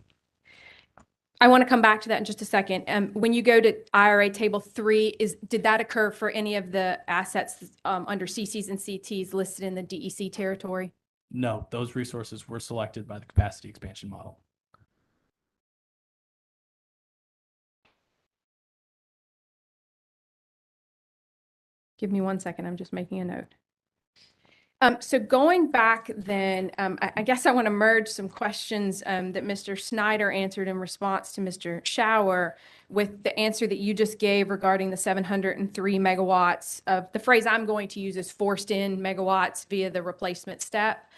I want to come back to that in just a second. When you go to IRA table 3, did that occur for any of the assets under CCs and CTs listed in the DEC territory? No, those resources were selected by the capacity expansion model. Give me 1 second. I'm just making a note. So going back then, I guess I want to merge some questions that Mr. Snyder answered in response to Mr. Schauer with the answer that you just gave regarding the 703 megawatts of the phrase I'm going to use is forced in megawatts via the replacement step.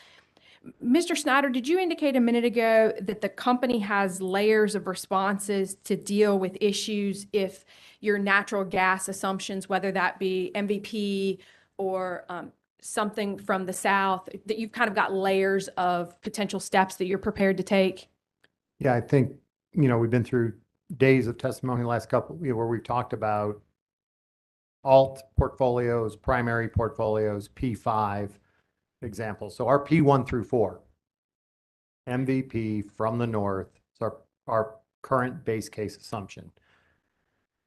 Mr. Snyder, did you indicate a minute ago that the company has layers of responses to deal with issues if your natural gas assumptions, whether that be MVP or something from the south, that you've kind of got layers of potential steps that you're prepared to take? Yeah, I think, we've been through days of testimony the last couple, where we've talked about alt portfolios, primary portfolios, P5 examples. So our P1 through 4, MVP from the north, is our current base case assumption.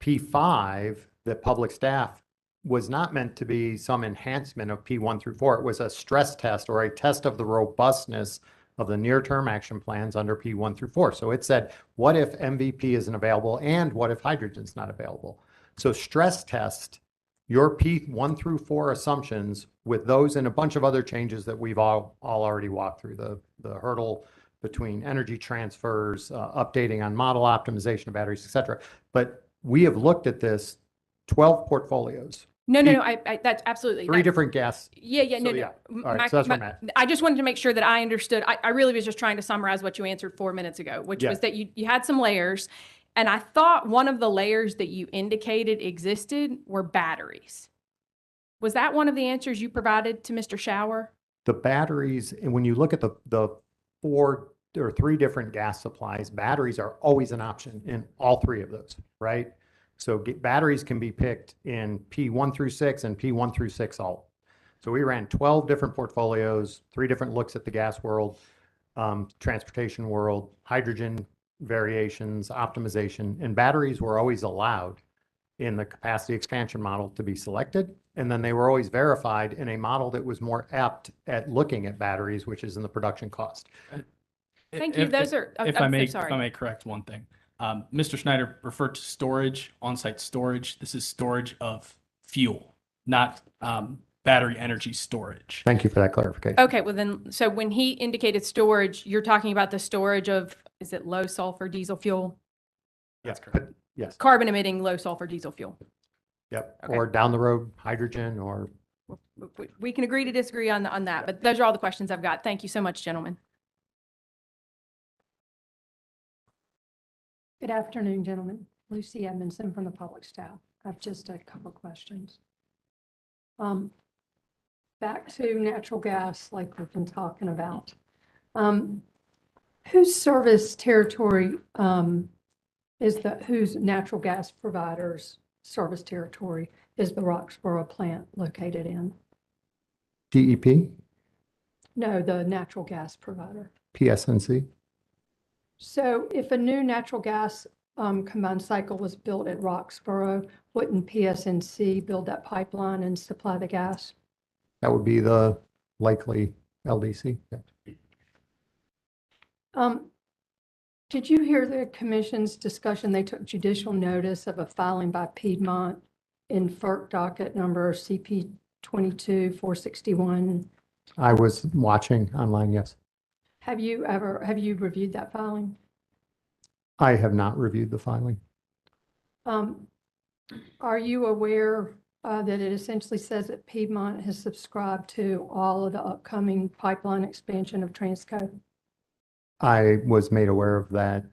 P5, the public staff, was not meant to be some enhancement of P1 through 4. It was a stress test or a test of the robustness of the near-term action plans under P1 through 4. So it said, what if MVP isn't available and what if hydrogen's not available? So stress test your P1 through 4 assumptions with those and a bunch of other changes that we've all already walked through, the hurdle between energy transfers, updating on model optimization of batteries, et cetera. But we have looked at this 12 portfolios. No, that's absolutely. 3 different gas. Yeah, So, no. yeah. All right, so that's where I'm at. I just wanted to make sure that I understood. I really was just trying to summarize what you answered 4 minutes ago, which was that you had some layers. And I thought one of the layers that you indicated existed were batteries. Was that one of the answers you provided to Mr. Schauer? The batteries, and when you look at the 4 or 3 different gas supplies, batteries are always an option in all 3 of those, right? So batteries can be picked in P1 through 6 and P1 through 6 alt. So we ran 12 different portfolios, 3 different looks at the gas world, transportation world, hydrogen variations, optimization, and batteries were always allowed in the capacity expansion model to be selected. And then they were always verified in a model that was more apt at looking at batteries, which is in the production cost. Thank you. Those are, if I may correct one thing. Mr. Schneider referred to storage, on-site storage. This is storage of fuel, not battery energy storage. Thank you for that clarification. Okay, well then, so when he indicated storage, you're talking about the storage of, is it low sulfur diesel fuel? Yes, correct. Yes. Carbon emitting low sulfur diesel fuel. Yep. Okay. Or down the road, hydrogen or. We can agree to disagree on that, but those are all the questions I've got. Thank you so much, gentlemen. Good afternoon, gentlemen. Lucy Edmondson from the public staff. I've just a couple questions. Back to natural gas, like we've been talking about. Whose service territory whose natural gas provider's service territory is the Roxboro plant located in? DEP, No, the natural gas provider. PSNC. So if a new natural gas combined cycle was built at Roxboro, wouldn't PSNC build that pipeline and supply the gas? That would be the likely LDC. Did you hear the commission's discussion? They took judicial notice of a filing by Piedmont in FERC docket number CP 22-461. I was watching online, yes. Have you reviewed that filing? I have not reviewed the filing. Are you aware that it essentially says that Piedmont has subscribed to all of the upcoming pipeline expansion of Transco? I was made aware of that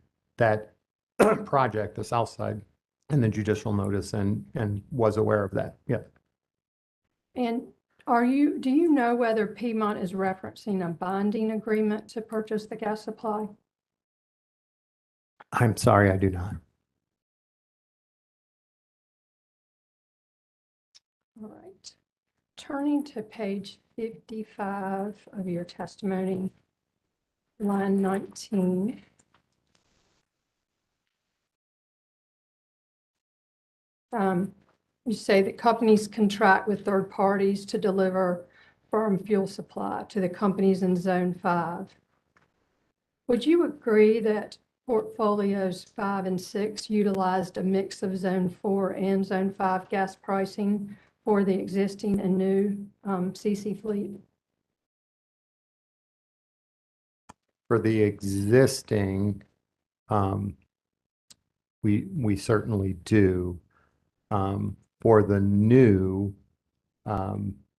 project, the South Side, and the judicial notice and was aware of that. Yeah. And do you know whether Piedmont is referencing a binding agreement to purchase the gas supply? I'm sorry, I do not. All right. Turning to page 55 of your testimony, line 19. You say that companies contract with third parties to deliver firm fuel supply to the companies in Zone 5. Would you agree that portfolios 5 and 6 utilized a mix of Zone 4 and Zone 5 gas pricing for the existing and new CC fleet? For the existing, we certainly do. For the new,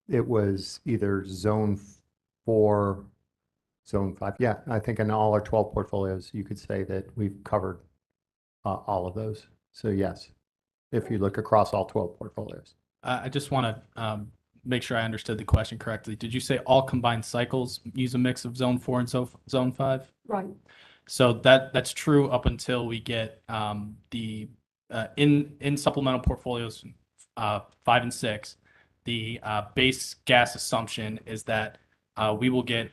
it was either Zone 4, Zone 5. Yeah, I think in all our 12 portfolios, you could say that we've covered all of those. So yes, if you look across all 12 portfolios. I just want to make sure I understood the question correctly. Did you say all combined cycles use a mix of Zone 4 and Zone 5? Right. So that's true up until we get the in supplemental portfolios 5 and 6. The base gas assumption is that we will get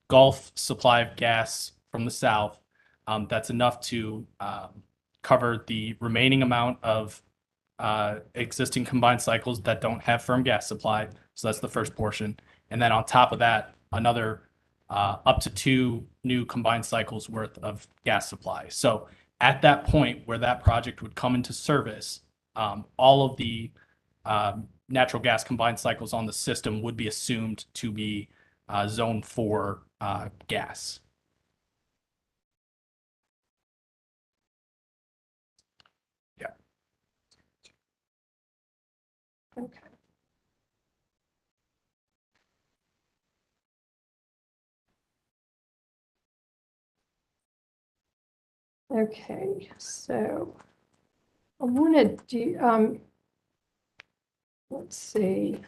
Gulf supply of gas from the south. That's enough to cover the remaining amount of existing combined cycles that don't have firm gas supply. So that's the first portion. And then on top of that, another up to 2 new combined cycles worth of gas supply. So at that point where that project would come into service, all of the natural gas combined cycles on the system would be assumed to be Zone 4 gas. Yeah. Okay. Okay, so I wanted to, let's see.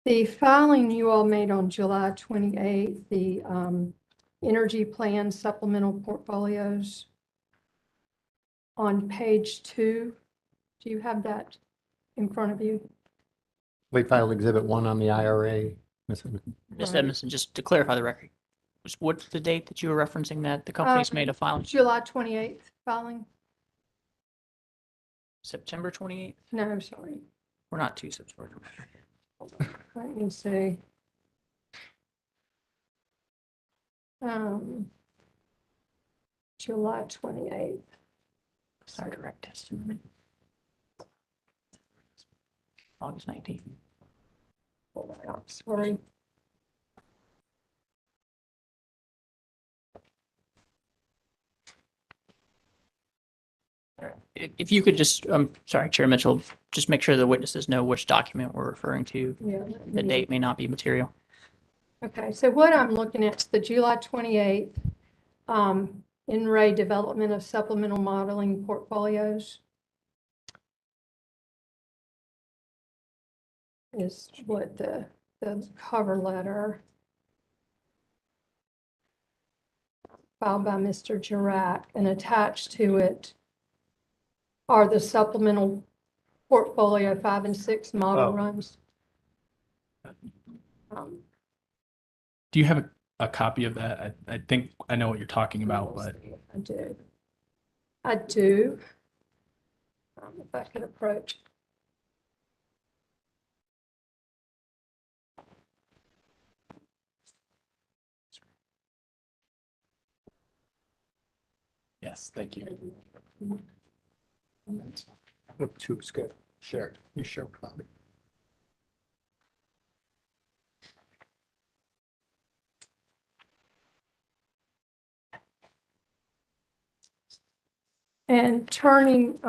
The filing you all made on July 28th, the energy plan supplemental portfolios on page 2, do you have that in front of you? Late file exhibit 1 on the IRA. Ms. Edmondson, just to clarify the record, what's the date that you were referencing that the company's made a filing? July 28th filing? September 28th? No, I'm sorry. We're not too September. Let me see. July 28th. Sorry, direct testimony. August 19th. Oh, sorry. If you could just, sorry, Chair Mitchell, just make sure the witnesses know which document we're referring to. Yeah. The date may not be material. Okay, so what I'm looking at is the July 28th NRA development of supplemental modeling portfolios. is what the cover letter filed by Mr. Girat, and attached to it are the supplemental portfolio 5 and 6 model runs. Do you have a copy of that? I think I know what you're talking about, but I do. I do. If I could approach. yes, thank you. Two is good. Shared. You share copy. And turning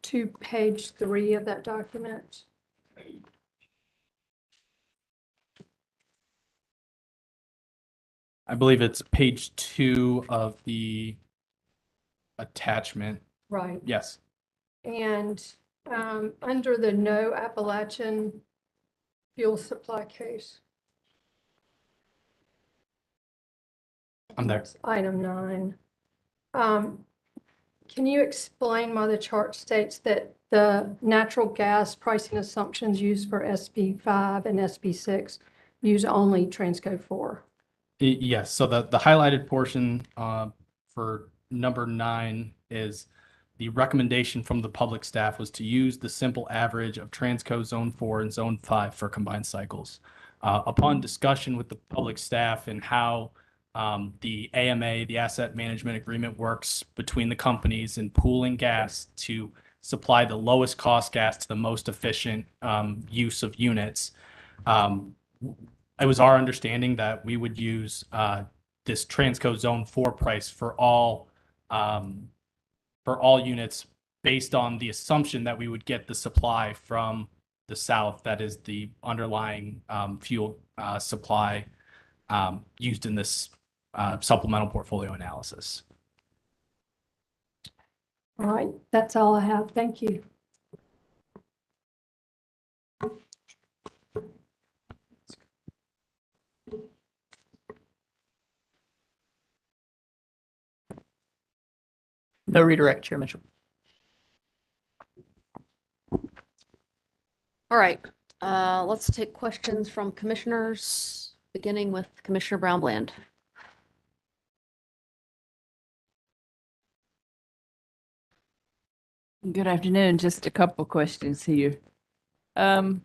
to page 3 of that document. I believe it's page 2 of the attachment. Right. Yes. And under the no Appalachian fuel supply case. I'm there. That's item 9. Can you explain why the chart states that the natural gas pricing assumptions used for SB5 and SB6 use only Transco 4? Yes, so the highlighted portion for number 9 is the recommendation from the public staff was to use the simple average of Transco Zone 4 and Zone 5 for combined cycles. Upon discussion with the public staff and how the AMA, the Asset Management Agreement, works between the companies and pooling gas to supply the lowest cost gas to the most efficient use of units. It was our understanding that we would use this Transco Zone 4 price for all units based on the assumption that we would get the supply from the south, that is the underlying fuel supply used in this supplemental portfolio analysis. All right, that's all I have. Thank you. No redirect, Chair Mitchell. All right, let's take questions from commissioners, beginning with Commissioner Brownbland. Good afternoon. Just a couple questions here. I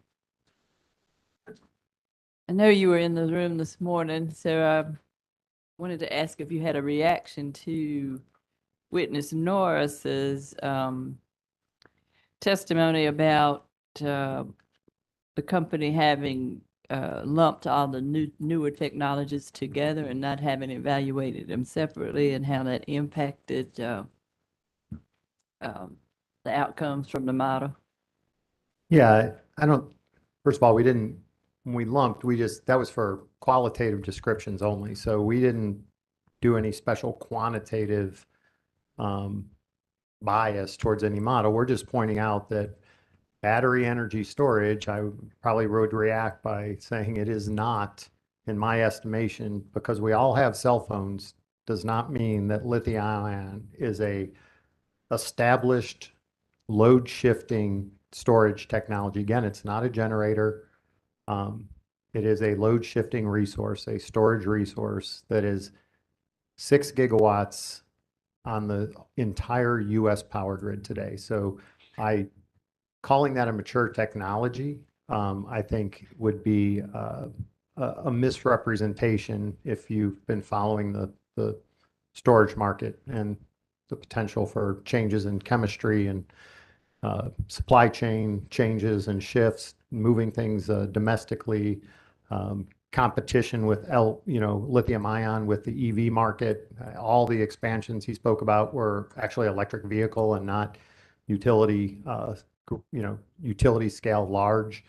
know you were in the room this morning, so I wanted to ask if you had a reaction to Witness Norris's testimony about the company having lumped all the newer technologies together and not having evaluated them separately, and how that impacted the outcomes from the model. Yeah, first of all, when we lumped, that was for qualitative descriptions only. So we didn't do any special quantitative bias towards any model. We're just pointing out that battery energy storage, I probably would react by saying it is not, in my estimation, because we all have cell phones, does not mean that lithium-ion is a established load shifting storage technology. Again, it's not a generator. It is a load shifting resource, a storage resource that is 6 gigawatts on the entire US power grid today. So calling that a mature technology, I think would be a misrepresentation if you've been following the storage market and the potential for changes in chemistry and supply chain changes and shifts, moving things domestically, competition with lithium-ion with the EV market. All the expansions he spoke about were actually electric vehicle and not utility scale large.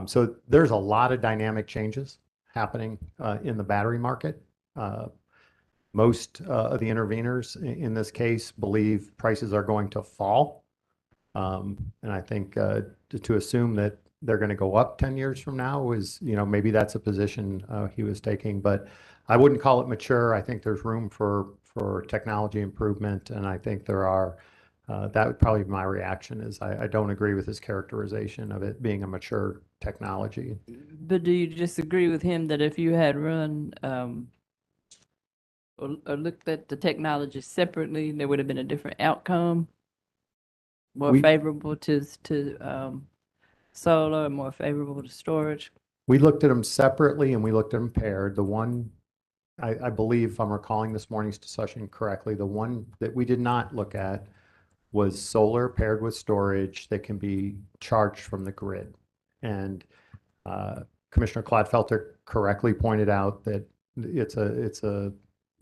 So there's a lot of dynamic changes happening in the battery market. Most of the interveners in this case believe prices are going to fall. And I think to assume that they're going to go up 10 years from now is, maybe that's a position he was taking, but I wouldn't call it mature. I think there's room for technology improvement, and I think there are. That would probably be my reaction is I don't agree with his characterization of it being a mature technology. But do you disagree with him that if you had run or looked at the technology separately, there would have been a different outcome? More favorable to solar, more favorable to storage? We looked at them separately and we looked at them paired. The one, I believe, if I'm recalling this morning's discussion correctly, the one that we did not look at was solar paired with storage that can be charged from the grid. And Commissioner Clodfelter correctly pointed out that it's a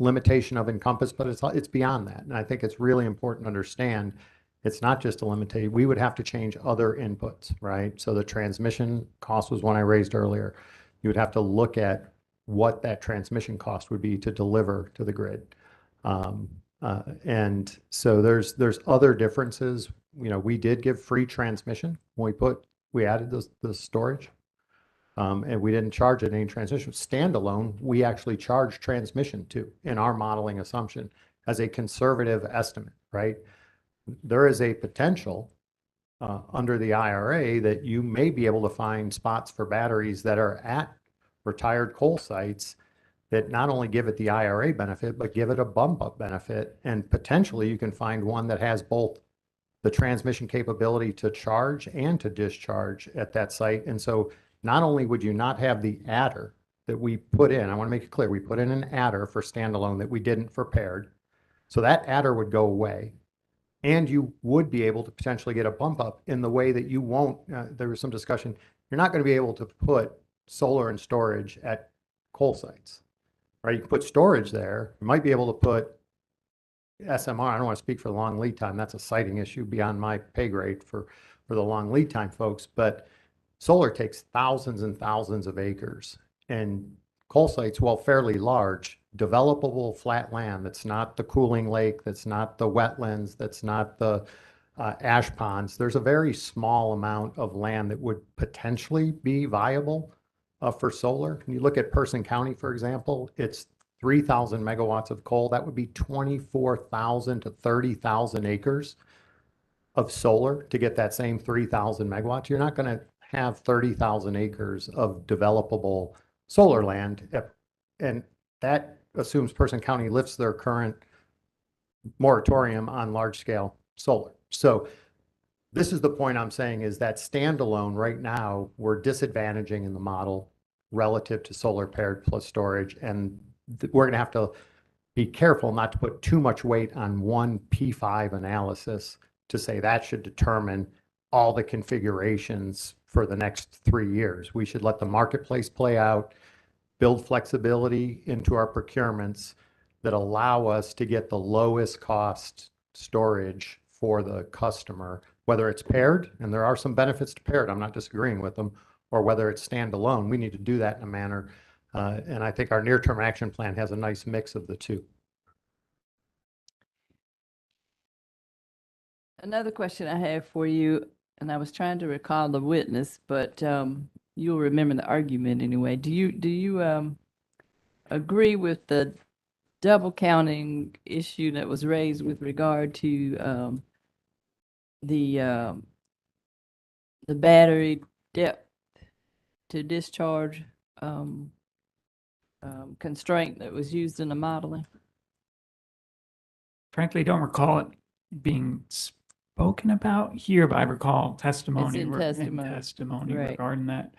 limitation of Encompass, but it's beyond that. And I think it's really important to understand it's not just a limitation. We would have to change other inputs, right? So the transmission cost was one I raised earlier. You would have to look at what that transmission cost would be to deliver to the grid. And so there's other differences. We did give free transmission when we added the storage. And we didn't charge it any transmission. Standalone, we actually charge transmission too in our modeling assumption as a conservative estimate, right? There is a potential under the IRA that you may be able to find spots for batteries that are at retired coal sites that not only give it the IRA benefit, but give it a bump up benefit. And potentially you can find one that has both the transmission capability to charge and to discharge at that site. And so not only would you not have the adder that we put in, I want to make it clear, we put in an adder for standalone that we didn't for paired. So that adder would go away. And you would be able to potentially get a bump up in the way that you won't, there was some discussion, you're not going to be able to put solar and storage at coal sites, right? You can put storage there. You might be able to put SMR. I don't want to speak for the long lead time. That's a siting issue beyond my pay grade for the long lead time folks. But solar takes thousands and thousands of acres. And coal sites, while fairly large, developable flat land that's not the cooling lake, that's not the wetlands, that's not the ash ponds. There's a very small amount of land that would potentially be viable for solar. When you look at Person County, for example, it's 3,000 megawatts of coal. That would be 24,000 to 30,000 acres of solar to get that same 3,000 megawatts. You're not going to have 30,000 acres of developable solar land. And that assumes Person County lifts their current moratorium on large scale solar. So this is the point I'm saying is that standalone right now, we're disadvantaging in the model relative to solar paired plus storage. And we're going to have to be careful not to put too much weight on one P5 analysis to say that should determine all the configurations for the next 3 years. We should let the marketplace play out, build flexibility into our procurements that allow us to get the lowest cost storage for the customer, whether it's paired, and there are some benefits to paired, I'm not disagreeing with them, or whether it's standalone. We need to do that in a manner. And I think our near-term action plan has a nice mix of the two. Another question I have for you, and I was trying to recall the witness, but you'll remember the argument anyway. Do you agree with the double counting issue that was raised with regard to the battery depth to discharge constraint that was used in the modeling? Frankly, don't recall it being spoken about here, but I recall testimony, in testimony. Right. Regarding that.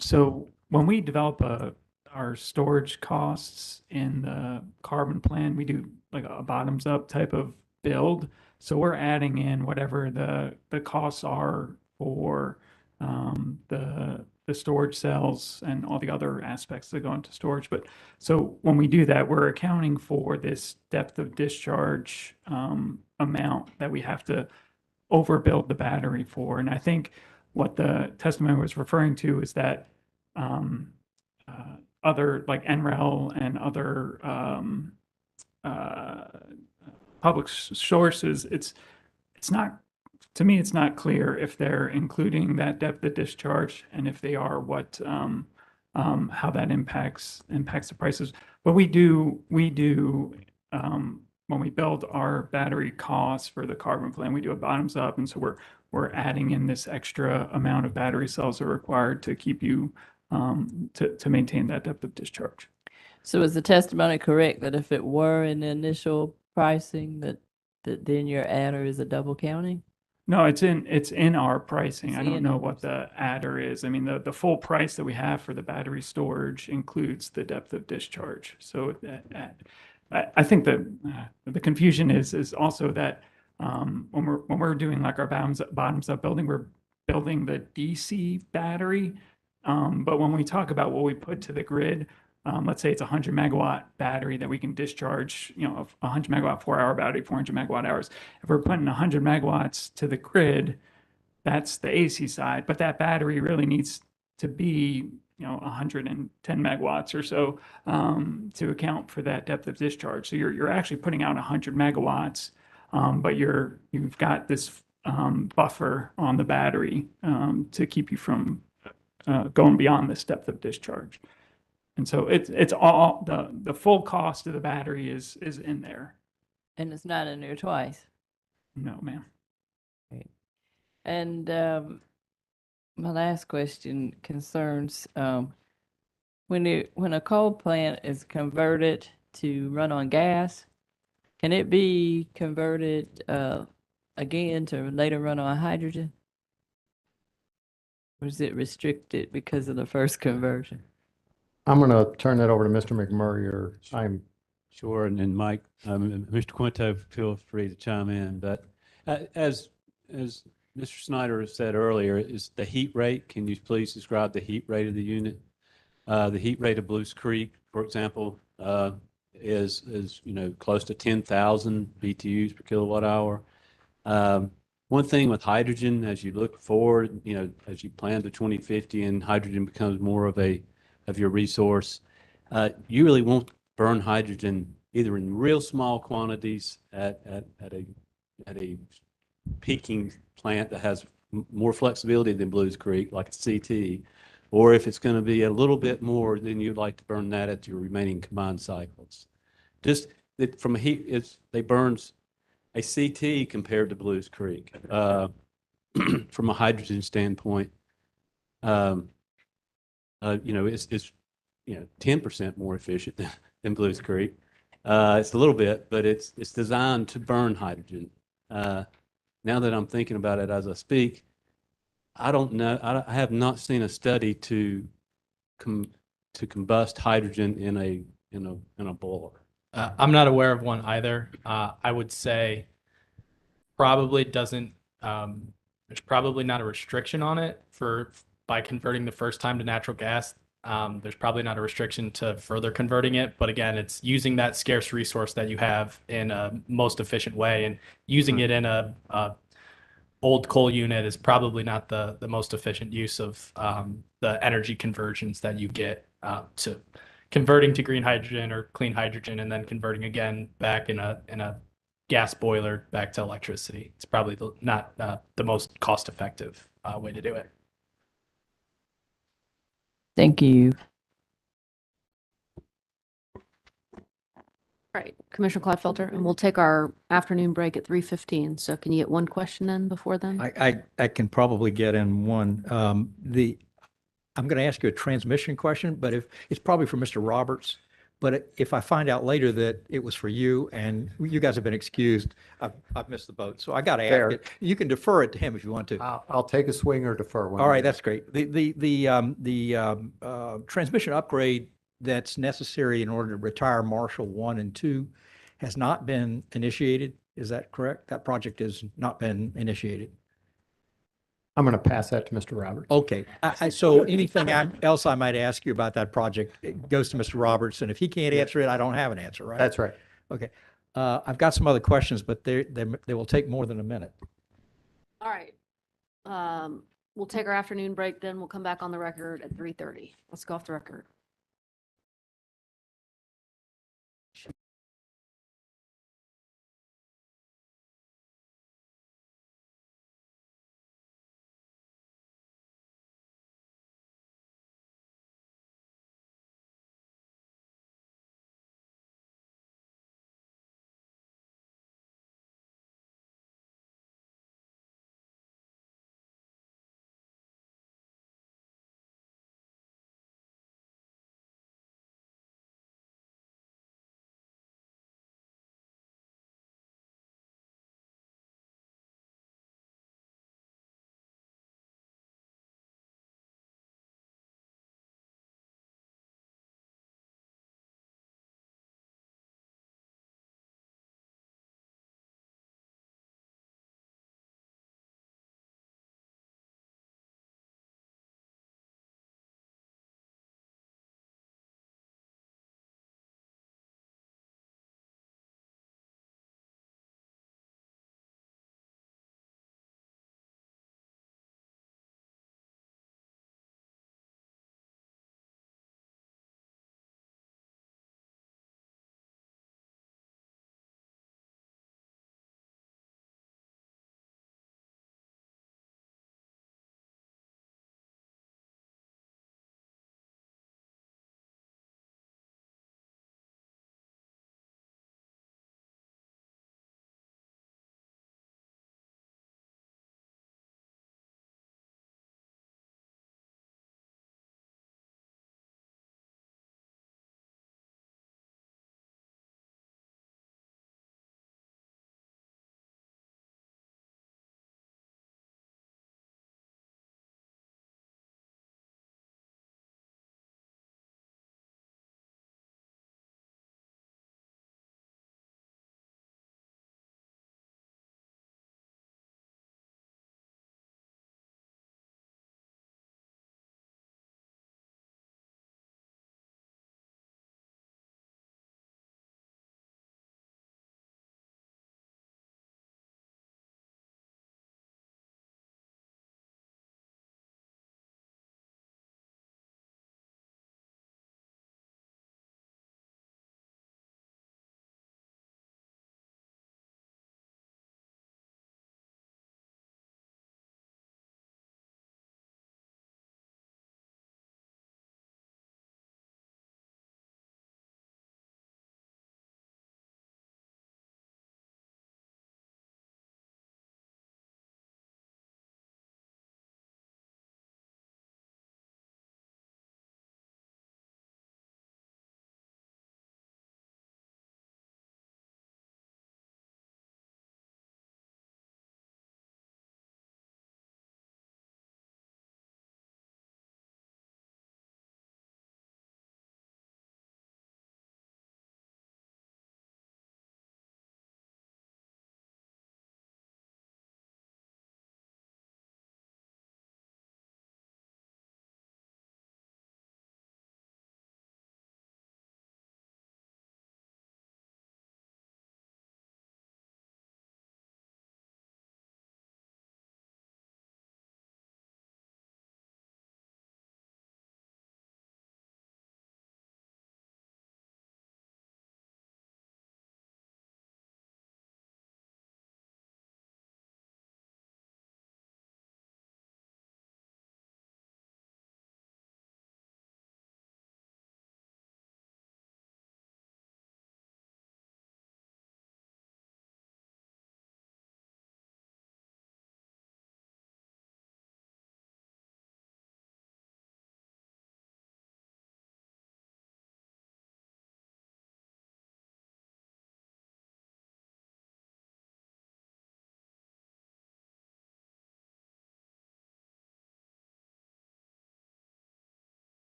So when we develop our storage costs in the carbon plan, we do like a bottoms up type of build. So we're adding in whatever the costs are for the storage cells and all the other aspects that go into storage. But so when we do that, we're accounting for this depth of discharge amount that we have to overbuild the battery for. And I think what the testimony was referring to is that other like NREL and other public sources, it's not to me, it's not clear if they're including that depth of discharge, and if they are, what, how that impacts the prices. But we do, when we build our battery costs for the carbon plan, we do a bottoms up, and so we're adding in this extra amount of battery cells that are required to keep you, to maintain that depth of discharge. So is the testimony correct that if it were in the initial pricing, that then your adder is a double counting? No, it's in our pricing. It's I don't in know it. what the adder is. I mean, the full price that we have for the battery storage includes the depth of discharge. So I think that the confusion is also that when we're doing like our bottoms up building, we're building the DC battery. But when we talk about what we put to the grid, let's say it's a 100 megawatt battery that we can discharge, a 100 megawatt 4-hour battery, 400 megawatt hours. If we're putting 100 megawatts to the grid, that's the AC side, but that battery really needs to be, 110 megawatts or so to account for that depth of discharge. So you're actually putting out 100 megawatts, but you've got this buffer on the battery to keep you from going beyond this depth of discharge. And so it's all, the full cost of the battery is in there. And it's not in there twice. No, ma'am. And my last question concerns when a coal plant is converted to run on gas, can it be converted again to later run on hydrogen? Or is it restricted because of the first conversion? I'm going to turn that over to Mr. McMurray, or I'm. Sure, and then Mike, Mr. Quinto, feel free to chime in. But as Mr. Snyder said earlier, is the heat rate. Can you please describe the heat rate of the unit? The heat rate of Blues Creek, for example, is close to 10,000 BTUs per kilowatt hour. One thing with hydrogen, as you look forward, as you plan to 2050 and hydrogen becomes more of your resource, you really won't burn hydrogen either in real small quantities at a peaking plant that has more flexibility than Blues Creek, like a CT, or if it's going to be a little bit more, then you'd like to burn that at your remaining combined cycles. Just that from a heat, they burns a CT compared to Blues Creek. From a hydrogen standpoint, it's 10% more efficient than Blues Creek. It's a little bit, but it's designed to burn hydrogen. Now that I'm thinking about it as I speak, I don't know. I have not seen a study to combust hydrogen in a boiler. I'm not aware of one either. I would say probably doesn't, there's probably not a restriction on it by converting the first time to natural gas. There's probably not a restriction to further converting it, but again, it's using that scarce resource that you have in a most efficient way, and using it in a old coal unit is probably not the most efficient use of the energy conversions that you get to converting to green hydrogen or clean hydrogen, and then converting again back in a gas boiler back to electricity. It's probably not the most cost-effective way to do it. Thank you. All right, Commissioner Gladfelter, and we'll take our afternoon break at 3:15. So can you get one question in before then? I can probably get in one. I'm going to ask you a transmission question, but if it's probably for Mr. Roberts. But if I find out later that it was for you and you guys have been excused, I've missed the boat. So I got to ask it. You can defer it to him if you want to. I'll take a swing or defer. All right, that's great. The transmission upgrade that's necessary in order to retire Marshall 1 and 2 has not been initiated. Is that correct? That project has not been initiated. I'm going to pass that to Mr. Roberts. Okay. So anything else I might ask you about that project, it goes to Mr. Roberts, and if he can't answer it, I don't have an answer, right? That's right. Okay. I've got some other questions, but they will take more than a minute. All right. We'll take our afternoon break, then we'll come back on the record at 3:30. Let's go off the record.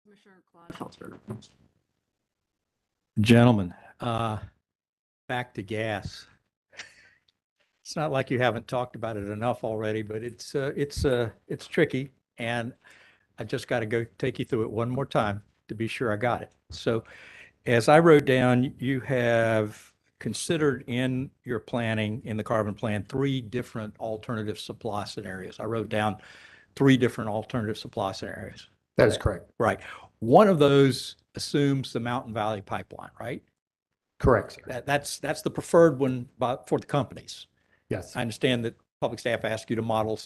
Commissioner Claude. Gentlemen, back to gas. It's not like you haven't talked about it enough already, but it's tricky, and I just got to go take you through it one more time to be sure I got it. So, as I wrote down, you have considered in your planning, in the carbon plan, 3 different alternative supply scenarios. I wrote down 3 different alternative supply scenarios. That is correct. Right. One of those assumes the Mountain Valley Pipeline, right? Correct, sir. That's the preferred one for the companies. Yes. I understand that public staff asked you to model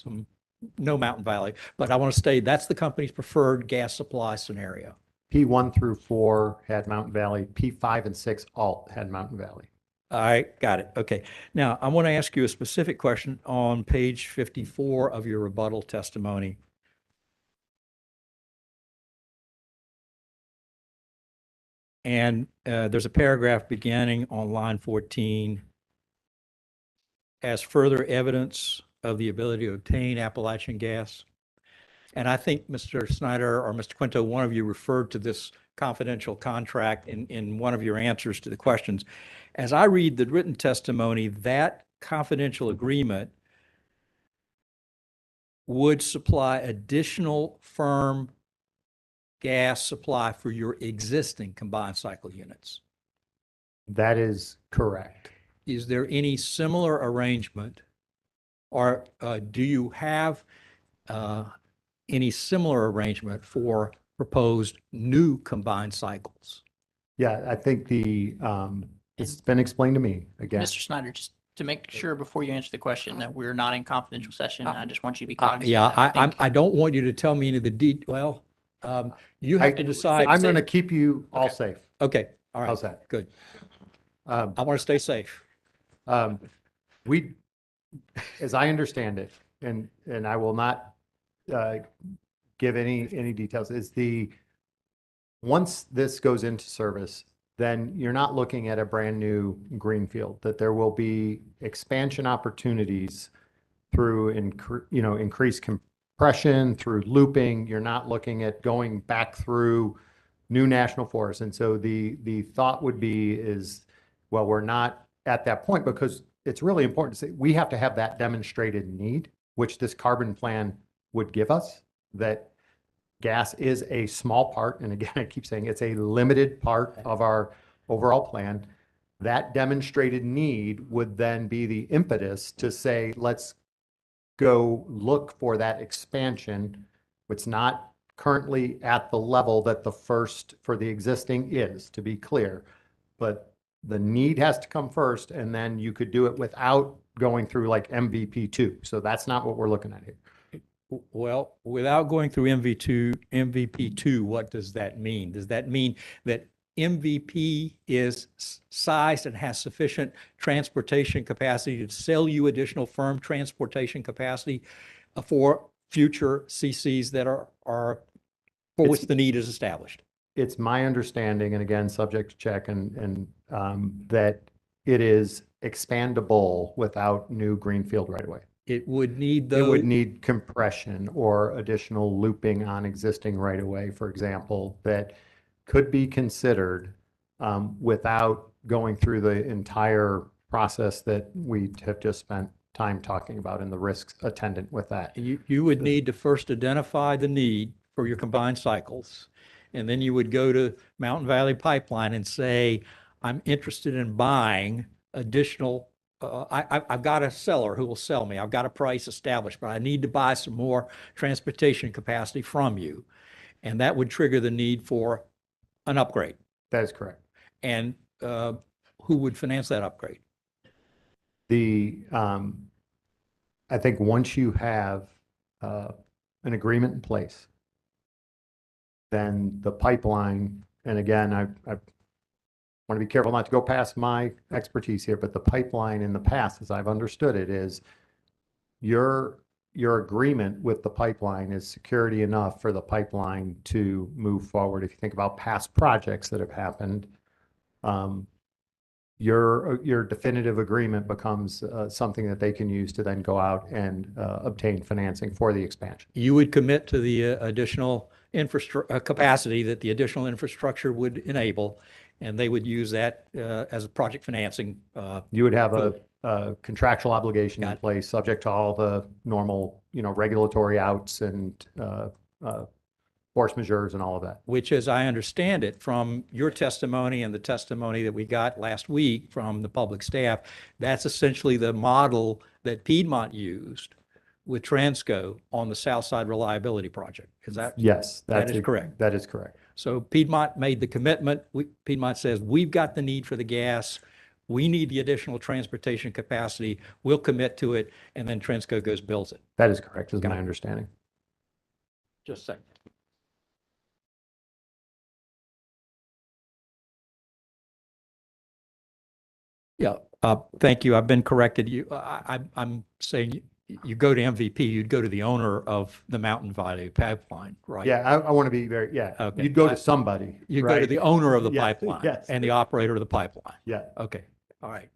no Mountain Valley, but I want to state that's the company's preferred gas supply scenario. P1 through 4 had Mountain Valley. P5 and 6 all had Mountain Valley. All right, got it. Okay. Now, I want to ask you a specific question on page 54 of your rebuttal testimony. And there's a paragraph beginning on line 14. As further evidence of the ability to obtain Appalachian gas. And I think Mr. Snyder or Mr. Quinto, one of you referred to this confidential contract in one of your answers to the questions. As I read the written testimony, that confidential agreement would supply additional firm gas supply for your existing combined cycle units. That is correct. Is there any similar arrangement, or do you have any similar arrangement for proposed new combined cycles? Yeah, I think it's been explained to me again. Mr. Snyder, just to make sure before you answer the question that we're not in confidential session, I just want you to be cognizant. Yeah, of that. I don't want you to tell me any of the detail. Well, you have to decide. I'm going to keep you all safe. Okay, all right. How's that? Good. I want to stay safe. We, as I understand it, and I will not give any details, is once this goes into service, then you're not looking at a brand new greenfield, that there will be expansion opportunities through increased compression, through looping. You're not looking at going back through new national forests. And so the thought would be is, well, we're not at that point, because it's really important to say we have to have that demonstrated need, which this carbon plan would give us, that gas is a small part. And again, I keep saying it's a limited part of our overall plan. That demonstrated need would then be the impetus to say, let's go look for that expansion. It's not currently at the level that the first for the existing is, to be clear, but the need has to come first, and then you could do it without going through like MVP2. So that's not what we're looking at here. Well, without going through MVP2, what does that mean? Does that mean that MVP is sized and has sufficient transportation capacity to sell you additional firm transportation capacity for future CCs that are for which the need is established? It's my understanding, and again, subject to check, and that it is expandable without new greenfield right away. It would need It would need compression or additional looping on existing right of way, for example, that could be considered without going through the entire process that we have just spent time talking about and the risks attendant with that. You would need to first identify the need for your combined cycles. And then you would go to Mountain Valley Pipeline and say, I'm interested in buying additional, I've got a seller who will sell me. I've got a price established, but I need to buy some more transportation capacity from you. And that would trigger the need for an upgrade. That is correct. And who would finance that upgrade? I think once you have an agreement in place, then the pipeline, and again, I want to be careful not to go past my expertise here, but the pipeline in the past, as I've understood it, is your agreement with the pipeline is security enough for the pipeline to move forward. If you think about past projects that have happened, your definitive agreement becomes something that they can use to then go out and obtain financing for the expansion. You would commit to the additional infrastructure, capacity that the additional infrastructure would enable, and they would use that as a project financing. You would have for a contractual obligation in place, subject to all the normal, regulatory outs and force majeures and all of that. which, as I understand it, from your testimony and the testimony that we got last week from the public staff, that's essentially the model that Piedmont used with Transco on the South Side Reliability Project. Is that? Yes, That is correct. That is correct. So Piedmont made the commitment. Piedmont says, we've got the need for the gas. We need the additional transportation capacity. We'll commit to it. And then Transco goes builds it. That is correct, is my understanding. Just a second. Yeah, thank you. I've been corrected. I'm saying you go to MVP, you'd go to the owner of the Mountain Valley Pipeline, right? Yeah, I want to be very, Okay. You'd go to somebody. You go to right? the owner of the Yeah, pipeline yes. and the operator of the pipeline. Yeah. Okay, all right.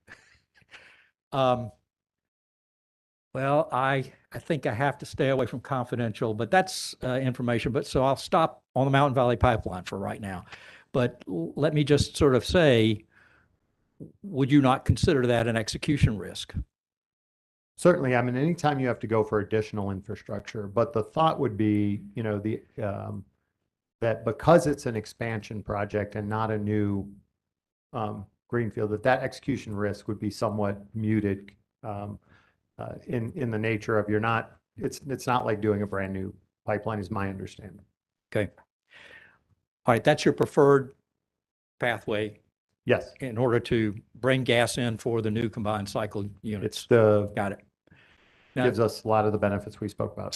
Well, I think I have to stay away from confidential, but that's information. But so I'll stop on the Mountain Valley Pipeline for right now. But let me just sort of say, would you not consider that an execution risk? Certainly. I mean, anytime you have to go for additional infrastructure, but the thought would be, that because it's an expansion project and not a new greenfield, that execution risk would be somewhat muted in the nature of it's not like doing a brand new pipeline, is my understanding. Okay. All right, that's your preferred pathway. Yes. In order to bring gas in for the new combined cycle units. Got it. Now, Gives us a lot of the benefits we spoke about.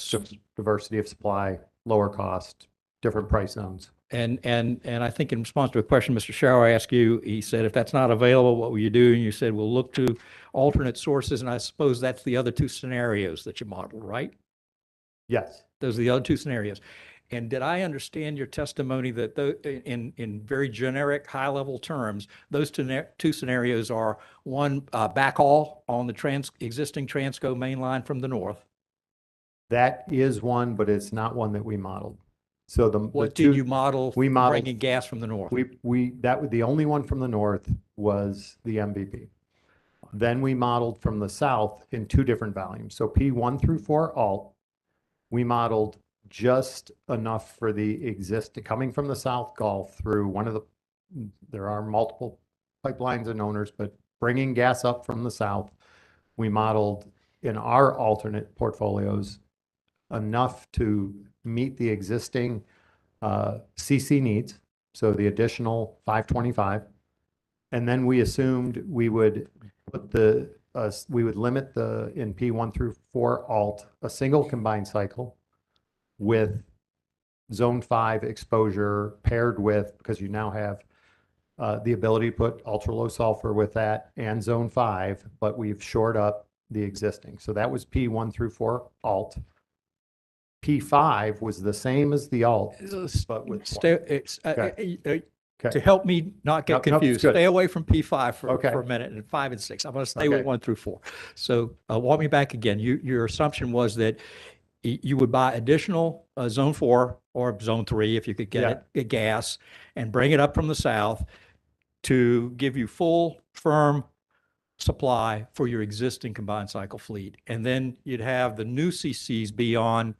Diversity of supply, lower cost, different price zones. And I think in response to a question Mr. Shower asked you, he said, if that's not available, what will you do? And you said, we'll look to alternate sources. And I suppose that's the other two scenarios that you modeled, right? Yes. Those are the other two scenarios. And did I understand your testimony that in very generic, high-level terms, those two scenarios are one, backhaul on the existing Transco main line from the north? That is one, but it's not one that we modeled. So what did you model for bringing gas from the north? The only one from the north was the MVP. Then we modeled from the south in two different volumes. So P1 through 4 alt, we modeled just enough for the coming from the South Gulf through there are multiple pipelines and owners, but bringing gas up from the south, we modeled in our alternate portfolios enough to meet the existing CC needs, so the additional 525. And then we assumed we would put limit in P1 through 4 alt, a single combined cycle with zone 5 exposure paired with, because you now have the ability to put ultra low sulfur with that and zone 5, but we've shored up the existing. So that was P1 through 4 alt. P5 was the same as the alt, but with to help me not get confused, stay away from P5 for a minute, and 5 and 6. I'm going to stay with 1 through 4. So walk me back again. Your assumption was that you would buy additional zone 4 or zone 3 if you could get gas and bring it up from the south to give you full firm supply for your existing combined cycle fleet. And then you'd have the new CCs be on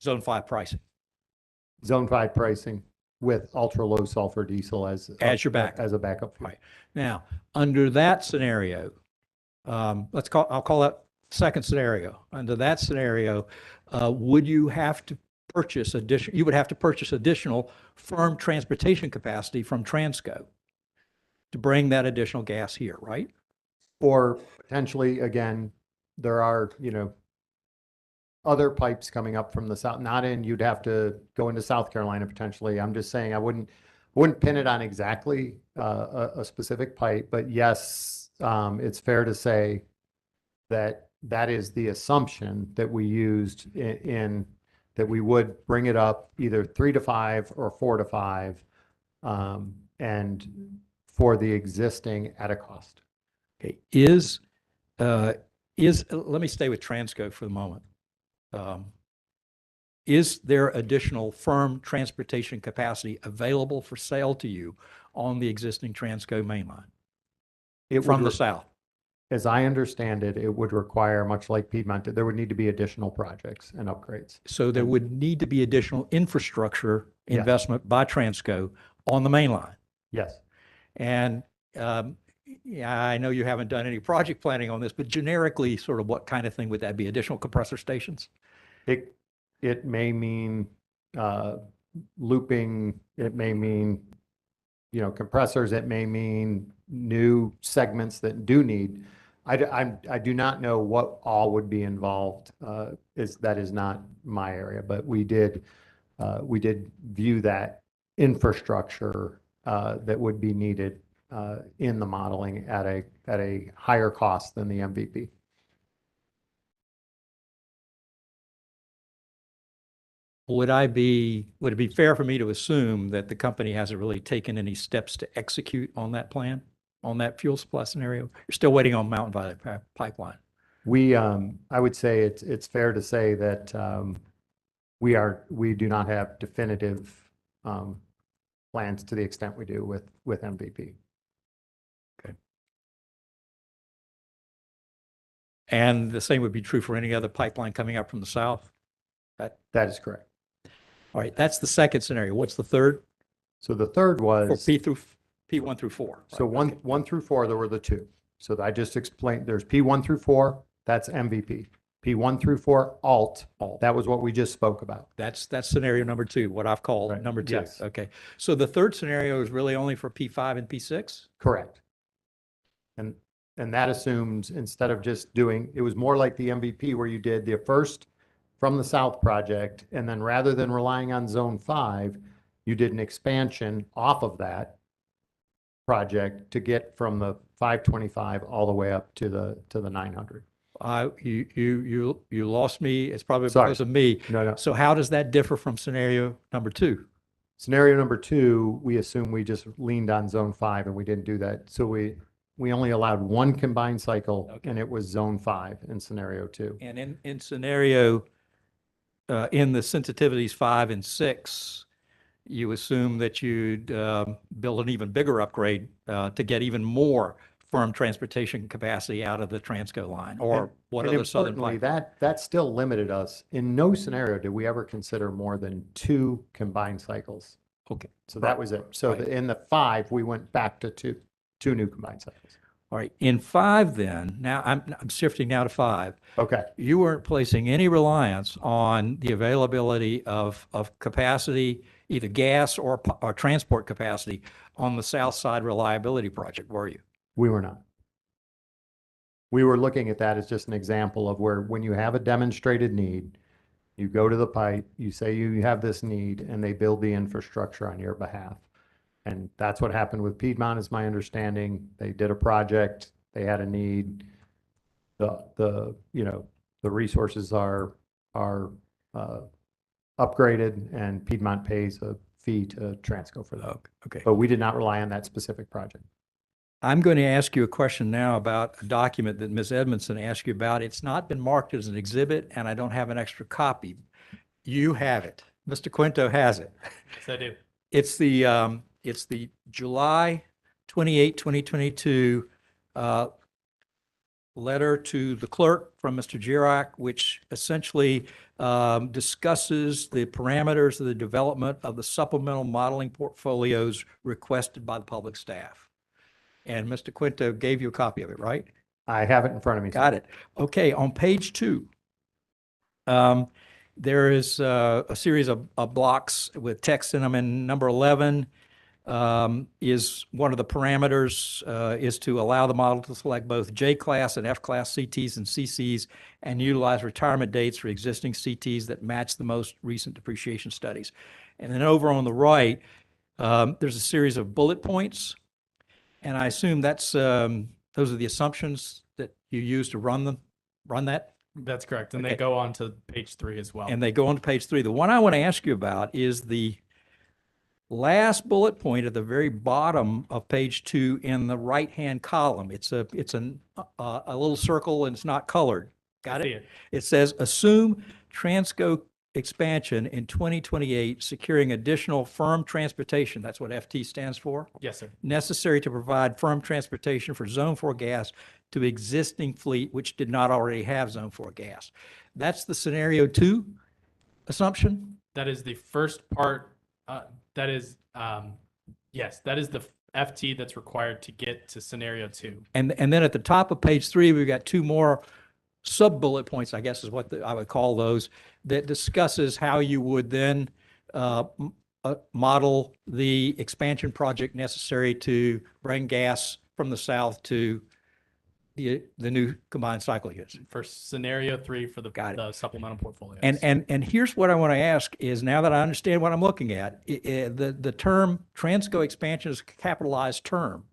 zone 5 pricing. Zone 5 pricing with ultra low sulfur diesel as your backup. As a backup. Right. Now, under that scenario, I'll call that second scenario. Under that scenario, would you have to purchase additional firm transportation capacity from Transco to bring that additional gas here, right? Or potentially, again, there are, other pipes coming up from the south, you'd have to go into South Carolina potentially. I'm just saying I wouldn't pin it on exactly a specific pipe, but yes, it's fair to say that is the assumption that we used in that we would bring it up either 3 to 5 or 4 to 5, and for the existing at a cost. Okay. Let me stay with Transco for the moment. is there additional firm transportation capacity available for sale to you on the existing Transco mainline from the south? As I understand it, it would require, much like Piedmont, there would need to be additional projects and upgrades. So there would need to be additional infrastructure Yes. investment by Transco on the main line. Yes. And yeah, I know you haven't done any project planning on this, but generically, sort of what kind of thing would that be? Additional compressor stations? It may mean looping, it may mean, compressors, it may mean new segments that do need. I do not know what all would be involved. That is not my area, but we did view that infrastructure that would be needed in the modeling at a higher cost than the MVP. Would it be fair for me to assume that the company hasn't really taken any steps to execute on that plan, on that fuel supply scenario? You're still waiting on Mountain Valley Pipeline. I would say it's fair to say that we do not have definitive plans to the extent we do with MVP. Okay. And the same would be true for any other pipeline coming up from the south? That is correct. All right, that's the second scenario. What's the third? So the third was for P1 through 4. So right? one through 4, there were the two. So I just explained, there's P1 through 4, that's MVP. P1 through 4, alt. That was what we just spoke about. That's scenario number 2, what I've called number 2. Yes. Okay. So the third scenario is really only for P5 and P6? Correct. And that assumes instead of just doing, it was more like the MVP where you did the first from the south project, and then rather than relying on zone 5, you did an expansion off of that project to get from the 525 all the way up to the 900. You lost me. It's probably Sorry. because of me. No. So how does that differ from scenario number 2? Scenario number 2, we assume we just leaned on zone 5 and we didn't do that. So we only allowed one combined cycle, and it was zone 5 in scenario 2. And in scenario, in the sensitivities 5 and 6, you assume that you'd build an even bigger upgrade to get even more firm transportation capacity out of the Transco line, or what other southern pipeline? That still limited us. In no scenario did we ever consider more than 2 combined cycles. Okay. So that was it. So in the 5, we went back to two new combined cycles. All right. In 5 then, now I'm shifting now to 5. Okay. You weren't placing any reliance on the availability of capacity, either gas or transport capacity on the South Side Reliability Project, were you? We were not. We were looking at that as just an example of where when you have a demonstrated need, you go to the pipe, you say you have this need, and they build the infrastructure on your behalf. And that's what happened with Piedmont, is my understanding. They did a project, they had a need. The resources are upgraded, and Piedmont pays a fee to Transco for that. Okay. But we did not rely on that specific project. I'm going to ask you a question now about a document that Ms. Edmondson asked you about. It's not been marked as an exhibit, and I don't have an extra copy. You have it. Mr. Quinto has it. Yes, I do. It's the July 28, 2022 letter to the clerk from Mr. Girak, which essentially discusses the parameters of the development of the supplemental modeling portfolios requested by the public staff. And Mr. Quinto gave you a copy of it, right? I have it in front of me. Got it. Okay, on page 2, there is a series of blocks with text in them, and number 11 is one of the parameters is to allow the model to select both J-class and F-class CTs and CCs and utilize retirement dates for existing CTs that match the most recent depreciation studies. And then over on the right, there's a series of bullet points. And I assume that's those are the assumptions that you use to run that? That's correct. And Okay. they go on to page 3 as well. And they go on to page 3. The one I want to ask you about is the last bullet point at the very bottom of page 2 in the right-hand column. It's a little circle and it's not colored. Got it? See it. It says, assume Transco expansion in 2028, securing additional firm transportation, that's what FT stands for, Yes, sir. necessary to provide firm transportation for Zone 4 gas to existing fleet which did not already have Zone 4 gas. That's the scenario 2 assumption? That is the first part. That is, yes, that is the FT that's required to get to scenario 2. And then at the top of page 3, we've got 2 more sub-bullet points, I guess is what I would call those, that discusses how you would then model the expansion project necessary to bring gas from the south to the new combined cycle units. For scenario 3 for the supplemental portfolios. And here's what I want to ask is, now that I understand what I'm looking at, the term Transco expansion is a capitalized term.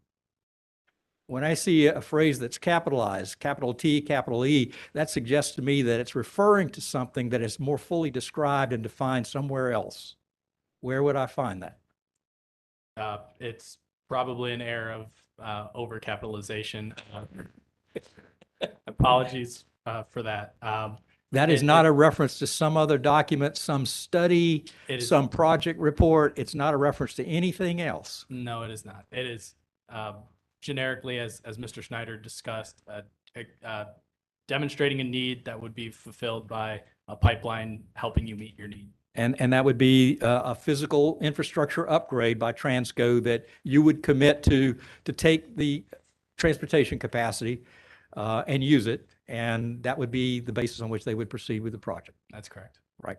When I see a phrase that's capitalized, capital T, capital E, that suggests to me that it's referring to something that is more fully described and defined somewhere else. Where would I find that? It's probably an error of overcapitalization. Apologies for that. That is not a reference to some other document, some study, some project report. It's not a reference to anything else. No, it is not. It is generically, as Mr. Schneider discussed, demonstrating a need that would be fulfilled by a pipeline helping you meet your need. And that would be a physical infrastructure upgrade by Transco that you would commit to take the transportation capacity and use it. And that would be the basis on which they would proceed with the project. That's correct. Right.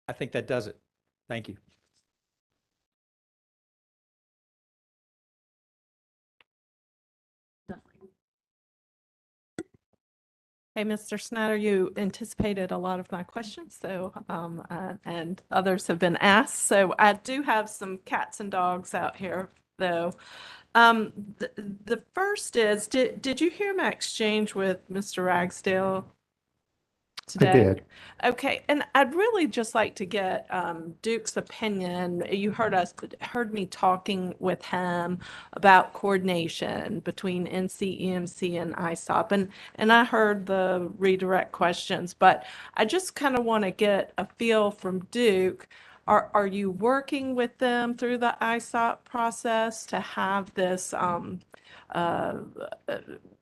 I think that does it. Thank you. Hey, Mr. Snyder, you anticipated a lot of my questions, so and others have been asked. So I do have some cats and dogs out here, though. The first is, did you hear my exchange with Mr. Ragsdale today? I did. Okay, and I'd really just like to get Duke's opinion. You heard me talking with him about coordination between NCEMC and ISOP, and I heard the redirect questions, but I just kind of want to get a feel from Duke. Are you working with them through the ISOP process to have this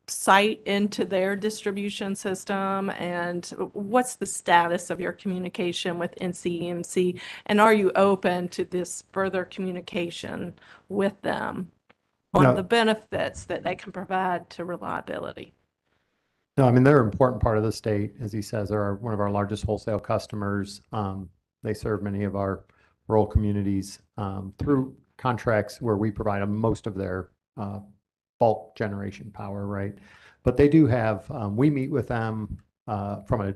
site into their distribution system? And what's the status of your communication with NCEMC? And are you open to this further communication with them on the benefits that they can provide to reliability? No, I mean, they're an important part of the state. As he says, they're one of our largest wholesale customers. They serve many of our rural communities through contracts where we provide most of their bulk generation power, right? But they do have, we meet with them from a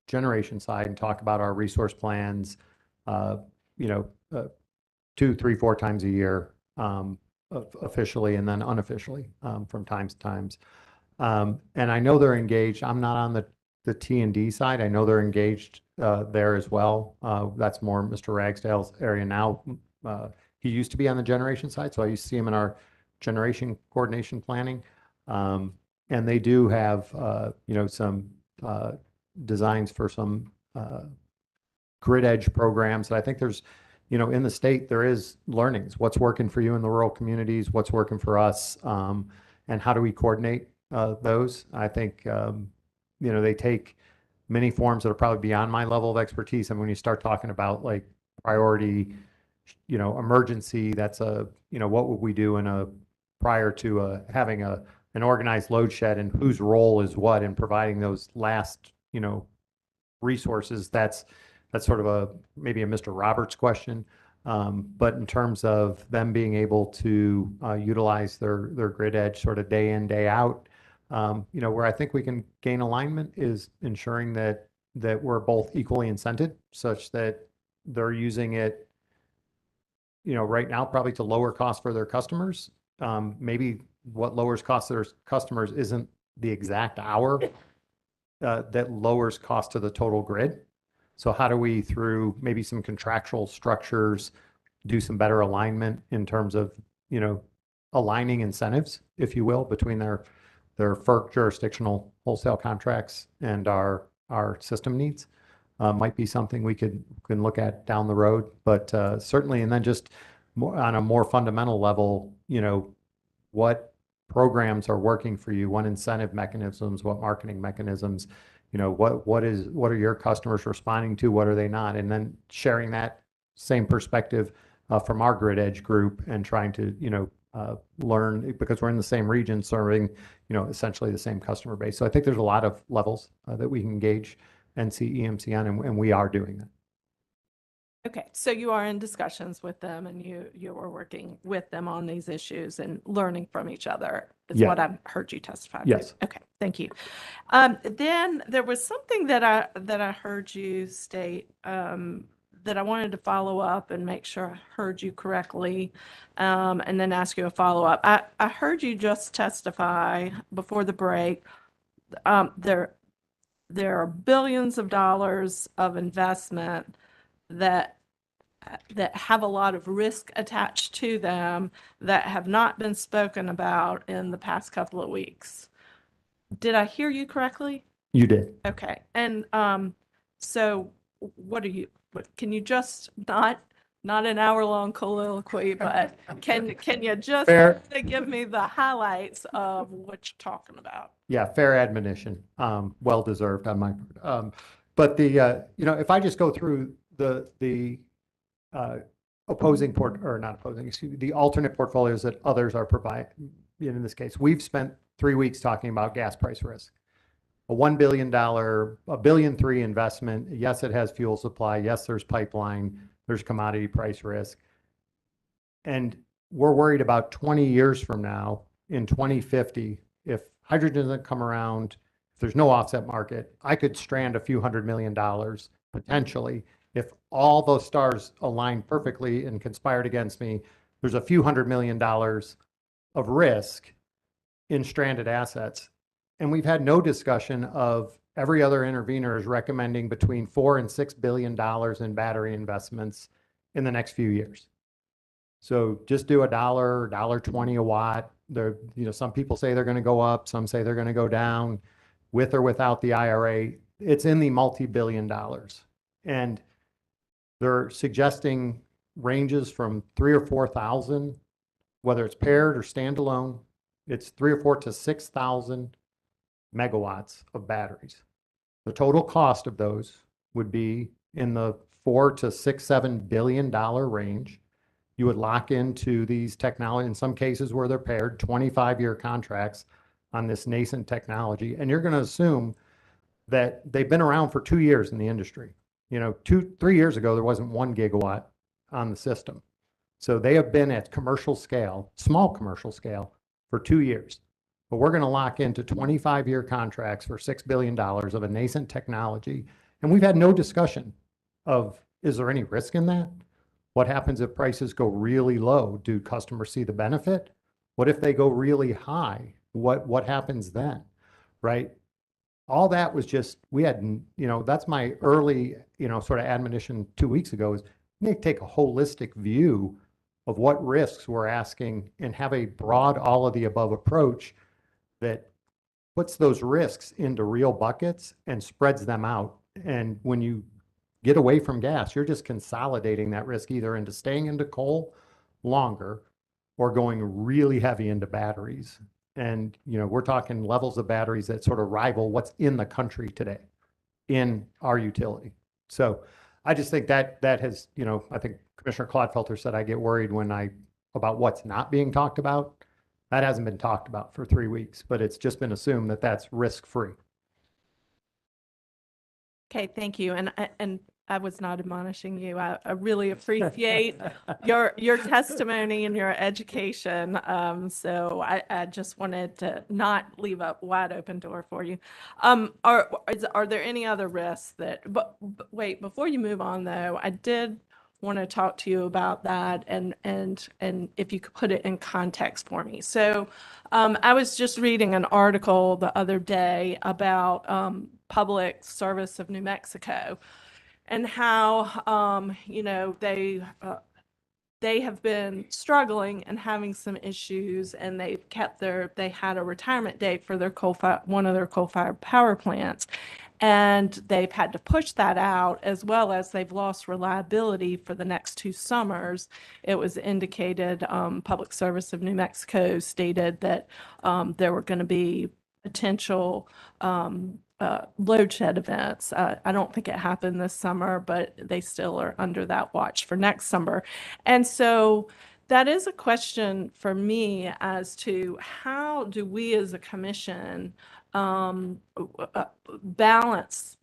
generation side and talk about our resource plans, 2, 3, 4 times a year, officially and then unofficially from times to times. And I know they're engaged. I'm not on the T&D side. I know they're engaged there as well. That's more Mr. Ragsdale's area now. He used to be on the generation side, so I used to see him in our generation coordination planning. And they do have, some designs for some grid edge programs. I think there's, in the state, there is learnings. What's working for you in the rural communities? What's working for us? And how do we coordinate those? I think, they take many forms that are probably beyond my level of expertise. And when you start talking about like priority, emergency, that's what would we do prior to having an organized load shed, and whose role is what in providing those last, resources. That's sort of maybe a Mr. Roberts question. But in terms of them being able to utilize their grid edge sort of day in, day out, where I think we can gain alignment is ensuring that we're both equally incented, such that they're using it, right now probably to lower costs for their customers. Maybe what lowers costs to their customers isn't the exact hour that lowers cost to the total grid. So how do we, through maybe some contractual structures, do some better alignment in terms of, aligning incentives, if you will, between their FERC jurisdictional wholesale contracts and our system needs. Might be something we can look at down the road, but certainly, and then just more, on a more fundamental level, what programs are working for you, what incentive mechanisms, what marketing mechanisms, what are your customers responding to, what are they not, and then sharing that same perspective from our grid edge group and trying to learn, because we're in the same region serving essentially the same customer base. So I think there's a lot of levels that we can engage NCEMC on, and we are doing that. Okay, so you are in discussions with them and you are working with them on these issues and learning from each other is Yeah. what I've heard you testify to. Yes. Okay, thank you. Then there was something that I heard you state that I wanted to follow up and make sure I heard you correctly, and then ask you a follow-up. I heard you just testify before the break. There are billions of dollars of investment that have a lot of risk attached to them that have not been spoken about in the past couple of weeks. Did I hear you correctly? You did. Okay. And so can you just not an hour-long colloquy, but can you just give me the highlights of what you're talking about? Yeah, fair admonition, well deserved on my part. But if I just go through the the alternate portfolios that others are providing, in this case, we've spent 3 weeks talking about gas price risk. A $1 billion, $1.3 billion investment. Yes, it has fuel supply. Yes, there's pipeline. There's commodity price risk. And we're worried about 20 years from now, in 2050, if hydrogen doesn't come around, if there's no offset market, I could strand a few $100 million potentially. If all those stars align perfectly and conspired against me, there's a few $100 million of risk in stranded assets. And we've had no discussion of every other intervener is recommending between $4 and $6 billion in battery investments in the next few years. So just do $1.20 a watt. There, some people say they're going to go up, some say they're going to go down, with or without the IRA. It's in the multi-billion dollars, and they're suggesting ranges from 3,000 or 4,000, whether it's paired or standalone. It's 3,000 or 4,000 to 6,000 megawatts of batteries. The total cost of those would be in the $4 to $7 billion range. You would lock into these technology, in some cases where they're paired, 25-year contracts on this nascent technology. And you're going to assume that they've been around for 2 years in the industry. 3 years ago, there wasn't 1 gigawatt on the system. So they have been at commercial scale, small commercial scale, for 2 years. But we're going to lock into 25-year contracts for $6 billion of a nascent technology. And we've had no discussion of, is there any risk in that? What happens if prices go really low? Do customers see the benefit? What if they go really high? What happens then, right? All that was just, we had, that's my early, sort of admonition 2 weeks ago, is we need to take a holistic view of what risks we're asking and have a broad all of the above approach that puts those risks into real buckets and spreads them out. And when you get away from gas, you're just consolidating that risk either into staying into coal longer or going really heavy into batteries. And, we're talking levels of batteries that sort of rival what's in the country today in our utility. So I just think that has, I think Commissioner Clodfelter said I get worried about what's not being talked about. That hasn't been talked about for 3 weeks, but it's just been assumed that that's risk-free. Okay, thank you. And I was not admonishing you. I really appreciate your testimony and your education. So I just wanted to not leave a wide open door for you. Are there any other risks but wait, before you move on though, I did want to talk to you about that and if you could put it in context for me. So I was just reading an article the other day about Public Service of New Mexico and how, they they have been struggling and having some issues, and they had a retirement date for their one of their coal-fired power plants. And they've had to push that out, as well as they've lost reliability for the next 2 summers. It was indicated, Public Service of New Mexico stated that there were going to be potential load shed events. I don't think it happened this summer, but they still are under that watch for next summer. And so that is a question for me as to how do we as a commission balance,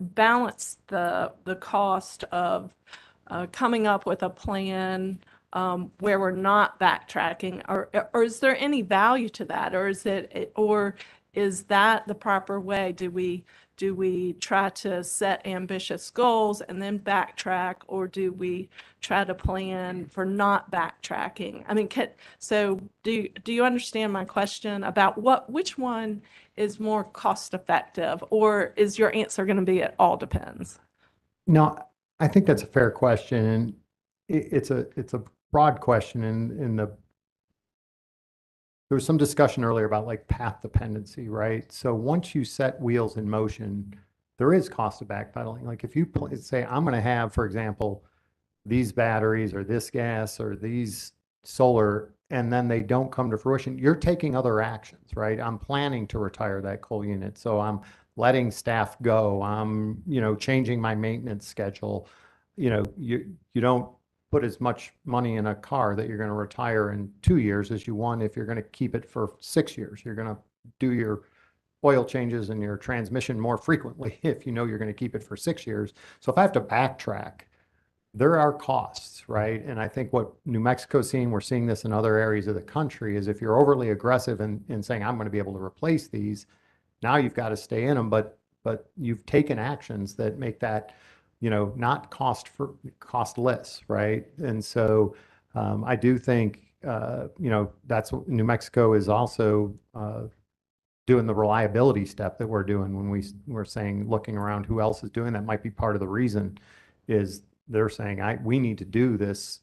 balance the cost of coming up with a plan where we're not backtracking, or is there any value to that, or is that the proper way? Do we try to set ambitious goals and then backtrack, or do we try to plan for not backtracking? I mean, so do you understand my question about which one is more cost effective, or is your answer going to be it all depends? No, I think that's a fair question, and it's a broad question. There was some discussion earlier about like path dependency, right? So once you set wheels in motion, there is cost of backpedaling. Like if you say, I'm going to have, for example, these batteries or this gas or these solar, and then they don't come to fruition, you're taking other actions, right? I'm planning to retire that coal unit, so I'm letting staff go. I'm, changing my maintenance schedule. You don't put as much money in a car that you're going to retire in 2 years as you want if you're going to keep it for 6 years. You're going to do your oil changes and your transmission more frequently if you know you're going to keep it for 6 years. So if I have to backtrack, there are costs, right? And I think what New Mexico's seeing, we're seeing this in other areas of the country, is if you're overly aggressive in saying, I'm going to be able to replace these, now you've got to stay in them, but you've taken actions that make that, not costless, right? And so I do think, that's what New Mexico is also doing the reliability step that we're doing when we're saying, looking around who else is doing that. Might be part of the reason is they're saying, we need to do this,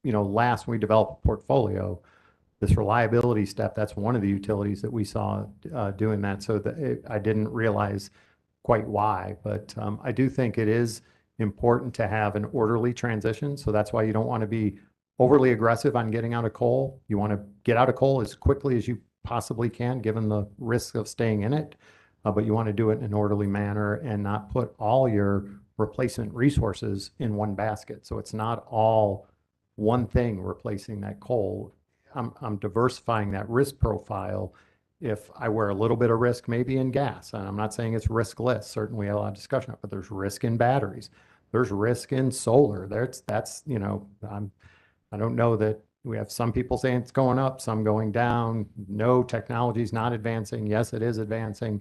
last when we develop a portfolio, this reliability step. That's one of the utilities that we saw doing that. So I didn't realize quite why, but I do think it is important to have an orderly transition. So that's why you don't want to be overly aggressive on getting out of coal. You want to get out of coal as quickly as you possibly can, given the risk of staying in it. But you want to do it in an orderly manner and not put all your replacement resources in one basket. So it's not all one thing replacing that coal. I'm diversifying that risk profile. If I wear a little bit of risk, maybe in gas, and I'm not saying it's riskless. Certainly, a lot of discussion, but there's risk in batteries. There's risk in solar. I don't know that we have some people saying it's going up, some going down. No, technology's not advancing. Yes, it is advancing.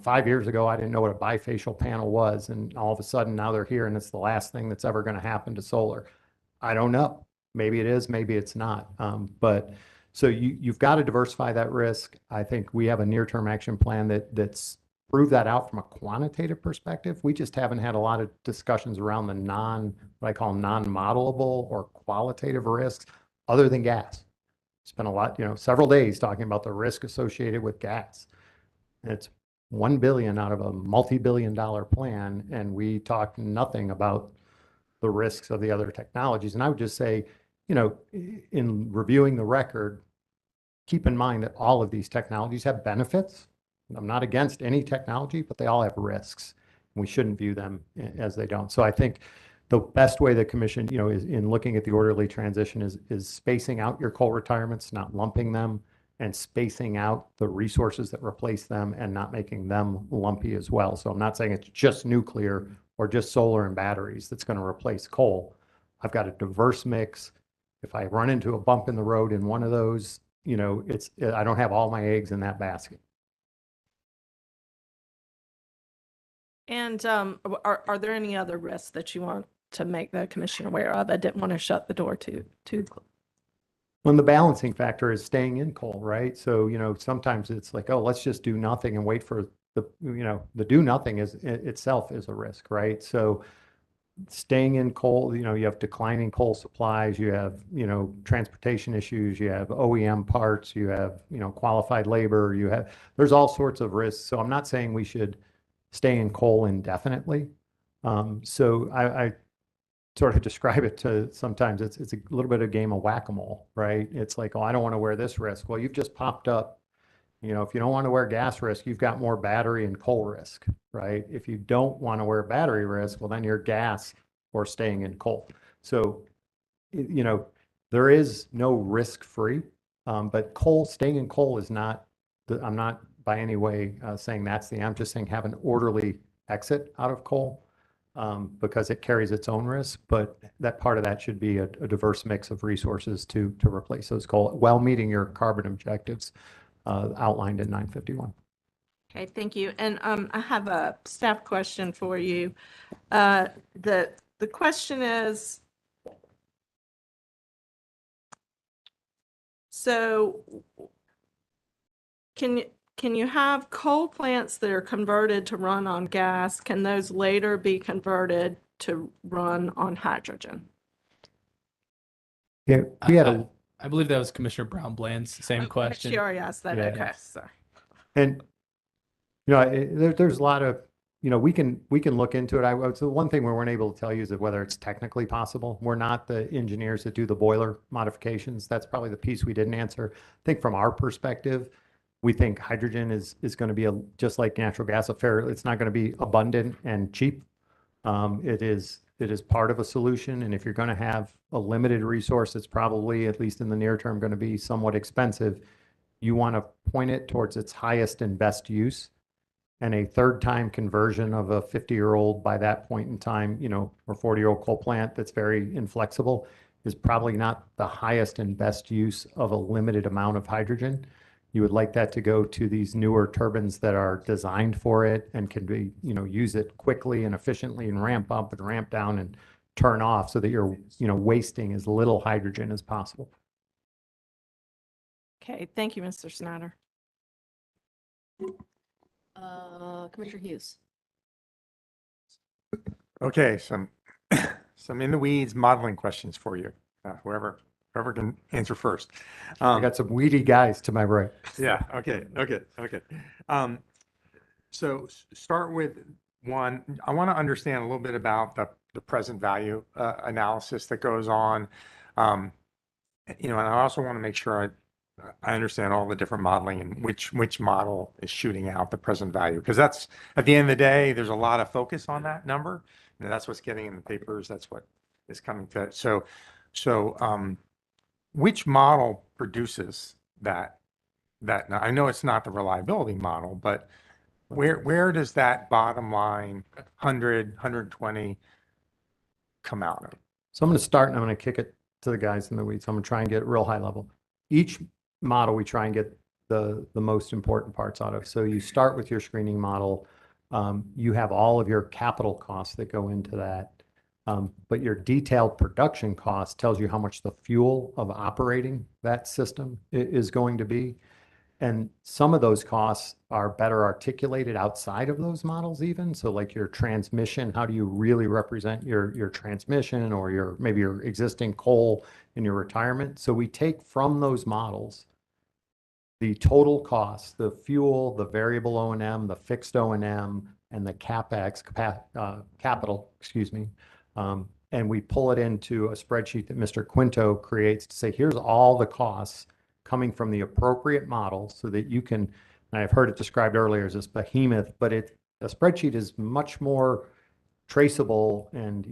5 years ago, I didn't know what a bifacial panel was, and all of a sudden now they're here, and it's the last thing that's ever going to happen to solar. I don't know. Maybe it is, maybe it's not. But so you've got to diversify that risk. I think we have a near-term action plan that's proved that out from a quantitative perspective. We just haven't had a lot of discussions around the what I call non-modelable or qualitative risks other than gas. Spent a lot, several days talking about the risk associated with gas. And it's $1 billion out of a multi-billion-dollar plan, and we talked nothing about the risks of the other technologies. And I would just say, in reviewing the record, keep in mind that all of these technologies have benefits. I'm not against any technology, but they all have risks. We shouldn't view them as they don't. So I think the best way the commission, is in looking at the orderly transition is spacing out your coal retirements, not lumping them, and spacing out the resources that replace them and not making them lumpy as well. So I'm not saying it's just nuclear or just solar and batteries that's going to replace coal. I've got a diverse mix. If I run into a bump in the road in one of those, I don't have all my eggs in that basket. And are there any other risks that you want to make the commission aware of? I didn't want to shut the door too. When the balancing factor is staying in coal, right? So, sometimes it's like, oh, let's just do nothing and wait for the do nothing itself is a risk, right? So staying in coal, you have declining coal supplies, you have, transportation issues, you have OEM parts, you have, qualified labor, there's all sorts of risks. So I'm not saying we should stay in coal indefinitely. So I sort of describe it to sometimes it's a little bit of a game of whack-a-mole, right? It's like, oh, I don't want to wear this risk. Well, you've just popped up. If you don't want to wear gas risk, you've got more battery and coal risk, right? If you don't want to wear battery risk, well, then you're gas or staying in coal. So, there is no risk-free, but staying in coal is not, I'm not by any way saying I'm just saying have an orderly exit out of coal because it carries its own risk, but that part of that should be a diverse mix of resources to replace those coal while meeting your carbon objectives outlined in 951. Okay, thank you. And I have a staff question for you. The question is, so can you have coal plants that are converted to run on gas? Can those later be converted to run on hydrogen? Yeah, we had I believe that was Commissioner Brown Bland's same question. She already asked that. Yeah. Okay, sorry. And there's a lot of, we can look into it. So one thing we weren't able to tell you is that whether it's technically possible. We're not the engineers that do the boiler modifications. That's probably the piece we didn't answer. I think from our perspective, we think hydrogen is going to be just like natural gas it's not going to be abundant and cheap. It is part of a solution, and if you're going to have a limited resource, it's probably, at least in the near term, going to be somewhat expensive. You want to point it towards its highest and best use. And a third time conversion of a 50-year-old by that point in time, or 40-year-old coal plant that's very inflexible is probably not the highest and best use of a limited amount of hydrogen. You would like that to go to these newer turbines that are designed for it and can be, use it quickly and efficiently and ramp up and ramp down and turn off so that you're, wasting as little hydrogen as possible. Okay, thank you, Mr. Snyder. Commissioner Hughes. Okay, some in the weeds modeling questions for you. Whoever can answer first. I got some weedy guys to my right. Yeah. Okay. So start with one. I want to understand a little bit about the present value analysis that goes on. And I also want to make sure I understand all the different modeling and which model is shooting out the present value, because that's, at the end of the day, there's a lot of focus on that number. And that's what's getting in the papers. That's what is coming to it. So which model produces that? Now, I know it's not the reliability model, but where does that bottom line 100, 120 come out of? So I'm going to start and I'm going to kick it to the guys in the weeds. I'm going to try and get real high level. Each model we try and get the most important parts out of. So you start with your screening model. You have all of your capital costs that go into that. But your detailed production cost tells you how much the fuel of operating that system is going to be. And some of those costs are better articulated outside of those models even. So like your transmission, how do you really represent your transmission or maybe your existing coal in your retirement? So we take from those models the total cost, the fuel, the variable O&M, the fixed O&M, and the CapEx, capital, excuse me. And we pull it into a spreadsheet that Mr. Quinto creates to say, here's all the costs coming from the appropriate model so that you can, and I've heard it described earlier as this behemoth, but a spreadsheet is much more traceable and,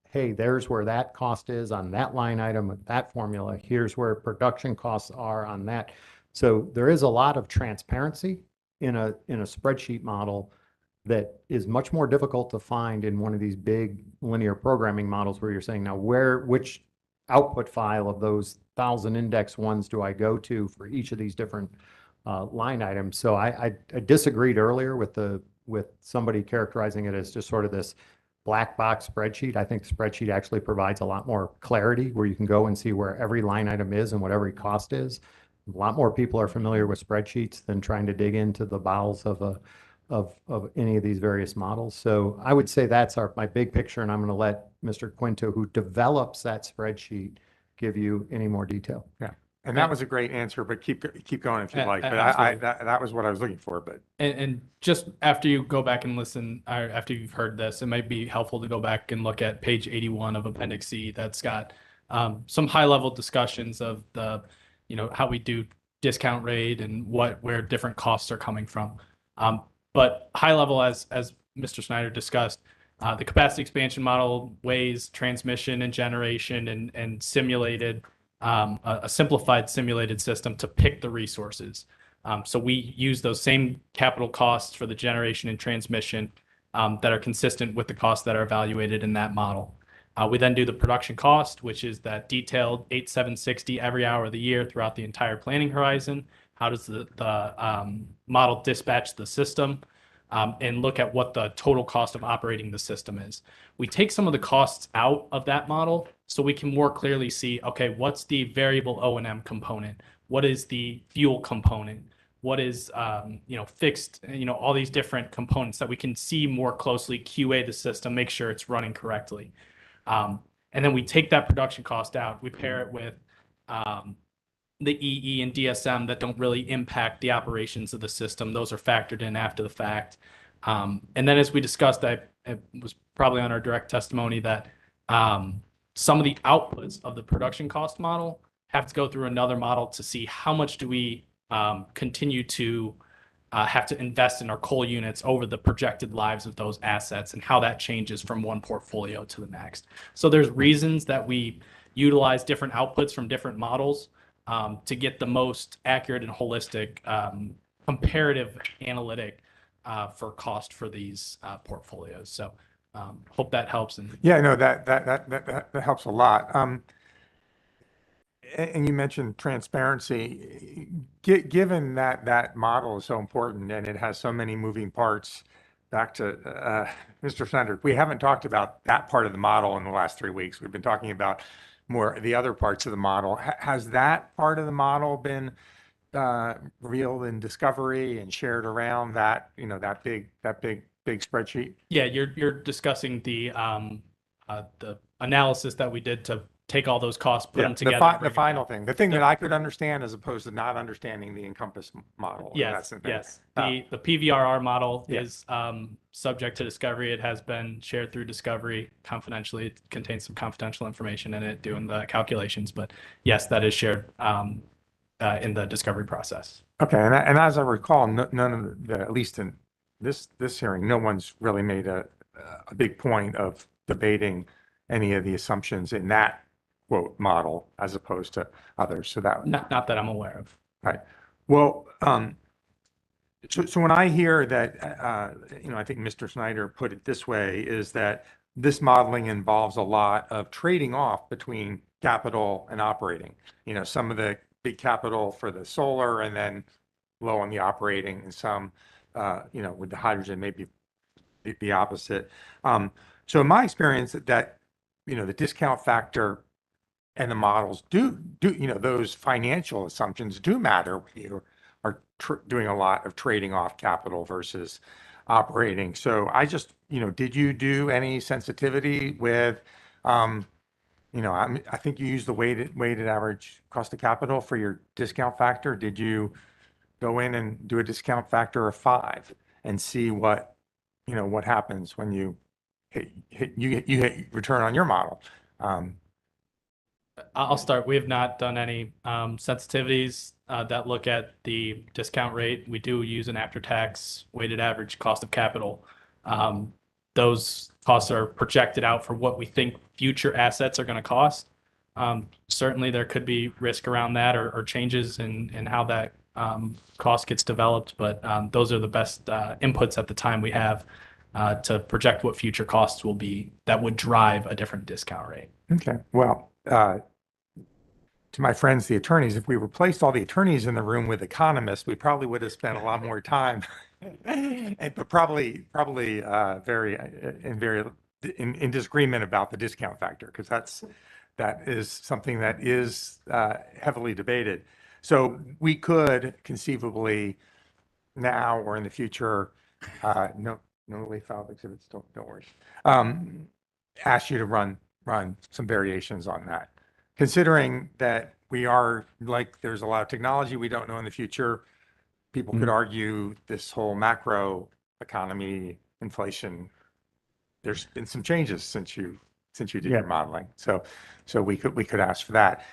hey, there's where that cost is on that line item with that formula. Here's where production costs are on that. So there is a lot of transparency in a spreadsheet model that is much more difficult to find in one of these big linear programming models where you're saying, now which output file of those 1,000 index ones do I go to for each of these different line items? So I disagreed earlier with somebody characterizing it as just sort of this black box spreadsheet. I think the spreadsheet actually provides a lot more clarity where you can go and see where every line item is and what every cost is. A lot more people are familiar with spreadsheets than trying to dig into the bowels of of any of these various models. So I would say that's my big picture, and I'm going to let Mr. Quinto, who develops that spreadsheet, give you any more detail. Yeah. And that was a great answer, but keep going if you'd like. But Absolutely. that was what I was looking for, but. And just after you go back and listen, or after you've heard this, it might be helpful to go back and look at page 81 of Appendix C. That's got some high level discussions of the, how we do discount rate and where different costs are coming from. But high level, as Mr. Snyder discussed, the capacity expansion model weighs transmission and generation and simulated a simplified simulated system to pick the resources. So we use those same capital costs for the generation and transmission that are consistent with the costs that are evaluated in that model. We then do the production cost, which is that detailed 8,760 every hour of the year throughout the entire planning horizon. How does the model dispatch the system and look at what the total cost of operating the system is. We take some of the costs out of that model so we can more clearly see, okay, what's the variable O&M component? What is the fuel component? What is, fixed, all these different components that we can see more closely, QA the system, make sure it's running correctly. And then we take that production cost out, we pair it with the EE and DSM that don't really impact the operations of the system. Those are factored in after the fact. And then as we discussed, it was probably on our direct testimony that some of the outputs of the production cost model have to go through another model to see how much do we continue to have to invest in our coal units over the projected lives of those assets and how that changes from one portfolio to the next. So there's reasons that we utilize different outputs from different models to get the most accurate and holistic comparative analytic for cost for these portfolios. So hope that helps. Yeah, no, that helps a lot. And you mentioned transparency. Given that model is so important and it has so many moving parts, back to Mr. Snyder, we haven't talked about that part of the model in the last 3 weeks. We've been talking about more the other parts of the model. Has that part of the model been revealed in discovery and shared around that, that big spreadsheet? Yeah, you're discussing the analysis that we did to take all those costs, put them together. The final thing, the thing that I could understand as opposed to not understanding the Encompass model. Yes, yes. The PVRR model is subject to discovery. It has been shared through discovery confidentially. It contains some confidential information in it doing the calculations, but yes, that is shared in the discovery process. Okay, and as I recall, none of the, at least in this hearing, no one's really made a big point of debating any of the assumptions in that quote model as opposed to others. So that not that I'm aware of. Right. Well, so when I hear that, I think Mr. Snyder put it this way, is that this modeling involves a lot of trading off between capital and operating. Some of the big capital for the solar and then low on the operating, and some, with the hydrogen maybe the opposite. So in my experience, that the discount factor and the models do those financial assumptions do matter when you are doing a lot of trading off capital versus operating. So I just, did you do any sensitivity with, I think you used the weighted average cost of capital for your discount factor. Did you go in and do a discount factor of 5 and see what happens when you hit return on your model? I'll start. We have not done any sensitivities that look at the discount rate. We do use an after-tax weighted average cost of capital. Those costs are projected out for what we think future assets are going to cost. Certainly, there could be risk around that or changes in how that cost gets developed, but those are the best inputs at the time we have to project what future costs will be that would drive a different discount rate. Okay, well, to my friends, the attorneys, if we replaced all the attorneys in the room with economists, we probably would have spent a lot more time, but probably very in disagreement about the discount factor, because that is something that is heavily debated. So we could conceivably now or in the future no, newly filed exhibits, don't worry. Ask you to run some variations on that. Considering that we are, like, there's a lot of technology we don't know in the future. People could argue this whole macro economy, inflation, there's been some changes since you did your modeling. So we could ask for that.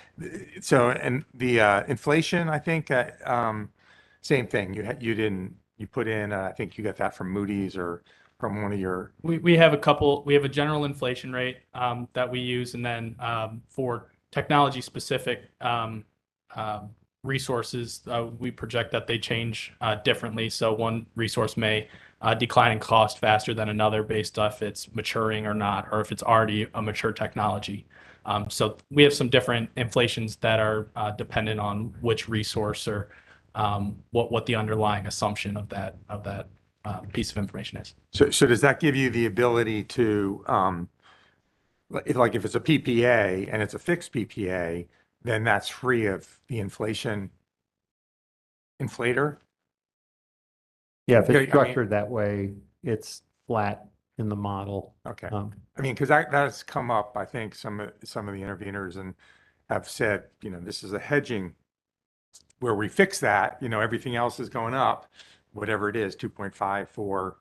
So, and the inflation, I think, same thing. You put in, I think you got that from Moody's or from one of your. We have a general inflation rate that we use, and then for technology specific resources, we project that they change differently. So one resource may decline in cost faster than another based off it's maturing or not, or if it's already a mature technology. So we have some different inflations that are dependent on which resource or what the underlying assumption of that piece of information is. So does that give you the ability to, if it's a PPA and it's a fixed PPA, then that's free of the inflator? Yeah, if Yeah, I it's mean- structured that way, it's flat in the model. Okay. I mean, because that has come up, I think some of the interveners and have said, this is a hedging where we fix that, everything else is going up, whatever it is, 2.5, 4,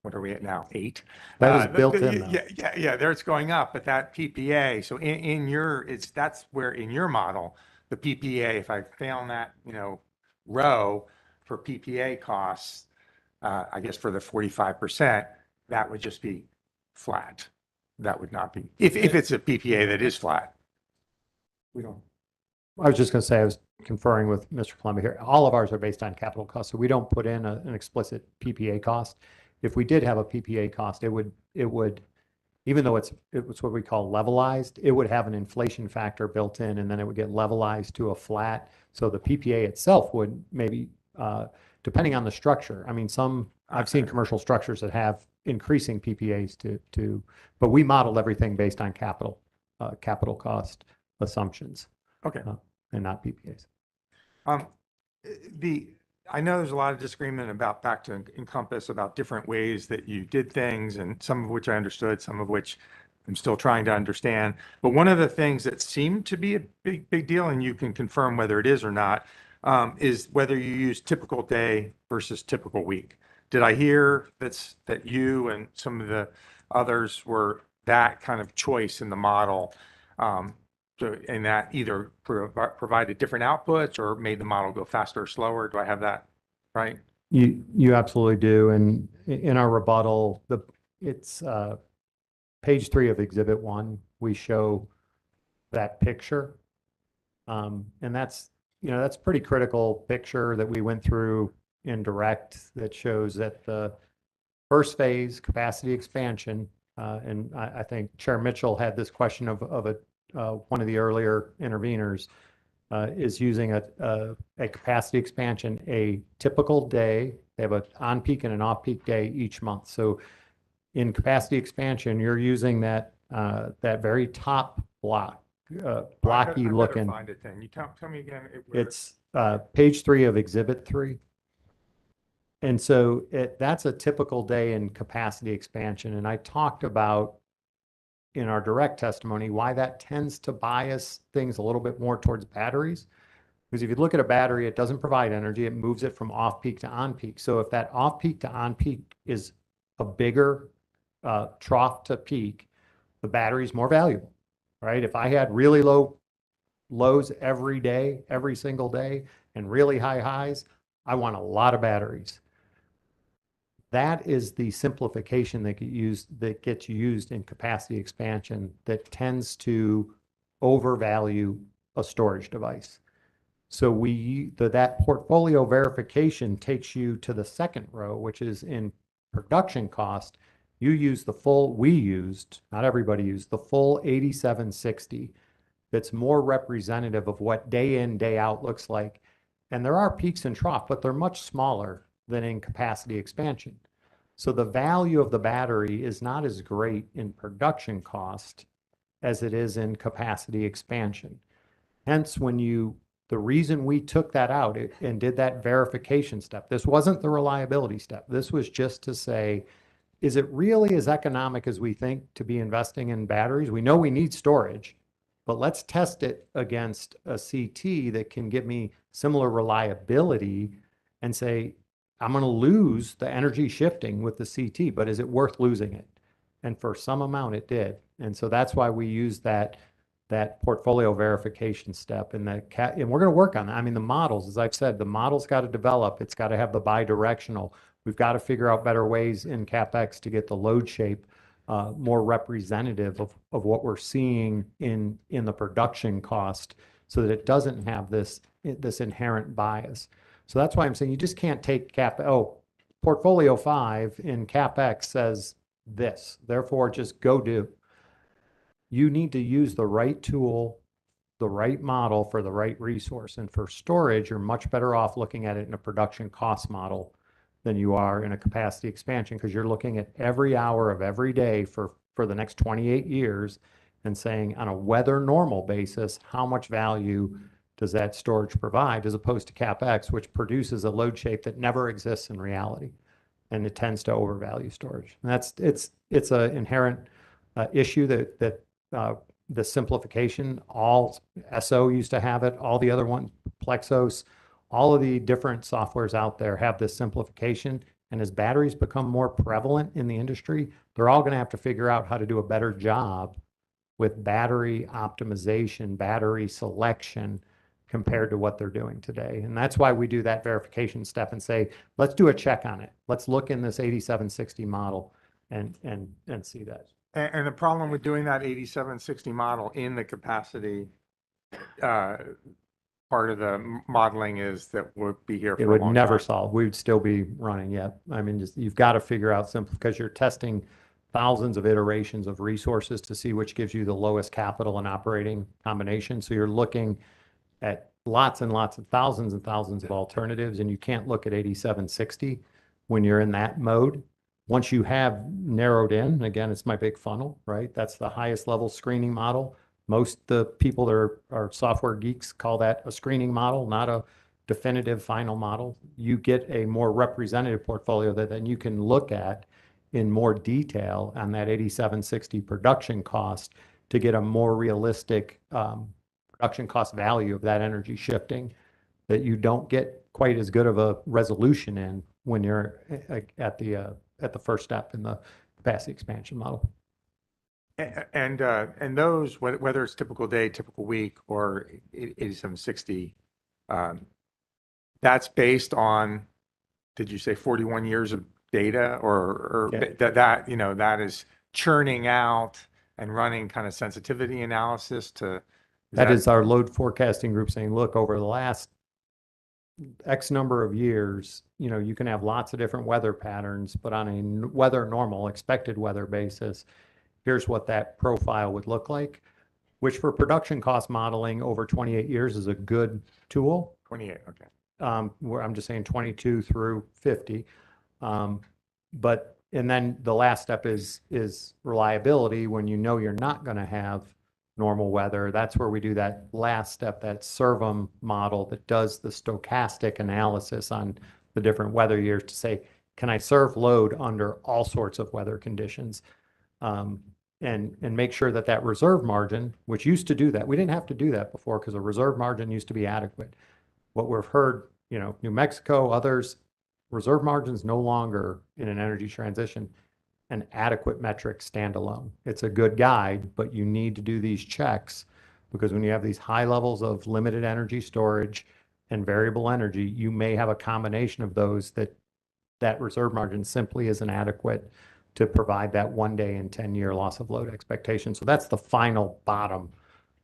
what are we at now? 8. That is built in, though. Yeah, there it's going up, but that PPA, so that's where in your model, the PPA, if I found that, row for PPA costs, I guess for the 45%, that would just be flat. That would not be, if it's a PPA that is flat. We don't. I was just going to say, I was conferring with Mr. Columbia here. All of ours are based on capital costs, so we don't put in an explicit PPA cost. If we did have a PPA cost, it would, even though it's what we call levelized, it would have an inflation factor built in, and then it would get levelized to a flat. So the PPA itself would maybe, depending on the structure. I mean, I've seen commercial structures that have increasing PPAs but we modeled everything based on capital cost assumptions. Okay. And not PPAs. I know there's a lot of disagreement about back to Encompass about different ways that you did things, and some of which I understood, some of which I'm still trying to understand. But one of the things that seemed to be a big deal, and you can confirm whether it is or not, is whether you use typical day versus typical week. Did I hear that you and some of the others were that kind of choice in the model? And that either provided different outputs or made the model go faster or slower. Do I have that right? You absolutely do. And in our rebuttal, it's page 3 of Exhibit 1. We show that picture, and that's a pretty critical picture that we went through in direct that shows that the first phase capacity expansion, and I think Chair Mitchell had this question of one of the earlier interveners, is using a capacity expansion, a typical day. They have an on-peak and an off-peak day each month. So in capacity expansion, you're using that very top blocky looking. Find it then. You tell me again. It's page 3 of Exhibit 3. And so that's a typical day in capacity expansion. And I talked about in our direct testimony why that tends to bias things a little bit more towards batteries. Because if you look at a battery, it doesn't provide energy. It moves it from off-peak to on-peak. So if that off-peak to on-peak is a bigger trough to peak, the battery is more valuable, right? If I had really low lows every day, every single day, and really high highs, I want a lot of batteries. That is the simplification that gets used in capacity expansion that tends to overvalue a storage device. So that portfolio verification takes you to the second row, which is in production cost. We used, not everybody used, the full 8760. That's more representative of what day in, day out looks like. And there are peaks and troughs, but they're much smaller than in capacity expansion. So the value of the battery is not as great in production cost as it is in capacity expansion. Hence, when you The reason we took that out and did that verification step, this wasn't the reliability step. This was just to say, is it really as economic as we think to be investing in batteries? We know we need storage, but let's test it against a CT that can give me similar reliability and say, I'm going to lose the energy shifting with the CT, but is it worth losing it? And for some amount it did. And so that's why we use that portfolio verification step and and we're going to work on that. I mean, the models, as I've said, the model's got to develop. It's got to have the bi-directional. We've got to figure out better ways in CapEx to get the load shape more representative of what we're seeing in the production cost so that it doesn't have this inherent bias. So that's why I'm saying you just can't take portfolio 5 in CapEx says this, therefore just go do. You need to use the right tool, the right model for the right resource. And for storage, you're much better off looking at it in a production cost model than you are in a capacity expansion, because you're looking at every hour of every day for the next 28 years and saying on a weather normal basis, how much value does that storage provide, as opposed to CapEx, which produces a load shape that never exists in reality. And it tends to overvalue storage. And it's an inherent issue that the simplification, all SO used to have it, all the other ones, Plexos, all of the different softwares out there have this simplification. And as batteries become more prevalent in the industry, they're all going to have to figure out how to do a better job with battery optimization, battery selection compared to what they're doing today. And that's why we do that verification step and say, let's do a check on it. Let's look in this 8760 model and see that. And the problem with doing that 8760 model in the capacity part of the modeling is that we'll be here for It a would long never time. solve. We would still be running yet. I mean, just you've got to figure out simple, because you're testing thousands of iterations of resources to see which gives you the lowest capital and operating combination. So you're looking at lots and lots of thousands and thousands of alternatives, and you can't look at 8760 when you're in that mode. Once you have narrowed in, again, it's my big funnel, right? That's the highest level screening model. Most the people that are software geeks call that a screening model, not a definitive final model. You get a more representative portfolio that then you can look at in more detail on that 8760 production cost to get a more realistic production cost value of that energy shifting that you don't get quite as good of a resolution in when you're at the first step in the capacity expansion model. And those, whether it's typical day, typical week, or 8760, that's based on, did you say 41 years of data, or Yeah. that is churning out and running kind of sensitivity analysis to? That is our load forecasting group saying, look, over the last X number of years, you can have lots of different weather patterns, but on a weather normal, expected weather basis, here's what that profile would look like, which for production cost modeling over 28 years is a good tool. 28, okay. Where I'm just saying 22 through 50. And then the last step is reliability. When you know you're not going to have normal weather, that's where we do that last step, that SERVM model that does the stochastic analysis on the different weather years to say, can I serve load under all sorts of weather conditions? And make sure that reserve margin, which used to do that, we didn't have to do that before because a reserve margin used to be adequate. What we've heard, New Mexico, others, reserve margins no longer in an energy transition an adequate metric standalone. It's a good guide, but you need to do these checks because when you have these high levels of limited energy storage and variable energy, you may have a combination of those that reserve margin simply isn't adequate to provide that 1 day and 10-year loss of load expectation. So that's the final bottom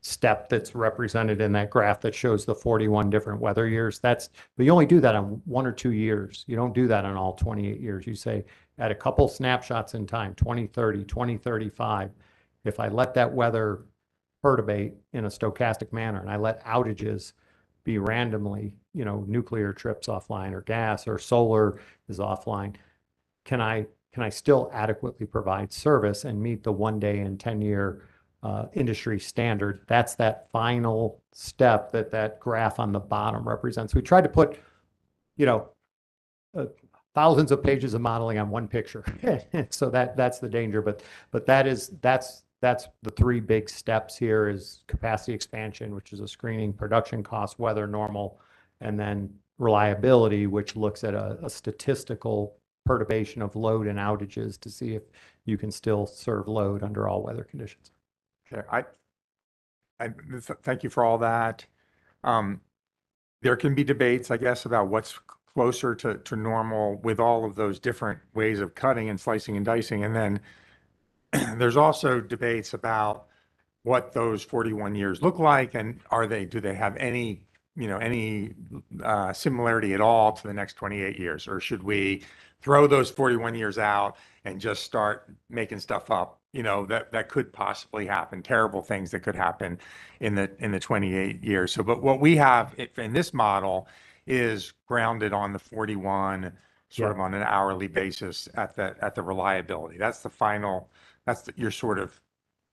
step that's represented in that graph that shows the 41 different weather years. But you only do that on 1 or 2 years. You don't do that on all 28 years. You say at a couple snapshots in time, 2030, 2035, if I let that weather perturbate in a stochastic manner and I let outages be randomly, nuclear trips offline or gas or solar is offline, can I still adequately provide service and meet the 1 day and 10-year industry standard. That's that final step that graph on the bottom represents. We tried to put, you know, thousands of pages of modeling on one picture. So that's the danger, but that's the three big steps here is capacity expansion, which is a screening, production cost, weather normal, and then reliability, which looks at a statistical perturbation of load and outages to see if you can still serve load under all weather conditions. Okay, thank you for all that. There can be debates, I guess, about what's closer to normal with all of those different ways of cutting and slicing and dicing. And then there's also debates about what those 41 years look like, and do they have any similarity at all to the next 28 years, or should we throw those 41 years out and just start making stuff up? That could possibly happen, terrible things that could happen in the 28 years. So, but what we have in this model is grounded on the 41, sort of on an hourly basis at the reliability. That's the final. That's your sort of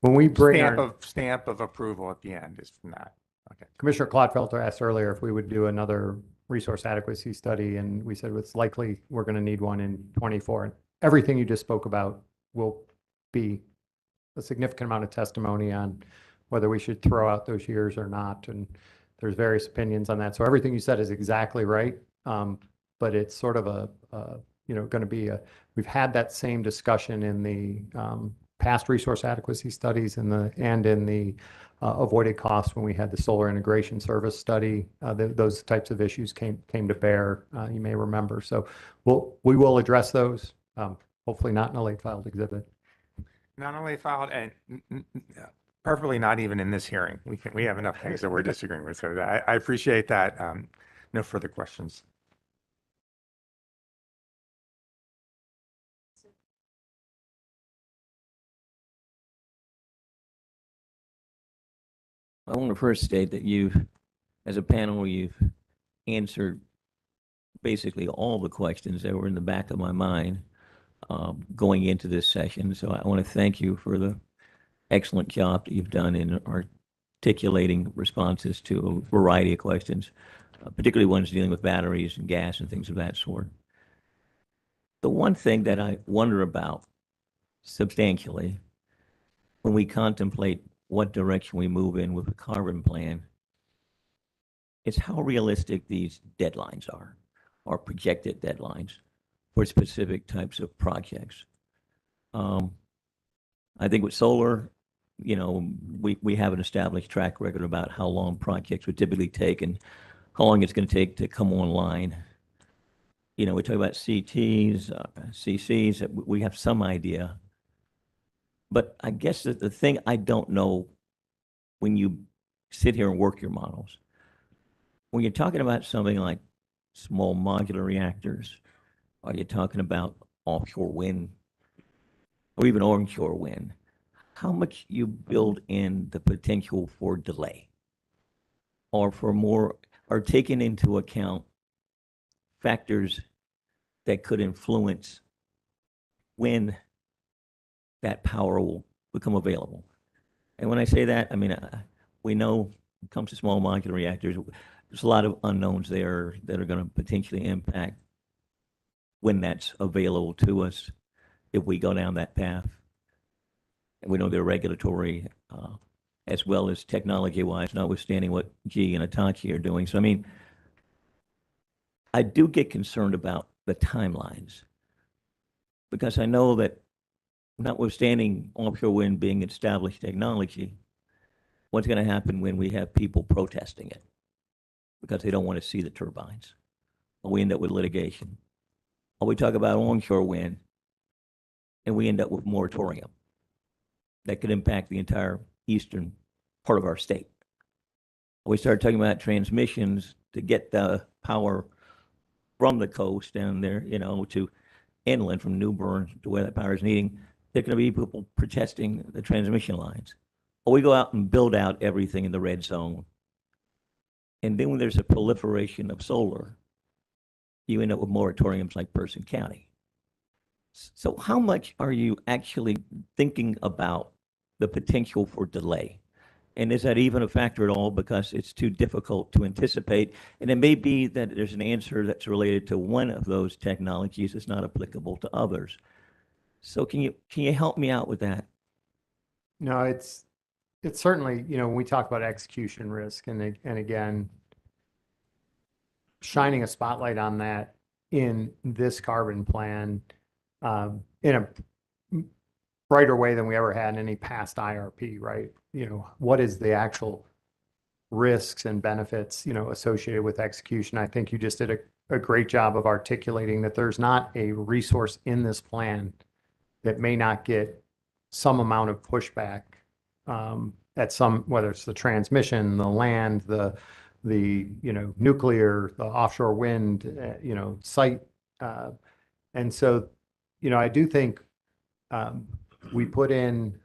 when we bring stamp of approval at the end is from that. Okay. Commissioner Clodfelter asked earlier if we would do another resource adequacy study, and we said it's likely we're going to need one in 24. Everything you just spoke about will be a significant amount of testimony on whether we should throw out those years or not, and there's various opinions on that. So everything you said is exactly right, but it's sort of going to be we've had that same discussion in the past resource adequacy studies and in the avoided costs when we had the solar integration service study. Those types of issues came to bear, you may remember. So we will address those, hopefully not in a late filed exhibit. Not only filed, and preferably not even in this hearing. We have enough things that we're disagreeing with. So I appreciate that. No further questions. I want to first state that as a panel, you've answered basically all the questions that were in the back of my mind going into this session. So I want to thank you for the excellent job that you've done in articulating responses to a variety of questions, particularly ones dealing with batteries and gas and things of that sort. The one thing that I wonder about substantially when we contemplate what direction we move in with the carbon plan is how realistic these deadlines are, or projected deadlines for specific types of projects. I think with solar, we have an established track record about how long projects would typically take and how long it's going to take to come online. We talk about CTs, CCs, we have some idea. But I guess that the thing I don't know when you sit here and work your models, when you're talking about something like small modular reactors, are you talking about offshore wind or even onshore wind? How much you build in the potential for delay or for more, or taking into account factors that could influence when that power will become available. And when I say that, I mean, we know when it comes to small modular reactors, there's a lot of unknowns there that are going to potentially impact when that's available to us if we go down that path. And we know they're regulatory as well as technology-wise, notwithstanding what GE and Hitachi are doing. So, I mean, I do get concerned about the timelines because I know that notwithstanding offshore wind being established technology, what's going to happen when we have people protesting it because they don't want to see the turbines? Or we end up with litigation. Or we talk about onshore wind and we end up with moratorium that could impact the entire eastern part of our state. Or we start talking about transmissions to get the power from the coast down there, to inland from New Bern to where that power is needing. There are going to be people protesting the transmission lines. Or we go out and build out everything in the red zone. And then when there's a proliferation of solar, you end up with moratoriums like Person County. So how much are you actually thinking about the potential for delay? And is that even a factor at all because it's too difficult to anticipate? And it may be that there's an answer that's related to one of those technologies that's not applicable to others. So can you help me out with that? No, it's certainly, when we talk about execution risk and again, shining a spotlight on that in this carbon plan in a brighter way than we ever had in any past IRP, right? What is the actual risks and benefits, associated with execution? I think you just did a great job of articulating that there's not a resource in this plan that may not get some amount of pushback at some, whether it's the transmission, the land, the nuclear, the offshore wind, site. And so, I do think we put in,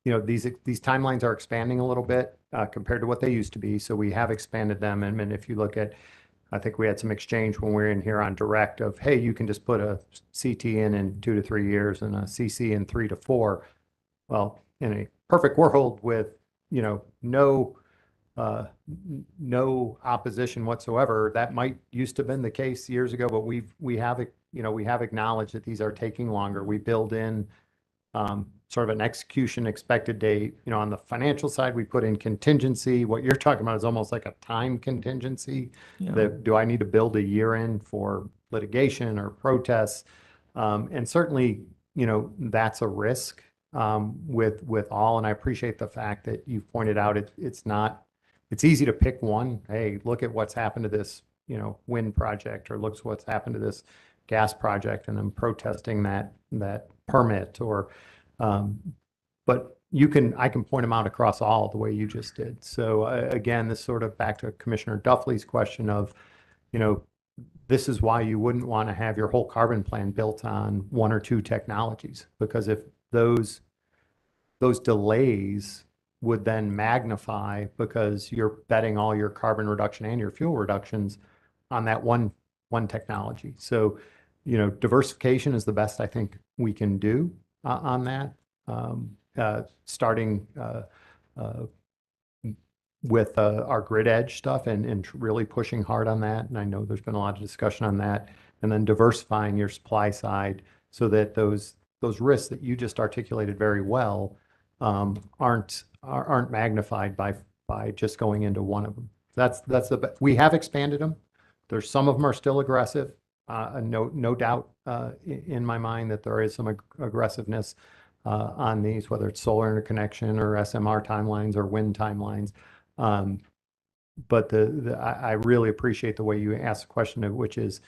these timelines are expanding a little bit compared to what they used to be. So we have expanded them. And if you look at, I think we had some exchange when we were in here on direct of, hey, you can just put a CT in 2 to 3 years and a CC in 3 to 4. Well, in a perfect world with, no opposition whatsoever, that might used to have been the case years ago, but we have acknowledged that these are taking longer. We build in sort of an execution expected date. On the financial side, we put in contingency. What you're talking about is almost like a time contingency. Yeah. That do I need to build a year in for litigation or protests? And certainly, that's a risk with all. And I appreciate the fact that you pointed out it's easy to pick one. Hey, look at what's happened to this, wind project, or looks what's happened to this gas project, and then protesting that permit or, but I can point them out across all the way you just did. So again, this sort of back to Commissioner Duffley's question of, this is why you wouldn't want to have your whole carbon plan built on 1 or 2 technologies, because if those delays would then magnify because you're betting all your carbon reduction and your fuel reductions on that one technology. So, diversification is the best I think we can do on that. Starting with our grid edge stuff and really pushing hard on that. And I know there's been a lot of discussion on that. And then diversifying your supply side so that those risks that you just articulated very well aren't magnified by just going into one of them. We have expanded them. There's some of them are still aggressive. No doubt in my mind that there is some aggressiveness on these, whether it's solar interconnection or SMR timelines or wind timelines. But I really appreciate the way you asked the question, which is,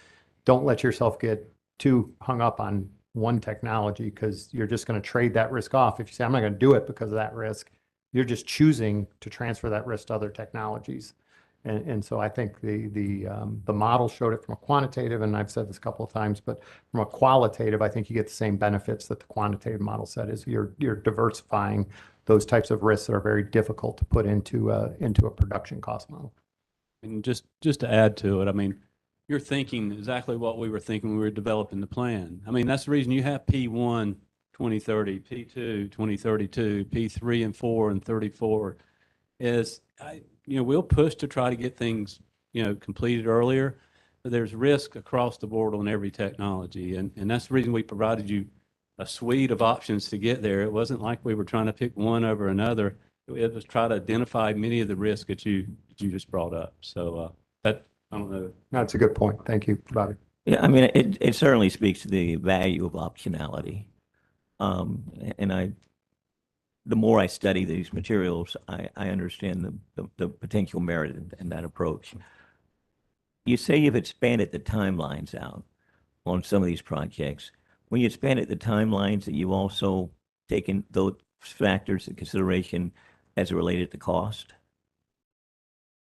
don't let yourself get too hung up on one technology, because you're just going to trade that risk off. If you say, I'm not going to do it because of that risk, you're just choosing to transfer that risk to other technologies. And so I think the model showed it from a quantitative, and I've said this a couple of times, but from a qualitative, I think you get the same benefits that the quantitative model said, is you're diversifying those types of risks that are very difficult to put into a production cost model. And just to add to it, I mean, you're thinking exactly what we were thinking when we were developing the plan. I mean, that's the reason you have P1 2030, P2 2032, P3 and 4 and 34 is, we'll push to try to get things, completed earlier, but there's risk across the board on every technology. And that's the reason we provided you a suite of options to get there. It wasn't like we were trying to pick one over another. It was try to identify many of the risks that you just brought up. So I don't know. That's a good point. Thank you, Bobby. Yeah, I mean, it certainly speaks to the value of optionality. And the more I study these materials, I understand the potential merit in that approach. You say you've expanded the timelines out on some of these projects. When you expanded the timelines, that you also taken those factors into consideration as it related to cost?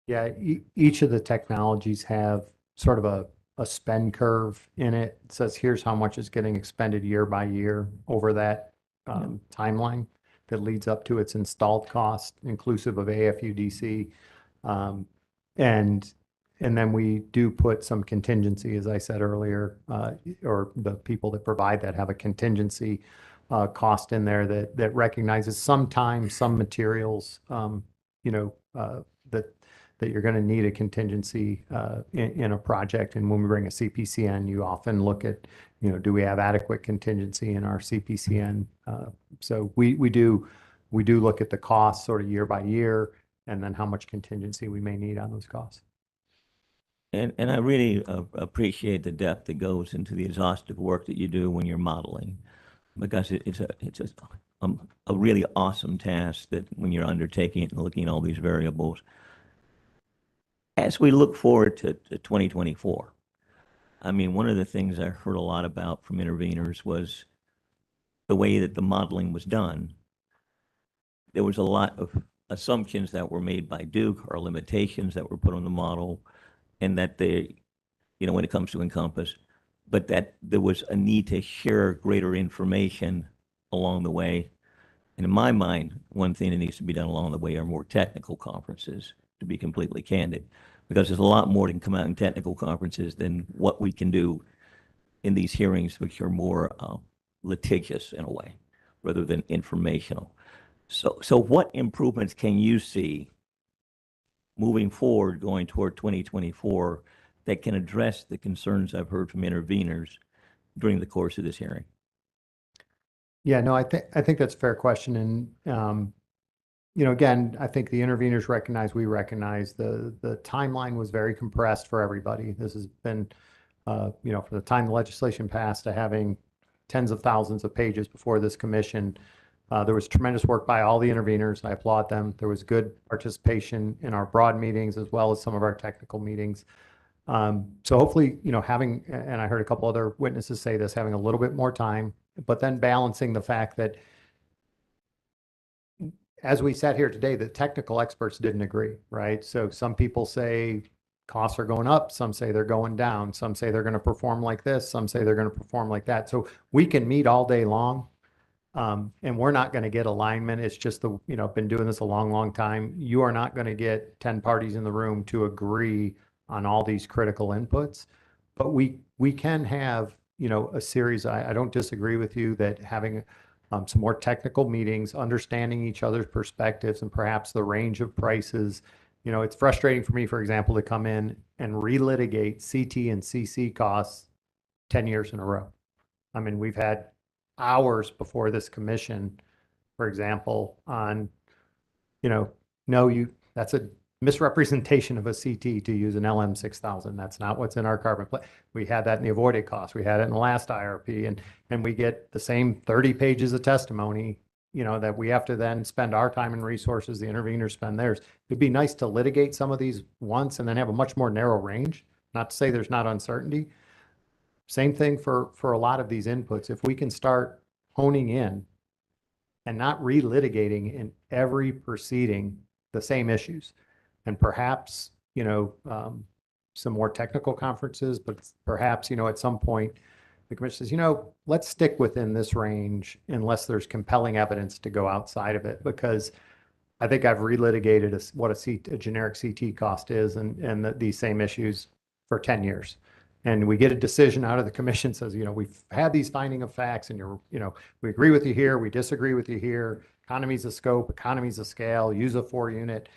Yeah, each of the technologies have sort of a spend curve in it. It says, here's how much is getting expended year by year over that timeline that leads up to its installed cost, inclusive of AFUDC. And then we do put some contingency, as I said earlier, or the people that provide that have a contingency cost in there that recognizes sometimes some materials, that you're going to need a contingency in a project. And when we bring a CPCN, you often look at, do we have adequate contingency in our CPCN? So we do look at the costs sort of year by year, and then how much contingency we may need on those costs. And I really appreciate the depth that goes into the exhaustive work that you do when you're modeling, because it's a really awesome task that when you're undertaking it and looking at all these variables. As we look forward to 2024, I mean, one of the things I heard a lot about from interveners was the way that the modeling was done. There was a lot of assumptions that were made by Duke or limitations that were put on the model, and that they, when it comes to Encompass, but that there was a need to share greater information along the way. And in my mind, one thing that needs to be done along the way are more technical conferences, to be completely candid, because there's a lot more that can come out in technical conferences than what we can do in these hearings, which are more litigious in a way, rather than informational. So what improvements can you see moving forward, going toward 2024, that can address the concerns I've heard from interveners during the course of this hearing? Yeah, no, I think that's a fair question. And, again, I think the interveners recognize, we recognize the timeline was very compressed for everybody. This has been, from the time the legislation passed to having tens of thousands of pages before this commission. There was tremendous work by all the interveners. I applaud them. There was good participation in our broad meetings as well as some of our technical meetings. So hopefully, having, and I heard a couple other witnesses say this, having a little bit more time, but then balancing the fact that as we sat here today, the technical experts didn't agree, right? So some people say costs are going up, some say they're going down, some say they're going to perform like this, some say they're going to perform like that. So we can meet all day long. And we're not going to get alignment. It's just been doing this a long, long time. You are not going to get 10 parties in the room to agree on all these critical inputs, but we can have, a series. I don't disagree with you that having some more technical meetings, understanding each other's perspectives and perhaps the range of prices. It's frustrating for me, for example, to come in and relitigate CT and CC costs 10 years in a row. I mean, we've had hours before this commission, for example, on, that's a misrepresentation of a CT to use an LM 6000. That's not what's in our carbon plan. We had that in the avoided cost. We had it in the last IRP, and we get the same 30 pages of testimony, that we have to then spend our time and resources, the interveners spend theirs. It'd be nice to litigate some of these once and then have a much more narrow range. Not to say there's not uncertainty. Same thing for a lot of these inputs. If we can start honing in and not relitigating in every proceeding the same issues, and perhaps, some more technical conferences, but perhaps, at some point the commission says, let's stick within this range unless there's compelling evidence to go outside of it, because I think I've relitigated what a generic CT cost is and these same issues for 10 years. And we get a decision out of the commission says, we've had these finding of facts and we agree with you here, we disagree with you here, economies of scope, economies of scale, use a 4-unit.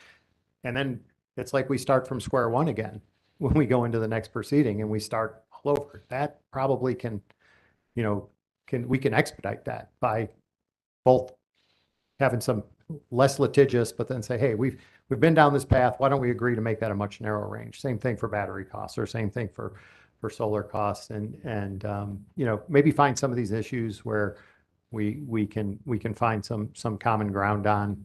And then it's like we start from square one again when we go into the next proceeding and we start all over. That probably we can expedite that by both having some less litigious, but then say, hey, we've been down this path. Why don't we agree to make that a much narrower range? Same thing for battery costs, or same thing for solar costs, and maybe find some of these issues where we can find some common ground on.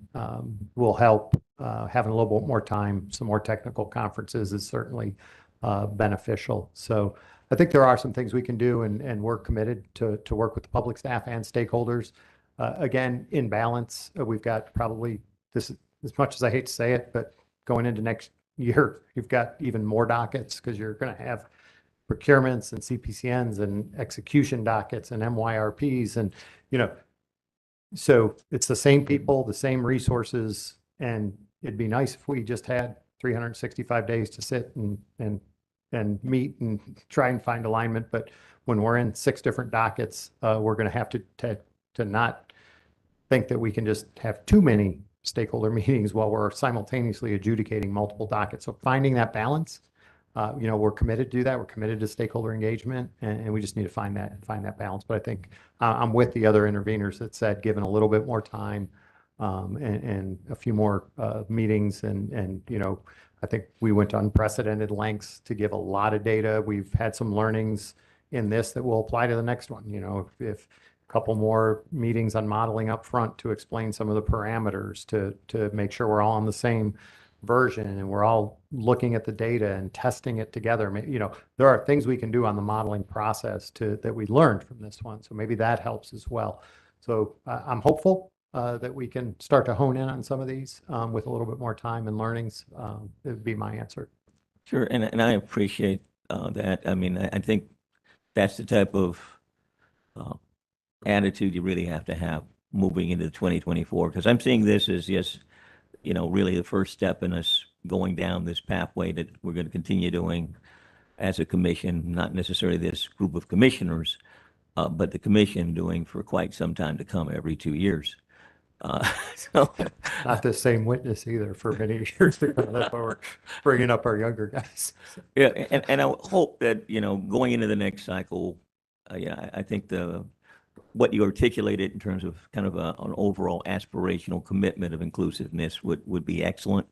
Will help. Having a little bit more time, some more technical conferences is certainly beneficial. So I think there are some things we can do, and we're committed to work with the public staff and stakeholders. Again, in balance, we've got probably this, as much as I hate to say it, but going into next year, you've got even more dockets because you're going to have procurements and CPCNs and execution dockets and MYRPs. And, so it's the same people, the same resources, and it'd be nice if we just had 365 days to sit and meet and try and find alignment. But when we're in 6 different dockets, we're going to have to to not think that we can just have too many stakeholder meetings while we're simultaneously adjudicating multiple dockets. So finding that balance, we're committed to do that. We're committed to stakeholder engagement, and we just need to find that balance. But I think I'm with the other interveners that said, given a little bit more time and a few more meetings, and I think we went to unprecedented lengths to give a lot of data. We've had some learnings in this that will apply to the next one. If a couple more meetings on modeling up front to explain some of the parameters to make sure we're all on the same version and we're all looking at the data and testing it together. There are things we can do on the modeling process that we learned from this one. So maybe that helps as well. So I'm hopeful that we can start to hone in on some of these with a little bit more time and learnings. It would be my answer. Sure, and I appreciate that. I mean, I think that's the type of attitude you really have to have moving into 2024, because I'm seeing this as just, really the first step in us going down this pathway that we're going to continue doing as a commission, not necessarily this group of commissioners, but the commission doing for quite some time to come, every 2 years. So not the same witness either for many years. That's why we're bringing up our younger guys. Yeah, and I hope that, going into the next cycle, I think what you articulated in terms of kind of an overall aspirational commitment of inclusiveness would be excellent.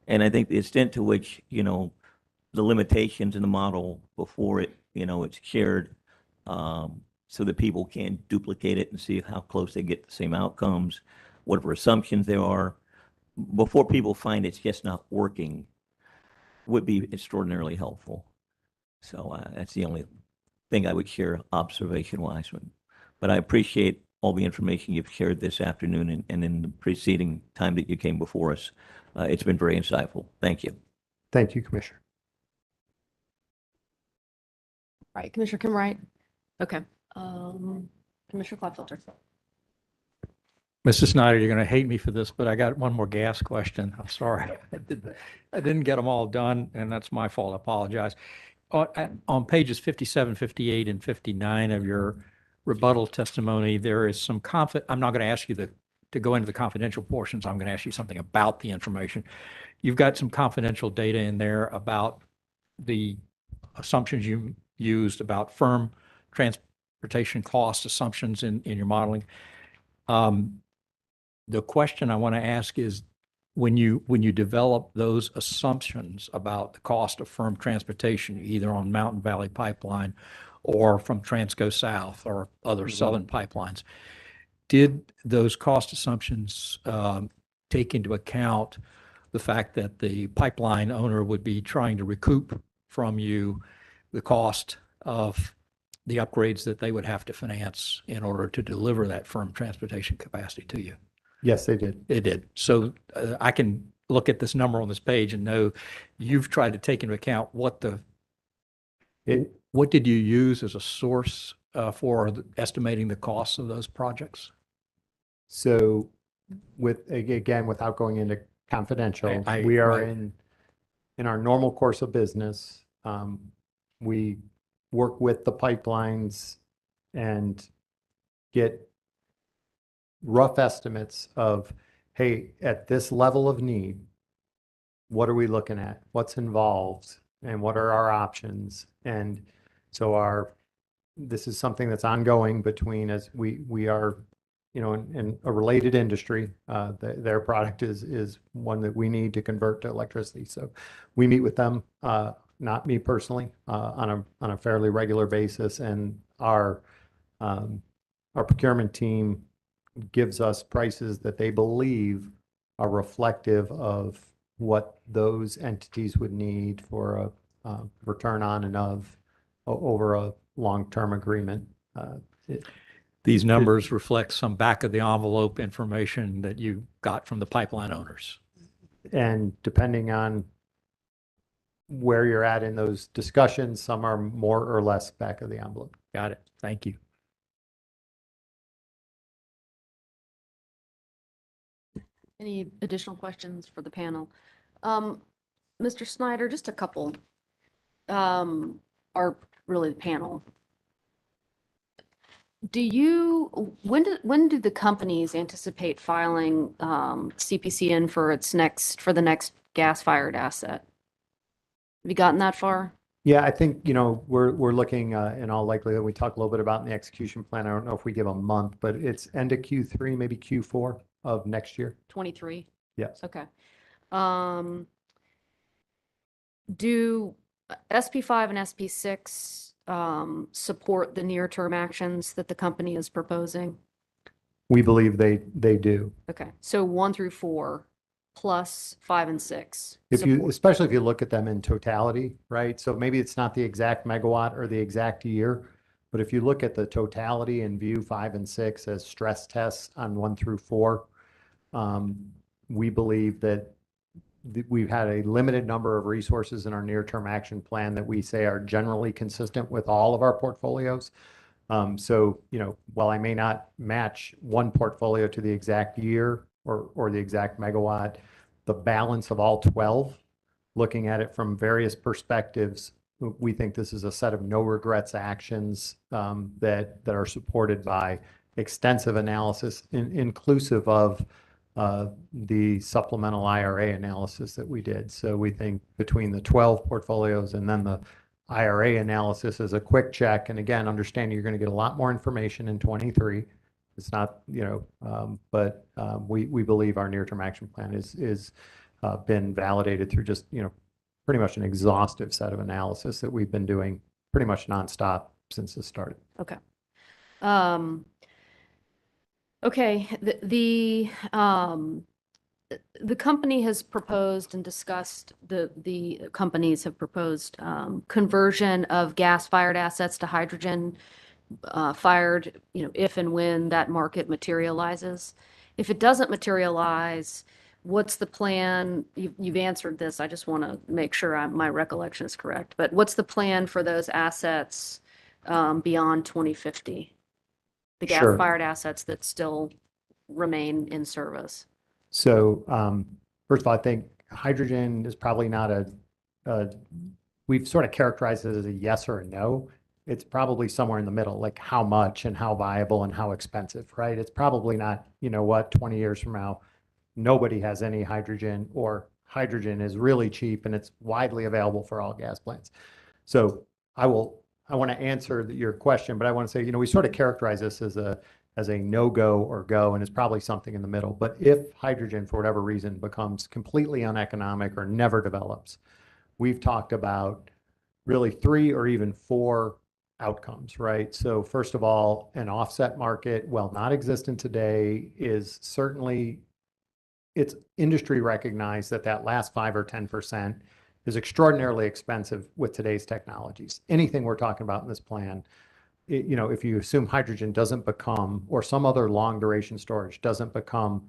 And I think the extent to which, the limitations in the model before it's shared, so that people can duplicate it and see how close they get the same outcomes, whatever assumptions there are, before people find it's just not working, would be extraordinarily helpful. So that's the only thing I would share observation-wise. But I appreciate all the information you've shared this afternoon and in the preceding time that you came before us. It's been very insightful. Thank you. Thank you, Commissioner. Right, Commissioner Kimwright? Okay. Commissioner Klopfelter. Mrs. Snyder, you're going to hate me for this, but I got one more gas question. I'm sorry. I didn't get them all done, and that's my fault. I apologize. On pages 57, 58, and 59 of your rebuttal testimony, there is some I'm not going to ask you to go into the confidential portions. I'm going to ask you something about the information. You've got some confidential data in there about the assumptions you used about firm transportation cost assumptions in your modeling. The question I want to ask is, when you develop those assumptions about the cost of firm transportation, either on Mountain Valley Pipeline or from Transco South or other southern pipelines, did those cost assumptions take into account the fact that the pipeline owner would be trying to recoup from you the cost of the upgrades that they would have to finance in order to deliver that firm transportation capacity to you? Yes, they did. It did. So I can look at this number on this page and know you've tried to take into account what did you use as a source for estimating the costs of those projects? So again, without going into confidential, we are in our normal course of business. We work with the pipelines and get rough estimates of, hey, at this level of need, what are we looking at? What's involved? And what are our options? And so this is something that's ongoing between, as we are, in a related industry. Their product is one that we need to convert to electricity. So we meet with them, not me personally, on a fairly regular basis, and our procurement team gives us prices that they believe are reflective of what those entities would need for a return on and of over a long-term agreement. These numbers reflect some back of the envelope information that you got from the pipeline owners. And depending on where you're at in those discussions, some are more or less back of the envelope. Got it. Thank you. Any additional questions for the panel? Mr. Snyder, just a couple, or really the panel. when do the companies anticipate filing CPCN for the next gas-fired asset? Have you gotten that far? Yeah, I think, we're looking, in all likelihood, we talked a little bit about in the execution plan. I don't know if we give a month, but it's end of Q3, maybe Q4 of next year. 23? Yes. Okay. Do SP5 and SP6 support the near-term actions that the company is proposing? We believe they do. Okay, so 1 through 4 plus 5 and 6. Especially if you look at them in totality, right? So maybe it's not the exact megawatt or the exact year, but if you look at the totality and view 5 and 6 as stress tests on 1 through 4, we believe that we've had a limited number of resources in our near-term action plan that we say are generally consistent with all of our portfolios. So, while I may not match one portfolio to the exact year or the exact megawatt, the balance of all 12, looking at it from various perspectives, we think this is a set of no regrets actions that are supported by extensive analysis, inclusive of the supplemental IRA analysis that we did. So we think between the 12 portfolios and then the IRA analysis is a quick check. And again, understanding you're going to get a lot more information in 23. It's not, but we believe our near-term action plan is been validated through just, pretty much an exhaustive set of analysis that we've been doing pretty much nonstop since this started. Okay. Okay, the company has proposed and discussed, the companies have proposed conversion of gas-fired assets to hydrogen fired, if and when that market materializes. If it doesn't materialize, what's the plan? You've answered this. I just want to make sure my recollection is correct. But what's the plan for those assets beyond 2050? The Sure. gas-fired assets that still remain in service. So first of all, I think hydrogen is probably not we've sort of characterized it as a yes or a no. It's probably somewhere in the middle, like how much and how viable and how expensive, right? It's probably not, 20 years from now, nobody has any hydrogen, or hydrogen is really cheap and it's widely available for all gas plants. So I want to answer your question, but I want to say, we sort of characterize this as a no-go or go, and it's probably something in the middle. But if hydrogen, for whatever reason, becomes completely uneconomic or never develops, we've talked about really 3 or even 4 outcomes, right? So first of all, an offset market, while not existent today, is certainly, it's industry recognized that last 5 or 10% is extraordinarily expensive with today's technologies. Anything we're talking about in this plan, if you assume hydrogen doesn't become, or some other long duration storage doesn't become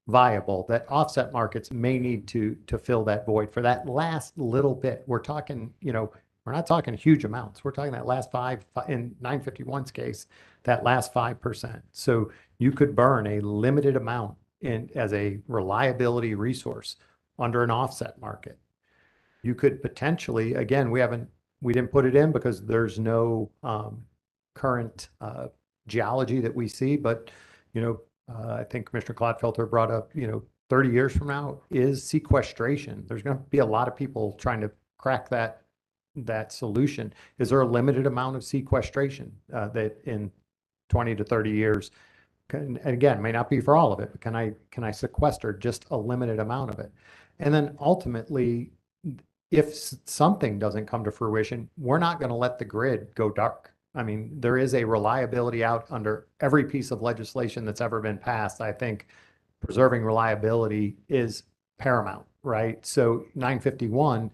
viable, that offset markets may need to fill that void for that last little bit. We're talking, we're not talking huge amounts. We're talking that last 5, in 951's case, that last 5%. So you could burn a limited amount as a reliability resource under an offset market. You could potentially, again, we didn't put it in because there's no current geology that we see, but I think Commissioner Clodfelter brought up, 30 years from now is sequestration. There's going to be a lot of people trying to crack that solution. Is there a limited amount of sequestration that in 20 to 30 years, and again, may not be for all of it, but can I sequester just a limited amount of it? And then ultimately, if something doesn't come to fruition, we're not going to let the grid go dark. I mean, there is a reliability out under every piece of legislation that's ever been passed. I think preserving reliability is paramount, right? So 951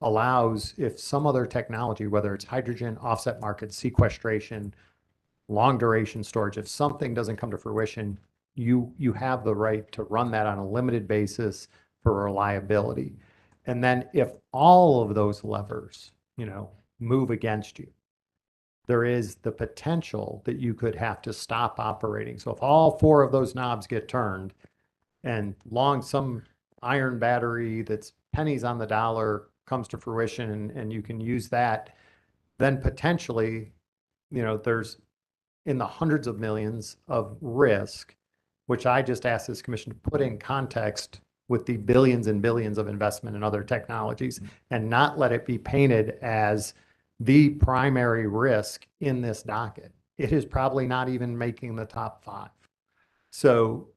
allows, if some other technology, whether it's hydrogen, offset market, sequestration, long duration storage, if something doesn't come to fruition, you have the right to run that on a limited basis for reliability. And then if all of those levers, move against you, there is the potential that you could have to stop operating. So if all 4 of those knobs get turned and some iron battery that's pennies on the dollar comes to fruition and you can use that, then potentially, there's in the hundreds of millions of risk, which I just asked this commission to put in context with the billions and billions of investment in other technologies and not let it be painted as the primary risk in this docket. It is probably not even making the top 5. So,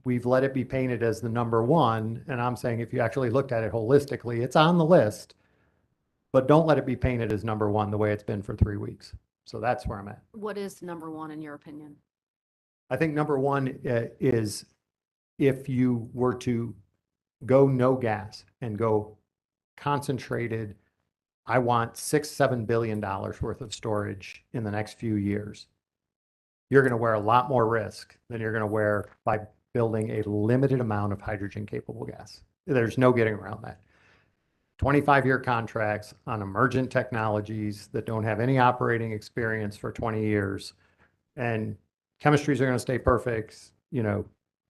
we've let it be painted as the number 1. And I'm saying if you actually looked at it holistically, it's on the list, but don't let it be painted as number 1 the way it's been for 3 weeks. So that's where I'm at. What is number 1 in your opinion? I think number 1 is if you were to go no gas and go concentrated, I want $6-7 billion worth of storage in the next few years. You're going to wear a lot more risk than you're going to wear by building a limited amount of hydrogen capable gas. There's no getting around that. 25-year contracts on emergent technologies that don't have any operating experience for 20 years, and chemistries are going to stay perfect.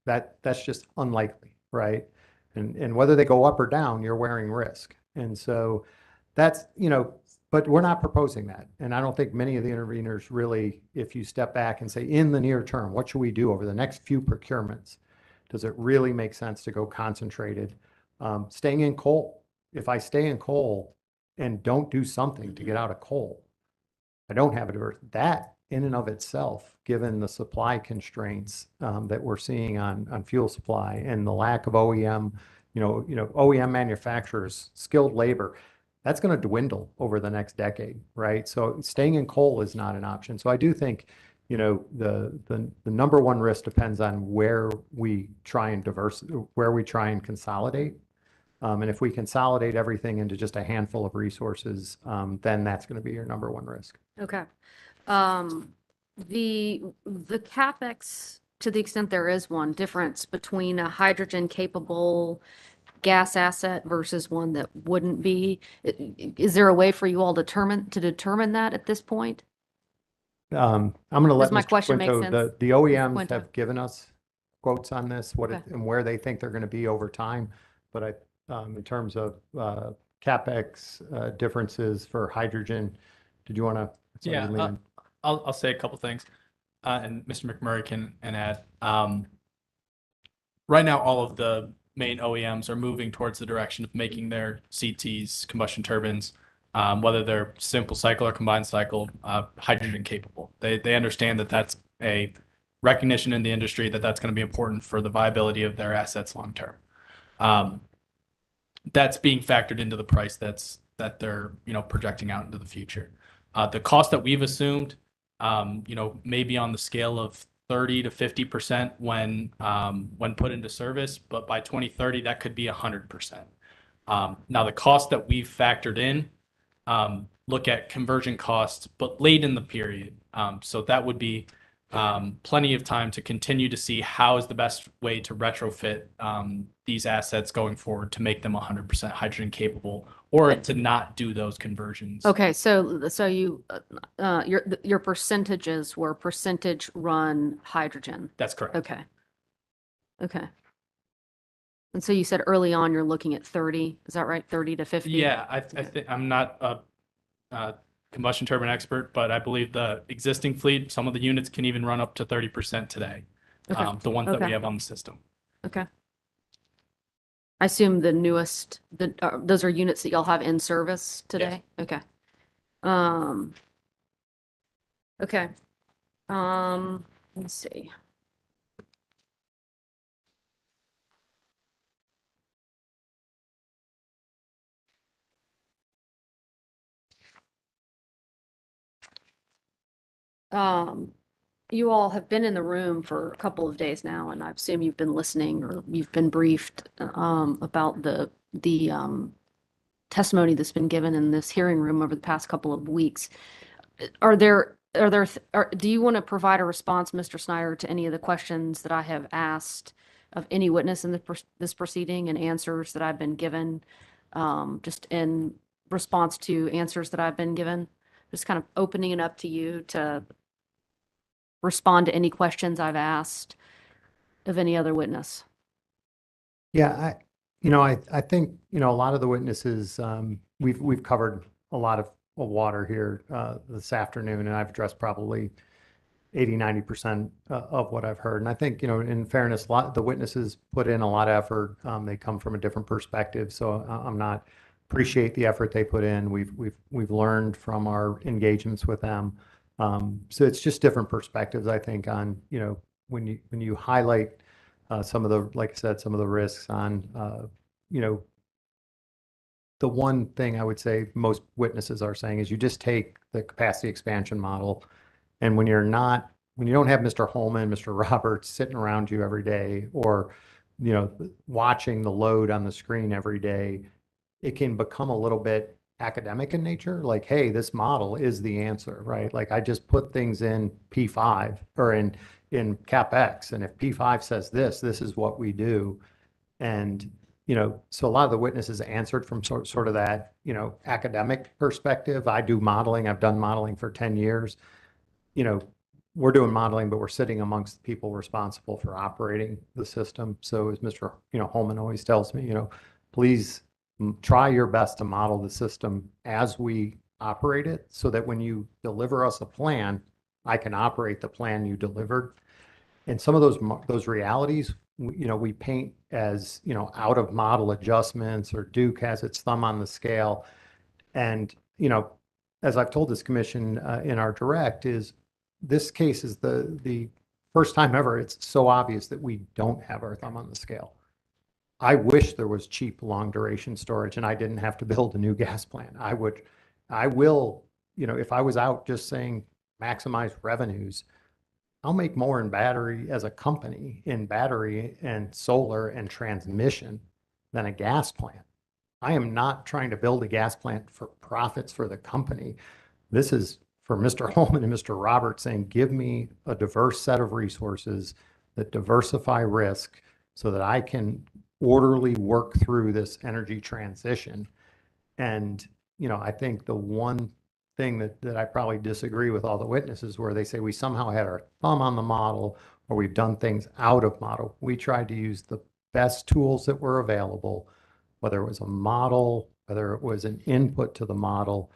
That's just unlikely, right? And whether they go up or down, you're wearing risk. And so that's, but we're not proposing that. And I don't think many of the interveners really, if you step back and say, in the near term, what should we do over the next few procurements? Does it really make sense to go concentrated? Staying in coal. If I stay in coal and don't do something to get out of coal, I don't have a diverse. That in and of itself, given the supply constraints that we're seeing on fuel supply and the lack of OEM, OEM manufacturers, skilled labor, that's going to dwindle over the next decade, right? So staying in coal is not an option. So I do think, the number 1 risk depends on where we try and consolidate. And if we consolidate everything into just a handful of resources, then that's going to be your number 1 risk. Okay. The CapEx, to the extent there is one difference between a hydrogen capable gas asset versus one that wouldn't be, is there a way for you all to determine that at this point? I'm going to let Does my Mr. question make Quinto, sense? the OEMs Quinto. have given us quotes on this, Okay. and where they think they're going to be over time. But in terms of CapEx differences for hydrogen, did you want to? Yeah, I'll say a couple things, and Mr. McMurray can add. Right now, all of the main OEMs are moving towards the direction of making their CTs, combustion turbines, whether they're simple cycle or combined cycle, hydrogen capable. They understand that that's a recognition in the industry that that's going to be important for the viability of their assets long term. That's being factored into the price that they're projecting out into the future. The cost that we've assumed, maybe on the scale of 30 to 50% when put into service, but by 2030 that could be 100%. Now the cost that we've factored in look at conversion costs, but late in the period. So that would be plenty of time to continue to see how is the best way to retrofit these assets going forward to make them 100% hydrogen capable, or to not do those conversions. Okay, so you your percentages were percentage run hydrogen. That's correct. Okay. And so you said early on you're looking at 30, is that right? 30 to 50? Yeah, I think I'm not a combustion turbine expert, but I believe the existing fleet, some of the units can even run up to 30% today. Okay. The ones that we Okay. have on the system. Okay. I assume the newest, those are units that y'all have in service today? Okay. Okay. Let's see. You all have been in the room for a couple of days now, and I assume you've been listening or you've been briefed about the testimony that's been given in this hearing room over the past couple of weeks. Do you want to provide a response, Mr. Snyder, to any of the questions that I have asked of any witness in this proceeding and answers that I've been given, just in response to answers that I've been given? Just kind of opening it up to you to respond to any questions I've asked of any other witness. Yeah, I think, a lot of the witnesses, we've covered a lot of water here this afternoon, and I've addressed probably 80–90% of what I've heard. And I think, you know, in fairness, the witnesses put in a lot of effort. They come from a different perspective, so I'm not appreciate the effort they put in. We've learned from our engagements with them. So it's just different perspectives, I think, on, you know, when you highlight some of the, like I said, some of the risks on, you know, the one thing I would say most witnesses are saying is you just take the capacity expansion model, and when you don't have Mr. Holman, Mr. Roberts sitting around you every day, or, you know, watching the load on the screen every day, it can become a little bit academic in nature. Like, hey, this model is the answer, right? Like I just put things in P5 or in CapEx, and if P5 says this is what we do. And, you know, so a lot of the witnesses answered from sort of that, you know, academic perspective. I do modeling. I've done modeling for 10 years. You know, we're doing modeling, but we're sitting amongst the people responsible for operating the system. So as Mr. Holman always tells me, you know, please try your best to model the system as we operate it, so that when you deliver us a plan, I can operate the plan you delivered. And some of those realities, you know, we paint as, you know, out of model adjustments, or Duke has its thumb on the scale. And, you know, as I've told this commission in our direct, is this case is the first time ever it's so obvious that we don't have our thumb on the scale. I wish there was cheap long duration storage and I didn't have to build a new gas plant. I will, you know, if I was out just saying maximize revenues, I'll make more in battery as a company, in battery and solar and transmission, than a gas plant. I am not trying to build a gas plant for profits for the company. This is for Mr. Holman and Mr. Roberts saying, give me a diverse set of resources that diversify risk so that I can orderly work through this energy transition. And, you know, I think the one thing that I probably disagree with all the witnesses, where they say we somehow had our thumb on the model, or we've done things out of model. We tried to use the best tools that were available, whether it was a model, whether it was an input to the model,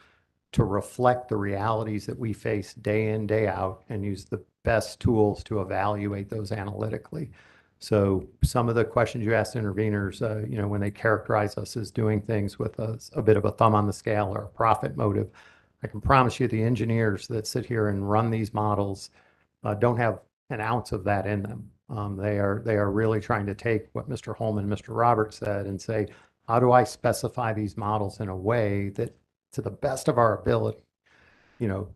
to reflect the realities that we face day in, day out, and use the best tools to evaluate those analytically. So some of the questions you asked interveners, you know, when they characterize us as doing things with a bit of a thumb on the scale or a profit motive, I can promise you the engineers that sit here and run these models don't have an ounce of that in them. They are really trying to take what Mr. Holman and Mr. Roberts said and say, how do I specify these models in a way that, to the best of our ability, you know,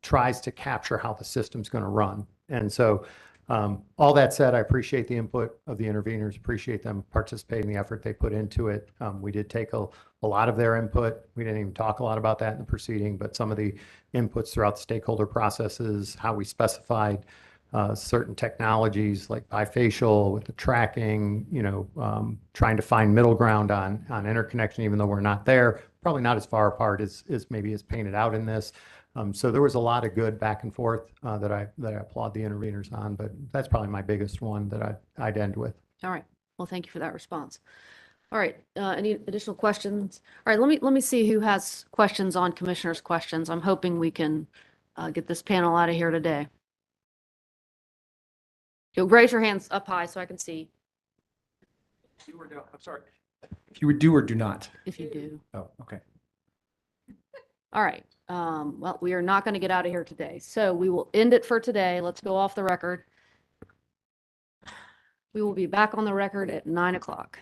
tries to capture how the system's going to run. And so all that said, I appreciate the input of the interveners, appreciate them participating, the effort they put into it. We did take a lot of their input. We didn't even talk a lot about that in the proceeding, but some of the inputs throughout the stakeholder processes, how we specified certain technologies like bifacial with the tracking, you know, trying to find middle ground on interconnection, even though we're not there, probably not as far apart as maybe is painted out in this. So there was a lot of good back and forth that I applaud the interveners on, but that's probably my biggest one that I'd end with. All right. Well, thank you for that response. All right. Any additional questions? All right. Let me see who has questions on commissioners' questions. I'm hoping we can get this panel out of here today. Raise your hands up high so I can see. I'm sorry. If you would do or do not. If you do. Oh, okay. All right. Well, we are not going to get out of here today, so we will end it for today. Let's go off the record. We will be back on the record at 9 o'clock.